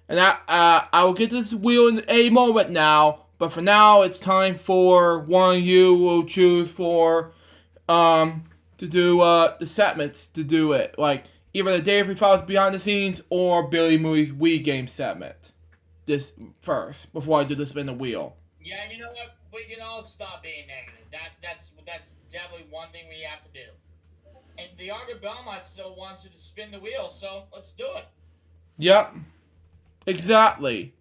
Speaker 2: And I will get this wheel in a moment now, but for now, it's time for one of you will choose for, to do, the segments to do it. Like, either the Dave Files Behind the Scenes or Billy Moody's Wii Game segment. This first, before I do the spin the wheel.
Speaker 3: Yeah, you know what? We can all stop being negative. That's definitely one thing we have to do. And the Argo Belmont still wants you to spin the wheel, so let's do it.
Speaker 2: Yep. Exactly.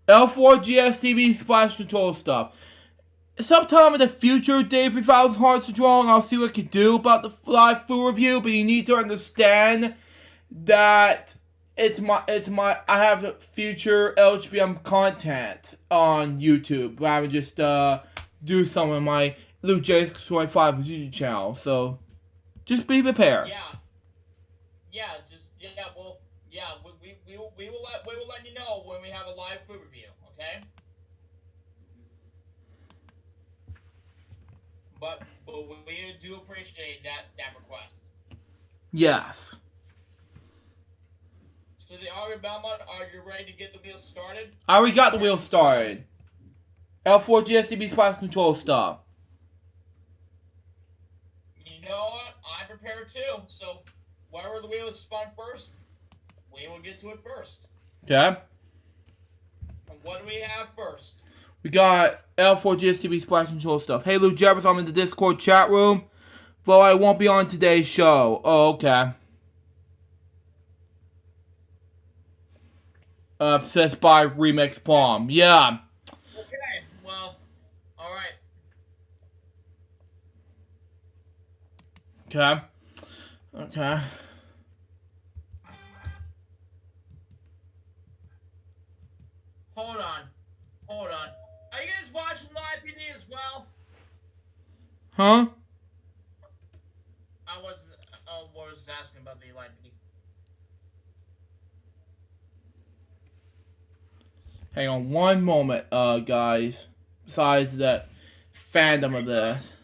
Speaker 2: L4 GSCB splash control stuff. Sometime in the future, Dave 3000 Hearts to Draw, and I'll see what I can do about the live flu review, but you need to understand that I have future LHBM content on YouTube, rather than just do some of my LukeJ62895 YouTube channel, so just be prepared.
Speaker 3: We will let you know when we have a live food review, okay? But we do appreciate that request.
Speaker 2: Yes.
Speaker 3: So the Auger Belmont, are you ready to get the wheels started?
Speaker 2: I already got the wheels started. L4 GSCB splash control stuff.
Speaker 3: You know what? I'm prepared too. So wherever the wheel is spun first, we will get to it first.
Speaker 2: Okay.
Speaker 3: And what do we have first?
Speaker 2: We got L4 GSTV splash control stuff. Hey, Luke Jeffers, I'm in the Discord chat room, though I won't be on today's show. Oh, okay. Obsessed by Remix Palm. Yeah.
Speaker 3: Okay, well, alright.
Speaker 2: Okay. Okay.
Speaker 3: Hold on. Are you guys watching live PD as well?
Speaker 2: Huh?
Speaker 3: I was asking about the live PD.
Speaker 2: Hang on one moment, guys. Besides that fandom of this.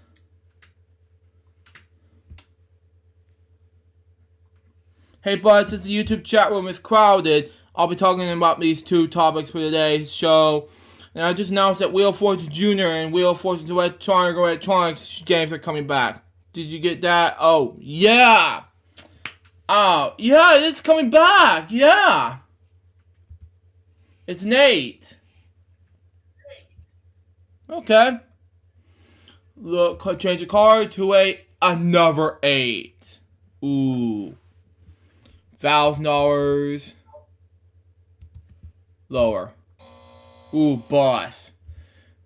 Speaker 2: Hey, bud, since the YouTube chat room is crowded, I'll be talking about these two topics for today's show. And I just announced that Wheel of Fortune Jr. and Wheel of Fortune Electronics games are coming back. Did you get that? Oh, yeah! Oh, yeah, it's coming back! Yeah! It's an 8. Okay. Look, change a card to another 8. Ooh. $1,000 lower. Ooh, boss.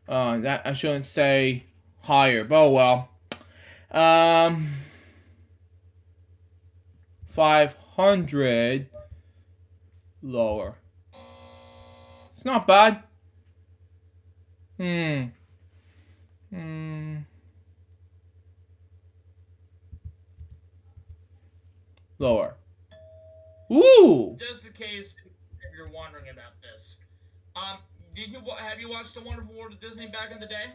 Speaker 2: That I shouldn't say higher, but oh well. 500 lower. It's not bad. Lower. Ooh.
Speaker 3: Just in case if you're wondering about this, have you watched The Wonderful World of Disney back in the day?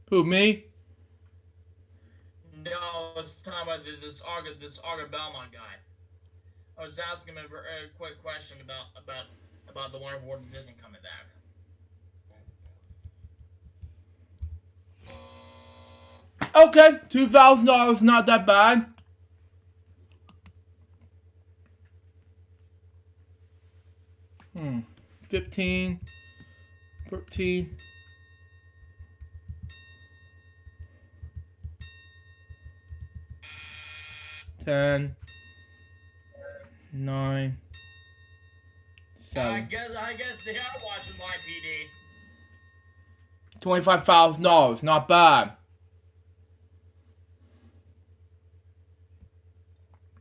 Speaker 2: Who, me?
Speaker 3: No, it's talking about this Auger Belmont guy. I was asking him a quick question about The Wonderful World of Disney coming back.
Speaker 2: Okay, $2,000, not that bad. Hmm. 15, 13. 10, 9, 7.
Speaker 3: I guess they are watching live PD.
Speaker 2: $25,000, not bad.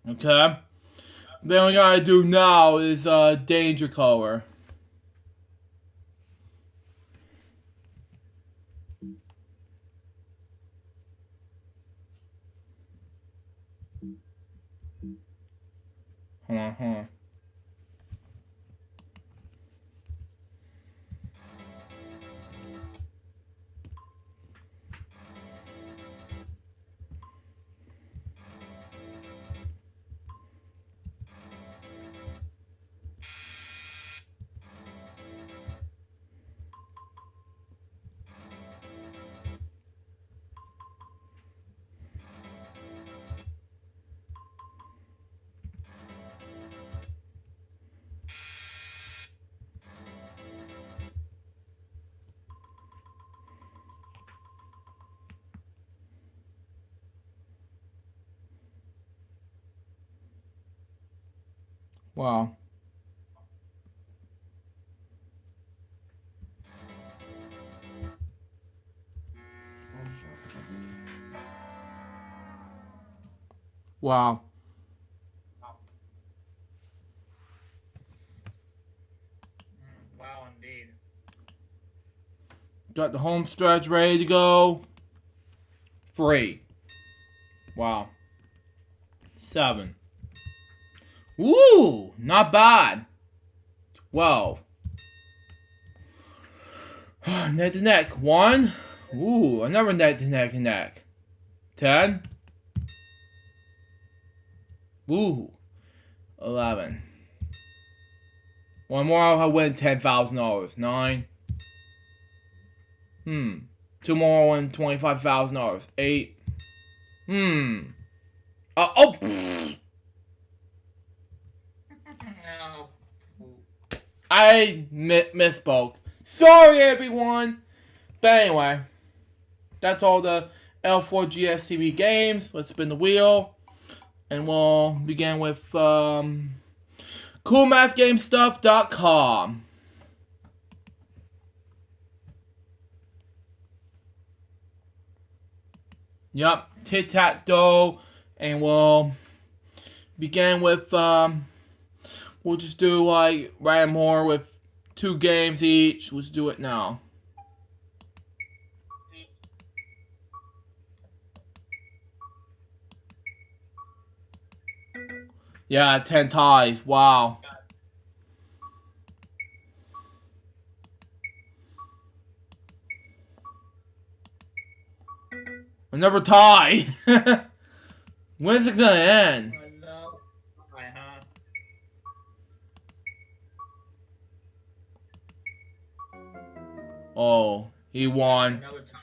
Speaker 2: Okay. Then what we gotta do now is danger color. Hold on. Wow. Wow.
Speaker 3: Wow, indeed.
Speaker 2: Got the home stretch ready to go. 3. Wow. 7. Woo! Not bad. 12. Neck to neck. 1. Ooh, another neck to neck and neck. 10. Ooh. 11. One more, I'll win $10,000. 9. 2 more, I'll win $25,000. 8. Pfft.
Speaker 3: No.
Speaker 2: I misspoke. Sorry, everyone. But anyway, that's all the L4GSTV games. Let's spin the wheel. And we'll begin with CoolMathGameStuff.com. Yup, tic-tac-toe. And we'll begin with, we'll just do like random more with 2 games each. Let's do it now. Yeah, 10 ties. Wow. Another tie. When's it gonna end?
Speaker 3: No. Uh-huh.
Speaker 2: Oh, he won.
Speaker 3: Another time.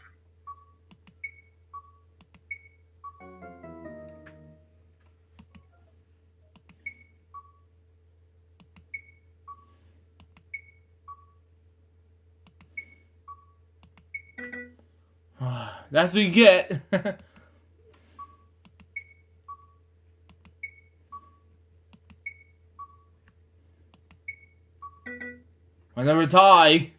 Speaker 2: That's what you get. Another tie.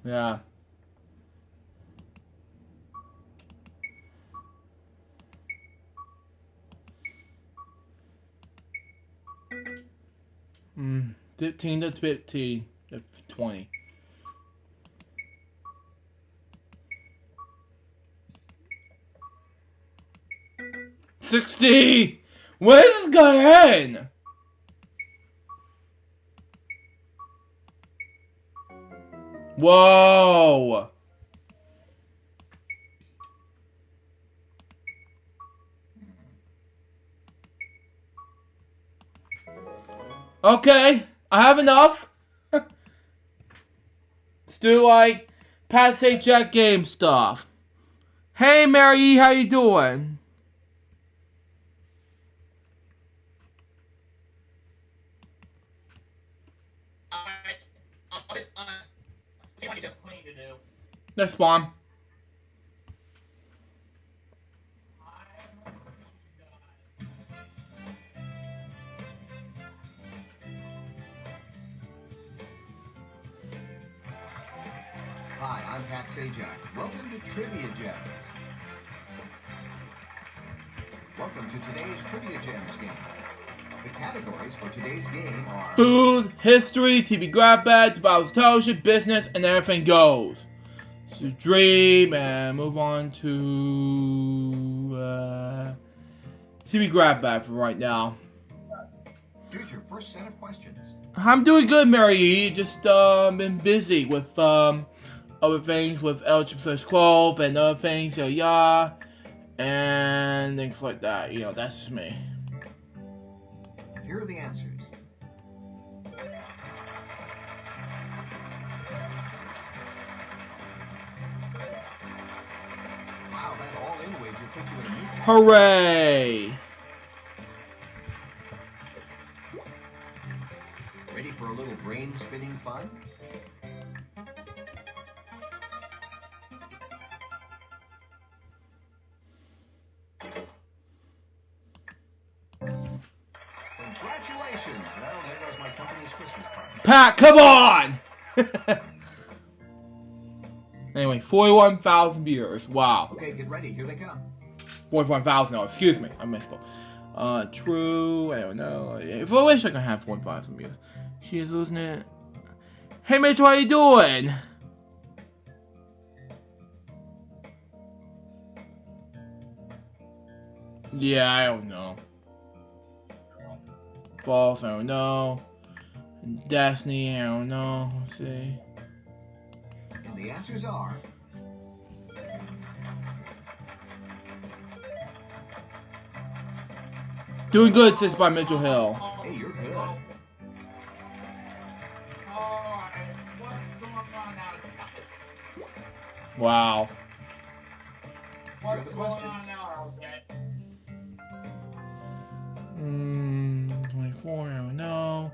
Speaker 2: Yeah. Mm, 15 to 50 to 20. 60! Where's this guy in? Whoa! Okay, I have enough. Let's do like past 8 Jack game stuff. Hey Mary E, how you doing?
Speaker 3: See what you just clean to do.
Speaker 2: That's fine.
Speaker 4: Hi, I'm Pat Sajak. Welcome to Trivia Gems. Welcome to today's Trivia Gems game. The categories for today's game are
Speaker 2: Food, history, TV grab bags, Bible television, business, and everything goes. So dream and move on to TV grab bag for right now.
Speaker 4: Here's your first set of questions.
Speaker 2: I'm doing good, Mary E. Just been busy with other things with L Club and other things, yeah, and things like that. You know, that's just me.
Speaker 4: Here are the answers. Wow, that all-in wager put you in a new category.
Speaker 2: Hooray!
Speaker 4: Ready for a little brain-spinning fun? Congratulations. Well, there goes my company's Christmas party.
Speaker 2: Pat, come on! Anyway, 41,000 viewers. Wow.
Speaker 4: Okay, get ready. Here they come.
Speaker 2: 41,000. Oh, excuse me. I misspoke. True. I don't know. If I wish I could have 41,000 views. She is losing it. Hey, Mitch, how you doing? Yeah, I don't know. False, I don't know. Destiny, I don't know. Let's see.
Speaker 4: And the answers are...
Speaker 2: Doing good, sis, by Mitchell Hill.
Speaker 4: Hey, you're good.
Speaker 3: Alright, what's going on now, guys?
Speaker 2: Wow.
Speaker 3: What's
Speaker 4: the
Speaker 3: going
Speaker 4: questions.
Speaker 3: on now, okay?
Speaker 2: 24, I don't know.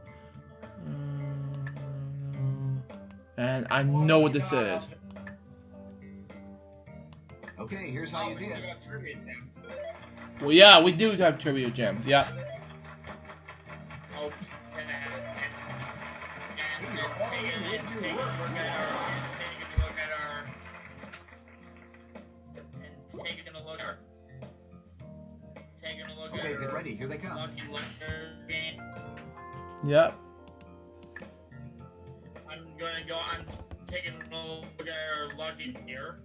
Speaker 2: And I know what this is.
Speaker 4: Okay, here's how
Speaker 3: Oh,
Speaker 4: you
Speaker 3: we still
Speaker 4: did.
Speaker 3: got trivia then.
Speaker 2: Well, yeah, we do have trivia gems. Yep.
Speaker 3: Okay.
Speaker 4: Hey,
Speaker 3: And
Speaker 4: you're all in with your work.
Speaker 3: taking a look at
Speaker 4: Okay,
Speaker 3: our
Speaker 4: get ready. Here they come.
Speaker 3: Lucky Letter game.
Speaker 2: Yep.
Speaker 3: I'm taking a look at our lucky here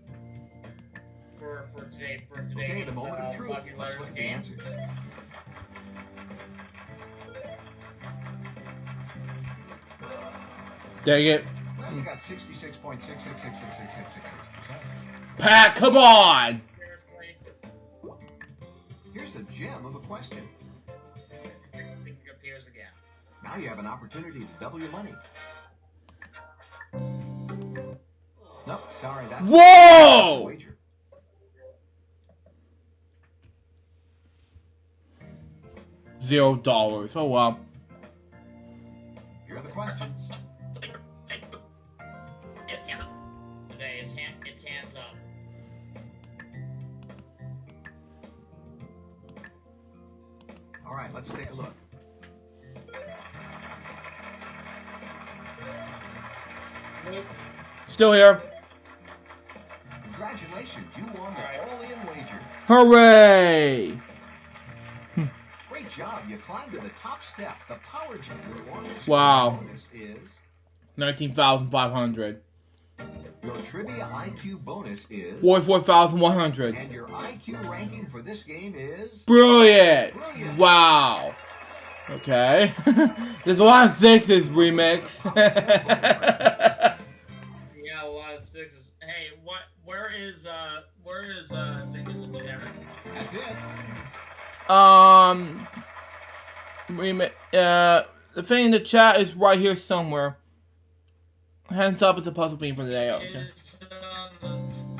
Speaker 3: for today.
Speaker 4: Okay, the moment of truth.
Speaker 3: Lucky
Speaker 4: Let's
Speaker 3: Letters
Speaker 4: look at the
Speaker 3: game.
Speaker 4: answers.
Speaker 2: Dang it.
Speaker 4: Well, you got 66.66666666%.
Speaker 2: Pat, come on!
Speaker 3: Seriously,
Speaker 4: Here's a gem of a question.
Speaker 3: it appears again.
Speaker 4: Now you have an opportunity to double your money. Nope, sorry, that's
Speaker 2: Whoa!
Speaker 4: wager.
Speaker 2: $0. Oh well.
Speaker 4: Here are the questions.
Speaker 3: Today it's hands up.
Speaker 4: All right, let's take a look.
Speaker 2: Still here.
Speaker 4: Congratulations, you won the all-in wager.
Speaker 2: Hooray!
Speaker 4: Great job, you climbed to the top step. The power gem, your longest
Speaker 2: Wow.
Speaker 4: bonus is...
Speaker 2: 19,500.
Speaker 4: Your trivia IQ bonus is...
Speaker 2: 44,100.
Speaker 4: And your IQ ranking for this game is...
Speaker 2: Brilliant!
Speaker 4: Brilliant.
Speaker 2: Wow. Okay. There's a lot of sixes, remix.
Speaker 3: Yeah, a lot of sixes. Hey, where is thing in the chat?
Speaker 4: That's it.
Speaker 2: The thing in the chat is right here somewhere. Hands up is a puzzle theme for today. Okay.
Speaker 3: It's on the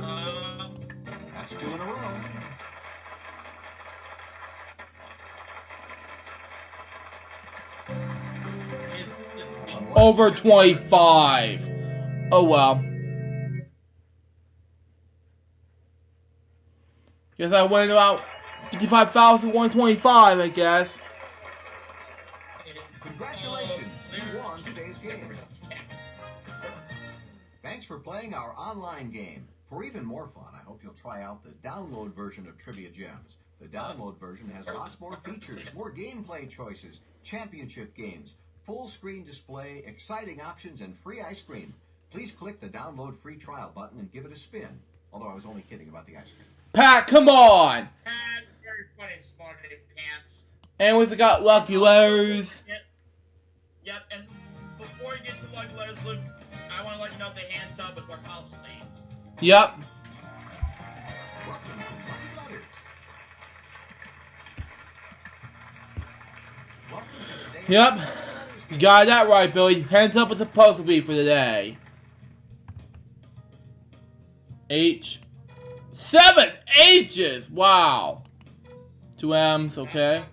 Speaker 3: top.
Speaker 4: That's 2 in a row.
Speaker 3: Is
Speaker 2: Over 25. Oh well. Guess I went about 55,125, I guess.
Speaker 4: Congratulations, you won today's game. Thanks for playing our online game. For even more fun, I hope you'll try out the download version of Trivia Gems. The download version has lots more features, more gameplay choices, championship games, full screen display, exciting options, and free ice cream. Please click the download free trial button and give it a spin. Although I was only kidding about the ice cream.
Speaker 2: Pat, come on!
Speaker 3: very funny, smarty pants.
Speaker 2: And we've got Lucky Letters.
Speaker 3: Yep, and before you get to Lucky Letters, Luke, I want to let you know the hands up is our puzzle theme.
Speaker 2: Yep.
Speaker 4: Welcome to Lucky Letters. Welcome to the day
Speaker 2: Yep.
Speaker 4: of Lucky Letters
Speaker 2: You
Speaker 4: game.
Speaker 2: got that right, Billy. Hands up is supposed to be for today. H. 7 H's! Wow. 2 M's, okay.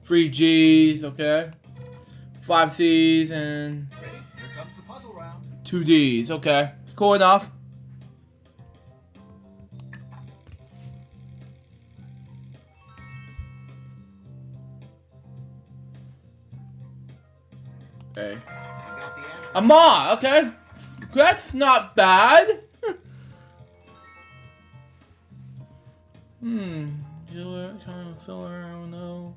Speaker 2: 3 G's, okay. 5 C's and
Speaker 4: Ready? Here comes the puzzle round.
Speaker 2: 2 D's, okay. It's cool enough. A.
Speaker 4: You got the answer.
Speaker 2: A ma, okay. That's not bad. Filler, trying to filler, I don't know.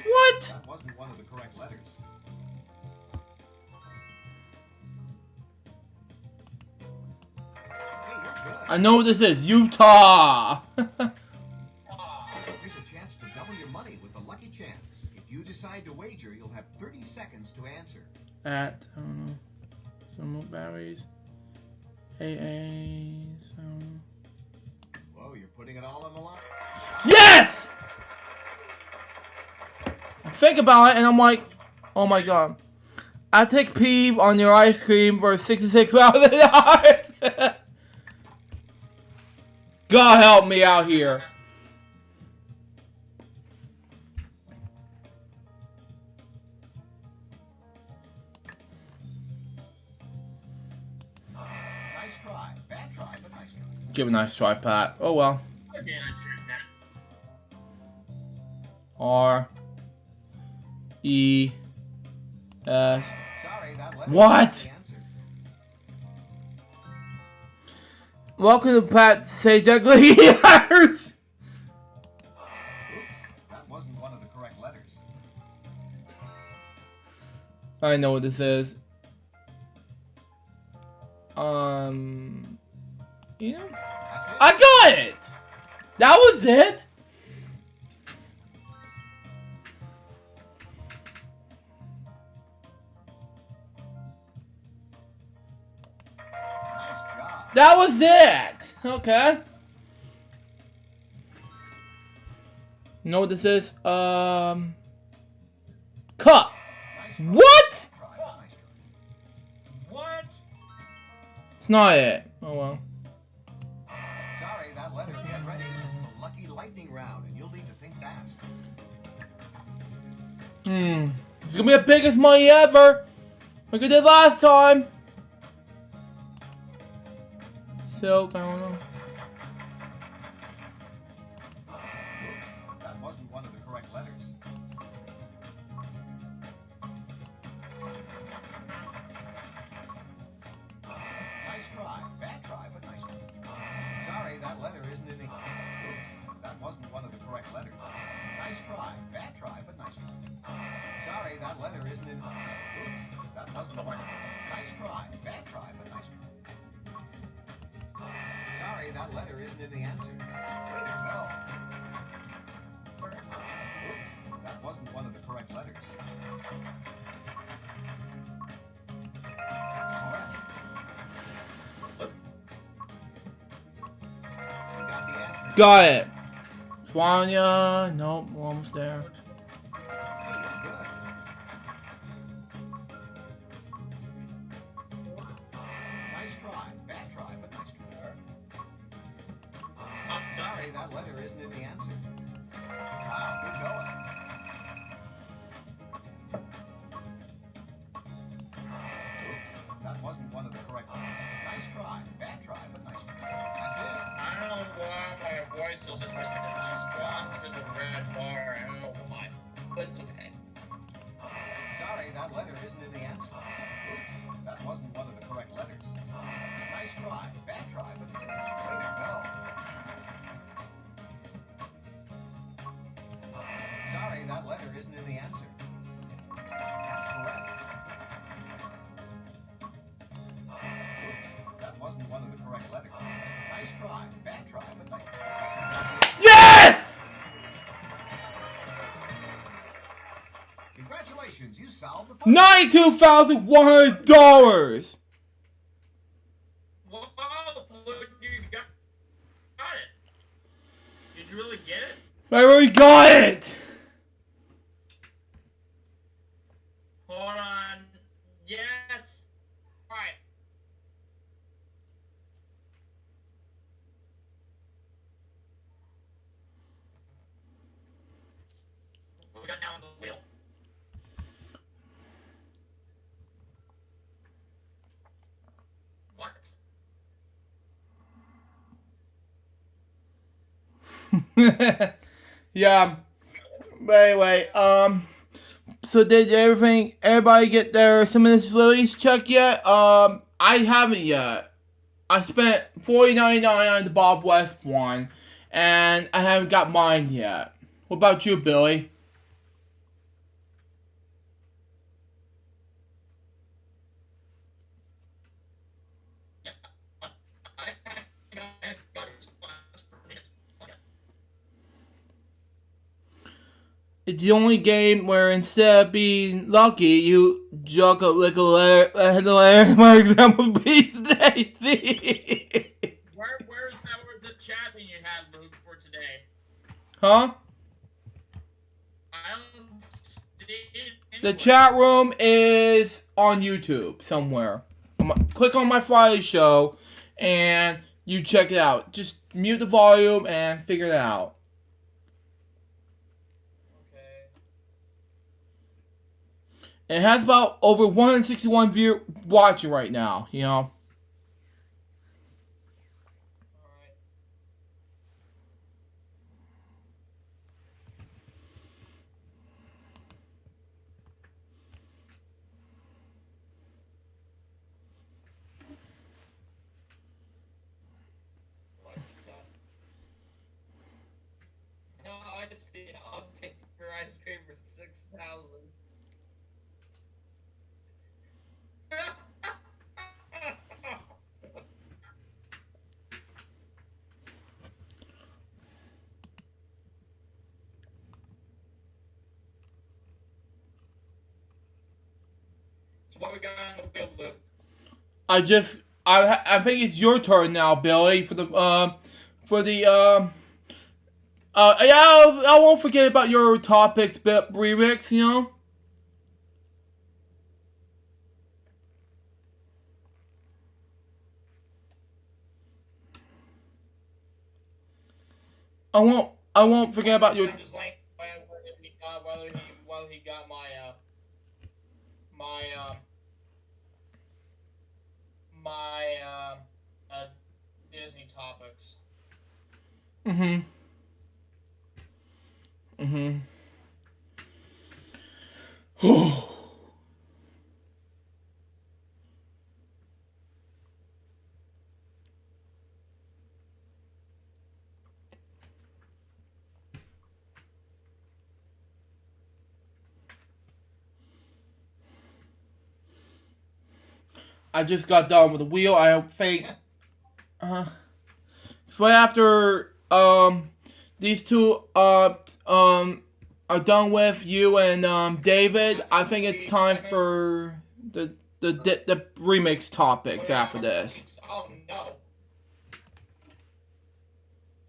Speaker 2: What?
Speaker 4: That wasn't one of the correct letters. Hey, you're good.
Speaker 2: I know what this is. Utah.
Speaker 4: Here's a chance to double your money with a lucky chance. If you decide to wager, you'll have 30 seconds to answer.
Speaker 2: At, I don't know. Some batteries. AA. Some.
Speaker 4: Whoa, you're putting it all on the line.
Speaker 2: Yes! I think about it and I'm like, oh my god. I take peeve on your ice cream for 66 rather than ours. God help me out here.
Speaker 4: Nice try. Bad try, but nice try.
Speaker 2: Give a nice try, Pat. Oh well.
Speaker 3: Okay, I'm sure that.
Speaker 2: R E S.
Speaker 4: Sorry, that letter
Speaker 2: What?
Speaker 4: isn't the answer.
Speaker 2: Welcome to Pat Sage Ugly Ears.
Speaker 4: Oops, that wasn't one of the correct letters.
Speaker 2: I know what this is. Yeah.
Speaker 4: That's it.
Speaker 2: I got it. That was it.
Speaker 4: Nice job.
Speaker 2: That was it. Okay. You know what this is? Cup.
Speaker 4: Nice try.
Speaker 2: What?
Speaker 4: Try, but nice try.
Speaker 3: What?
Speaker 2: It's not it. Oh well.
Speaker 4: Sorry, that letter. Get ready. It's the lucky lightning round, and you'll need to think fast.
Speaker 2: It's gonna be the biggest money ever. Like I did last time. Silk, I don't know.
Speaker 4: Oops, that wasn't one of the correct letters. Nice try. Bad try, but nice try. Sorry, that letter isn't in the... Oops, that wasn't one of the correct letters. Nice try. Bad try, but nice try. Sorry, that letter isn't in... Oops, that wasn't one. Nice try. Bad try, but nice try. Sorry, that letter isn't in the answer. Way to go. Oops, that wasn't one of the correct letters. That's correct. You got the answer.
Speaker 2: Got it. Swanya. Nope, we're almost there.
Speaker 4: Hey, you're good. Nice try. Bad try, but nice try. Sorry, that letter isn't in the answer. Wow, good going. Oops, that wasn't one of the correct ones. Nice try. Bad try, but nice try. That's it.
Speaker 3: I don't know why my voice is just drawn to the red bar. I don't know why, but it's okay.
Speaker 4: Sorry, that letter isn't in the answer. Oops, that wasn't one of the correct letters. Nice try. Bad try, but way to go. Sorry, that letter isn't in the answer. That's correct. Oops, that wasn't one of the correct letters. Nice try. Bad try, but nice.
Speaker 2: Yes!
Speaker 4: Congratulations, you solved the puzzle.
Speaker 2: $92,100.
Speaker 3: Wow, look, you got it. Did you really get it?
Speaker 2: I already got it.
Speaker 3: Hold on. Yes. All right. We got down the wheel. What?
Speaker 2: Yeah. But anyway, so did everybody get their Summoners release check yet? I haven't yet. I spent $40.99 on the Bob West one, and I haven't got mine yet. What about you, Billy? It's the only game where instead of being lucky, you jug a little for example, Beast Daisy.
Speaker 3: Where's the chat that you had, Luke, for today?
Speaker 2: Huh?
Speaker 3: I don't see it
Speaker 2: The
Speaker 3: anywhere.
Speaker 2: chat room is on YouTube somewhere. Click on my Friday show and you check it out. Just mute the volume and figure it out.
Speaker 3: Okay.
Speaker 2: It has about over 161 viewers watching right now, you know.
Speaker 3: Alright. No, I just see I'll take your ice cream for 6,000. So what we got on the wheel, Luke?
Speaker 2: I think it's your turn now, Billy, for the I won't forget about your topics, remix, you know. I won't forget about your.
Speaker 3: I'm just like while he got my Disney topics.
Speaker 2: Mhm. I just got done with the wheel. I think. So right after these two are done with, you and David, I think it's time for the remix topics after this.
Speaker 3: Oh no.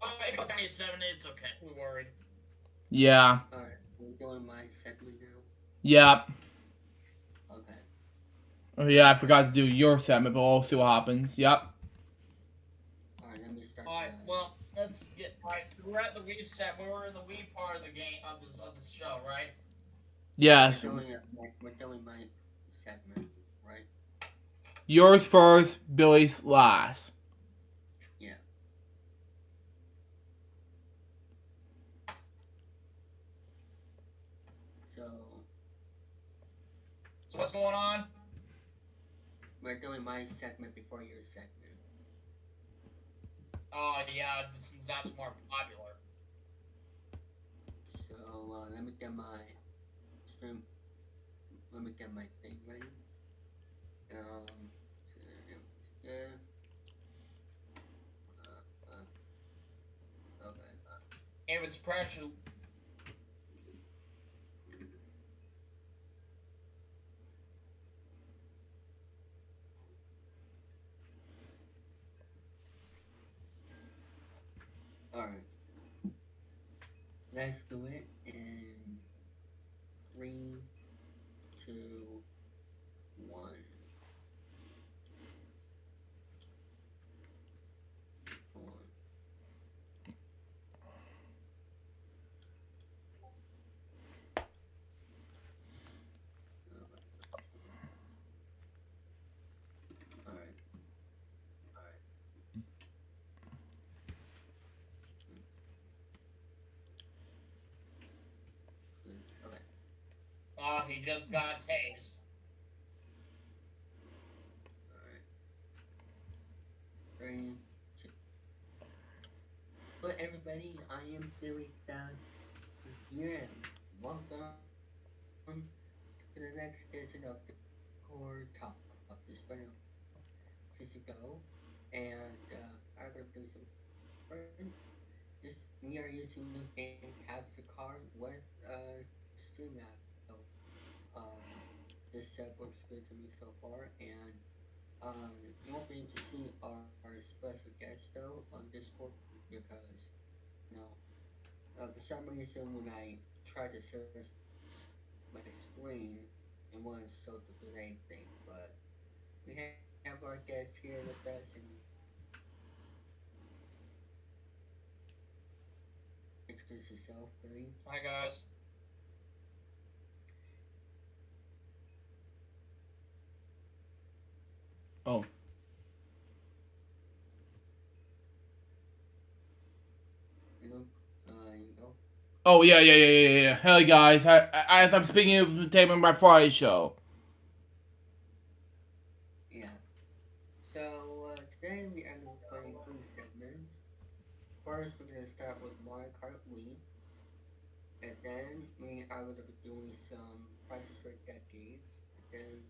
Speaker 3: Oh, it goes 97. It's okay. We worried.
Speaker 2: Yeah.
Speaker 6: Alright, we're doing my segment now.
Speaker 2: Yeah.
Speaker 6: Okay.
Speaker 2: Oh yeah, I forgot to do your segment, but we'll see what happens. Yep.
Speaker 6: Alright, let me start.
Speaker 3: Alright, well, let's get. Alright, so we're at the Wii set. We were in the Wii part of the game of the show, right?
Speaker 2: Yes.
Speaker 6: We're doing my segment, right?
Speaker 2: Yours first, Billy's last.
Speaker 6: Yeah.
Speaker 3: So what's going on?
Speaker 6: We're doing my segment before your segment.
Speaker 3: Oh yeah, since that's more popular.
Speaker 6: So let me get my stream. Let me get my thing ready. So everything's good. Okay.
Speaker 3: If it's pressure.
Speaker 6: Alright. Let's do it in 3, 2, 1.
Speaker 3: He just got a taste.
Speaker 6: Alright. 3, 2. Hello everybody, I am Billy Styles here and welcome to the next edition of the Core Talk. This been since ago, and I'm gonna do some different. Just we are using the game capture card with stream app. So this works good to me so far, and you won't be able to see our special guest though on Discord because you know for some reason when I try to search my screen it won't show the same thing, but we have our guest here with us and introduce yourself, Billy.
Speaker 3: Hi guys.
Speaker 2: Oh.
Speaker 6: Luke, you go.
Speaker 2: Oh, yeah. Hey, guys. As I'm speaking of the Tame My Friday show.
Speaker 6: Yeah. So today we are going to play 3 segments. First, we're going to start with Mario Kart Wii. And then we are going to be doing some Prices for Decades. And then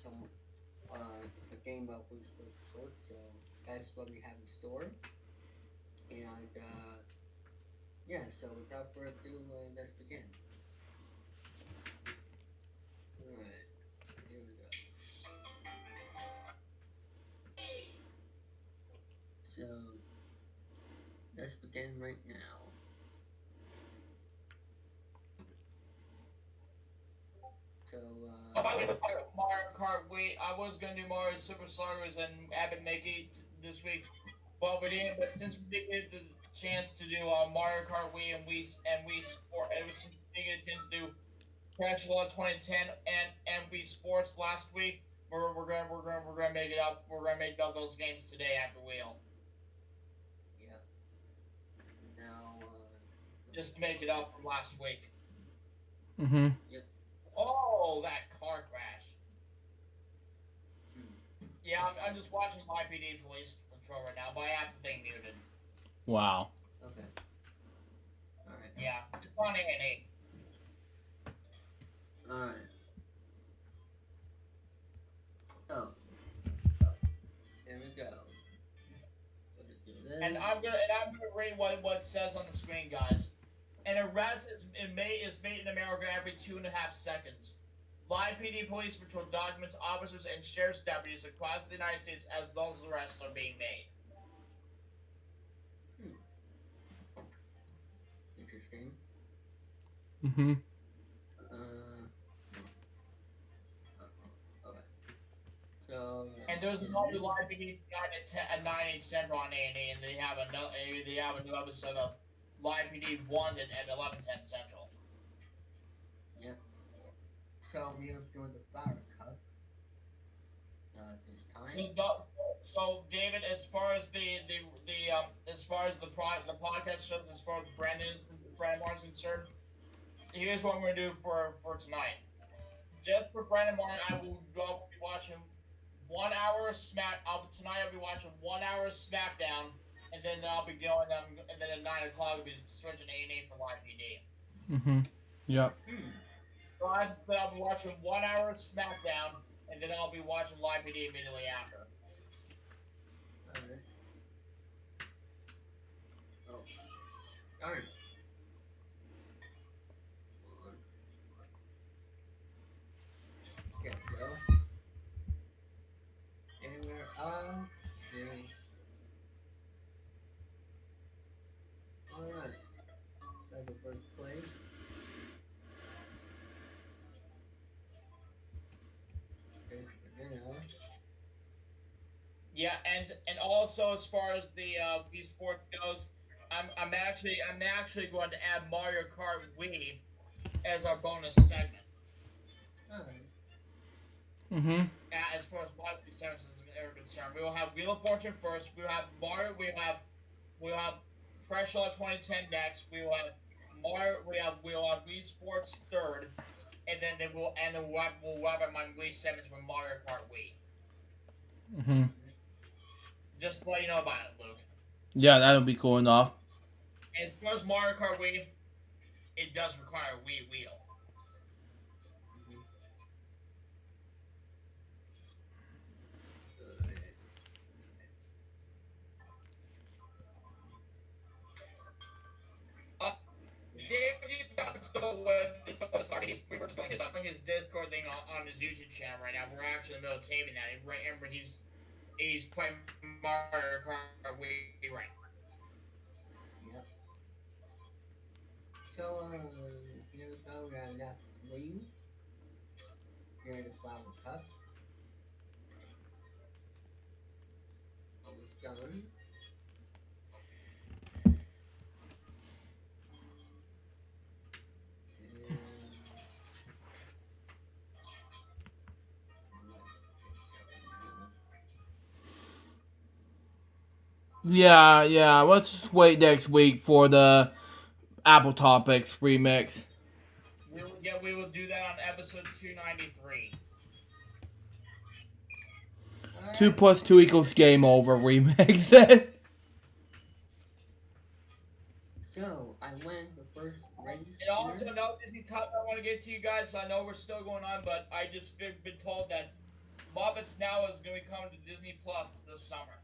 Speaker 6: some a game of Wii Sports Resort. So that's what we have in store. And yeah, so without further ado, let's begin. Alright, here we go. So let's begin right now. So
Speaker 3: Mario Kart Wii. I was gonna do Mario Superstars and Abbott Mickey this week, but we didn't. But since we did get the chance to do Mario Kart Wii and Wii Sport, since we didn't get a chance to do Crash Law 2010 and Wii Sports last week, we're gonna make it up. We're gonna make up those games today at the wheel.
Speaker 6: yeah. Now
Speaker 3: Just to make it up from last week.
Speaker 2: Mm-hmm.
Speaker 6: Yep.
Speaker 3: Oh, that car crash. Yeah, I'm just watching IPD Police Patrol right now, but I have the thing muted.
Speaker 2: Wow.
Speaker 6: Okay. Alright.
Speaker 3: Yeah, it's on A&E.
Speaker 6: Alright. So here we go.
Speaker 3: And I'm gonna read what it says on the screen, guys. An arrest is made in America every 2.5 seconds. Live PD police patrol documents officers and sheriff's deputies across the United States as those arrests are being made.
Speaker 6: Interesting.
Speaker 2: Mm-hmm.
Speaker 6: Okay. So
Speaker 3: And there's another live PD at 9/8 Central on A&E, and they have a new episode of Live PD 1 at 11:10 Central.
Speaker 6: yep. So we are doing the Flower Cup this time.
Speaker 3: So David, as far as the podcast shows, as far as Brandon Martin's concerned, here's what I'm gonna do for tonight. Just for Brandon Martin, I will be watching 1 hour of tonight I'll be watching 1 hour of SmackDown, and then I'll be going and then at 9 o'clock I'll be switching A&E for Live PD.
Speaker 2: Mm-hmm. Yep.
Speaker 3: So I said I'll be watching 1 hour of SmackDown, and then I'll be watching Live PD immediately after.
Speaker 6: Alright. Oh. Alright. There we go. And we're on. There's. Alright. That's the first place. There's Banana.
Speaker 3: Yeah, and also as far as the Wii Sports goes, I'm actually going to add Mario Kart Wii as our bonus segment.
Speaker 6: Alright.
Speaker 2: Mm-hmm.
Speaker 3: As far as Wii segments are concerned, we will have Wheel of Fortune first. We will have Mario. We'll have Fresh Law 2010 next. We will have we'll have Wii Sports third, and then we'll have it on Wii Sevens with Mario Kart Wii.
Speaker 2: Mm-hmm.
Speaker 3: Just to let you know about it, Luke.
Speaker 2: Yeah, that'll be cool enough.
Speaker 3: As far as Mario Kart Wii, it does require a Wii wheel. David, so when we were just doing his Discord thing on his YouTube channel right now. We're actually in the middle of taping that. And remember, he's playing Mario Kart Wii right now.
Speaker 6: Yep. So, here we go. We got lap 3. Here in the Flower Cup. Almost done.
Speaker 2: Yeah. Let's just wait next week for the Apple Topics remix.
Speaker 3: We will do that on episode 293.
Speaker 2: 2 plus 2 equals game over remix.
Speaker 6: So, I win the first race.
Speaker 3: And also, no Disney topic I want to get to you guys. I know we're still going on, but I just been told that Muppets Now is going to be coming to Disney Plus this summer.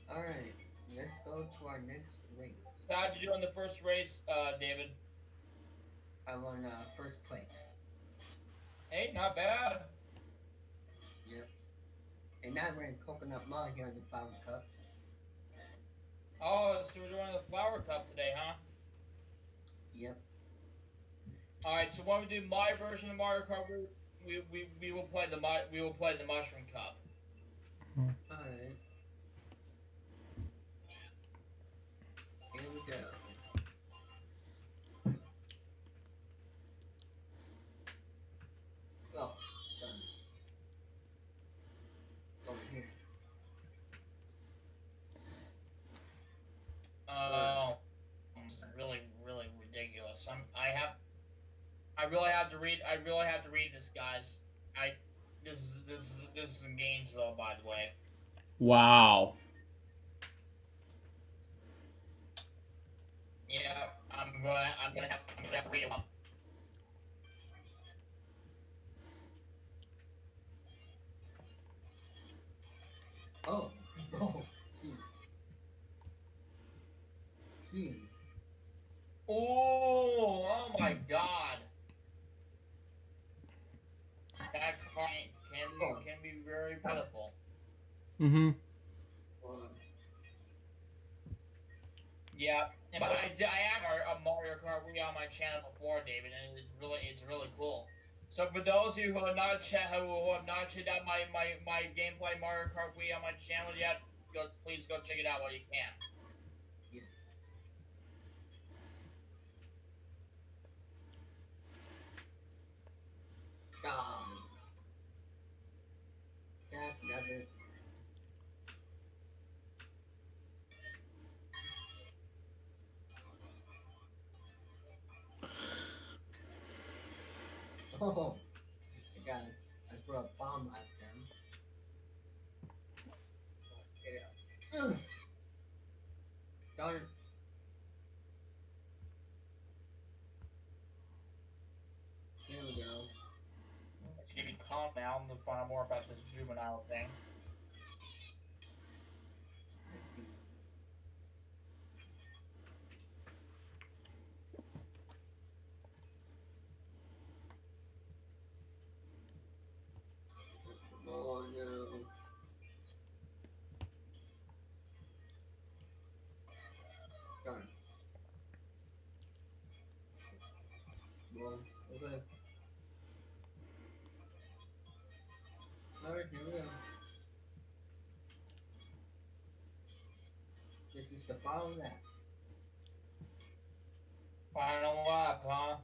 Speaker 6: Alright, let's go to our next race.
Speaker 3: How'd you do in the first race, David?
Speaker 6: I won first place.
Speaker 3: Hey, not bad.
Speaker 6: Yep. And now we're in Coconut Mall here in the Flower Cup.
Speaker 3: Oh, so we're doing the Flower Cup today, huh?
Speaker 6: Yep.
Speaker 3: Alright, so when we do my version of Mario Kart, we will play the Mushroom Cup.
Speaker 6: Alright. Here we go. Oh, done. Over here.
Speaker 3: It's really, really ridiculous. I really have to read this, guys. This is in Gainesville, by the way.
Speaker 2: Wow.
Speaker 3: Yeah, I'm gonna have to read them up.
Speaker 6: Oh, jeez. Jeez.
Speaker 3: Oh my God. That can be very pitiful.
Speaker 2: Mm-hmm.
Speaker 3: Yeah, but I have a Mario Kart Wii on my channel before, David, and it's really cool. So for those of you who have not checked out my gameplay Mario Kart Wii on my channel yet, please go check it out while you can.
Speaker 6: Yes. That's it. Oh, I threw a bomb at them. Yeah. Darn. Here we go.
Speaker 3: You can calm down and find out more about this juvenile thing.
Speaker 6: Let's see. Oh no. Darn. Well, okay. Alright, here we go. This is the final lap.
Speaker 3: Final lap, huh?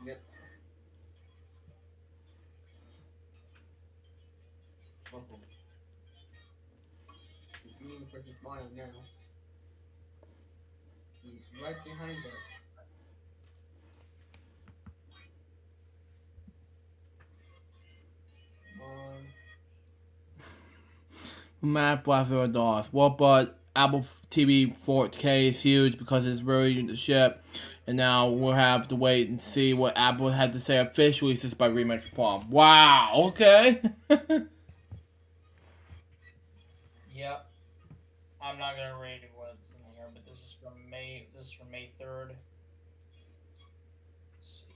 Speaker 6: Yep. Oh. It's me versus Mario now. He's right behind us.
Speaker 2: Matt Blaster DOS. Well, but Apple TV 4K is huge because it's really the ship. And now we'll have to wait and see what Apple had to say officially since by Remix Palm. Wow, okay.
Speaker 3: Yep. I'm not gonna read what's in here, but this is from May. This is from May 3rd. Let's see.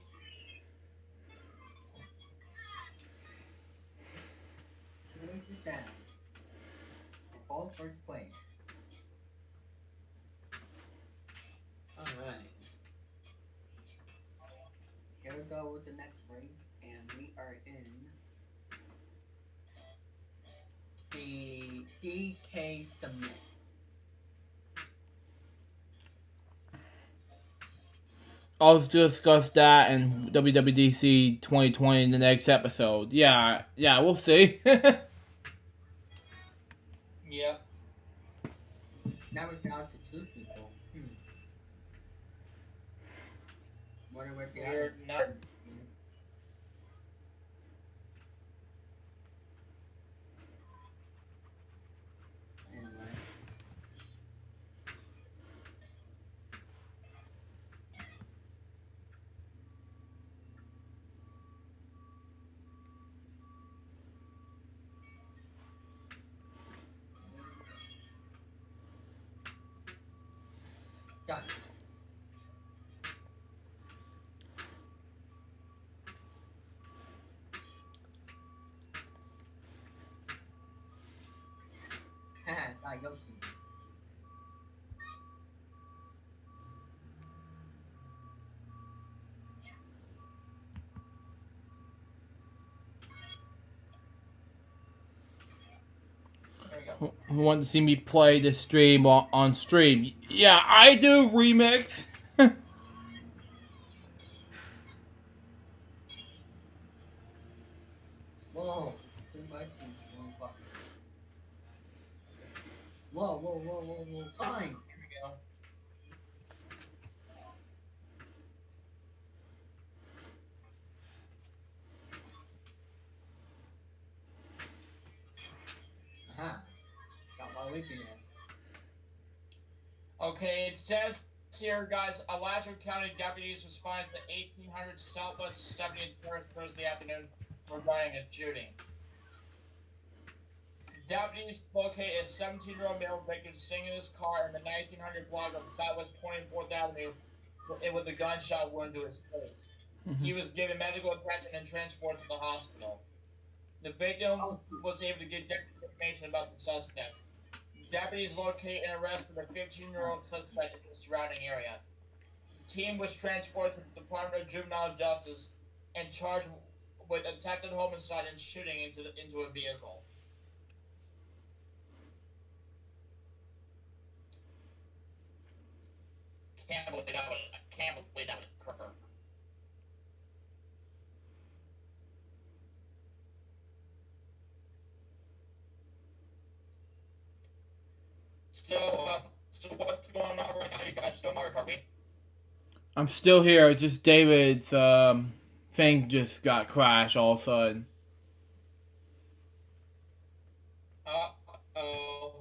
Speaker 6: Two races down. In all first place. Alright. Here we go with the next race, and we are in the DK Submit.
Speaker 2: I'll discuss that in WWDC 2020 in the next episode. Yeah, we'll see.
Speaker 3: Yep.
Speaker 6: Now we're down to two people. Wonder what the
Speaker 3: We're
Speaker 6: other.
Speaker 3: not.
Speaker 6: Anyway. Done. Haha, Yoshi.
Speaker 3: There we go.
Speaker 2: Who want to see me play this stream on stream? Yeah, I do, Remix.
Speaker 6: Whoa, two buttons, one button. Whoa, fine.
Speaker 3: Here we go.
Speaker 6: Aha. Got Waluigi now.
Speaker 3: Okay, it says here, guys, Alachua County deputies responded to the 1800 Southwest 70th Terrace Thursday afternoon regarding a shooting. Deputies locate a 17-year-old male victim sitting in his car in the 1900 block of Southwest 24th Avenue with a gunshot wound to his face. He was given medical attention and transported to the hospital. The victim was able to get information about the suspect. Deputies locate and arrested a 15-year-old suspect in the surrounding area. The team was transported to the Department of Juvenile Justice and charged with attempted homicide and shooting into a vehicle. Can't believe that would occur. So what's going on right now? You guys still Mario Kart Wii?
Speaker 2: I'm still here. Just David's thing just got crashed all of a sudden.
Speaker 3: Uh-oh.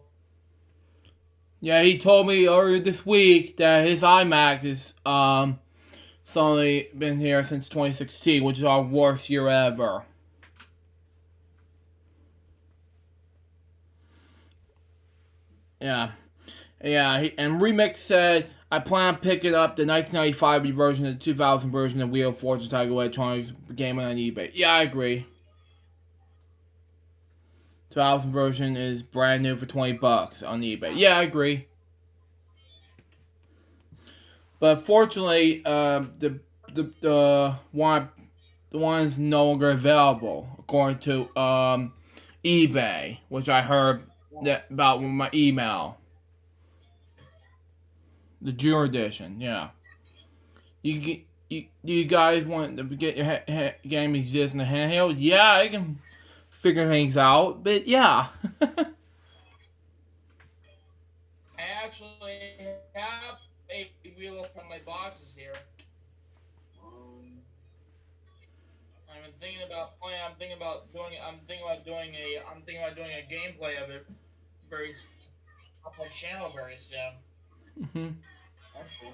Speaker 2: Yeah, he told me earlier this week that his iMac is only been here since 2016, which is our worst year ever. Yeah. And Remix said, I plan on picking up the 1995 version and the 2000 version of Wheel of Fortune Tiger Electronics game on eBay. Yeah, I agree. 2000 version is brand new for $20 on eBay. Yeah, I agree. But fortunately, the one is no longer available according to eBay, which I heard about with my email. The Junior Edition, yeah. You guys want to get your game exist in the handheld? Yeah, I can figure things out, but yeah.
Speaker 3: wheel from my boxes here. I've been thinking about playing. I'm thinking about doing a gameplay of it very on my channel very soon.
Speaker 2: Mhm.
Speaker 6: That's cool.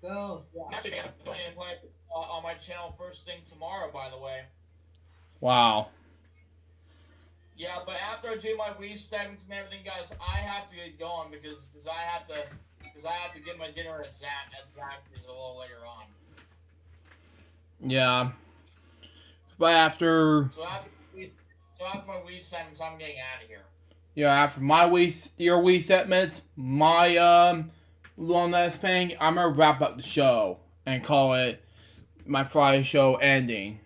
Speaker 6: Go.
Speaker 3: I'm actually going to play on my channel first thing tomorrow. By the way.
Speaker 2: Wow.
Speaker 3: Yeah, but after I do my Wii segments and everything, guys, I have to get going because I have to get my dinner at Zaxby's a little later on.
Speaker 2: Yeah. But after
Speaker 3: So after my Wii segments, I'm getting out of here.
Speaker 2: after your Wii segments, my long last thing, I'm gonna wrap up the show and call it my Friday show ending.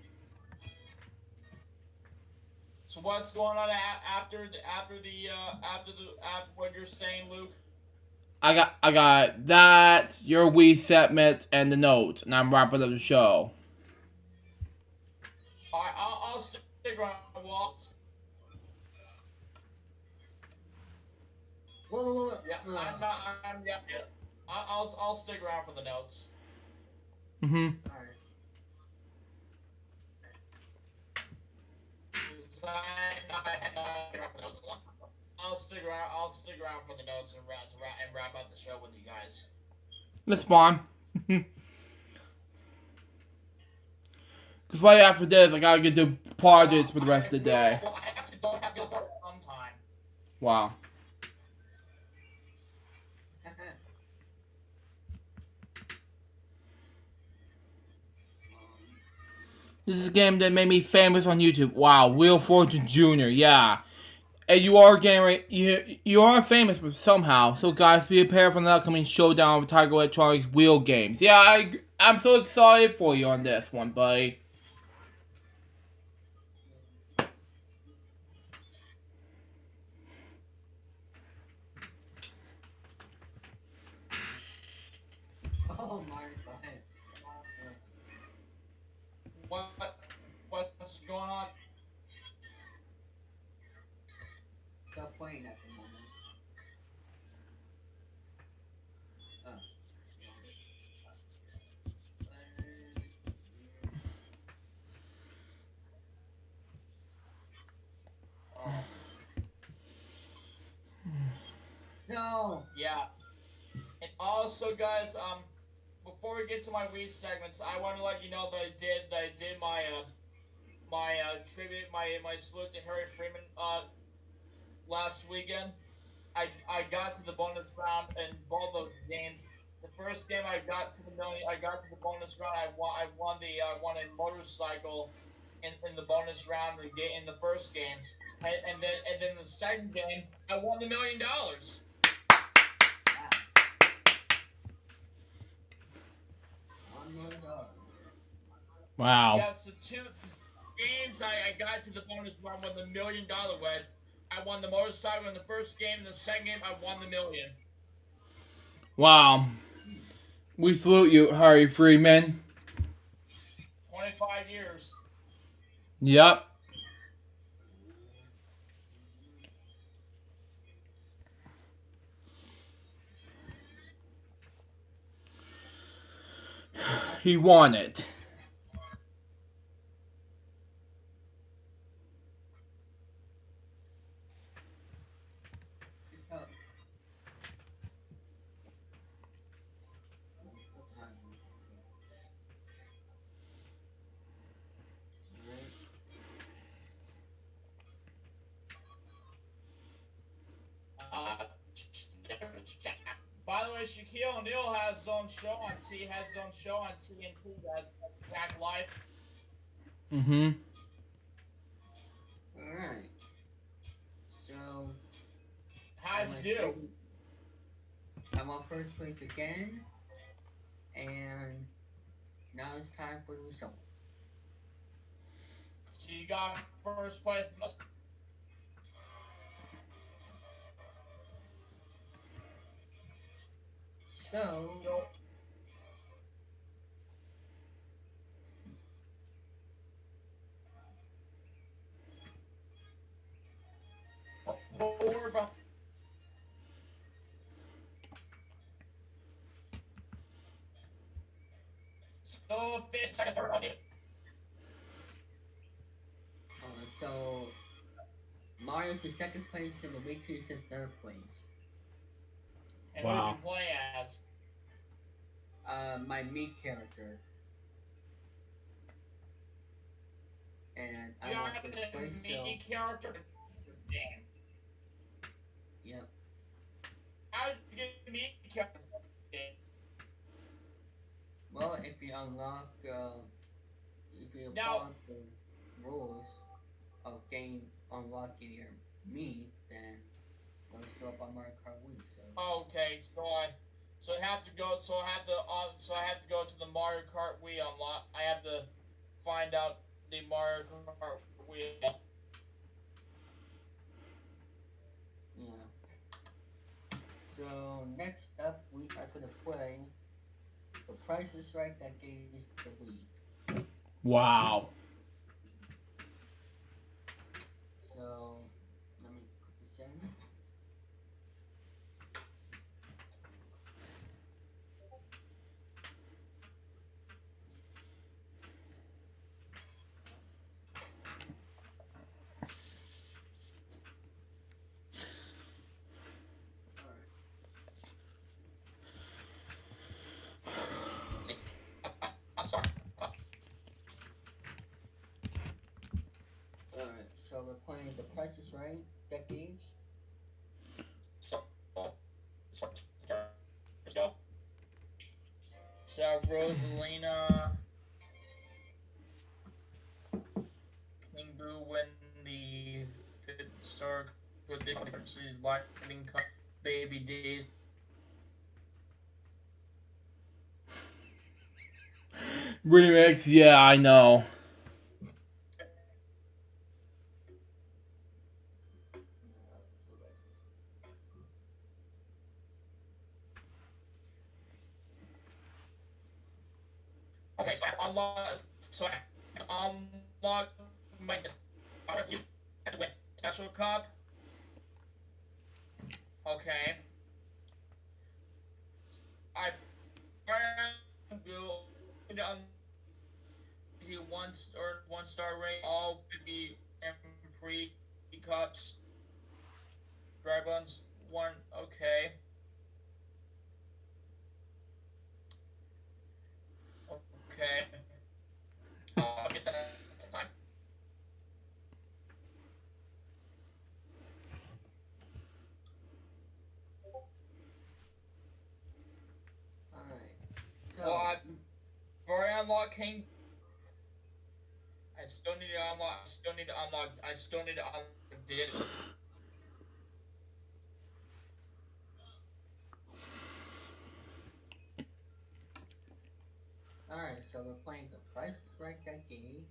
Speaker 3: So what's going on after what you're saying, Luke?
Speaker 2: I got that, your Wii segments, and the notes, and I'm wrapping up the show.
Speaker 3: All right, I'll stick around.
Speaker 6: Whoa.
Speaker 3: Yeah, I'll stick around for the notes.
Speaker 2: Mhm.
Speaker 6: Alright.
Speaker 3: I'll stick around. I'll stick around for the notes and wrap up the show with you guys.
Speaker 2: That's fine. Because right after this, I gotta get the projects for the rest of the day.
Speaker 3: Well, I actually don't have to for some time.
Speaker 2: Wow. This is a game that made me famous on YouTube. Wow, Wheel Fortune Jr. Yeah, and you are you are famous somehow. So guys, be prepared for the upcoming showdown with Tiger Electronics wheel games. Yeah, I'm so excited for you on this one, buddy.
Speaker 6: Oh my god.
Speaker 3: What's going on?
Speaker 6: Stop playing at the moment. No.
Speaker 3: Yeah. And also, guys, before we get to my Wii segments, I want to let you know that I did my tribute, my salute to Harry Freeman last weekend. I got to the bonus round in both of the games. The first game I got to the million. I got to the bonus round. I won a motorcycle in the bonus round in the first game, and then the second game I won $1 million.
Speaker 2: Wow.
Speaker 3: Yeah, so 2 games I got to the bonus round with $1 million win. I won the motorcycle in the first game. In the second game, I won the $1 million.
Speaker 2: Wow. We salute you, Harry Freeman.
Speaker 3: 25 years.
Speaker 2: Yep. He won it.
Speaker 3: By the way, Shaquille O'Neal has his own show on TNT. Back Life.
Speaker 2: Mm-hmm.
Speaker 6: Alright. So.
Speaker 3: How'd you do?
Speaker 6: I'm on first place again. And now it's time for the results.
Speaker 3: So you got first place.
Speaker 6: So.
Speaker 3: So finish second, third, on you.
Speaker 6: So Mario's in second place and Luigi is in third place.
Speaker 3: And
Speaker 2: Wow.
Speaker 3: who did you play as?
Speaker 6: My me character. And I
Speaker 3: You
Speaker 6: want
Speaker 3: have
Speaker 6: this
Speaker 3: a
Speaker 6: place, so
Speaker 3: mini character in this game.
Speaker 6: yep.
Speaker 3: How did you get a mini character in this game?
Speaker 6: Well, if you unlock, if you
Speaker 3: Now-
Speaker 6: follow the rules of game unlocking your me, then it'll show up on Mario Kart Wii. So
Speaker 3: Okay, so I have to go to the Mario Kart Wii unlock. I have to find out the Mario Kart Wii.
Speaker 6: yeah. So next up, we are gonna play The Price is Right that gave the Wii.
Speaker 2: Wow.
Speaker 6: So let me put this in.
Speaker 3: I'm sorry.
Speaker 6: Alright, so we're playing The Price is Right decades.
Speaker 3: So, let's go. So Rosalina, King Boo win the fifth star difference lightning cup baby days.
Speaker 2: Remix, yeah, I know.
Speaker 3: Okay, so I unlock my you have to win special cup. Okay. I will on the one star rate all 50 and free cups. Dry buns one okay. Okay. I'll get to that next time.
Speaker 6: Alright. So
Speaker 3: Well, for unlock King, I still need to unlock. I still need to unlock. Did
Speaker 6: alright, so we're playing The Price is Right decades.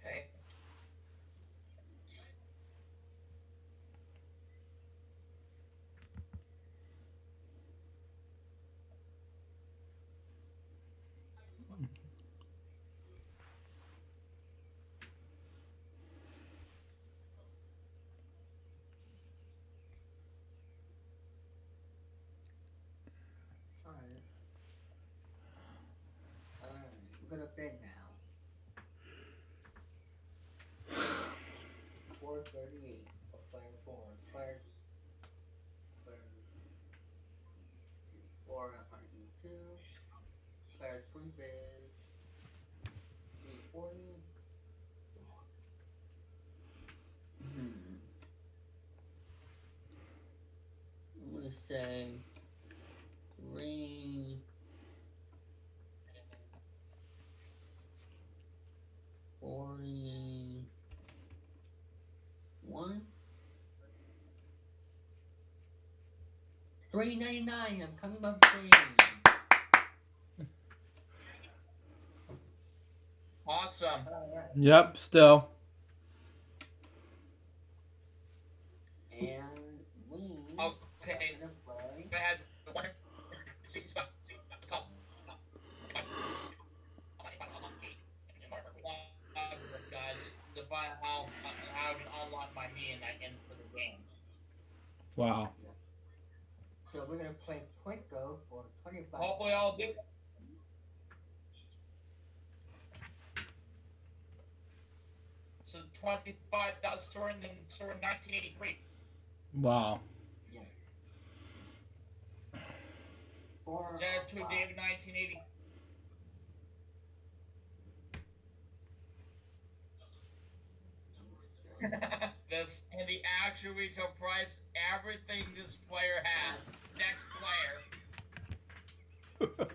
Speaker 3: okay.
Speaker 6: Alright. Alright, we're gonna bid now. 438 for player 4. Player 4 on E2. Player 3 bid 340. I'm gonna say 3 41 399. I'm coming up soon.
Speaker 3: Awesome.
Speaker 2: Yep, still.
Speaker 6: And we
Speaker 3: Okay.
Speaker 6: are gonna play
Speaker 3: I had money in for the game.
Speaker 2: Wow.
Speaker 6: So we're gonna play Point Go for 25.
Speaker 3: Hopefully I'll do. So 25. That's starting in 1983.
Speaker 2: Wow.
Speaker 6: Yes. For
Speaker 3: Jet to David 1980. This and the actual retail price, everything this player has. Next player.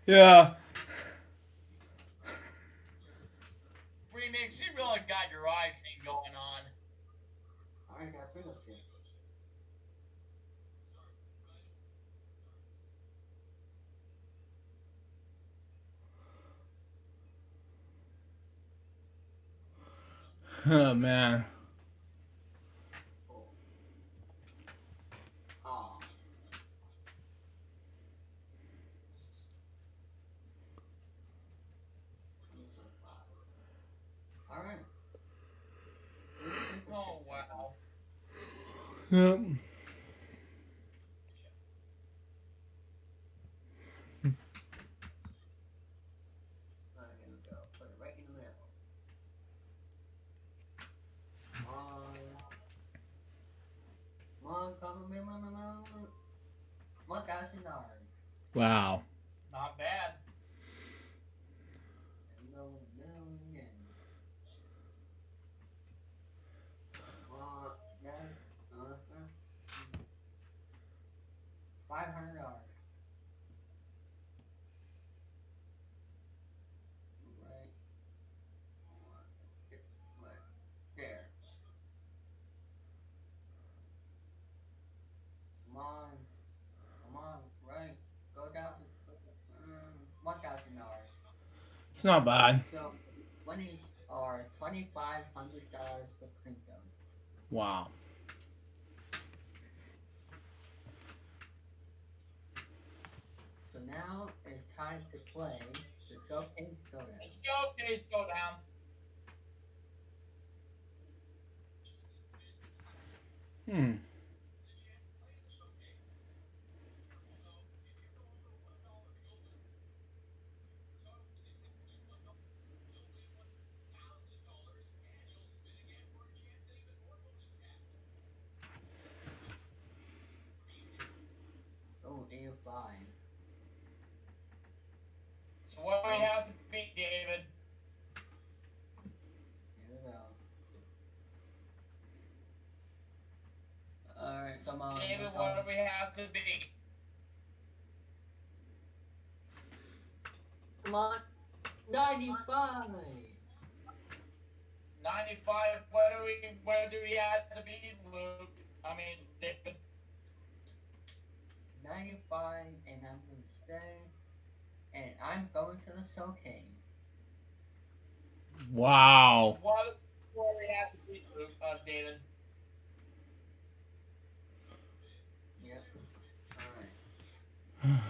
Speaker 2: Yeah.
Speaker 3: Remix, you really got your eye thing going on.
Speaker 6: I got bring up to.
Speaker 2: Oh man.
Speaker 6: Oh. Alright.
Speaker 3: Oh wow.
Speaker 2: Yep.
Speaker 6: Alright, here we go. Put it right in the middle. Come on, $1,000.
Speaker 2: Wow.
Speaker 3: Not bad.
Speaker 6: And go in the middle again. $500. Right. There. Come on, right. Go down to $1,000.
Speaker 2: It's not bad.
Speaker 6: So, winnings are $2,500 for Clinton.
Speaker 2: Wow.
Speaker 6: So now it's time to play the Showcase Soda.
Speaker 3: Let's go, Page, go down.
Speaker 2: Hmm.
Speaker 6: Oh, 85.
Speaker 3: So what do we have to beat, David?
Speaker 6: Here we go. Alright, come on.
Speaker 3: David, what do we have to beat?
Speaker 6: Come on. 95.
Speaker 3: 95. What do we have to beat, Luke? I mean, David.
Speaker 6: 95, and I'm gonna stay. And I'm going to the Showcase.
Speaker 2: Wow.
Speaker 3: What do we have to beat, Luke? David.
Speaker 6: Yep. Alright.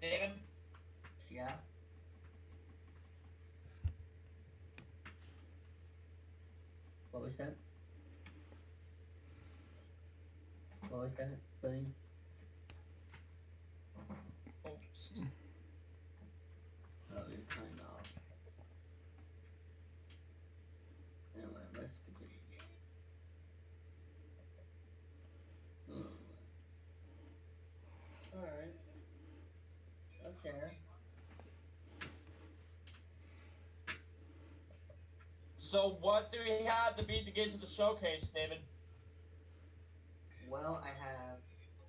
Speaker 3: David.
Speaker 6: Yeah. What was that? What was that thing?
Speaker 3: Oops.
Speaker 6: Oh, you're kind of. Anyway, let's continue. Alright. Okay.
Speaker 3: So what do we have to beat to get to the Showcase, David?
Speaker 6: Well,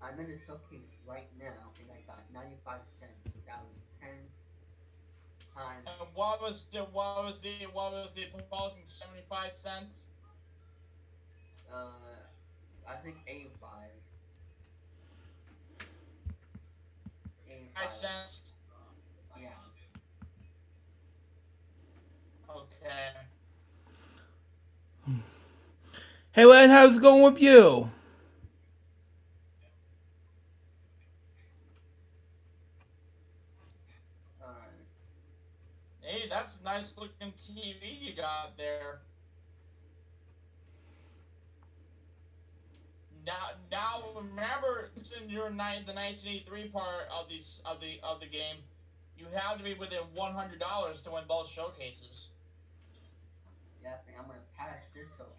Speaker 6: I'm in the Showcase right now, and I got 95 cents, so that was 10 times.
Speaker 3: And what was the proposing 75 cents?
Speaker 6: I think 85.
Speaker 3: 5 cents.
Speaker 6: Yeah.
Speaker 3: Okay.
Speaker 2: Hey, Len, how's it going with you?
Speaker 6: Alright.
Speaker 3: nice looking TV you got there. Now remember, in your the 1983 part of the game, you have to be within $100 to win both showcases.
Speaker 6: Yep, and I'm gonna pass this showcase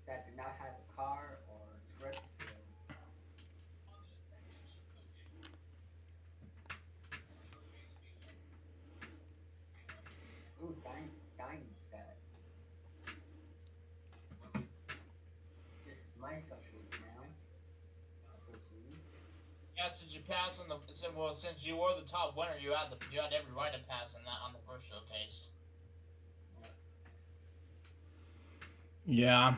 Speaker 6: that did not have a car or trips. So. Ooh, dining set. This is my showcase now. Officially.
Speaker 3: Yeah, since you passed on since you were the top winner, you had every right to pass on that on the first showcase.
Speaker 2: Yeah.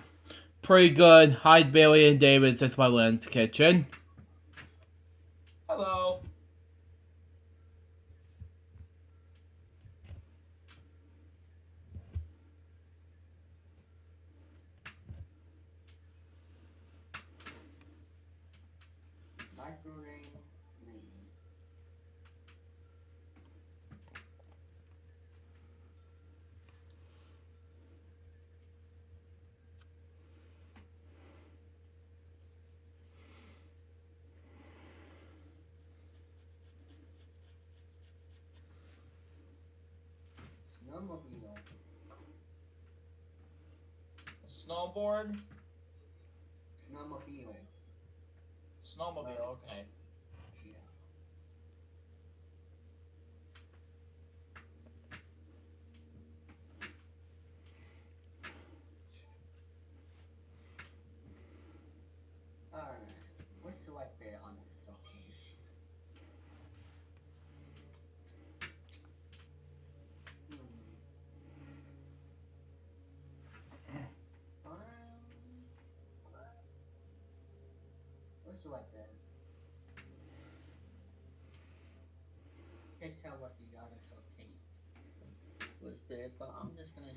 Speaker 2: Pretty good. Hi, Bailey and David. That's my Lynn's kitchen.
Speaker 3: Hello.
Speaker 6: Microwave lane. Snowmobile.
Speaker 3: Snowboard.
Speaker 6: Snowmobile.
Speaker 3: Snowmobile. Okay.
Speaker 6: Yeah. Alright. What should I bet on this showcase? What should I bet? Can't tell what the other showcase was big, but I'm just gonna.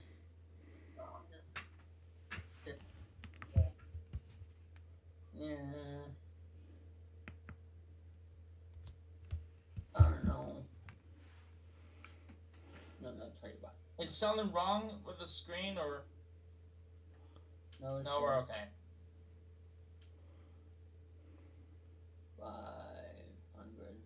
Speaker 6: Yeah. I don't know. No, tell you what.
Speaker 3: Is something wrong with the screen or?
Speaker 6: No,
Speaker 3: No, we're okay.
Speaker 6: 500.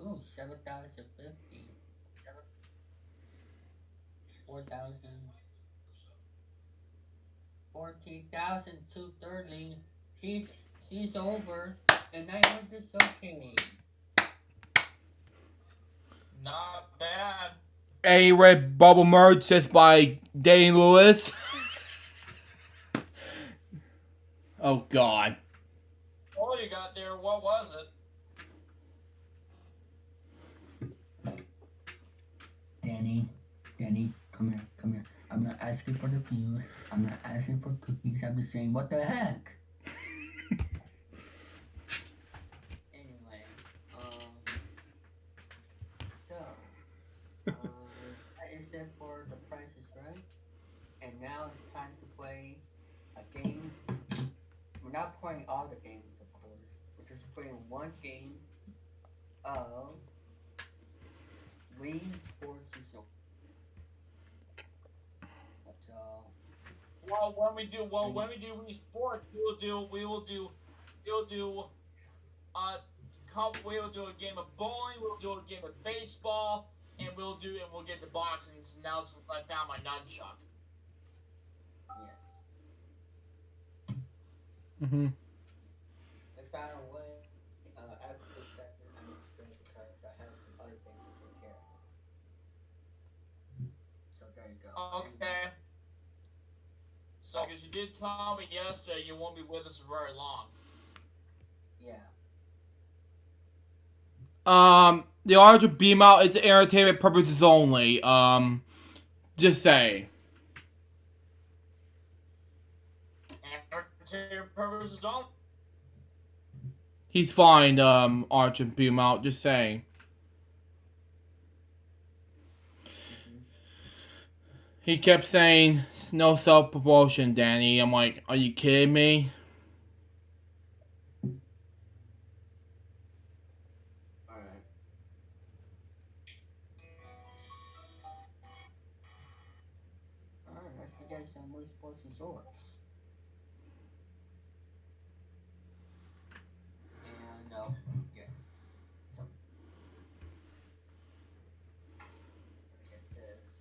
Speaker 6: Oh, 7,050. 4,000. 14,230. She's over, and I went this okay.
Speaker 3: Not bad.
Speaker 2: A red bubble merge just by Dane Lewis. Oh God.
Speaker 3: All you got there, what was it?
Speaker 6: Danny, come here. I'm not asking for the views. I'm not asking for cookies. I'm just saying, what the heck? Anyway, that is it for the Price is Right. And now it's time to play a game. We're not playing all the games, of course. We're just playing one game of Wii Sports Resort. So,
Speaker 3: Well, when we do Wii Sports, we'll do a game of bowling, we'll do a game of baseball, and we'll get to boxing. So now I found my nunchuck.
Speaker 6: yes.
Speaker 2: Mm-hmm.
Speaker 6: And by the way, after this segment, I'm going to go because I have some other things to take care of. So there you go.
Speaker 3: Okay. So, because you did tell me yesterday you won't be with us for very long.
Speaker 6: Yeah.
Speaker 2: The larger beam out is entertainment purposes only. Just say.
Speaker 3: Entertainment purposes only.
Speaker 2: He's fine, Archer beam out, just saying. He kept saying, no self-promotion, Danny. I'm like, are you kidding me?
Speaker 6: Alright. Alright, let's begin some Wii Sports Resorts. And, yeah. So, get this.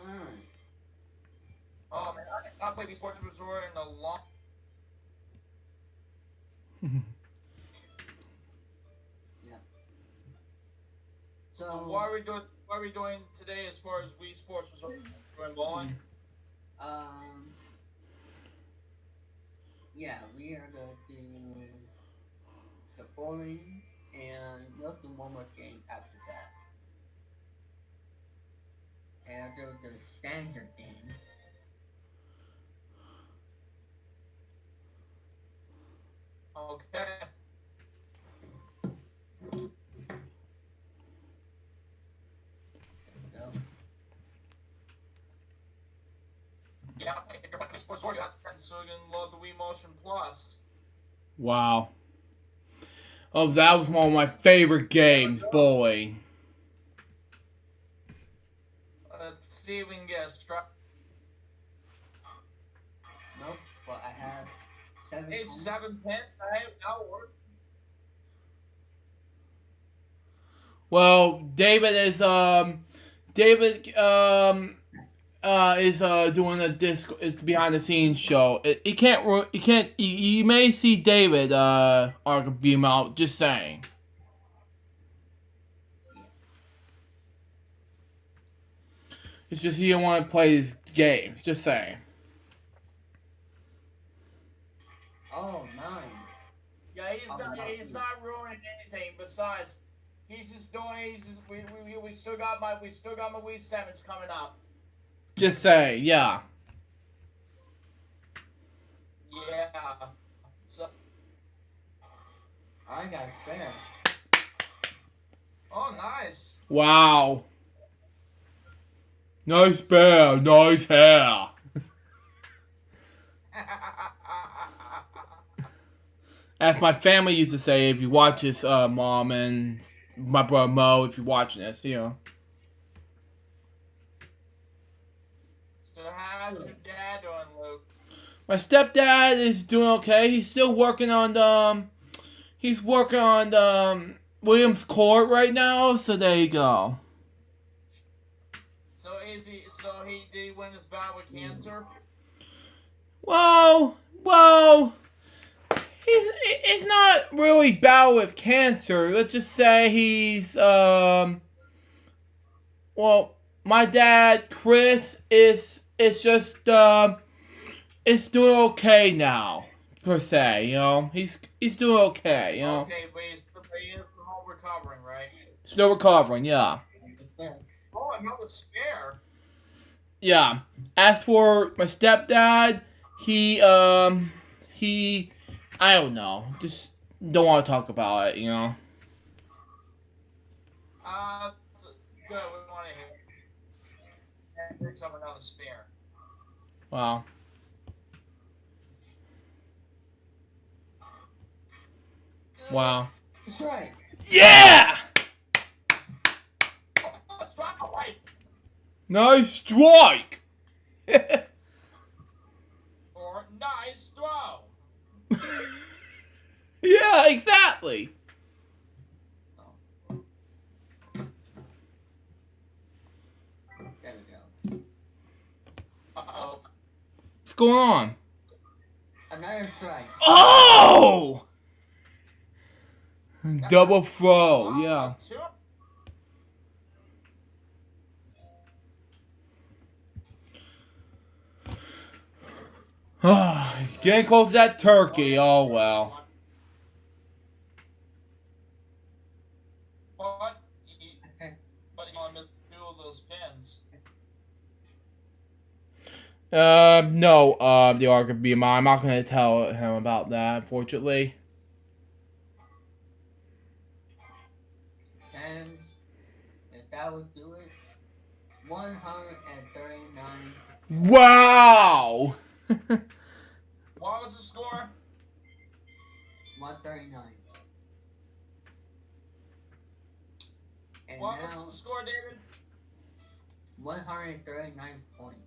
Speaker 6: Alright.
Speaker 3: Oh man, I have not played Wii Sports Resort in a long.
Speaker 6: Yeah.
Speaker 3: So
Speaker 6: So,
Speaker 3: what are we doing? What are we doing today as far as Wii Sports Resort? Going bowling?
Speaker 6: yeah, we are going to do some bowling, and we'll do one more game after that. And I'll do the standard game.
Speaker 3: Okay.
Speaker 6: Go.
Speaker 3: Yeah, if you're playing Wii Sports Resort, you have to so you can load the Wii Motion Plus.
Speaker 2: Wow. Oh, that was one of my favorite games, bowling.
Speaker 3: Let's see if we can get a strike.
Speaker 6: Nope, but I have 7
Speaker 3: Hey,
Speaker 6: points.
Speaker 3: 7 pin. That'll work.
Speaker 2: Well, David is doing a disc is behind the scenes show. You may see David arc beam out. Just saying. It's just he don't want to play his games. Just saying.
Speaker 6: Oh, 9.
Speaker 3: Yeah, he's not ruining anything. Besides, he's just doing. We still got my Wii 7s coming up.
Speaker 2: Just saying. Yeah.
Speaker 3: Yeah. So.
Speaker 6: I got a spare.
Speaker 3: Oh, nice.
Speaker 2: Wow. Nice bear. Nice hair. As my family used to say, if you watch this, Mom and my brother Mo, if you're watching this, you know.
Speaker 3: So how's your dad doing, Luke?
Speaker 2: My stepdad is doing okay. He's still working on Williams Court right now. So there you go.
Speaker 3: So did he win his battle with cancer?
Speaker 2: Well, it's not really battle with cancer. Let's just say he's well, my dad Chris is just it's doing okay now per se. You know, he's doing okay. You know,
Speaker 3: Okay, but he's home recovering, right?
Speaker 2: still recovering. Yeah.
Speaker 3: Oh, another spare.
Speaker 2: Yeah. As for my stepdad, he I don't know. Just don't want to talk about it, you know.
Speaker 3: Good. We want to hear. And pick up another spare.
Speaker 2: Wow. Wow.
Speaker 6: That's right.
Speaker 2: Yeah!
Speaker 3: Oh, strike away.
Speaker 2: Nice strike!
Speaker 3: Or nice throw.
Speaker 2: Yeah, exactly.
Speaker 6: There we go.
Speaker 3: Uh-oh.
Speaker 2: What's going on?
Speaker 6: Another strike.
Speaker 2: Oh! Double throw, yeah.
Speaker 3: Two.
Speaker 2: Getting close to that turkey, oh well.
Speaker 3: But you on two of those pins.
Speaker 2: No, the arc of BMI. I'm not gonna tell him about that, unfortunately.
Speaker 6: And if that would do it, 139.
Speaker 2: Wow!
Speaker 3: What was the score?
Speaker 6: 139. And
Speaker 3: What
Speaker 6: now,
Speaker 3: was the score, David?
Speaker 6: 139 points.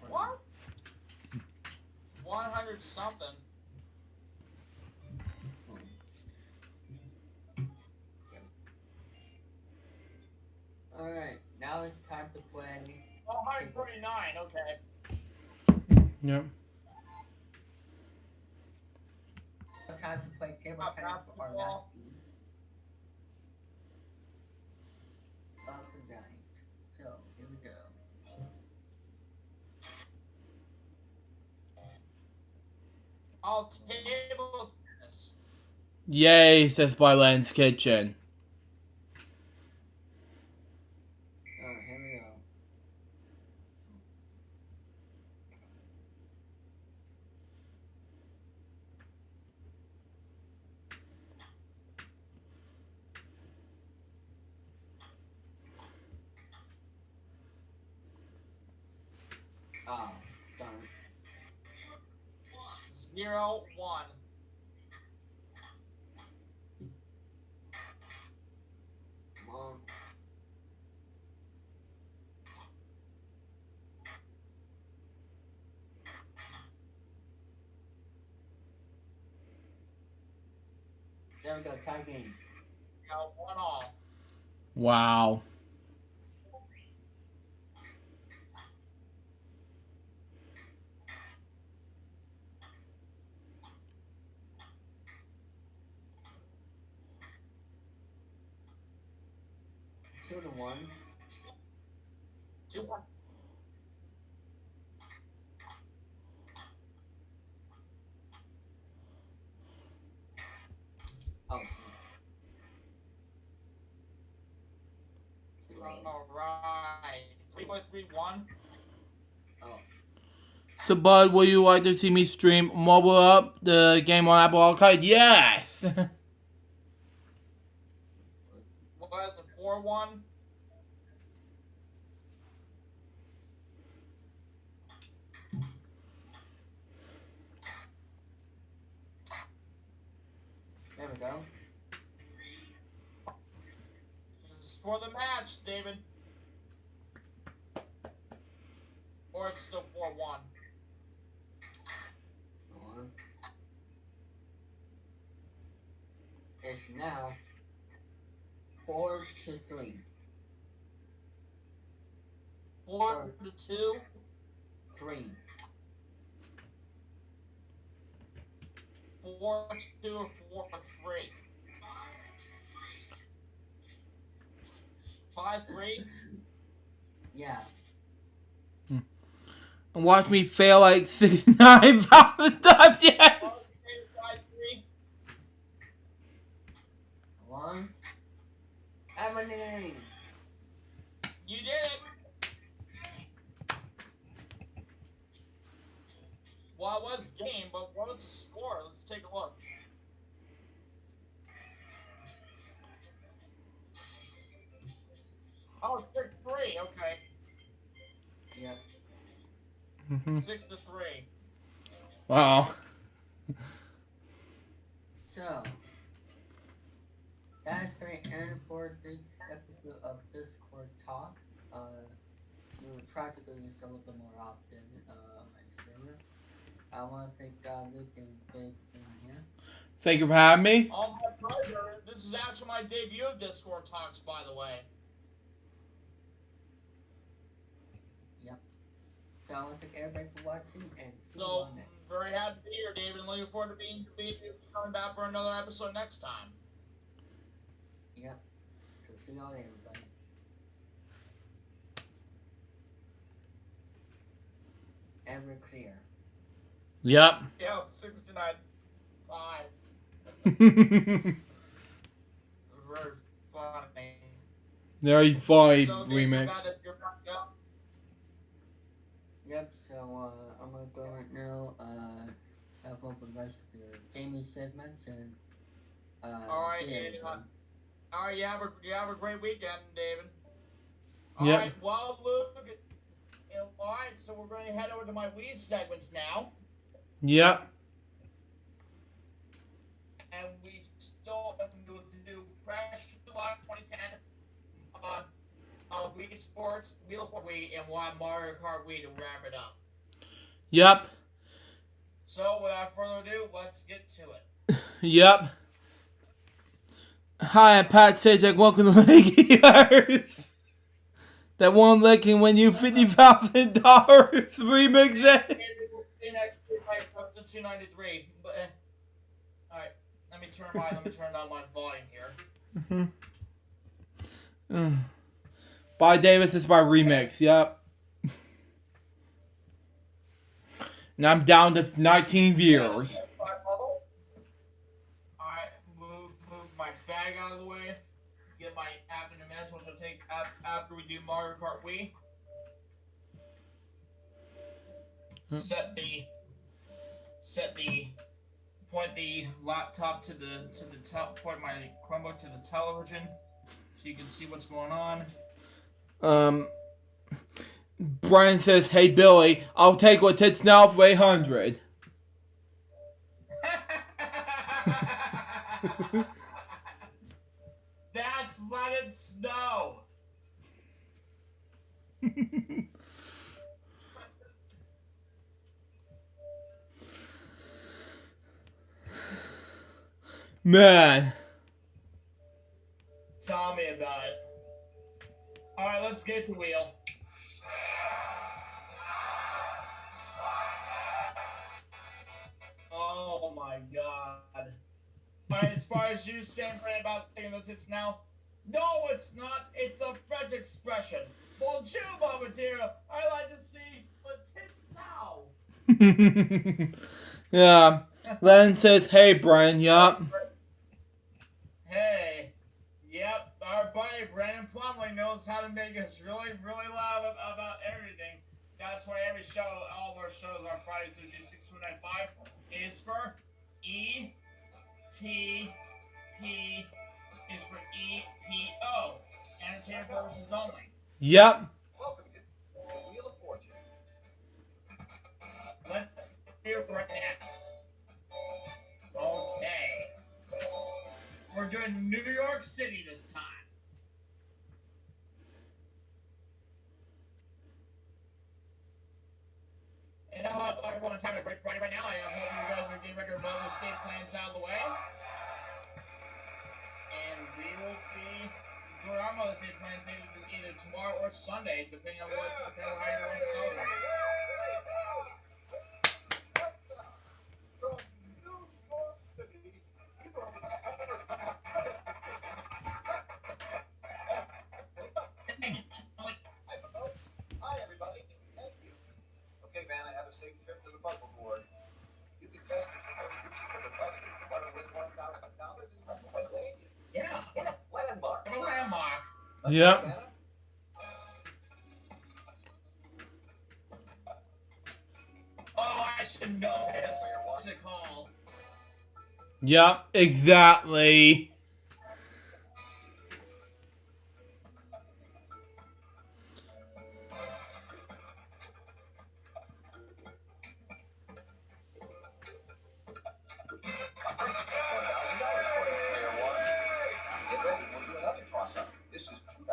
Speaker 3: What? 100 something.
Speaker 6: Alright, now it's time to play.
Speaker 3: Oh, 149, okay.
Speaker 2: Yep.
Speaker 6: Time to play table tennis for our last game of the night. So, here we go.
Speaker 3: Oh, table tennis.
Speaker 2: Yay, says by Len's Kitchen.
Speaker 6: Alright, here we go. Oh, darn.
Speaker 3: 0-1.
Speaker 6: Come on. There we go, tie game.
Speaker 3: Got 1-all.
Speaker 2: Wow.
Speaker 6: Two to one.
Speaker 3: 2-1.
Speaker 6: Oh, shoot. Too late.
Speaker 3: Alright. 3.31.
Speaker 6: Oh,
Speaker 2: So, Bud, would you like to see me stream Mobile Up, the game on Apple Arcade? Yes!
Speaker 3: What was it? 4-1.
Speaker 6: there we go.
Speaker 3: This is for the match, David. Or it's still 4-1.
Speaker 6: Go on. It's now 4-3.
Speaker 3: 4-2.
Speaker 6: 3.
Speaker 3: 4-2 or 4-3. Five three.
Speaker 6: Yeah.
Speaker 2: And watch me fail like 69,000 times, yes!
Speaker 3: 5-3.
Speaker 6: One. Eminem.
Speaker 3: You did it. Well, it was game, but what was the score? Let's take a look. Oh, 6-3. Okay.
Speaker 6: Yep.
Speaker 3: 6-3.
Speaker 2: Wow.
Speaker 6: So, that's the end for this episode of Discord Talks. We will try to do this a little bit more often, like sooner. I want to thank Luke and Dave for being here.
Speaker 2: Thank you for having me.
Speaker 3: Oh, my pleasure. This is actually my debut of Discord Talks, by the way.
Speaker 6: So I want to thank everybody for watching and see you
Speaker 3: So,
Speaker 6: on next.
Speaker 3: very happy to be here, David, and looking forward to being coming back for another episode next time.
Speaker 6: Yep. So see y'all later, everybody. And we're clear.
Speaker 2: Yep.
Speaker 3: Yeah, 69 times. Very funny.
Speaker 2: Very funny
Speaker 3: So, Dave,
Speaker 2: remix.
Speaker 3: you're back up.
Speaker 6: Yep, so I'm gonna go right now, have fun for the rest of your gaming segments and
Speaker 3: Alright,
Speaker 6: see
Speaker 3: and,
Speaker 6: everything.
Speaker 3: alright, you have a great weekend, David.
Speaker 2: Yep.
Speaker 3: Alright, well, Luke, alright, so we're going to head over to my Wii segments now.
Speaker 2: Yep.
Speaker 3: And we still will do Crash Live 2010 on Wii Sports, Wii, and we'll have Mario Kart Wii to wrap it up.
Speaker 2: Yep.
Speaker 3: So, without further ado, let's get to it.
Speaker 2: Yep. Hi, I'm Pat Sajak. Welcome to Leaguers. That one leg can win you $50,000 remix it.
Speaker 3: $293. But alright, let me turn down my volume here.
Speaker 2: By Davis is my remix. Yep. And I'm down to 19 viewers.
Speaker 3: Alright, move my bag out of the way. Get my app in a mess, which will take after we do Mario Kart Wii. Point the laptop to the top. Point my Chromebook to the television, so you can see what's going on.
Speaker 2: Brian says, "Hey Billy, I'll take what tits now for 800."
Speaker 3: That's Let It Snow.
Speaker 2: Man.
Speaker 3: Tell me about it. Alright, let's get to Wheel. Oh my god. Alright, as far as you saying about taking those hits now, no, it's not. It's a French expression. Bonjour, my material. I like to see the tits now.
Speaker 2: Yeah. Len says, "Hey Brian, yup."
Speaker 3: Hey. Yep, our buddy Brandon Plumley knows how to make us really, really loud about everything. That's why every show, all of our shows on Fridays LukeJ62895 is for ETP, is for EPO, entertainment purposes only.
Speaker 2: Yep.
Speaker 4: Welcome to the Wheel of Fortune.
Speaker 3: Let's do it right now. Okay. We're doing New York City this time. And I hope everyone's having a great Friday right now. I hope you guys are getting ready to blow the state plans out of the way. And we will be doing our Mother's Day plans either tomorrow or Sunday, depending on how you want to celebrate.
Speaker 4: Hi, everybody. Thank you. Okay, man, I have a safe trip to the puzzle board. You can test it for the puzzle. You want to win $1,000 in Pennsylvania.
Speaker 3: Yeah.
Speaker 4: Landmark.
Speaker 3: A landmark.
Speaker 2: Yep.
Speaker 3: Oh, I should know this. What's it called?
Speaker 2: Yep, exactly.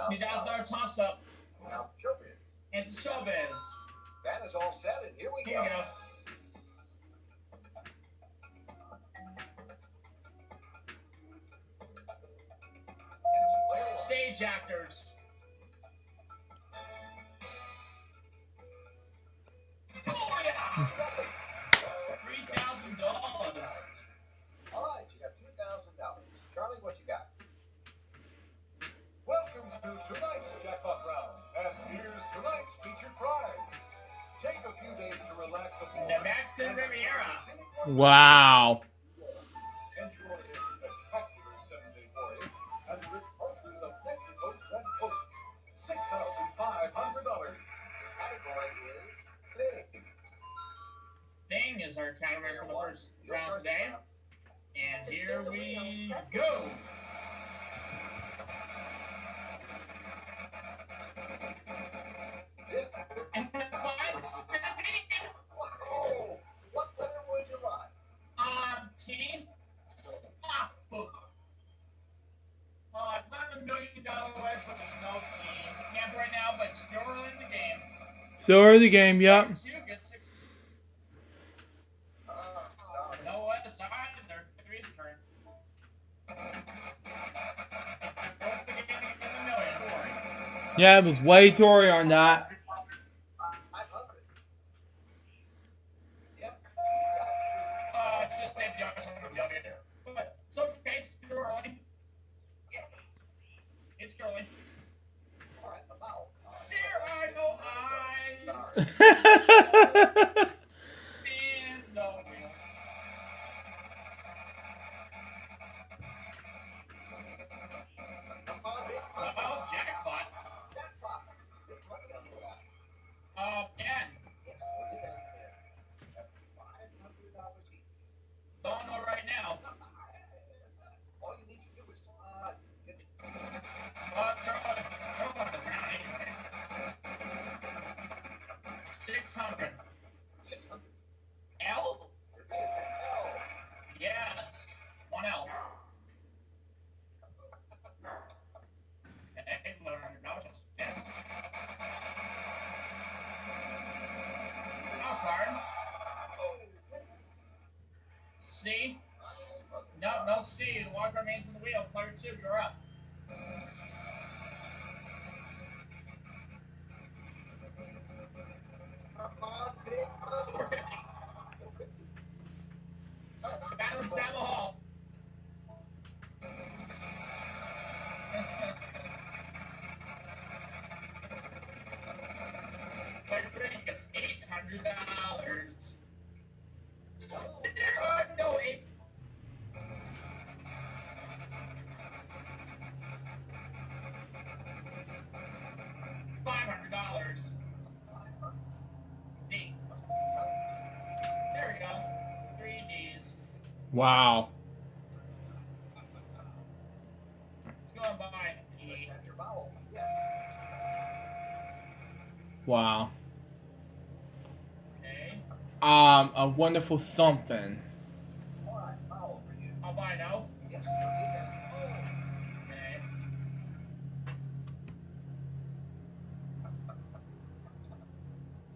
Speaker 3: $2,000 toss-up.
Speaker 4: Now, showbiz.
Speaker 3: It's showbiz.
Speaker 4: That is all set, and here we
Speaker 3: Here
Speaker 4: go.
Speaker 3: you go. Stage actors. Oh yeah! $3,000.
Speaker 4: All right, you got $2,000. Charlie, what you got?
Speaker 7: Welcome to tonight's jackpot round, and here's tonight's featured prize. Take a few days to relax aboard.
Speaker 3: The Maxton Riviera.
Speaker 2: Wow.
Speaker 7: Enjoy a spectacular 7-day voyage and rich cultures of Mexico's West Coast.
Speaker 3: first round today. And here we go. And
Speaker 7: Oh, what letter would you like?
Speaker 3: T. $11 million West, but there's no team. Camp right now, but still early in the game.
Speaker 2: So early in the game, yep.
Speaker 3: 2 gets 6. No way to side in their 3's turn.
Speaker 2: Yeah, it was way too early on that.
Speaker 7: 500. Yep.
Speaker 3: It's just Dave Young. But it's okay, it's too early. It's early.
Speaker 7: All right, about.
Speaker 3: There are no eyes. And no wheel. Oh, jackpot.
Speaker 7: Jackpot. Which letter do you got?
Speaker 3: N.
Speaker 7: Yes, what is it? $500 each.
Speaker 3: Don't know right now.
Speaker 7: All you need to do is get
Speaker 3: Throw on the ground anyway. 600.
Speaker 7: 600.
Speaker 3: L?
Speaker 7: It is an L.
Speaker 3: Yes. 1 L. Okay, $100. Now card. C. No C. The walk remains in the wheel. Player 2, you're up.
Speaker 7: Big money.
Speaker 3: 450. Balance down the hall. Player 3 gets $800. No, 8. $500. D. There we go. 3 Ds.
Speaker 2: Wow.
Speaker 3: Let's go and buy E.
Speaker 7: Check your vowel. Yes.
Speaker 2: Wow.
Speaker 3: Okay.
Speaker 2: A wonderful something.
Speaker 7: All right, vowel for you.
Speaker 3: I'll buy no.
Speaker 7: Yes, there is an O.
Speaker 3: Okay.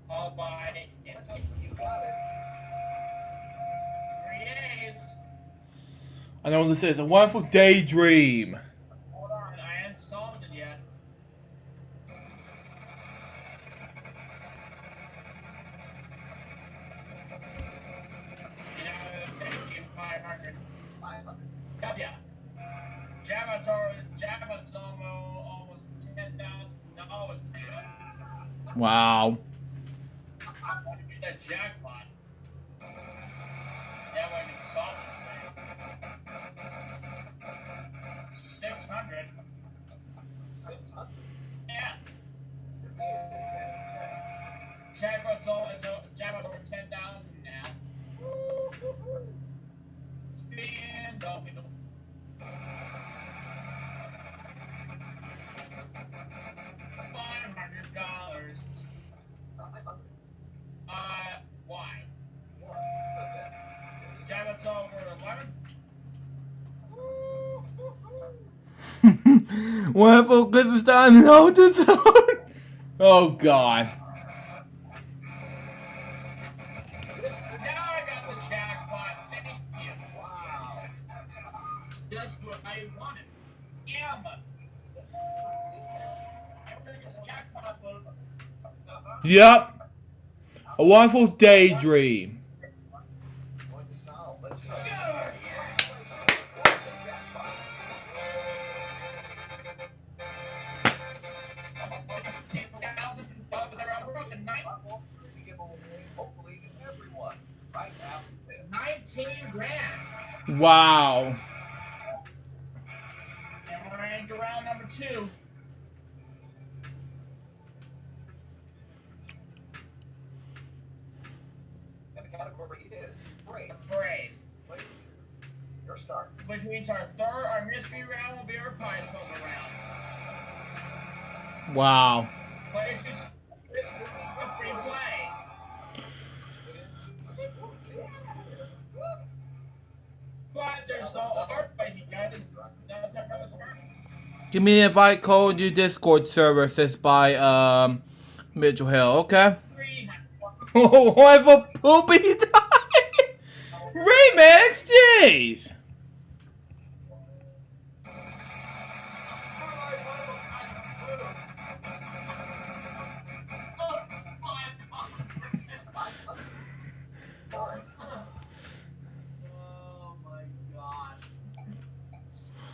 Speaker 3: I'll buy
Speaker 7: You got it.
Speaker 3: 3 A's.
Speaker 2: I know what this is. A wonderful daydream.
Speaker 3: Hold on, I haven't solved it yet. Thank you, 500.
Speaker 7: 500.
Speaker 3: W. Java's almost $10,000.
Speaker 2: Wow.
Speaker 3: I want to get that jackpot. That way I can solve this thing. 600.
Speaker 7: 600.
Speaker 3: F.
Speaker 7: It is an
Speaker 3: Jackpot's over 10,000 now. Spin domino. $500. Why? Jackpot's over 11.
Speaker 2: Wonderful Christmas time. No, this. Oh God.
Speaker 3: Now I got the jackpot. Thank you.
Speaker 7: wow.
Speaker 3: Just what I wanted. M. I'm gonna get the jackpot load.
Speaker 2: Yep. A wonderful daydream.
Speaker 7: Going to solve. Let's see.
Speaker 3: $10,000 around the world in
Speaker 7: Lot more food to give away, hopefully to everyone. Right now,
Speaker 3: 19 grand.
Speaker 2: Wow.
Speaker 3: And we're into round number 2.
Speaker 7: and the
Speaker 4: category is phrase.
Speaker 3: Phrase.
Speaker 4: Your start.
Speaker 3: Which means our mystery round will be our prize puzzle round.
Speaker 2: Wow.
Speaker 3: But it's just a free play. But there's no art, but you guys does have another turn.
Speaker 2: Give me the invite code to Discord services by Mitchell Hill, okay?
Speaker 3: 300.
Speaker 2: Oh, I have a poopy die! Remix, jeez!
Speaker 3: Oh my god.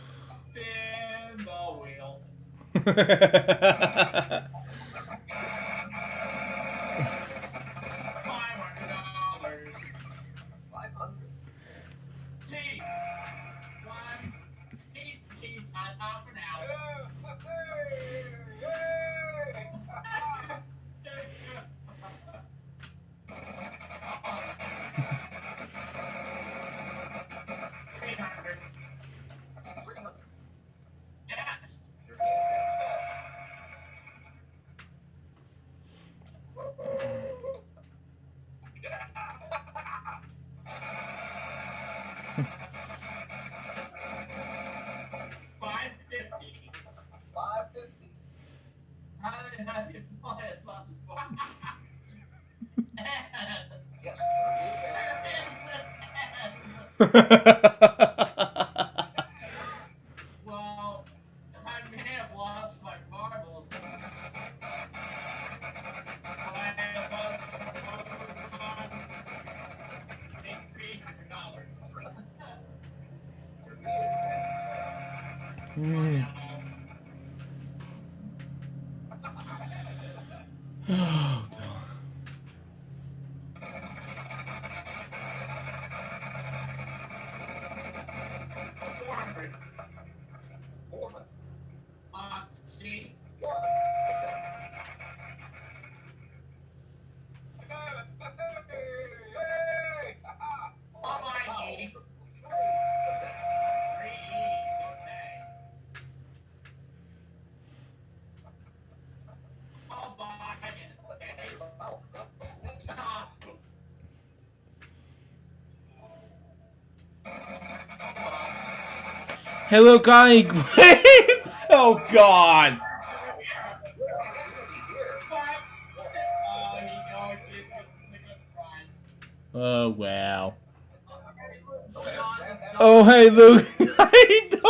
Speaker 3: Spin the wheel. $500.
Speaker 4: 500.
Speaker 3: T. One. T. Top for now. Yes. $550.
Speaker 4: 550.
Speaker 3: How did you pull that sausage bar?
Speaker 4: Yes,
Speaker 3: Well, I may have lost my marbles. But I have lost my marbles on $300.
Speaker 2: Oh, God.
Speaker 3: See? Almighty. 3 E's, okay. I'll buy it.
Speaker 2: Hello, Connie Graves! Oh, God! Oh, wow. Oh, hey, Luke. How you doing?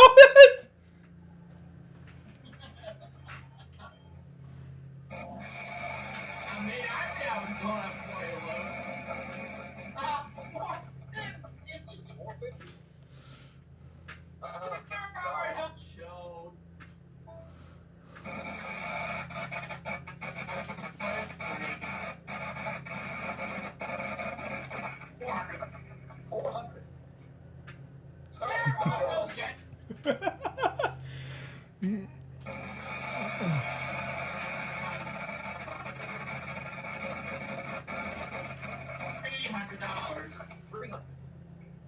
Speaker 3: $300.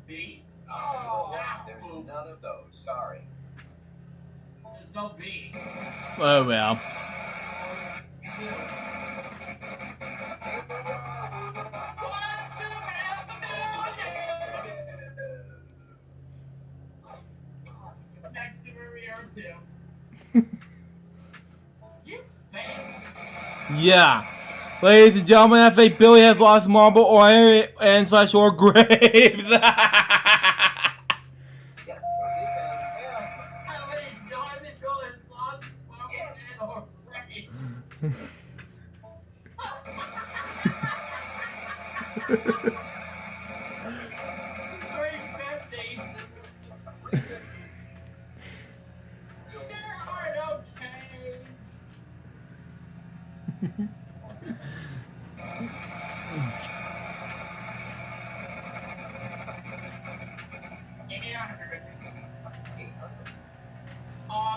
Speaker 3: B?
Speaker 4: Oh, there's none of those. Sorry.
Speaker 3: There's no B.
Speaker 2: Oh, well.
Speaker 3: Next to where we are too. You failed.
Speaker 2: Yeah. Ladies and gentlemen, I think Billy has lost marble or and slash or Graves.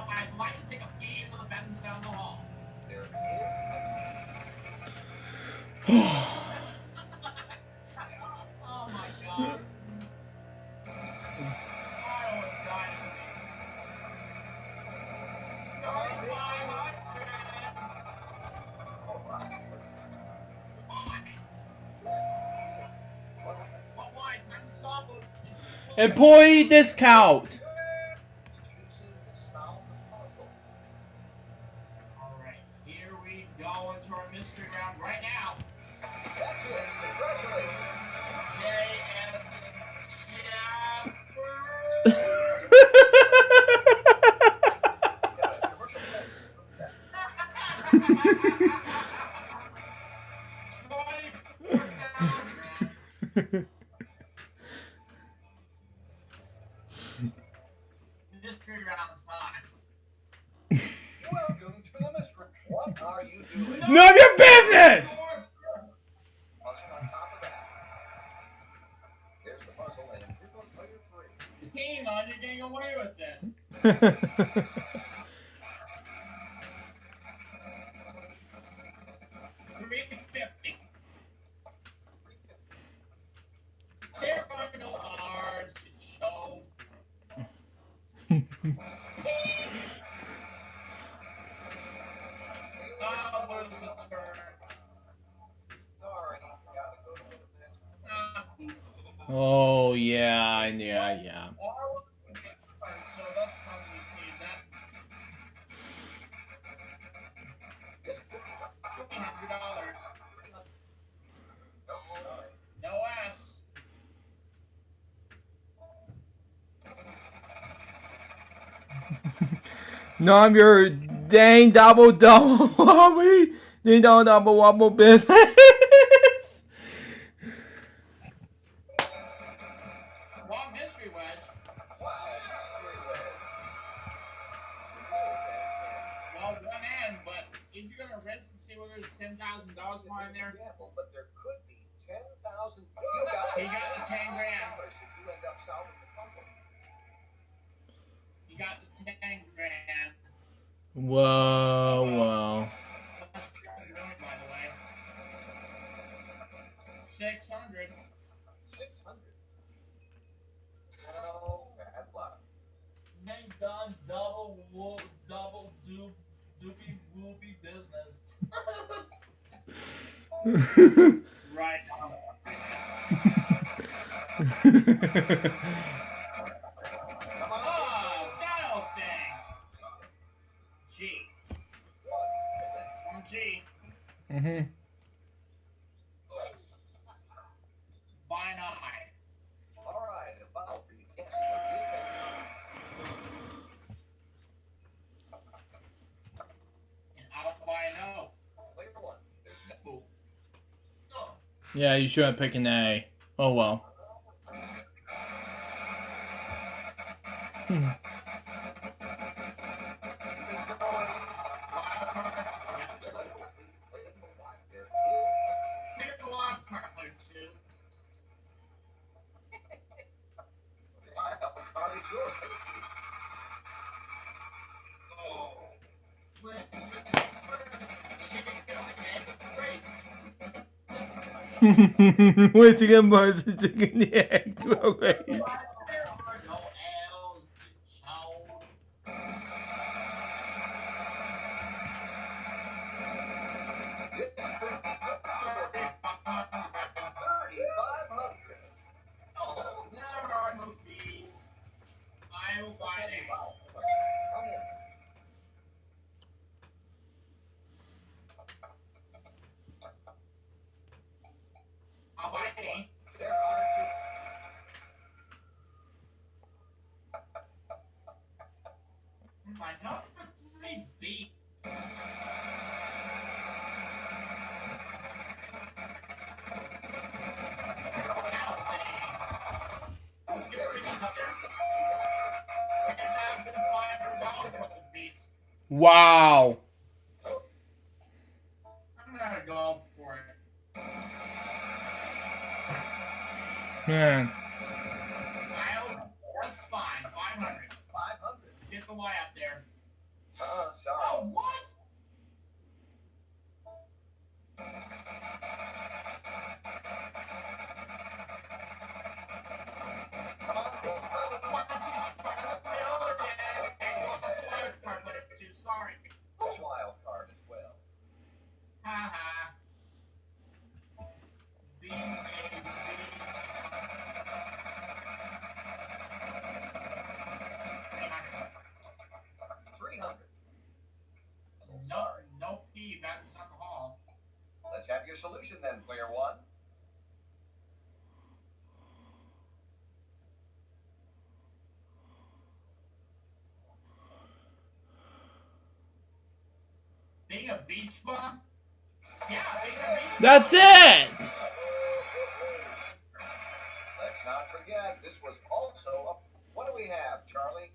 Speaker 3: I'd like to take a pee into the bedrooms down the hall.
Speaker 4: There is
Speaker 2: Employee discount.
Speaker 7: Choosing to solve the puzzle.
Speaker 3: Alright, here we go into our mystery round right now.
Speaker 7: That's it. Congratulations. Got a commercial break.
Speaker 3: 24,000. Mystery round time.
Speaker 7: Welcome to the mystery. What are you doing?
Speaker 2: None of your business.
Speaker 7: Puzzle on top of that. There's the puzzle, and here goes layer 3.
Speaker 3: Hang on, you're getting away with it. 350. There are no R's to show. Where's the turn?
Speaker 7: Sorry, gotta go to the next one.
Speaker 2: Oh yeah.
Speaker 3: So that's how you see that. $200. No S.
Speaker 2: No, I'm your dang double wobble. Ding dong double wobble business.
Speaker 3: Wrong mystery wedge. Well, one end, but is he gonna rinse to see whether there's $10,000 behind there?
Speaker 7: Gamble, but there could be 10,000.
Speaker 3: He got the 10 grand.
Speaker 7: If you end up solving the puzzle.
Speaker 3: He got the 10 grand.
Speaker 2: Whoa.
Speaker 3: That's by the way. 600.
Speaker 7: 600. No bad luck.
Speaker 3: Name done double doopy whoopy business. Right on.
Speaker 7: Come on.
Speaker 3: Oh, that old thing. G. G.
Speaker 2: Mhm.
Speaker 3: Buy an eye.
Speaker 7: All right, about for you. Yes,
Speaker 3: And I'll buy a no.
Speaker 7: layer 1. There's no
Speaker 3: Fool.
Speaker 2: Yeah, you shouldn't pick an A. Oh well.
Speaker 3: Pick the wild card, player 2.
Speaker 2: Wait to get more chicken eggs. Wait.
Speaker 3: There are no L's to show. Oh, there are no B's. I will buy an A. I'll buy an A. My number 3B. Let's get rid of these up there. $10,500 worth of beats.
Speaker 2: Wow.
Speaker 3: I'm gonna go for it.
Speaker 2: Man.
Speaker 3: That's fine. 500.
Speaker 7: 500.
Speaker 3: Let's get the Y up there.
Speaker 7: Sorry.
Speaker 3: Oh, what? Sorry.
Speaker 7: Wild card as well.
Speaker 3: Haha. B.
Speaker 4: Sorry.
Speaker 3: No P, Madness Alcohol.
Speaker 4: Let's have your solution then, player one.
Speaker 3: Being a beach bum? Yeah, being a beach bum.
Speaker 2: That's it!
Speaker 4: Let's not forget, this was also a... What do we have, Charlie?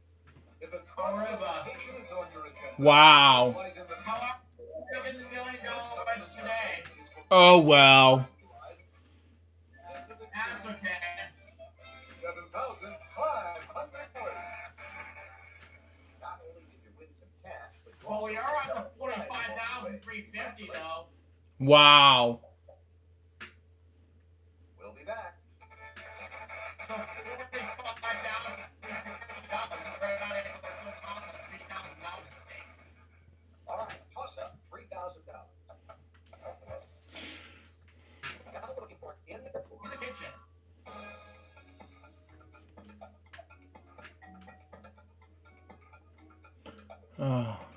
Speaker 7: If a
Speaker 3: Aruba.
Speaker 7: vacation is on your agenda,
Speaker 2: Wow.
Speaker 7: flight in the
Speaker 3: How are we gonna win the $1 million wedge today?
Speaker 2: Oh well.
Speaker 3: That's okay.
Speaker 7: 7,500 points.
Speaker 4: Not only did you win some cash, but you
Speaker 3: Well,
Speaker 4: also
Speaker 3: we are at the
Speaker 4: got a prize along the way.
Speaker 3: 45,350 though.
Speaker 2: Wow.
Speaker 4: We'll be back.
Speaker 3: So $45,350. Right now, they have a toss of $3,000 at stake.
Speaker 4: All right, toss up $3,000. Now looking for in the
Speaker 3: In the kitchen.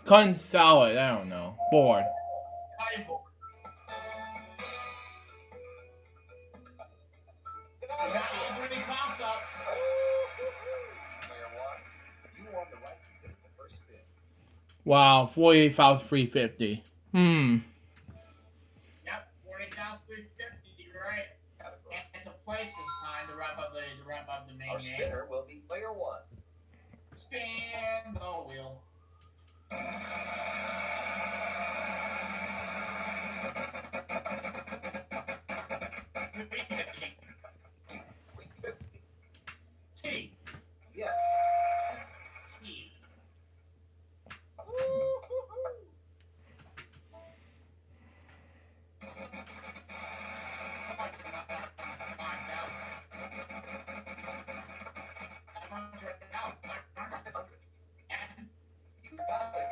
Speaker 2: Cotton salad. I don't know. Bored.
Speaker 3: Cutting board. We got all 3 toss-ups.
Speaker 4: player one. You won the right to take the first spin.
Speaker 2: Wow. 48,350.
Speaker 3: Yep, 40,350. You're right.
Speaker 4: Category.
Speaker 3: And it's a place this time to wrap up the main
Speaker 4: Our
Speaker 3: game.
Speaker 4: spinner will be player one.
Speaker 3: Spin the wheel. T.
Speaker 4: Yes.
Speaker 3: T.
Speaker 4: You got it.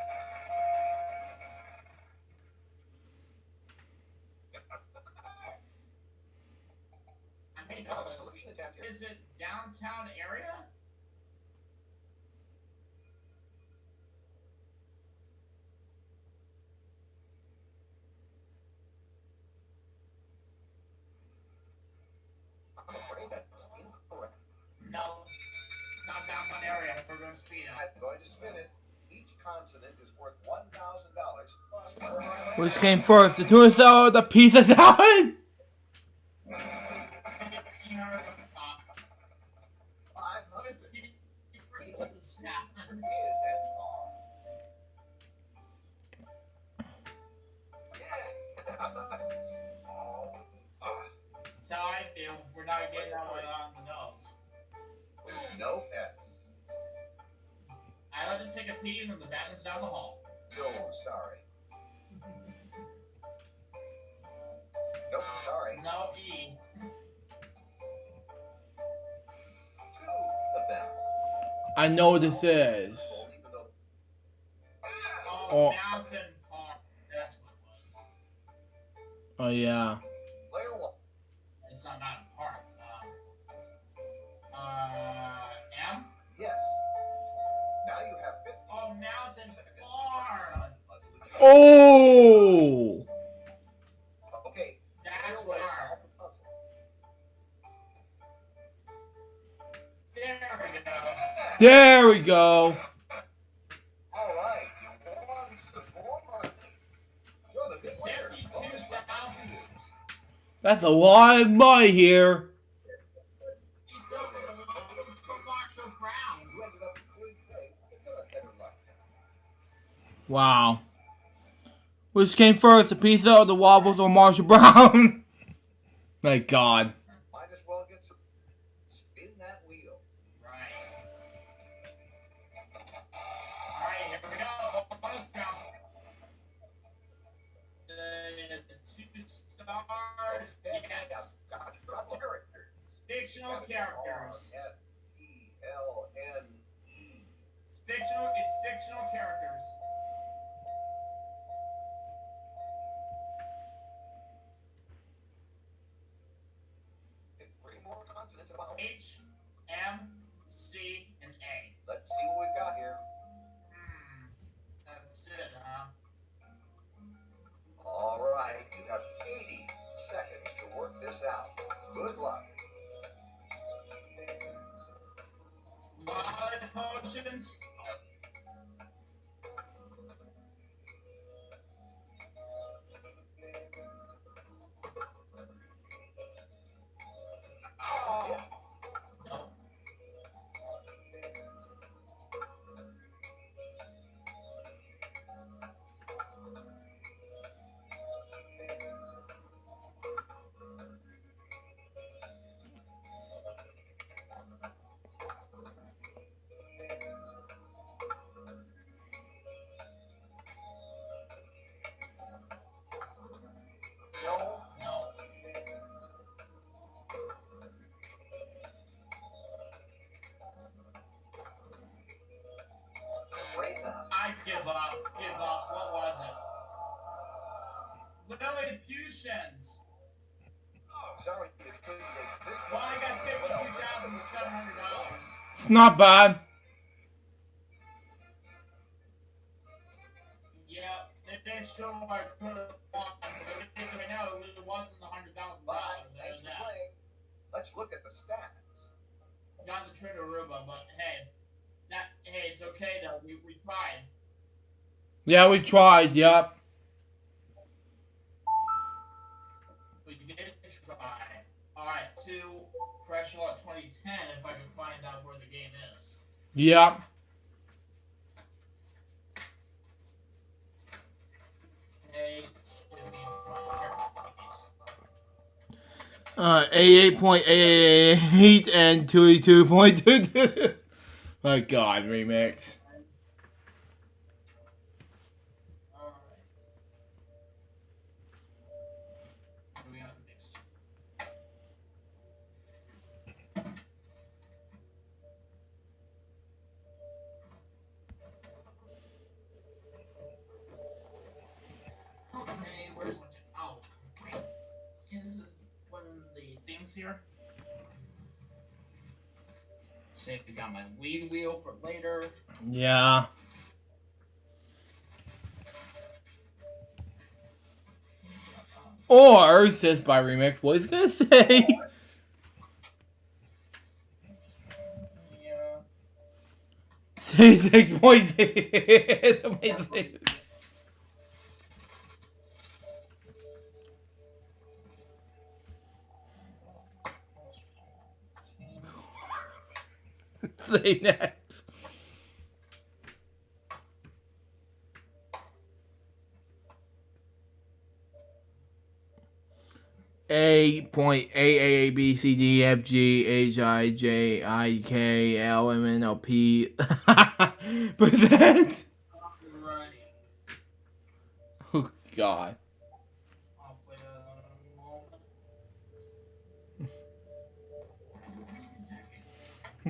Speaker 4: Solution attempt here.
Speaker 3: Is it downtown area?
Speaker 4: I'm afraid that's incorrect.
Speaker 3: No. It's not downtown area. We're going to speed up.
Speaker 4: I'm going to spin it. Each consonant is worth $1,000 plus whatever I
Speaker 2: Which came first? The tuna salad or the pizza salad?
Speaker 3: 1,500
Speaker 4: 500
Speaker 3: It's a salad.
Speaker 4: is and all.
Speaker 3: That's how I feel. We're not getting that one on the nose.
Speaker 4: No S.
Speaker 3: I like to take a pee and then the batman's down the hall.
Speaker 4: No, sorry. Nope, sorry.
Speaker 3: No E.
Speaker 4: Two of them.
Speaker 2: I know what this is.
Speaker 4: Even though
Speaker 2: Oh.
Speaker 3: Mountain Park. That's what it was.
Speaker 2: Oh yeah.
Speaker 4: player one.
Speaker 3: It's not Mountain Park. M?
Speaker 4: Yes. Now you have 50
Speaker 3: Oh, Mountain Farm.
Speaker 2: Oh.
Speaker 4: Okay.
Speaker 3: That's
Speaker 4: player one,
Speaker 3: where.
Speaker 4: solve the puzzle.
Speaker 3: There we go.
Speaker 2: There we go.
Speaker 4: All right. You won some more money. You're the big winner.
Speaker 3: 52,000.
Speaker 2: That's a lot of money here.
Speaker 3: It's over the Lowe's Commercial Ground.
Speaker 4: You ended up in clean play. You're a better luck.
Speaker 2: Wow. Which came first, the pizza or the waffles or Marshall Brown? My God.
Speaker 4: Might as well get some. Spin that wheel.
Speaker 3: Right. Alright, here we go. Bonus round. The 2 stars. Yes. Fictional characters.
Speaker 4: F-E-L-N-E.
Speaker 3: It's fictional characters.
Speaker 4: Three more consonants about.
Speaker 3: H, M, C, and A.
Speaker 4: Let's see what we've got here.
Speaker 3: That's it, huh? potions? No. No.
Speaker 7: Afraid not.
Speaker 3: I give up. Give up. What was it? Lilliputians.
Speaker 7: Sorry, you couldn't get this.
Speaker 3: Well, I got $52,700.
Speaker 2: It's not bad.
Speaker 3: Yeah, they didn't show I put it on, but at least I know it wasn't $100,000.
Speaker 7: Fine,
Speaker 3: I
Speaker 7: thanks
Speaker 3: know
Speaker 7: for
Speaker 3: that.
Speaker 7: playing. Let's look at the stats.
Speaker 3: Got the Trader Aruba, but hey, it's okay though. We tried.
Speaker 2: Yeah, we tried. Yep.
Speaker 3: We did try. All right, to Pressure Lot 2010. If I can find out where the game is.
Speaker 2: Yep.
Speaker 3: Hey, give me a
Speaker 2: 88.888 and 22.22. My God, remix.
Speaker 3: All right. What do we got next? Okay, where's it? Oh, is it one of the things here? Say we got my weed wheel for later.
Speaker 2: Yeah. Or, says by remix, what is it gonna say?
Speaker 3: Yeah.
Speaker 2: 66.6. It's amazing. Say next. A.A.A.B.C.D.F.G.H.I.J.I.K.L.M.N.O.P.
Speaker 3: Ready.
Speaker 2: Oh, God.
Speaker 3: I'll put it on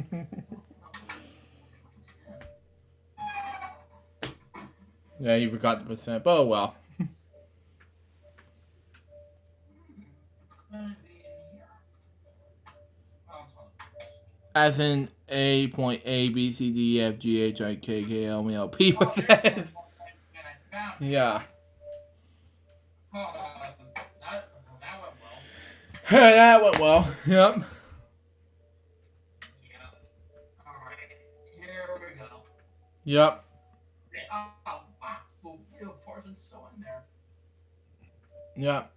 Speaker 3: a moment.
Speaker 2: Yeah, you forgot the percent, but oh well.
Speaker 3: Gonna be in here. I'll tell you.
Speaker 2: As in A.A.B.C.D.F.G.H.I.K.L.M.N.O.P.
Speaker 3: Oh, there's one
Speaker 2: percent.
Speaker 3: and I found it.
Speaker 2: Yeah.
Speaker 3: Oh, that went well.
Speaker 2: That went well. Yep.
Speaker 3: Yeah. Alright. Here we go.
Speaker 2: Yep.
Speaker 3: Oh, wow. The wheel portion's still in there.
Speaker 2: Yep.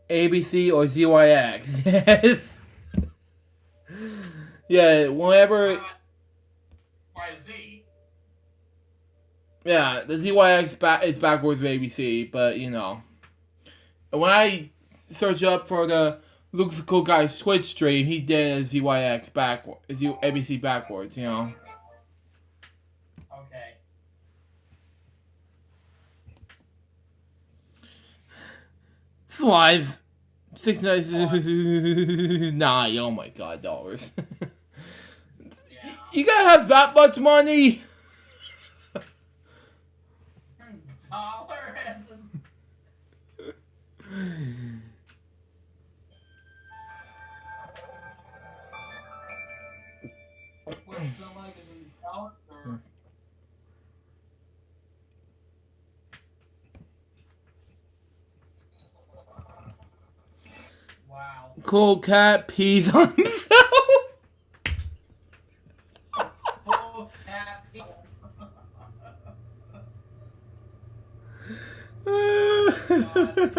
Speaker 2: ABC or ZYX. Yes. Yeah, whenever.
Speaker 3: YZ.
Speaker 2: Yeah, the ZYX is backwards of ABC, but you know. When I search up for the Luke's a Cool Guy's Twitch stream, he did a ZYX backwards, ABC backwards, you know.
Speaker 3: Okay.
Speaker 2: It's live. $6.99. Oh my god, dollars. You gotta have that much money.
Speaker 3: Dollars. Wait, so like is it dollars or? Wow.
Speaker 2: Cool cat pees on himself.
Speaker 3: Full cat.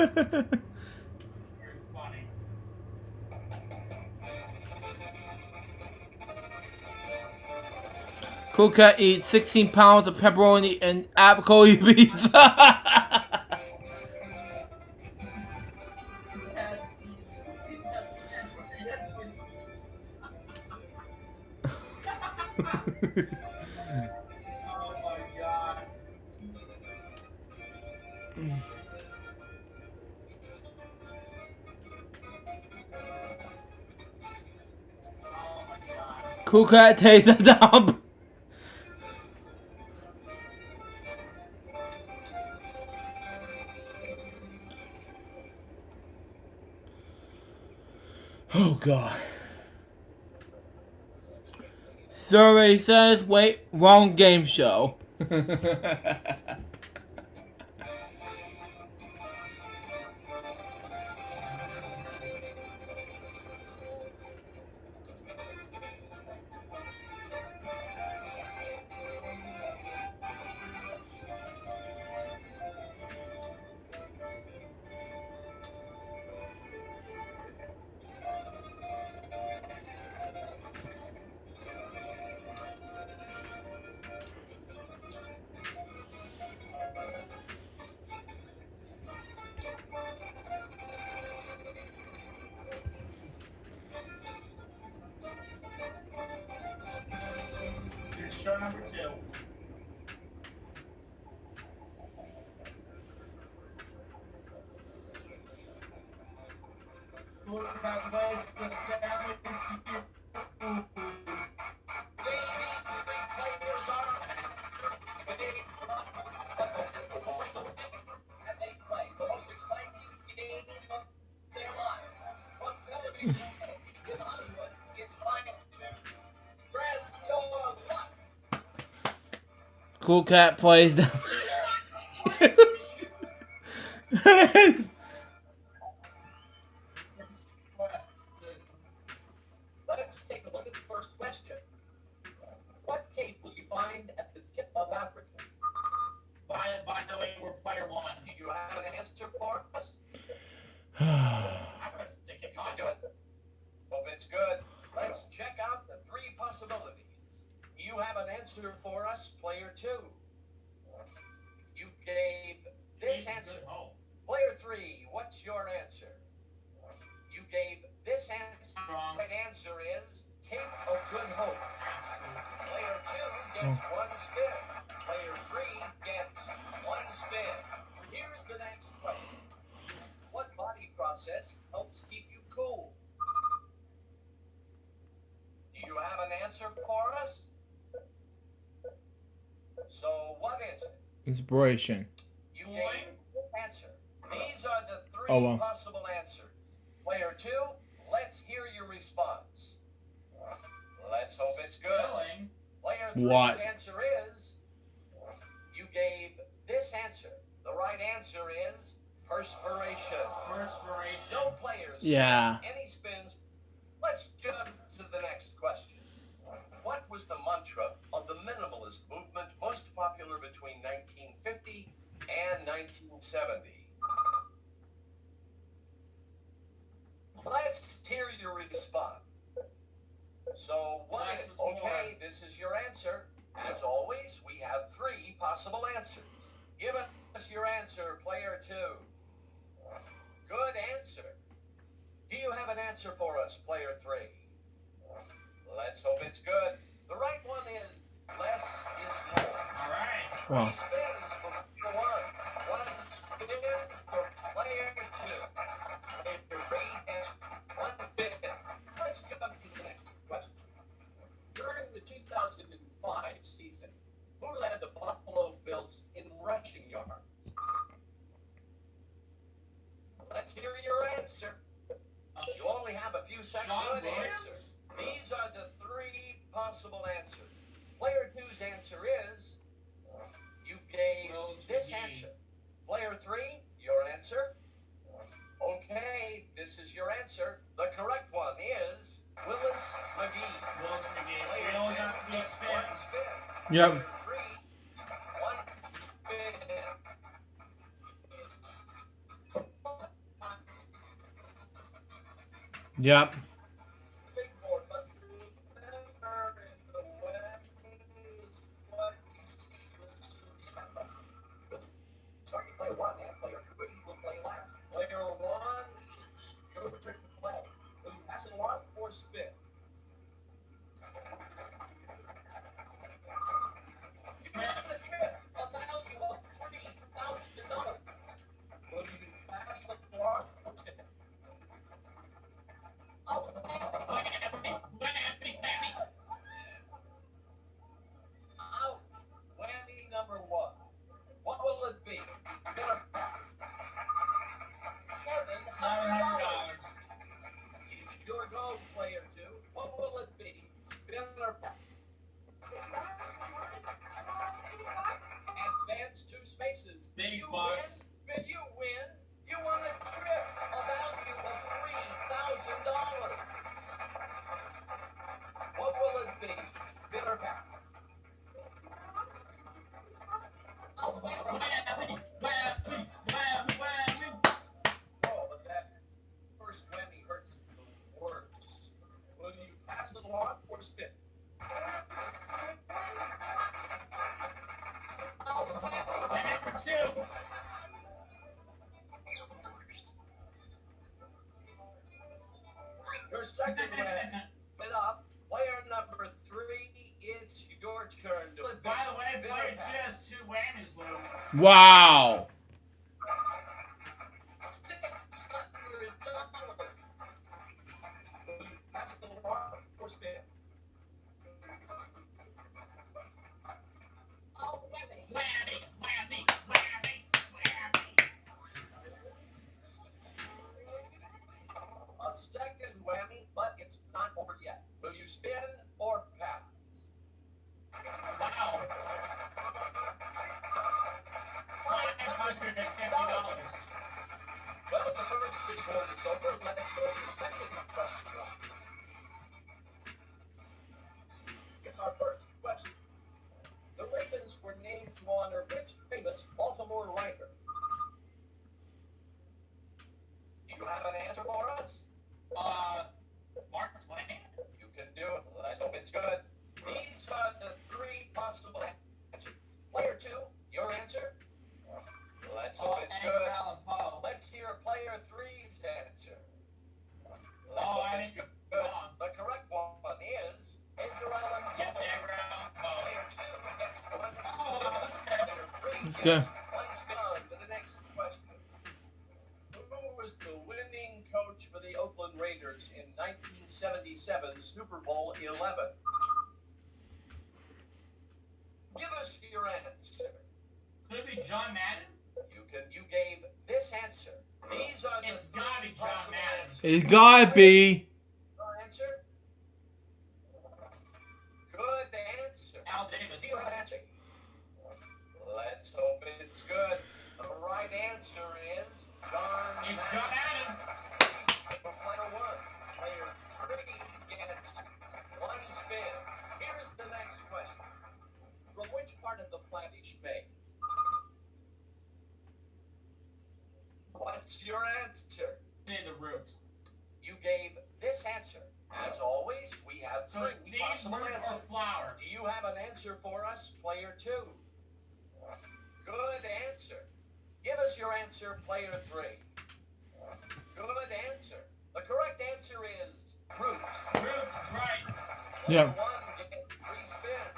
Speaker 3: Very funny.
Speaker 2: Cool cat eats 16 pounds of pepperoni and avocado pizza.
Speaker 3: Cats eat 60 Oh my god. Oh my god.
Speaker 2: Cool cat takes a dump. Oh god. Survey says, wait, wrong game show.
Speaker 3: Here's show number 2. Look back ways to the family.
Speaker 7: As they play the most exciting game of their lives on television in Hollywood, it's time to press your luck.
Speaker 2: Cool cat plays them.
Speaker 7: Let's take a look at the first question. What cape will you find at the tip of Africa?
Speaker 3: By the way, we're player 1.
Speaker 7: Do you have an answer for us?
Speaker 3: I'm gonna stick it on.
Speaker 7: Good. Hope it's good. Let's check out the 3 possibilities. You have an answer for us, player 2. You gave this answer.
Speaker 3: Oh.
Speaker 7: Player 3, what's your answer? You gave this answer.
Speaker 3: Wrong.
Speaker 7: Right answer is Cape of Good Hope. Player 2 gets 1 spin. Player 3 gets 1 spin. Here's the next question. What body process helps keep you cool? Do you have an answer for us? So what is it?
Speaker 2: Inspiration.
Speaker 7: You gave answer. These are the 3
Speaker 2: Oh, well.
Speaker 7: possible answers. Player 2, let's hear your response. Let's hope it's good.
Speaker 3: Spelling.
Speaker 7: Player 3's
Speaker 2: What?
Speaker 7: answer is, you gave this answer. The right answer is perspiration.
Speaker 3: Perspiration.
Speaker 7: No players.
Speaker 2: Yeah.
Speaker 7: Any spins. Let's jump to the next question. What was the mantra of the minimalist movement most popular between 1950 and 1970? Let's hear your response. So what
Speaker 3: Less
Speaker 7: is
Speaker 3: is more.
Speaker 7: okay? This is your answer. As always, we have 3 possible answers. Give us your answer, player 2. Good answer. Do you have an answer for us, player 3? Let's hope it's good. The right one is less is more.
Speaker 3: All right.
Speaker 2: Wow.
Speaker 7: 3 spins for player 1. 1 spin for player 2. Player 3 2005 season, who led the Buffalo Bills in rushing yards? Let's hear your answer. You only have a few seconds.
Speaker 3: Sean
Speaker 7: Good answer.
Speaker 3: Williams?
Speaker 7: These are the three possible answers. Player 2's answer is you gave
Speaker 3: Willis
Speaker 7: this
Speaker 3: McGee.
Speaker 7: answer. Player 3, your answer. Okay, this is your answer. The correct one is Willis McGee.
Speaker 3: Willis McGee.
Speaker 7: Player
Speaker 3: We only
Speaker 7: 2
Speaker 3: got 3
Speaker 7: gets one
Speaker 3: spins.
Speaker 7: spin.
Speaker 2: Yep.
Speaker 7: Player 3, one spin.
Speaker 2: Yep.
Speaker 7: Big board, but remember in the web is what you see is sorry, player 1 and player 2 will play last. Player 1 is your turn to play. Will you pass it along or spin? You have the trip, a value of $3,000. Will you pass it along or spin? Oh, ouch! Whammy number 1. What will it be? Gonna pass. $700. It's your go, player 2. What will it be? Spin or pass? Advance 2 spaces.
Speaker 3: Big
Speaker 7: You
Speaker 3: bucks.
Speaker 7: win. You win. You won a trip, a value of $3,000. What will it be? Spin or pass? Oh, but that first whammy hurts the worst. Will you pass it along or spin?
Speaker 3: Number 2.
Speaker 7: Your second whammy. Spin up. Player number 3, it's your turn to
Speaker 3: By the way,
Speaker 7: spin or
Speaker 3: player 2
Speaker 7: pass.
Speaker 3: has 2 whammies, Luke.
Speaker 2: Wow.
Speaker 7: $600. Will you pass it along or spin? Oh, whammy.
Speaker 3: Whammy, whammy, whammy, whammy.
Speaker 7: A second whammy, but it's not over yet. Will you spin or pass?
Speaker 3: Wow. $550.
Speaker 7: Well, the first big board is over. Let's go to the second question. It's our first question. The Ravens were named to honor which famous Baltimore writer? Do you have an answer for us?
Speaker 3: Mark Twain.
Speaker 7: You can do it. Let's hope it's good. These are the three possible answers. Player 2, your answer? Let's hope it's
Speaker 3: Edgar
Speaker 7: good.
Speaker 3: Allan Poe.
Speaker 7: Let's hear player 3's answer. Let's
Speaker 3: Oh,
Speaker 7: hope
Speaker 3: I
Speaker 7: it's
Speaker 3: think
Speaker 7: good.
Speaker 3: wrong.
Speaker 7: The correct one is Edgar Allan Poe.
Speaker 3: Yep, Edgar Allan Poe.
Speaker 7: Player 2 gets one
Speaker 3: Oh,
Speaker 7: spin.
Speaker 3: okay.
Speaker 7: Player 3
Speaker 2: Let's
Speaker 7: gets
Speaker 2: go.
Speaker 7: one spin. On to the next question. Who was the winning coach for the Oakland Raiders in 1977 Super Bowl 11? Give us your answer.
Speaker 3: Could it be John Madden?
Speaker 7: You gave this answer. These are the
Speaker 3: It's
Speaker 7: three
Speaker 3: gotta be John
Speaker 7: possible
Speaker 3: Madden.
Speaker 7: answers.
Speaker 2: It's gotta be.
Speaker 7: Your answer? Good answer.
Speaker 3: Al Davis.
Speaker 7: Do you have an answer? Let's hope it's good. The right answer is John
Speaker 3: It's John
Speaker 7: Madden.
Speaker 3: Madden.
Speaker 7: For player 1. Player 3 gets one spin. Here's the next question. From which part of the plant is made? What's your answer?
Speaker 3: Say the root.
Speaker 7: You gave this answer. As always, we have
Speaker 3: So
Speaker 7: three
Speaker 3: it's seed,
Speaker 7: possible
Speaker 3: root, or
Speaker 7: answers.
Speaker 3: flower.
Speaker 7: Do you have an answer for us, player 2? Good answer. Give us your answer, player 3. Good answer. The correct answer is root.
Speaker 3: Root, that's right.
Speaker 2: Yeah.
Speaker 7: Player 1 gets 3 spins.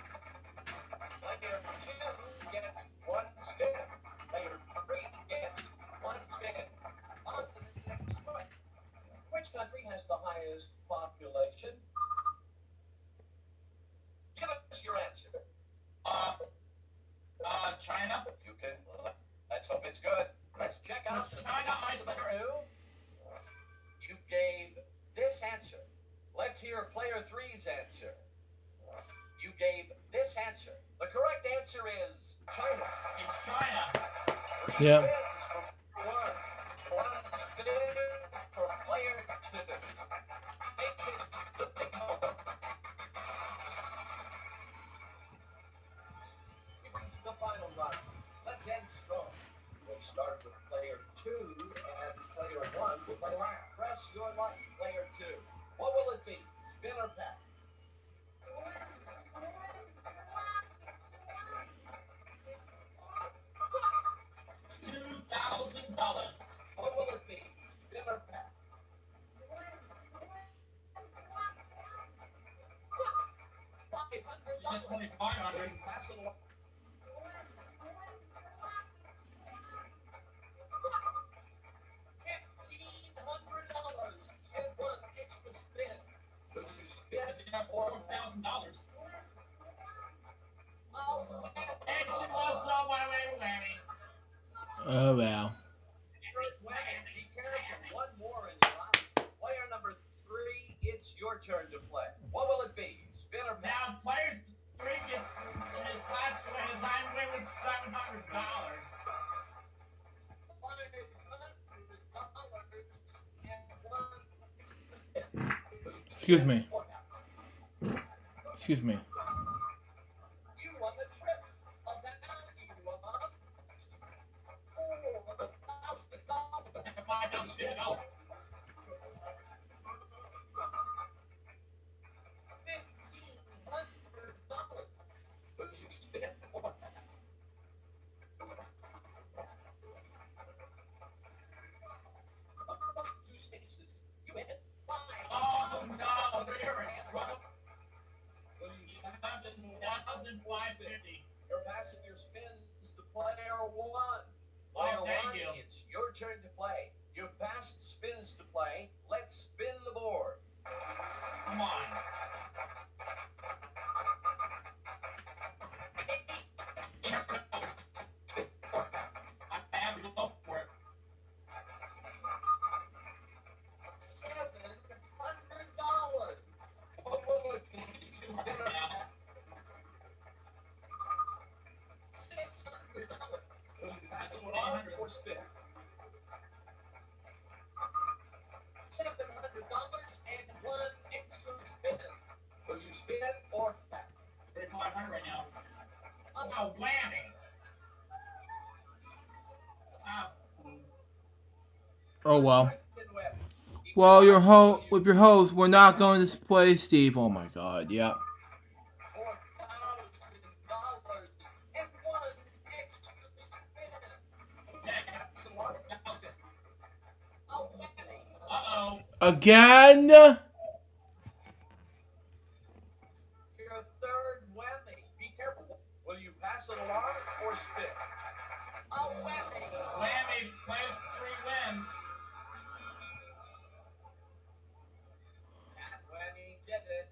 Speaker 7: Player 2 gets 1 spin. Player 3 gets 1 spin. On to the next one. Which country has the highest population? It's good. Let's check out the
Speaker 3: China Ice
Speaker 7: number 2. You gave this answer. Let's hear player 3's answer. You gave this answer. The correct answer is China.
Speaker 3: It's China.
Speaker 2: Yeah.
Speaker 7: Spins for player 1. 1 spin for player 2. Take it to the goal. We reached the final round. Let's end strong. We'll start with player 2 and player 1 will play last. Press your luck, player 2. What will it be? Spin or pass?
Speaker 3: $2,000.
Speaker 7: What will it be? Spin or pass?
Speaker 3: $2,500.
Speaker 7: Pass it along. $1,500 and 1 extra spin. Will you spin or pass?
Speaker 3: $4,000.
Speaker 7: Oh,
Speaker 3: And she lost all my whammy.
Speaker 2: Oh, wow.
Speaker 7: Be careful. One more in your line. Player number 3, it's your turn to play. What will it be? Spin or pass?
Speaker 3: Now, player 3 gets his last win. His I win with $700.
Speaker 2: Excuse me. Excuse me.
Speaker 7: You won the trip of the value of $4,000.
Speaker 3: $5,000.
Speaker 7: $1,500. Will you spin or pass? Two spaces. You win.
Speaker 3: Oh no, they're in trouble. $1,550.
Speaker 7: You're passing your spins to player 1. Player
Speaker 3: Oh, thank
Speaker 7: 1,
Speaker 3: you.
Speaker 7: it's your turn to play. You've passed spins to play. Let's spin the board.
Speaker 3: Come on. I have to go for it.
Speaker 7: $700. What will it be? Spin or pass? $600. Will you pass it along or spin? $700 and 1 extra spin. Will you spin or pass?
Speaker 3: $3,500 right now. Oh, whammy. Ah,
Speaker 2: Oh, well.
Speaker 7: Second web.
Speaker 2: Well, with your host, we're not going to play Steve. Oh my God. Yep.
Speaker 7: $4,000 and 1 extra spin. Oh, whammy.
Speaker 3: uh-oh.
Speaker 2: Again.
Speaker 7: Your third whammy. Be careful. Will you pass it along or spin? Oh, whammy.
Speaker 3: Whammy, play 3 wins.
Speaker 7: That whammy did it.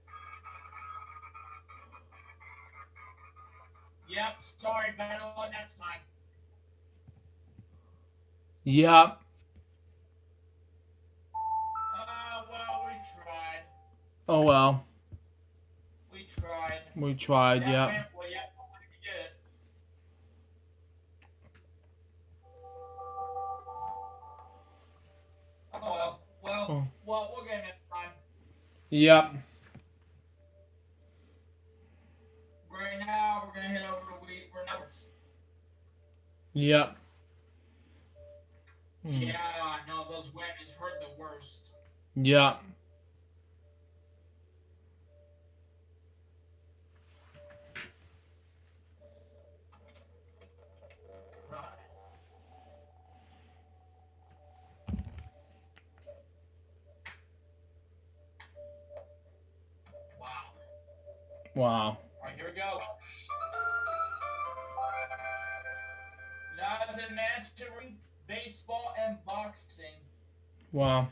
Speaker 3: Yep, sorry, better luck next time.
Speaker 2: Yep.
Speaker 3: Well, we tried.
Speaker 2: Oh well.
Speaker 3: We tried.
Speaker 2: We tried.
Speaker 3: That
Speaker 2: Yep.
Speaker 3: went well, yep, we did it. Oh well.
Speaker 2: Oh.
Speaker 3: Well, we'll get it next time.
Speaker 2: Yep.
Speaker 3: Right now, we're gonna head over to We're Networks.
Speaker 2: Yep.
Speaker 3: Yeah, I know those whammies hurt the worst.
Speaker 2: Yep.
Speaker 3: Right. Wow.
Speaker 2: Wow.
Speaker 3: All right, here we go. Now it's in management, baseball, and boxing.
Speaker 2: Wow.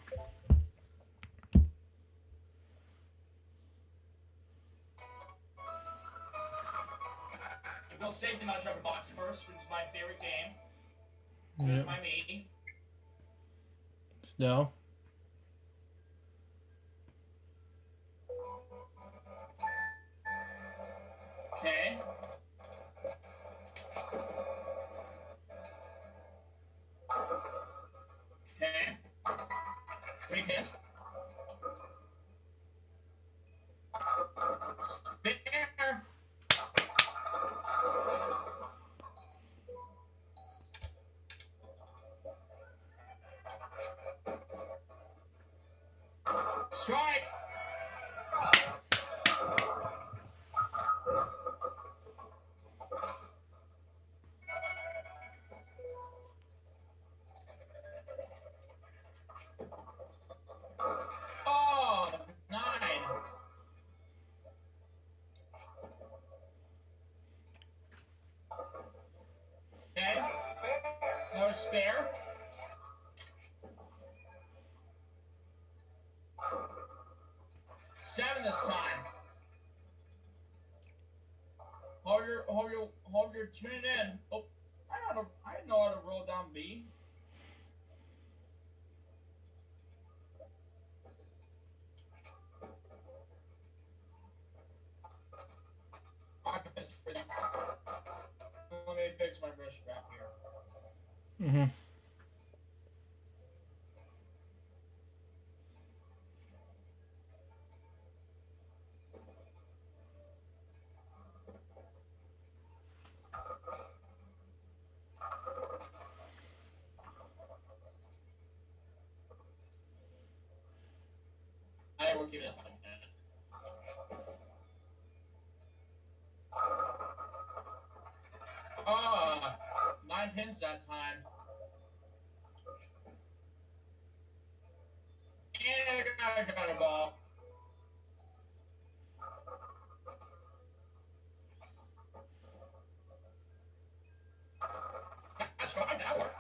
Speaker 3: We'll safety not try for boxing first, which is my favorite game. Here's my me.
Speaker 2: No.
Speaker 3: Okay. Okay. 3 pins. Spare. Strike. Oh, 9. Okay. No spare. Seven this time. Hold your tuning in. Oh, I know how to roll down B. Let me fix my wrist wrap here.
Speaker 2: Mm-hmm.
Speaker 3: I will keep it like that. Ah, 9 pins that time. And I got a ball. That's right, that worked.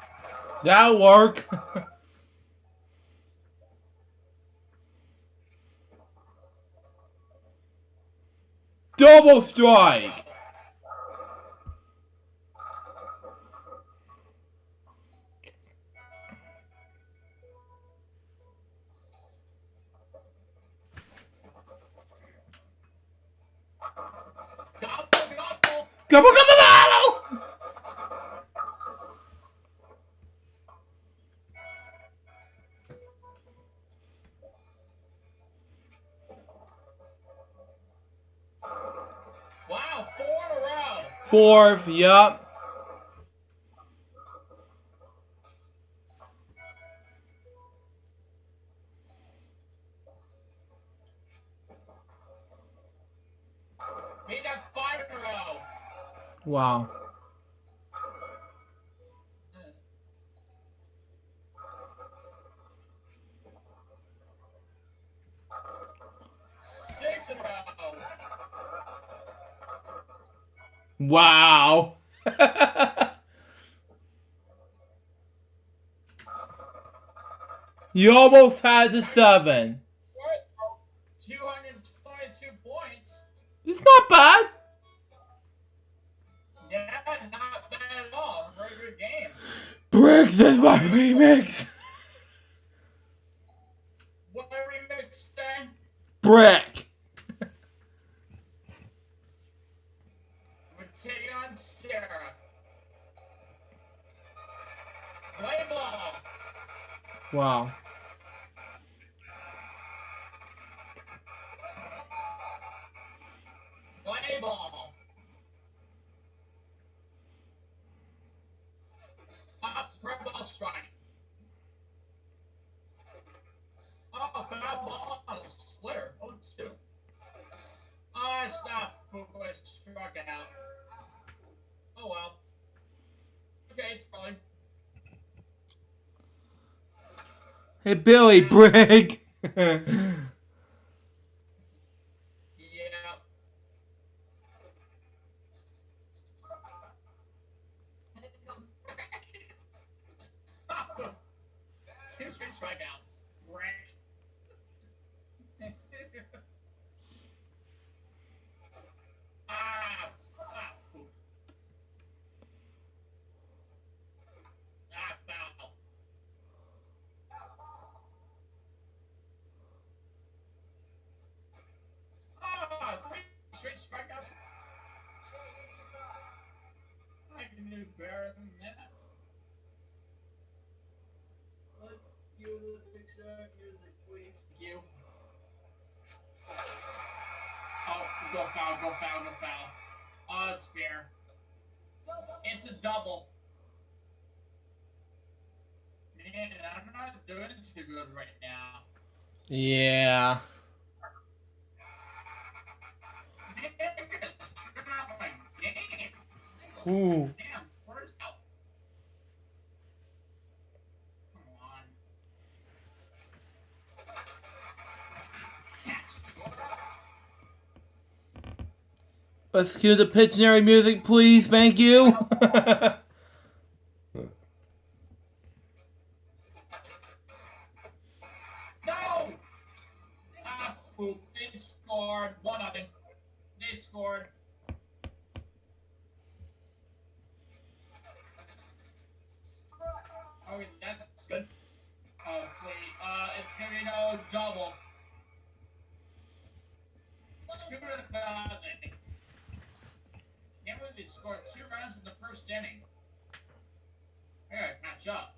Speaker 2: That'll work. Double strike.
Speaker 3: Gobble.
Speaker 2: Gobble, gobble, gobble.
Speaker 3: Wow, 4 in a row.
Speaker 2: Fourth, yup.
Speaker 3: Made that 5 in a row.
Speaker 2: Wow.
Speaker 3: Six in a row.
Speaker 2: Wow. You almost had the 7.
Speaker 3: 222 points.
Speaker 2: It's not bad.
Speaker 3: Yeah, not bad at all. Very good game.
Speaker 2: Bricks is my remix.
Speaker 3: What remix say?
Speaker 2: Brick.
Speaker 3: We're taking on Sarah. Play ball.
Speaker 2: Wow.
Speaker 3: Play ball. Front ball strike. Oh, foul ball on a splitter. Oh, 2. Oh, stop. Footboy struck out. Oh, well. Okay, it's fine.
Speaker 2: Hey, Billy, brick.
Speaker 3: Yeah. Two straight strikeouts. Brick. better than that. Let's cue the picture music, please. Thank you. Oh, go foul, go foul, go foul. Oh, it's fair. It's a double. Man, I'm not doing too good right now.
Speaker 2: Yeah.
Speaker 3: Man, I'm gonna turn out my game.
Speaker 2: Ooh.
Speaker 3: Damn, first out. Come on. Yes.
Speaker 2: Let's cue the Pictionary music, please. Thank you.
Speaker 3: No! Ah, poop. They scored. 1-0. They scored. Okay, that's good. Oh, please. It's gonna be no double. 2-0. Can't believe they scored 2 runs in the first inning. Alright, match up.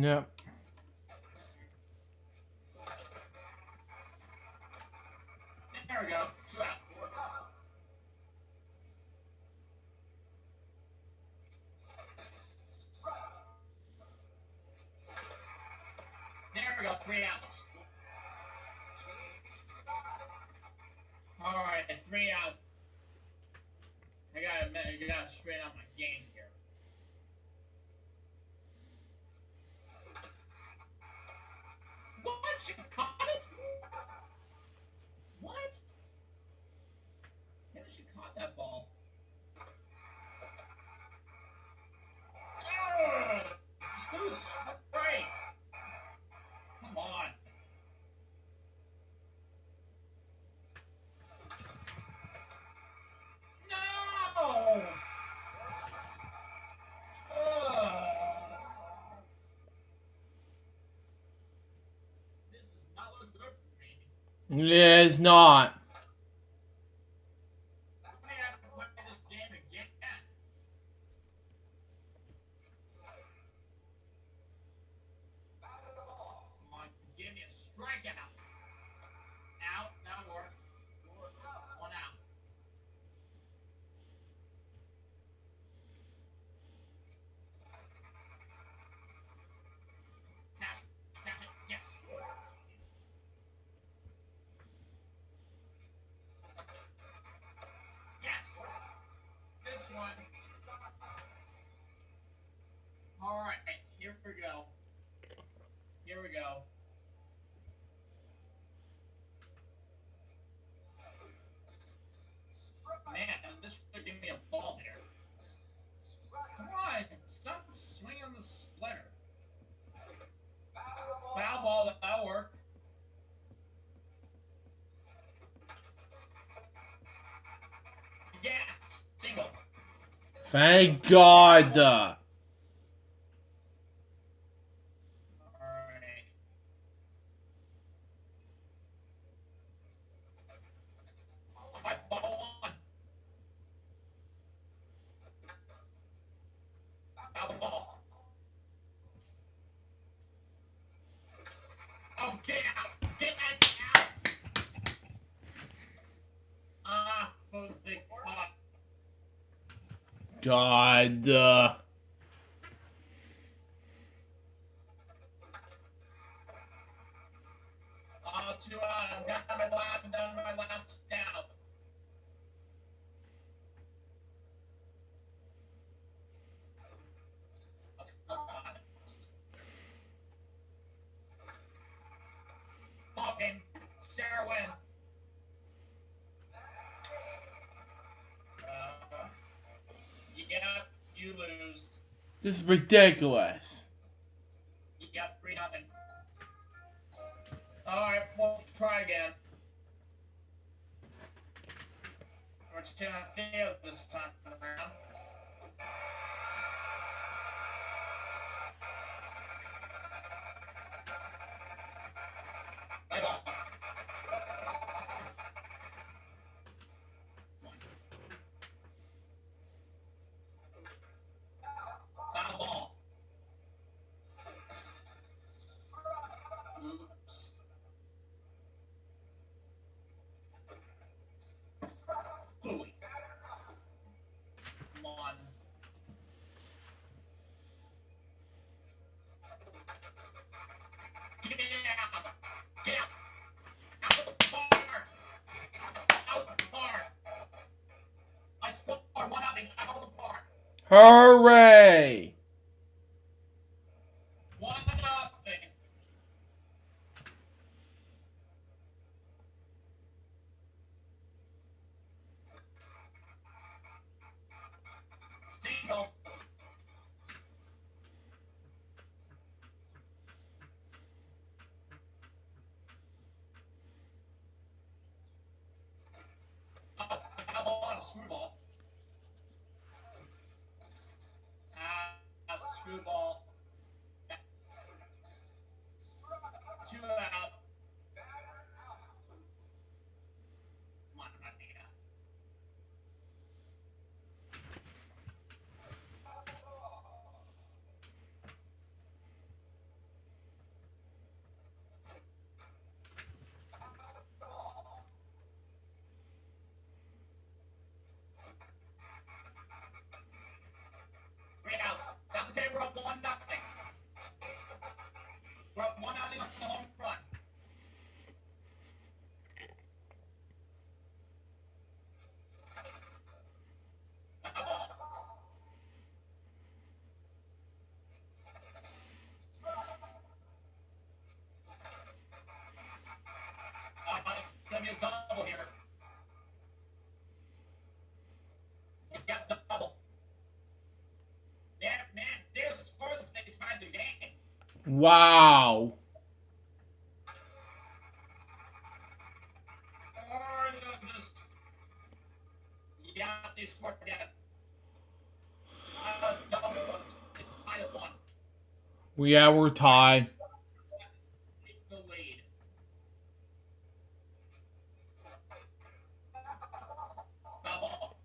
Speaker 2: Yep.
Speaker 3: There we go. 2 out. There we go. 3 outs. Alright, 3 out. I gotta straighten out my game here. What? She caught it? What? How did she caught that ball? Oh, 2 straight. Come on. No! This is not looking good for me.
Speaker 2: Yeah, it's not.
Speaker 3: I may have to play this game again. Come on, give me a strikeout. Out, that'll work. 1 out. Catch it, yes. Yes. This one. All right, here we go. Here we go. Man, this should give me a ball here. Come on, stop swinging the splitter. Foul ball, that'll work. Yes, single.
Speaker 2: Thank God.
Speaker 3: Alright. Alright, ball 1. Foul ball. Oh, get out! Get out! For the caught.
Speaker 2: God.
Speaker 3: 2 out. I'm down to my last out. Come on. Popping. Sarah win. Yeah, you lose.
Speaker 2: This is ridiculous.
Speaker 3: Yep, 3-0. Alright, we'll try again. We're turning Theo this time around.
Speaker 2: Hooray!
Speaker 3: 1-0. Steal. Screwball. Screwball. 2 out. Come on, Mania. That's okay, we're up 1-0. We're up 1-0 on the home run. It's gonna be a double here. Yeah, double. Man, they have scored this they tied the game.
Speaker 2: Wow.
Speaker 3: Or just, yeah, they scored again. Double. It's tied at 1.
Speaker 2: Yeah, we're tied.
Speaker 3: The lead. Double.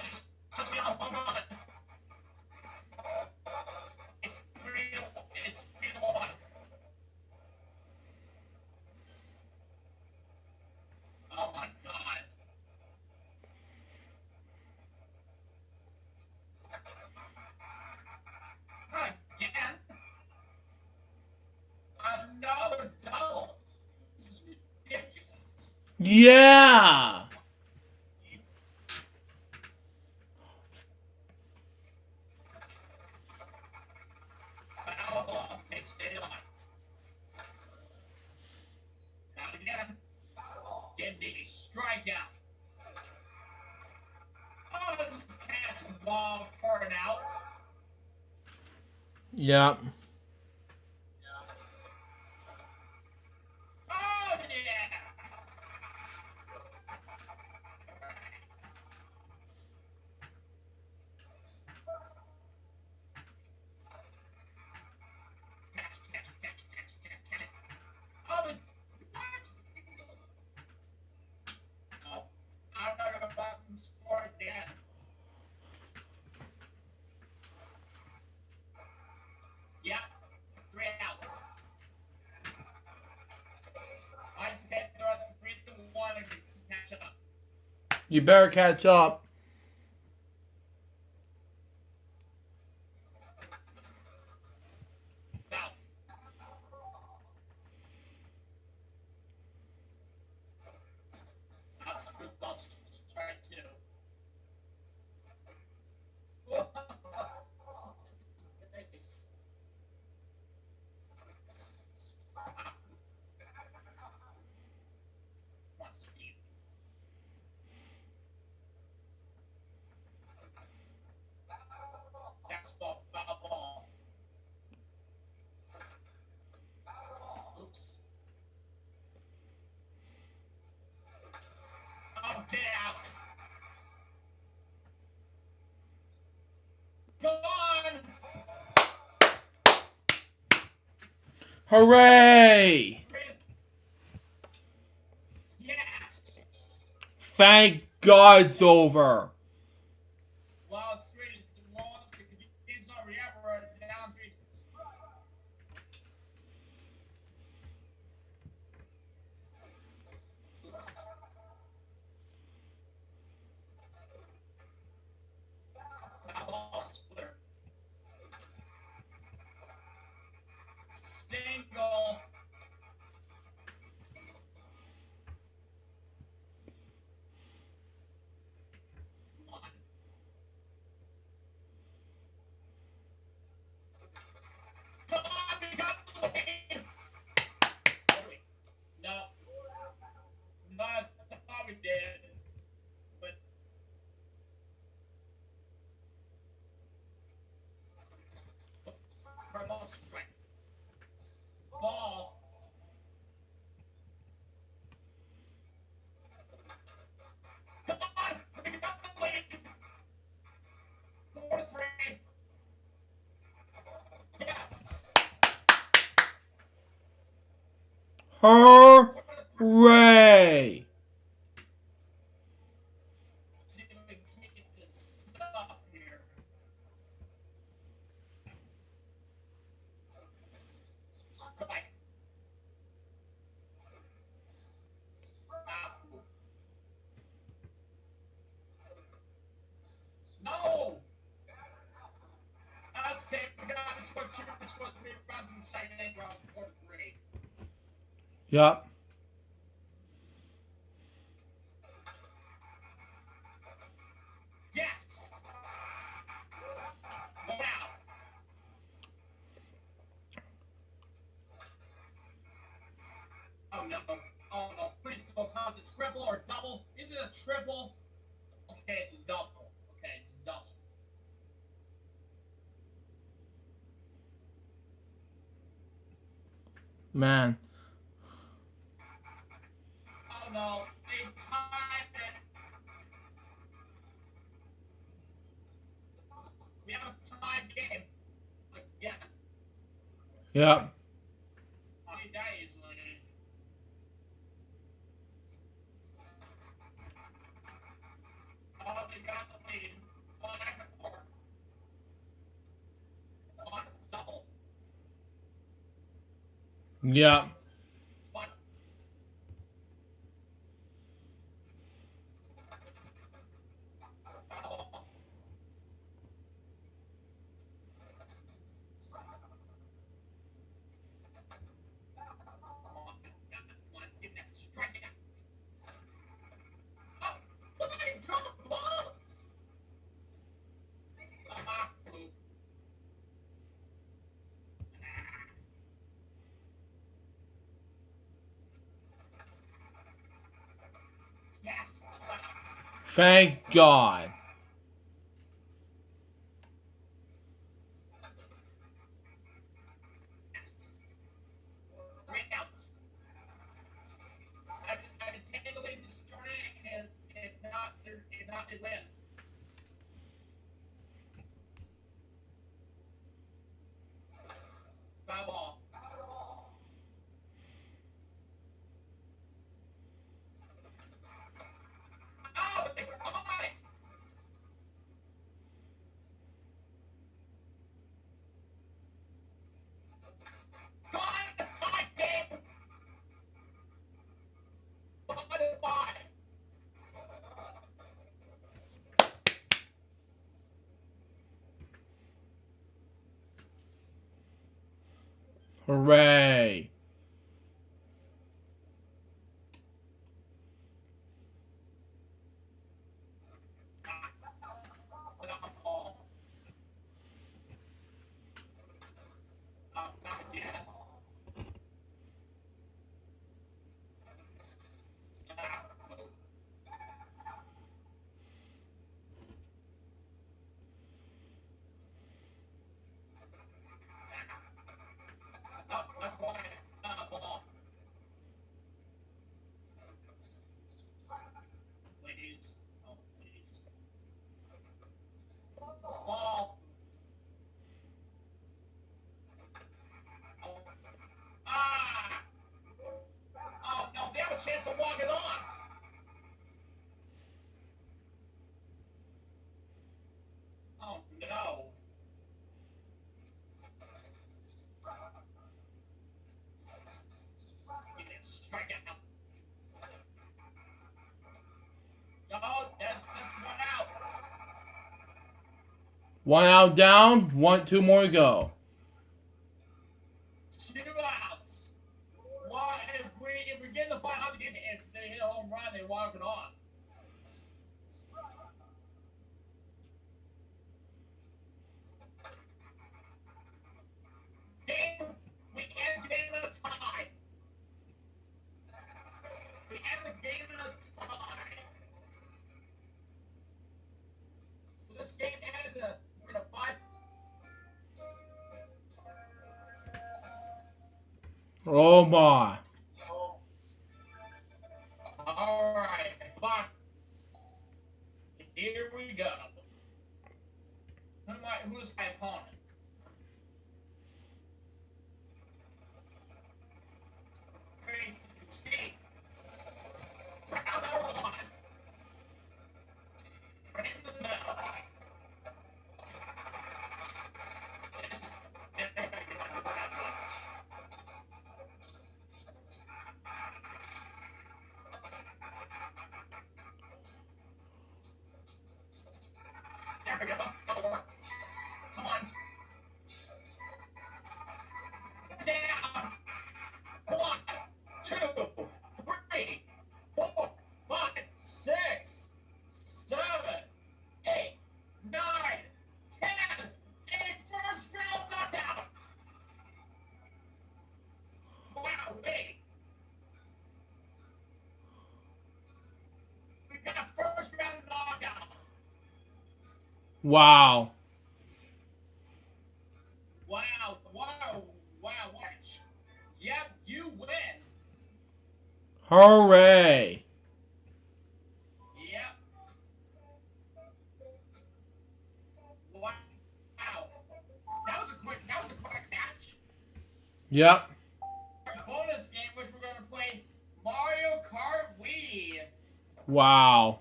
Speaker 3: It's gonna be a home run. It's 3-1. Oh my god. Again? Another double. This is ridiculous.
Speaker 2: Yeah.
Speaker 3: Foul ball. They stay on. Out again. Give me a strikeout. Oh, just catch the ball for an out.
Speaker 2: Yep.
Speaker 3: Oh, yeah. Catch. Oh, what? Oh, I'm not gonna button score again. Yeah, 3 outs. Mine's okay. They're at 3-1 and catch up.
Speaker 2: You better catch up.
Speaker 3: Now. That's good. Let's try it too. Nice. Come on, Steve. Fastball, foul ball. Oops. Oh, get out. Go on.
Speaker 2: Hooray!
Speaker 3: Yes.
Speaker 2: Thank God it's over.
Speaker 3: Well, it's 3-1. It's over. Yeah, we're down 3. Ball splitter. Single. I thought we did. But ball strike. Ball. Come on! We got the lead! 4-3. Yes!
Speaker 2: Hooray!
Speaker 3: See if we can keep this stuff here. Strike. No! That's it. We got to score 2. We scored 3 rounds in the second round. 4-3.
Speaker 2: Yup.
Speaker 3: Yes! Wow! Oh no. Oh no. Please don't tell us it's a triple or double. Is it a triple? Okay, it's a double. Okay, it's a double.
Speaker 2: Man.
Speaker 3: Oh no. They tied it. We have a tied game. Again.
Speaker 2: Yep.
Speaker 3: I mean, that easily. Oh, they got the lead. 5-4. On double.
Speaker 2: Yep.
Speaker 3: It's fun. Yes.
Speaker 2: Thank God.
Speaker 3: Yes. 3 outs. I've been taking the lead this starting, and if not, they win. Foul ball. Oh, they caught it! Got it! Tie game! 5-5.
Speaker 2: Hooray.
Speaker 3: Please. Oh, please. Ball. Oh. Ah! Oh, no, they have a chance to walk it off. Oh, no. Strike out. No, that's 1 out.
Speaker 2: 1 out down. 2 more to go.
Speaker 3: 2 outs. Why, if we get in the final, if they hit a home run, they walk it off. Game, we end the game in a tie. We end the game in this game ends in a 5.
Speaker 2: Oh my.
Speaker 3: All right, but here we go. Who's my opponent? Faith Escape. Round number 1. Right in the middle. There we go. Come on. Down. 1, 2, 3, 4, 5, 6, 7, 8, 9, 10. And first round knockout. Wow, wait. We got a first round knockout.
Speaker 2: Wow.
Speaker 3: Wow, watch. Yep, you win.
Speaker 2: Hooray.
Speaker 3: Yep. Wow. That was a quick match.
Speaker 2: Yep.
Speaker 3: Bonus game, which we're gonna play Mario Kart Wii.
Speaker 2: Wow.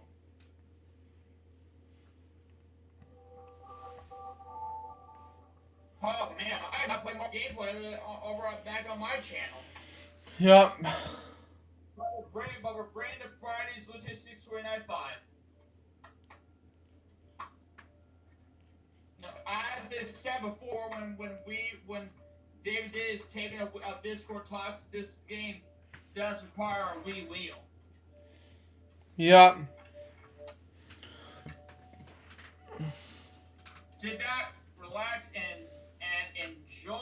Speaker 3: Oh man, I gotta play more gameplay over back on my channel.
Speaker 2: Yep.
Speaker 3: But we're branded Fridays, LukeJ62895. Now, as I said before, when David did his taping of Discord talks, this game does require a Wii wheel.
Speaker 2: Yep.
Speaker 3: Sit back, relax, and enjoy.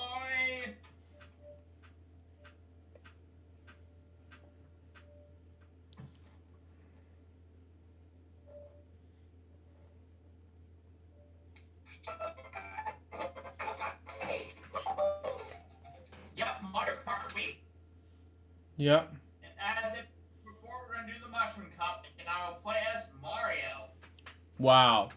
Speaker 3: Yep, Mario Kart Wii.
Speaker 2: Yep.
Speaker 3: And as it before, we're gonna do the Mushroom Cup, and I will play as Mario.
Speaker 2: Wow.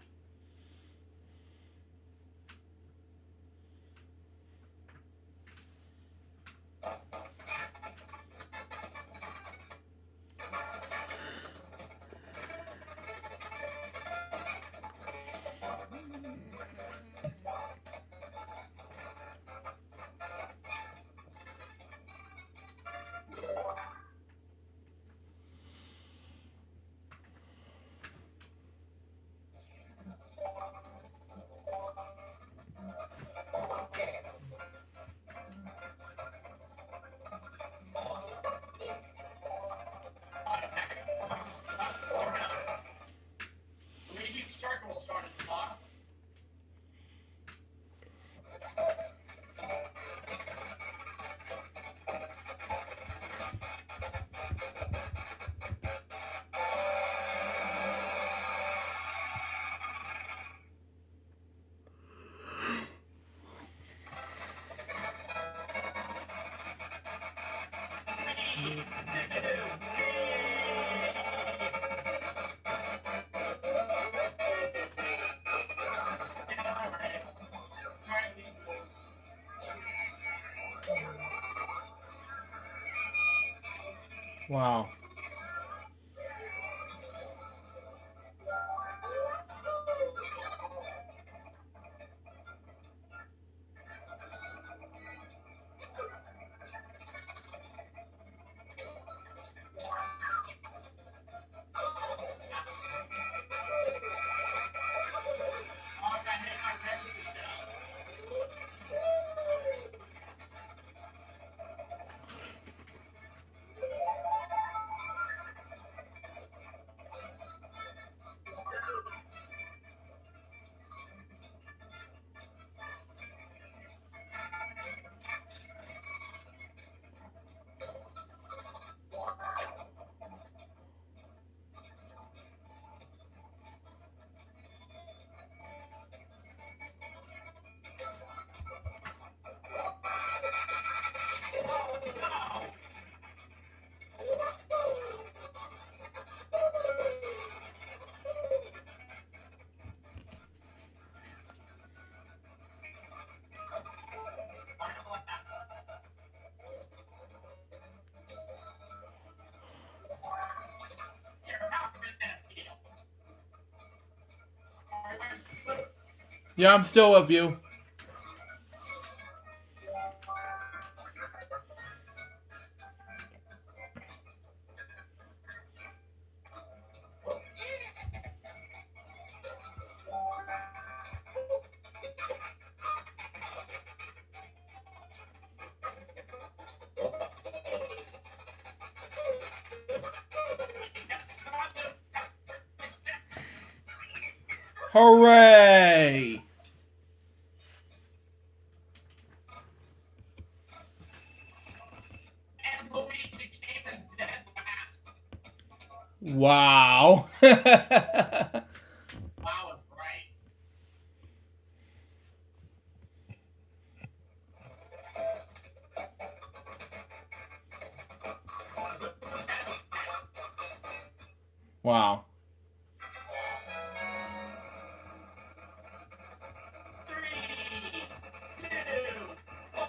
Speaker 3: Circle will start at the top.
Speaker 2: Wow. Yeah, I'm still with you. Hooray!
Speaker 3: And Luigi came in dead last.
Speaker 2: Wow.
Speaker 3: Wow, was right.
Speaker 2: Wow.
Speaker 3: 3, 2, 1.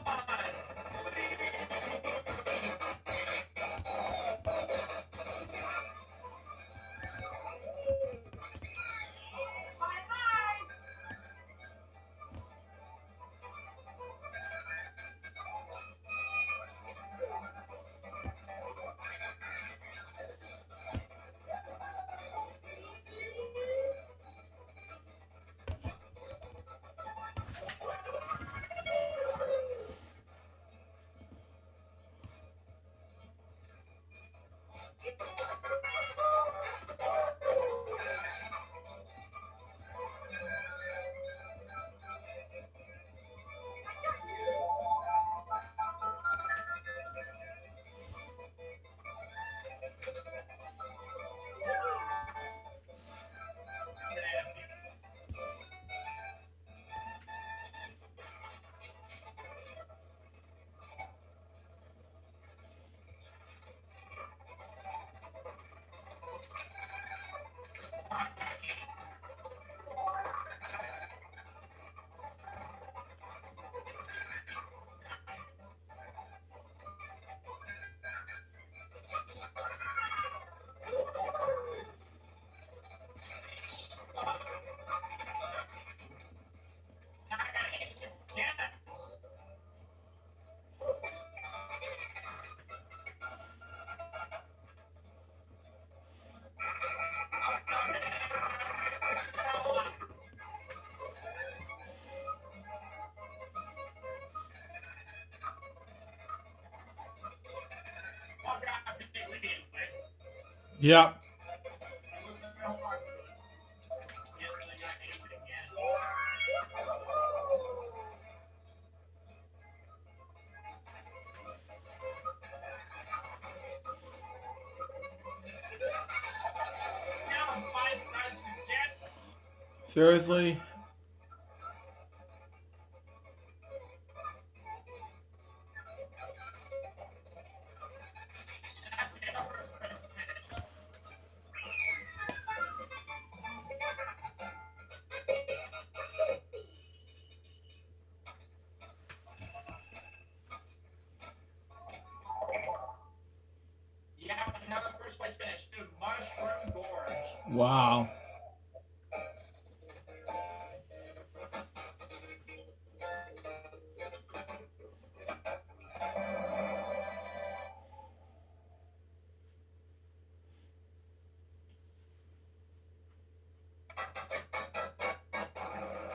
Speaker 2: Yep. Seriously?
Speaker 3: Yeah, another first place finish. Dude, Mushroom Gorge.
Speaker 2: Wow.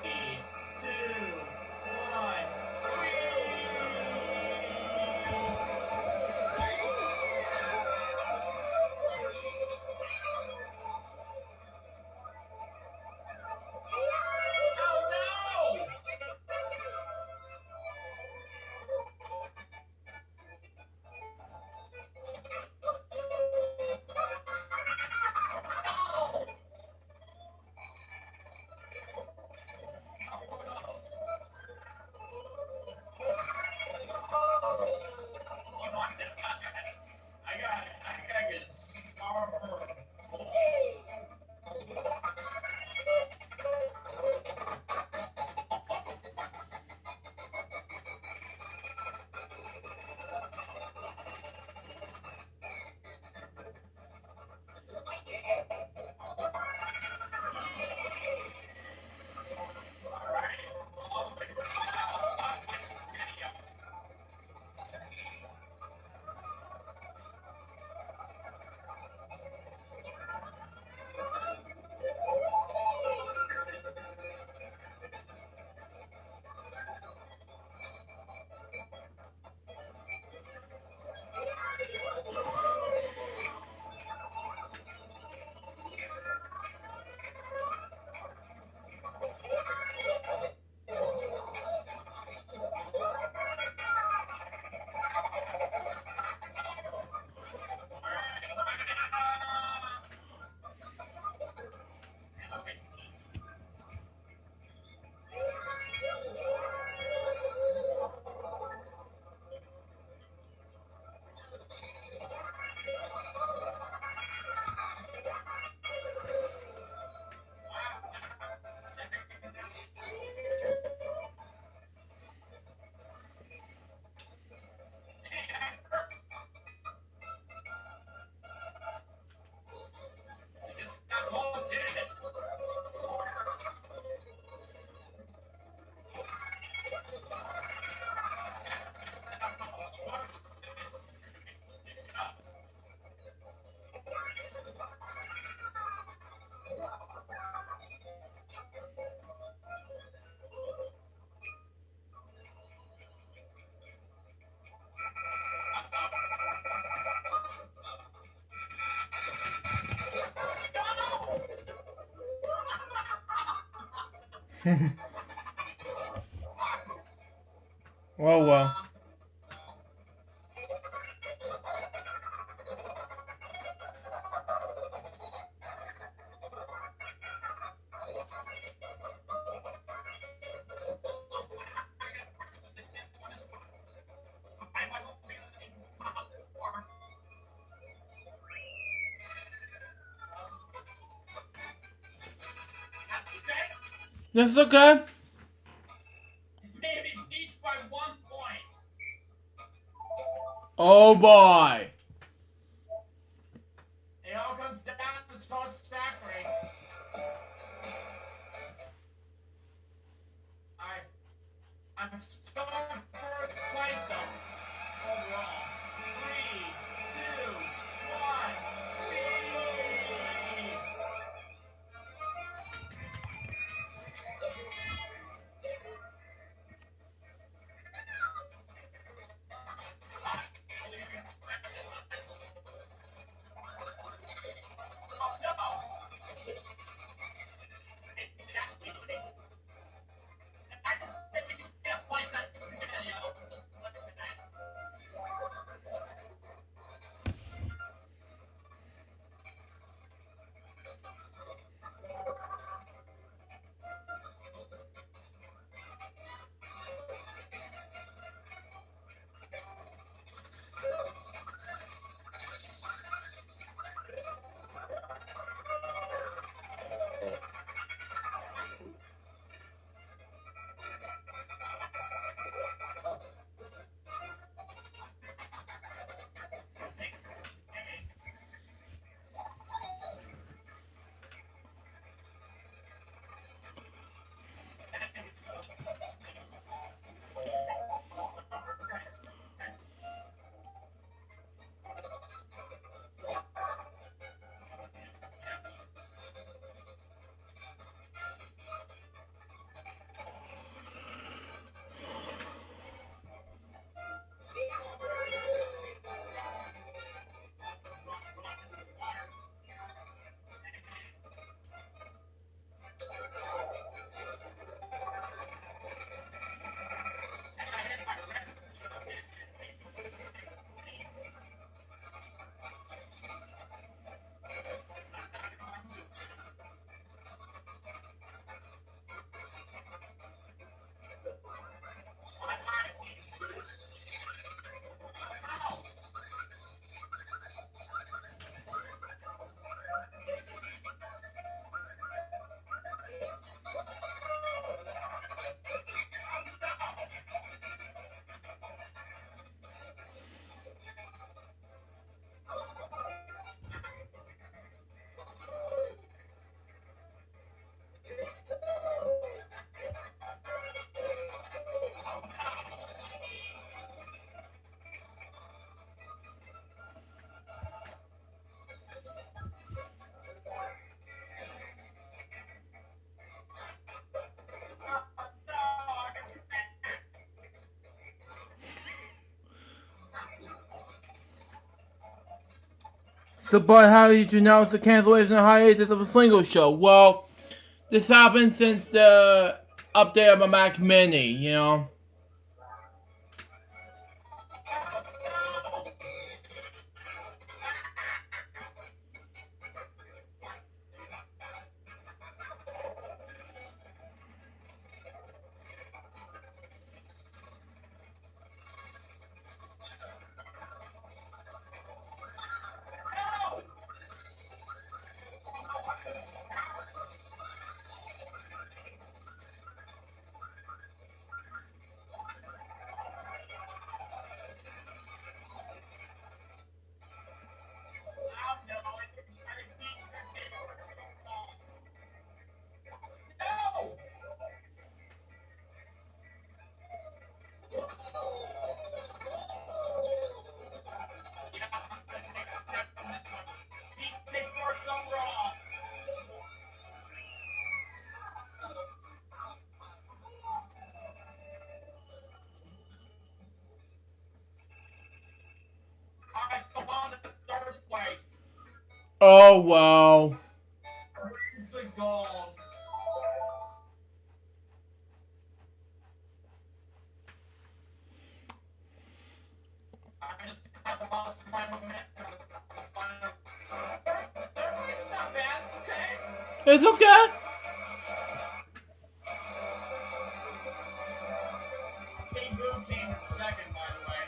Speaker 3: Three, two, one.
Speaker 2: Oh well. That's okay.
Speaker 3: David leads by 1 point.
Speaker 2: Oh boy.
Speaker 3: It all comes down to Toad's Factory. I'm still in first place though. Overall. 3, 2, 1.
Speaker 2: So, but how did you announce the cancellation of hiatus of a single show? Well, this happened since the update of my Mac Mini, you know. Oh well.
Speaker 3: It's the goal. lost my momentum. It's not bad. It's okay.
Speaker 2: It's okay.
Speaker 3: King Boo came in second, by the way.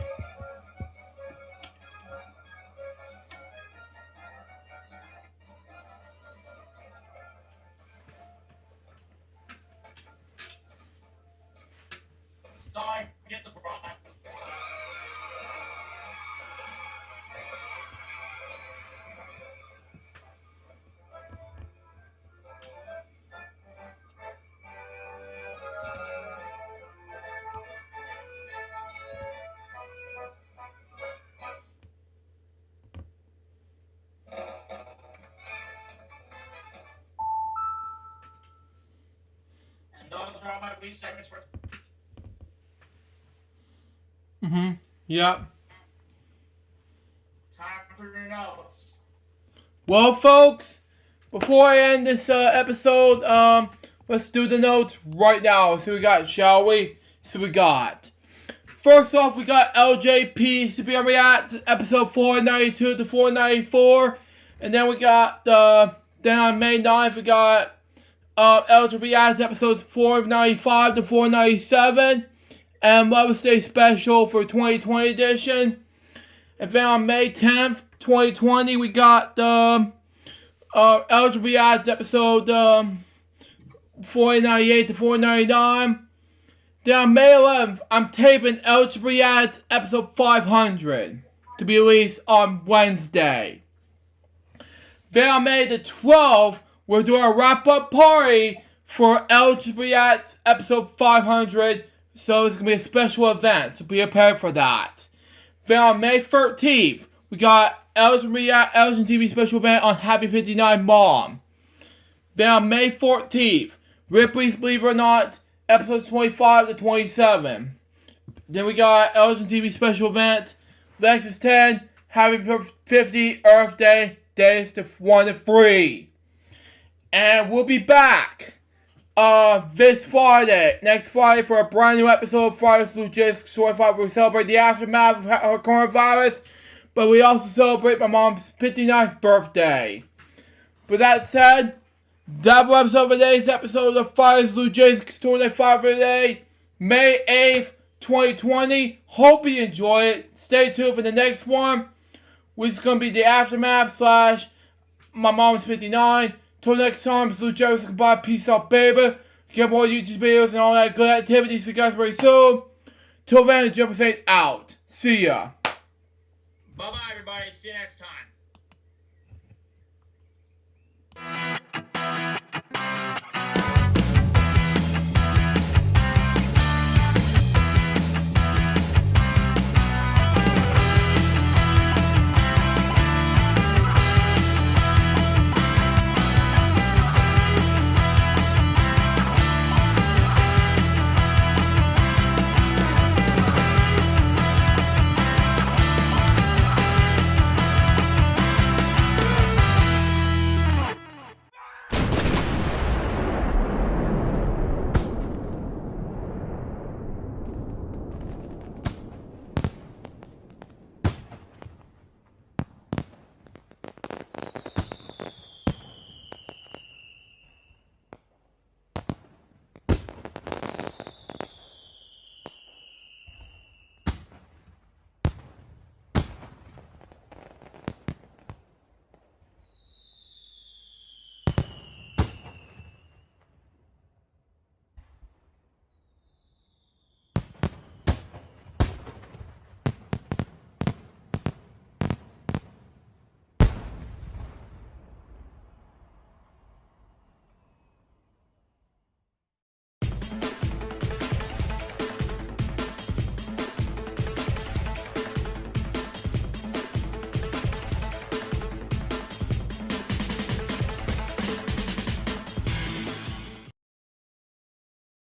Speaker 3: Stop, get the bronze. And those are all my Wii segments for
Speaker 2: Yep.
Speaker 3: time for your notes.
Speaker 2: Well, folks, before I end this episode, let's do the notes right now. See what we got, shall we? See what we got. First off, we got LJP Super React episode 492 to 494, and then we got then on May 9th we got LJP React episodes 495 to 497. And Mother's Day special for 2020 edition. And then on May 10th, 2020, we got the Eligible Ads episode 498 to 499. Then on May 11th, I'm taping Eligible Ads episode 500 to be released on Wednesday. Then on May the 12th, we're doing a wrap-up party for Eligible Ads episode 500. So it's going to be a special event, so be prepared for that. Then on May 13th, we got Elgin TV special event on Happy 59 Mom. Then on May 14th, Ripley's Believe It or Not, episodes 25 to 27. Then we got Elgin TV special event, Lexus 10, Happy 50 Earth Day, days to 1 to 3. And we'll be back this Friday, next Friday, for a brand new episode of Friday's LukeJ62895, where we celebrate the aftermath of her coronavirus, but we also celebrate my mom's 59th birthday. With that said, that will episode of today's episode of Friday's LukeJ62895 for today, May 8th, 2020. Hope you enjoy it. Stay tuned for the next one, which is going to be the aftermath / my mom's 59. Till next time, it's LukeJ. Goodbye, peace out, baby. Get more YouTube videos and all that good activities for you guys very soon. Till then, Jefferson out. See ya.
Speaker 3: Bye-bye, everybody. See you next time.